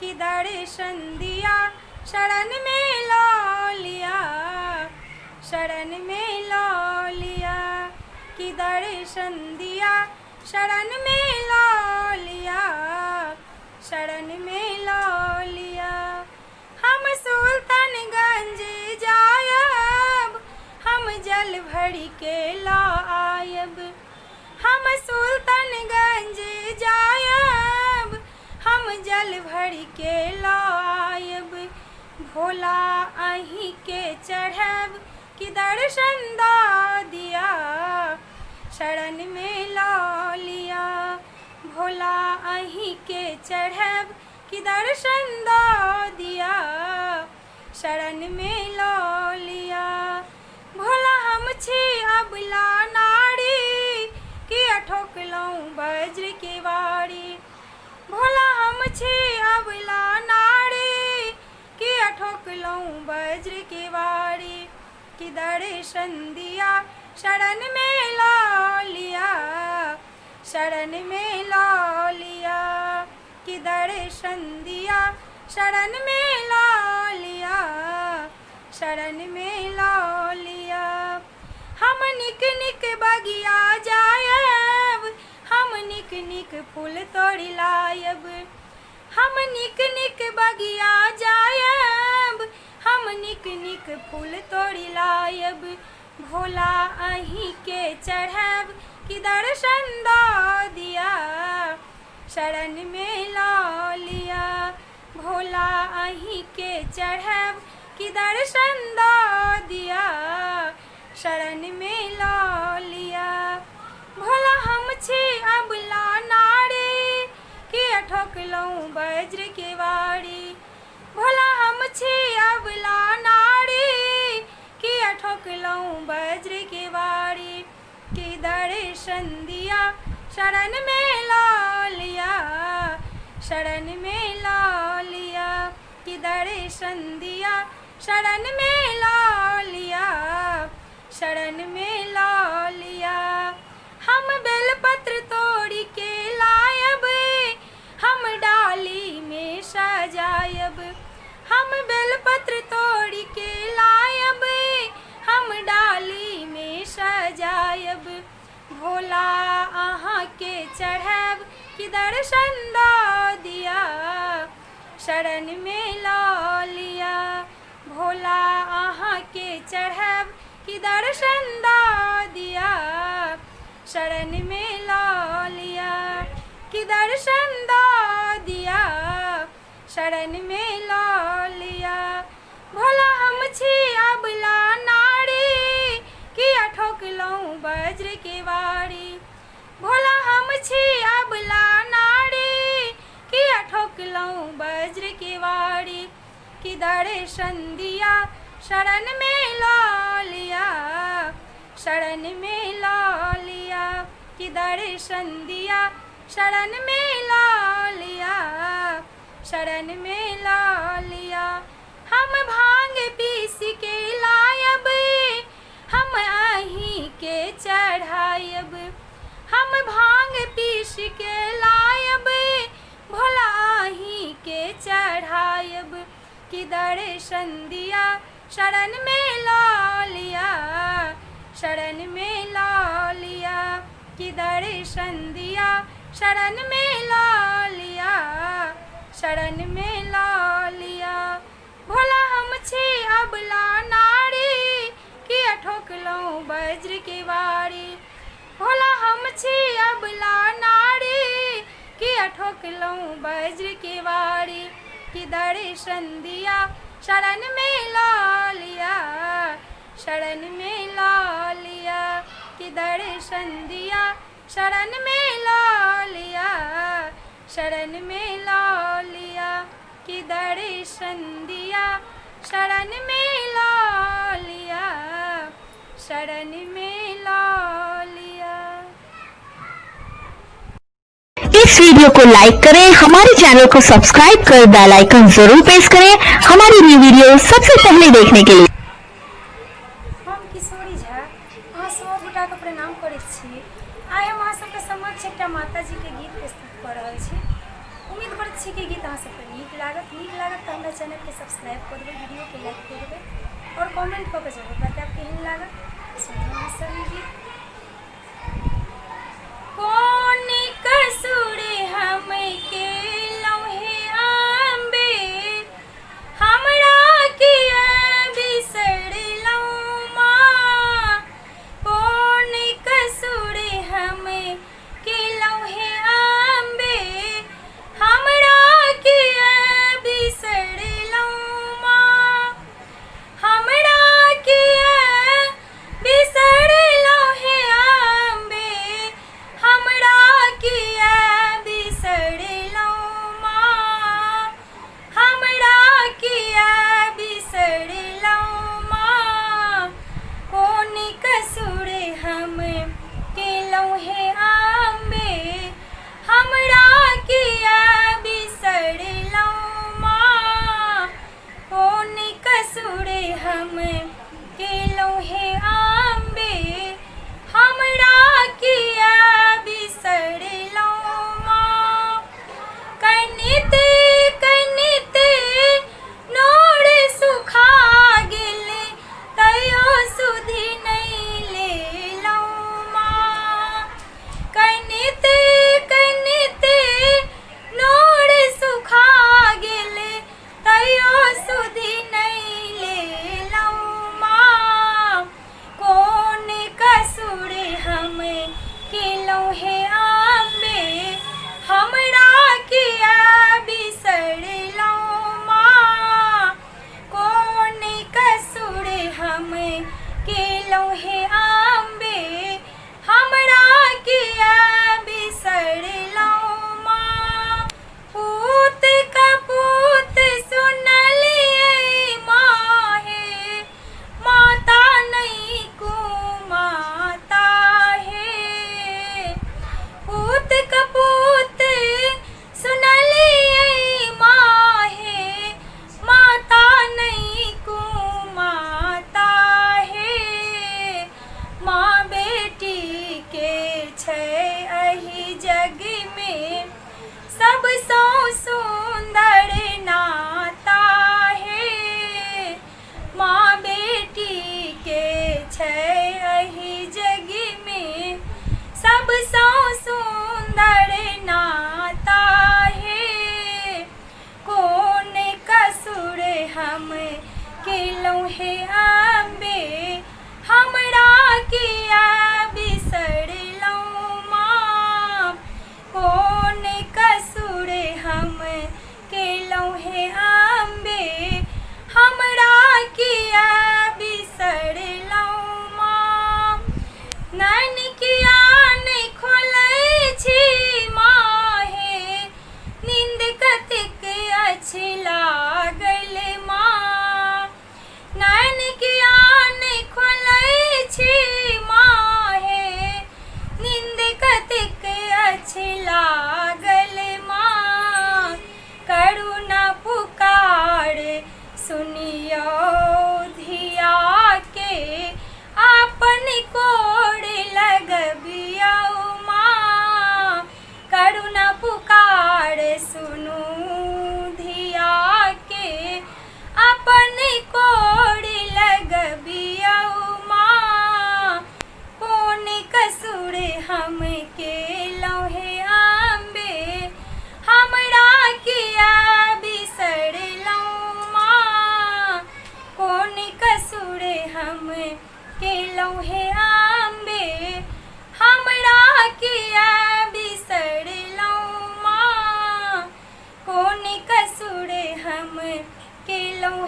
Speaker 2: कि दर्शन दिया शरण में लो लिया, शरण में लो लिया। कि दर्शन दिया शरण में लो लिया, शरण में लो लिया। हम सुल्तानगंज जायब हम जल भरी के ला आयब। हम सुल्तानगंज जायब हम जल भरी के ला आयब। भोला अहीं के चढ़ब कि दर्शन दा दिया, शरण में लो लिया। भोला अहीं के चढ़ब कि दर्शन दा दिया, शरण में लो लिया। भोला हम छी अबला नारी किया ठोकलौं वज्र की वाड़ी। भोला हम छी अबला नारी किया ठोकलौं वज्र की वाड़ी। कि दर्शन दिया शरण में लो लिया, शरण में लो लिया। कि दर्शन दिया शरण में लो लिया, शरण में लो लिया। हम निक निक बगिया जायब हम निक निक फूल तोड़ी लायब। हम निक निक बगिया जायब हम निक निक फूल तोड़ी लायब। भोला अहीं के चढ़ब कि दर्शन दा दिया, शरण में लो लिया। भोला अहीं के चढ़ब कि दर्शन दा दिया, शरण में लो लिया। भोला हम छी अबला नारी किया ठोकलौं वज्र की वाड़ी। भोला हम छी अबला नारी किया ठोकलौं वज्र की वाड़ी। कि दर्शन दिया शरण में लो लिया, शरण में लो लिया। कि दर्शन दिया शरण में लो लिया, शरण में लो लिया। हम बेलपत्र तोड़ी के लायब हम डाली में सजायब। हम बेलपत्र तोड़ी के लायब हम डाली में सजायब। भोला अहाँ के चढ़ब कि दर्शन दा दिया, शरण में लो लिया। भोला अहाँ के चढ़ब कि दर्शन दा दिया, शरण में लो लिया। कि दर्शन दा दिया, शरण में लो लिया। भोला हम छी अबला नारी किया ठोकलौं वज्र की वाड़ी। भोला हम छी अबला नारी लऊं वज्र की वाड़ी कि दर्शन दिया शरण में ला लिया, शरण में ला लिया कि दर्शन दिया शरण में ला लिया, शरण में ला लिया। हम भांग पीस के लायब हम आही के चढ़ायब, हम भांग पीस के लायब भोला आही के चढ़ायब कि दर्शन दिया शरण में ला लिया, शरण में ला लिया कि दर्शन दिया शरण में ला लिया, शरण में ला लिया। भोला हम छे अबला नारी कि ठोक लऊं वज्र की वारी, भोला हम छे अबला नारी कि ठोक लऊं वज्र की वारी कि दर्शन दिया शरण में ला लिया, शरण में ला लिया कि दर्शन दिया शरण में ला लिया, शरण में ला लिया कि दर्शन दिया शरण में ला लिया, शरण में ला लिया।
Speaker 1: इस वीडियो को लाइक करें, हमारे चैनल को सब्सक्राइब कर बेल आइकन जरूर प्रेस करें हमारी न्यू वीडियो सबसे पहले देखने के लिए।
Speaker 2: हम किशोरी झा अहाँ सब गोटा के प्रणाम करैत छी। आइ हम अहाँ सबके समक्ष एकटा माताजी के गीत प्रस्तुत कऽ रहल छी। उम्मीद करैत छी कि गीत अहाँ सबके नीक लागत तऽ हमरा चैनल के सब्सक्राइब कऽ देबै, वीडियो के लाइक कऽ देबै और कमेंट कऽ के जरूर बताएब केहन लागत। सुनू अहाँ सब ई गीत। कौन कसूर हम के लौहे आंबे हमरा किया बिसरलौं माँ, कौन कसूर हम के लौहे आंबे हमरा किया बिसरलौं माँ, हमरा किया बिसरलौं हे आंबे हमरा किया बिसरलौं माँ, हमरा किया बिसरलौं माँ, कौन कसूर हम केलौं हे आंबे हमरा किया बिसरलौं माँ, कौन कसूर हम केलौं हे आंबे हमरा किया बिसरलौं माँ। कनिते कनिते नोर सुखा गेलै तैयो सुधि नहि लेलौं माँ, कनिते कनिते नोर सुखा गेलै तैयो सुधि नहि लेलौं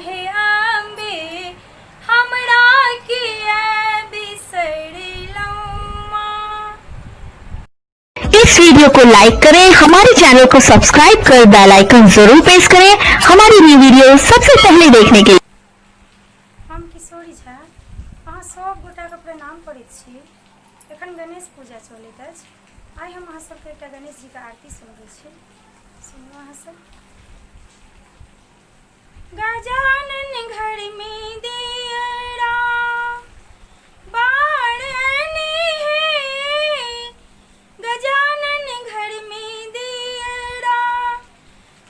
Speaker 2: हे अम्बे हमरा के बिसरलौं माँ।
Speaker 1: इस वीडियो को लाइक करें, हमारे चैनल को सब्सक्राइब कर बेल आइकन जरूर प्रेस करें हमारी न्यू वीडियो सबसे पहले देखने के लिए।
Speaker 2: हम किशोरी झा अहाँ सब गोटाके प्रणाम करैत छी। एखन गणेश पूजा चलैत अछि। आइ हम अहाँ सबके एकटा गणेश जीके आरती सुनबै छी। सुनू अहाँ सब। गजानन घर में दियरा बारने हैं, गजानन घर में दियरा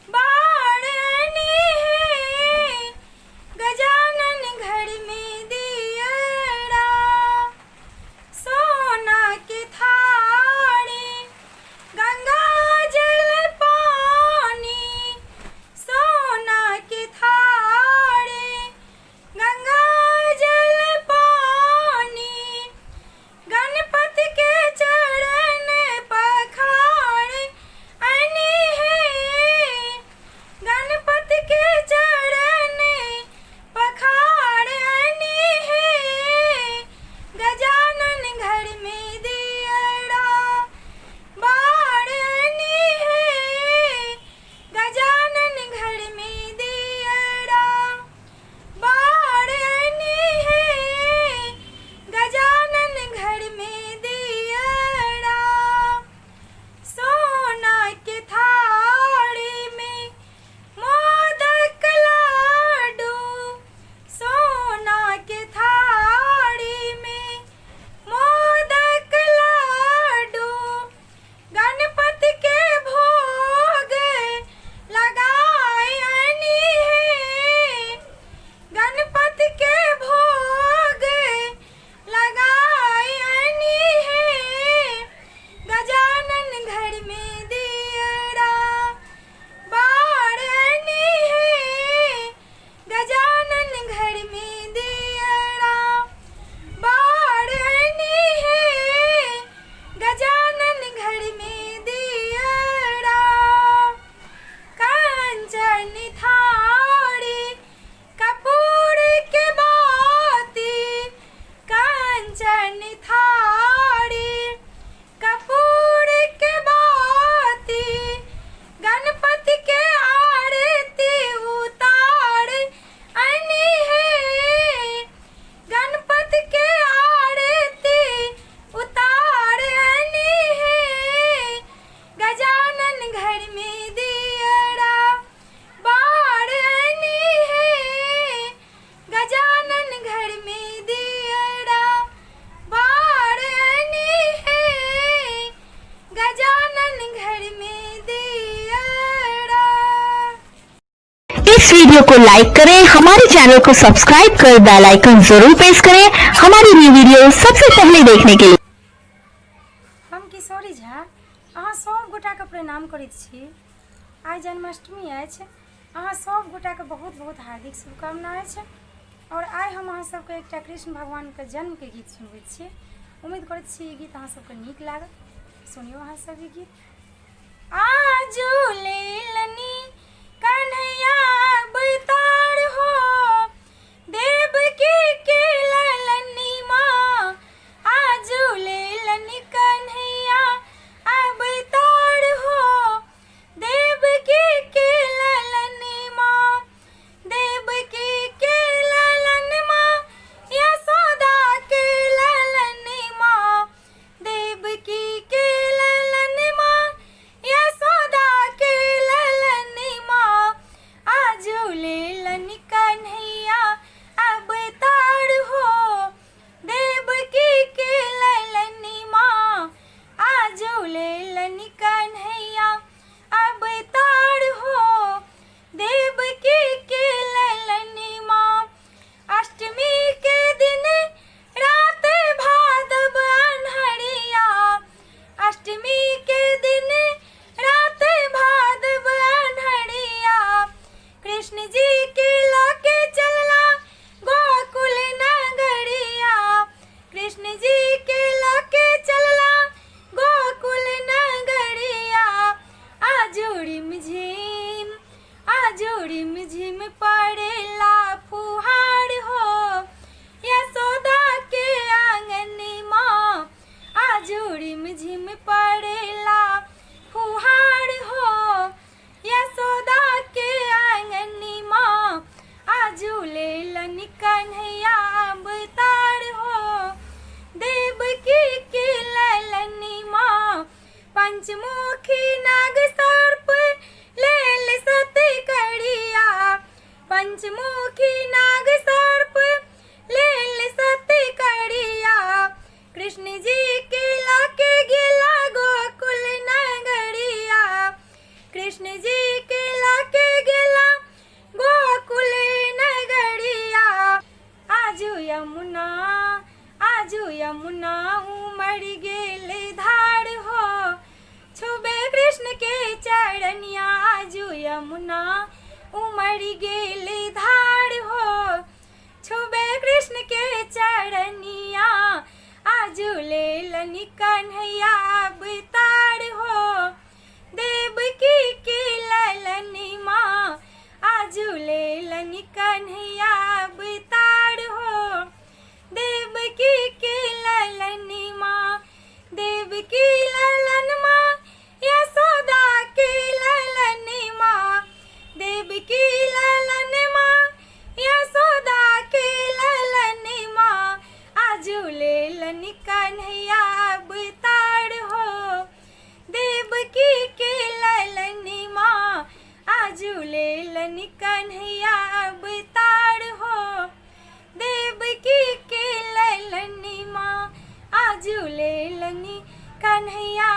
Speaker 2: बारने हैं, गजानन घर में दियरा सोना के थारी गंगा जल पानी, सोना के थारी गंगा जल पानी, गणपति के चरण पखारे आनी है, गणपति के चरण पखारे आनी है, गजानन घर में दियरा बारनी है, गजानन घर में दियरा बारनी है, गजानन घर में दियरा सोना के थारी में मोदक लाडू, सोना के थारी में मोदक लाडू, गणपति के भोग लगाए आनी है, गणपति के भोग लगाए आनी है, गजानन घर में दियरा बारनी है, गजानन घर में दियरा बारनी है, गजानन घर में दियरा कंचन थारी कपूर के बाती, कंचन थारी कपूर के बाती, गणपति के आरती उतार आनी है, गणपति के आरती उतार आनी है, गजानन घर में दियरा बारनी है, गजानन घर में दियरा बारनी है, गजानन घर में दियरा।
Speaker 1: इस वीडियो को लाइक करें, हमारे चैनल को सब्सक्राइब कर बेल आइकन जरूर प्रेस करें हमारी न्यू वीडियो सबसे पहले देखने के लिए।
Speaker 2: हम किशोरी झा अहाँ सब गोटाके प्रणाम करैत छी। आइ जन्माष्टमी अछि। अहाँ सब गोटाके बहुत बहुत हार्दिक शुभकामना अछि। और आइ हम अहाँ सबके एकटा कृष्ण भगवानके जन्मके गीत सुनबैत छी। उम्मीद करैत छी ई गीत अहाँ सबके नीक लागत। सुनियो अहाँ सब ई गीत। आजू लेलनी कन्हैया बैतार हो, देवकी के ललनी माँ, आजू लेलनी कन्हैया अवतार हो, देवकी के ललनी माँ, देवकी के ललन माँ, यशोदा के ललनी माँ, देवकी के ललन माँ, यशोदा के ललनी माँ, आजू लेलनी कन्हैया अवतार हो, देवकी के ललनी माँ, आजू लेलनी कन्हैया अवतार हो, देवकी के ललनी माँ। अष्टमी के दिन रात भादव अन्हरिया, अष्टमी के दिन रात भादव अन्हरिया, कृष्ण जी के लाके चलला गोकुल नगरिया, कृष्ण जी के लाके चलला गोकुल नगरिया, आजू रिमझिम आजू रिमझिम पड़ेला फुहार हो यशोदा के आंगन माँ आजू रिमझिम पड़ेला फुहार हो यशोदा के आंगन माँ आजू लेलन कन्हैया अवतार हो देवकी के ललनी माँ पंचमुखी नाग सर्प लेल सती कड़िया पंचमुखी नाग सर्प लेल सती कड़िया कृष्ण जी के लाके गेला गोकुल नगरिया कृष्ण जी के लाके गेला गोकुल नगरिया आजू यमुना उमड़ गेल धार हो छुबे कृष्ण के चरणिया आजू यमुना उमड़ गेल धार हो छुबे कृष्ण के चरणिया आजू लेलन कन्हैया अवतार हो देवकी के ललनी माँ आजू लेलन कन्हैया अवतार हो देवकी के ललनी माँ देवकी ललन माँ यशोदा के ललनी माँ देवकी ललन माँ यशोदा के ललनी माँ आजू लेलन कन्हैया अवतार हो देवकी के ललनी माँ आजू लेलन कन्हैया अवतार हो देवकी के ललनी माँ आजू लेलन कन्हैया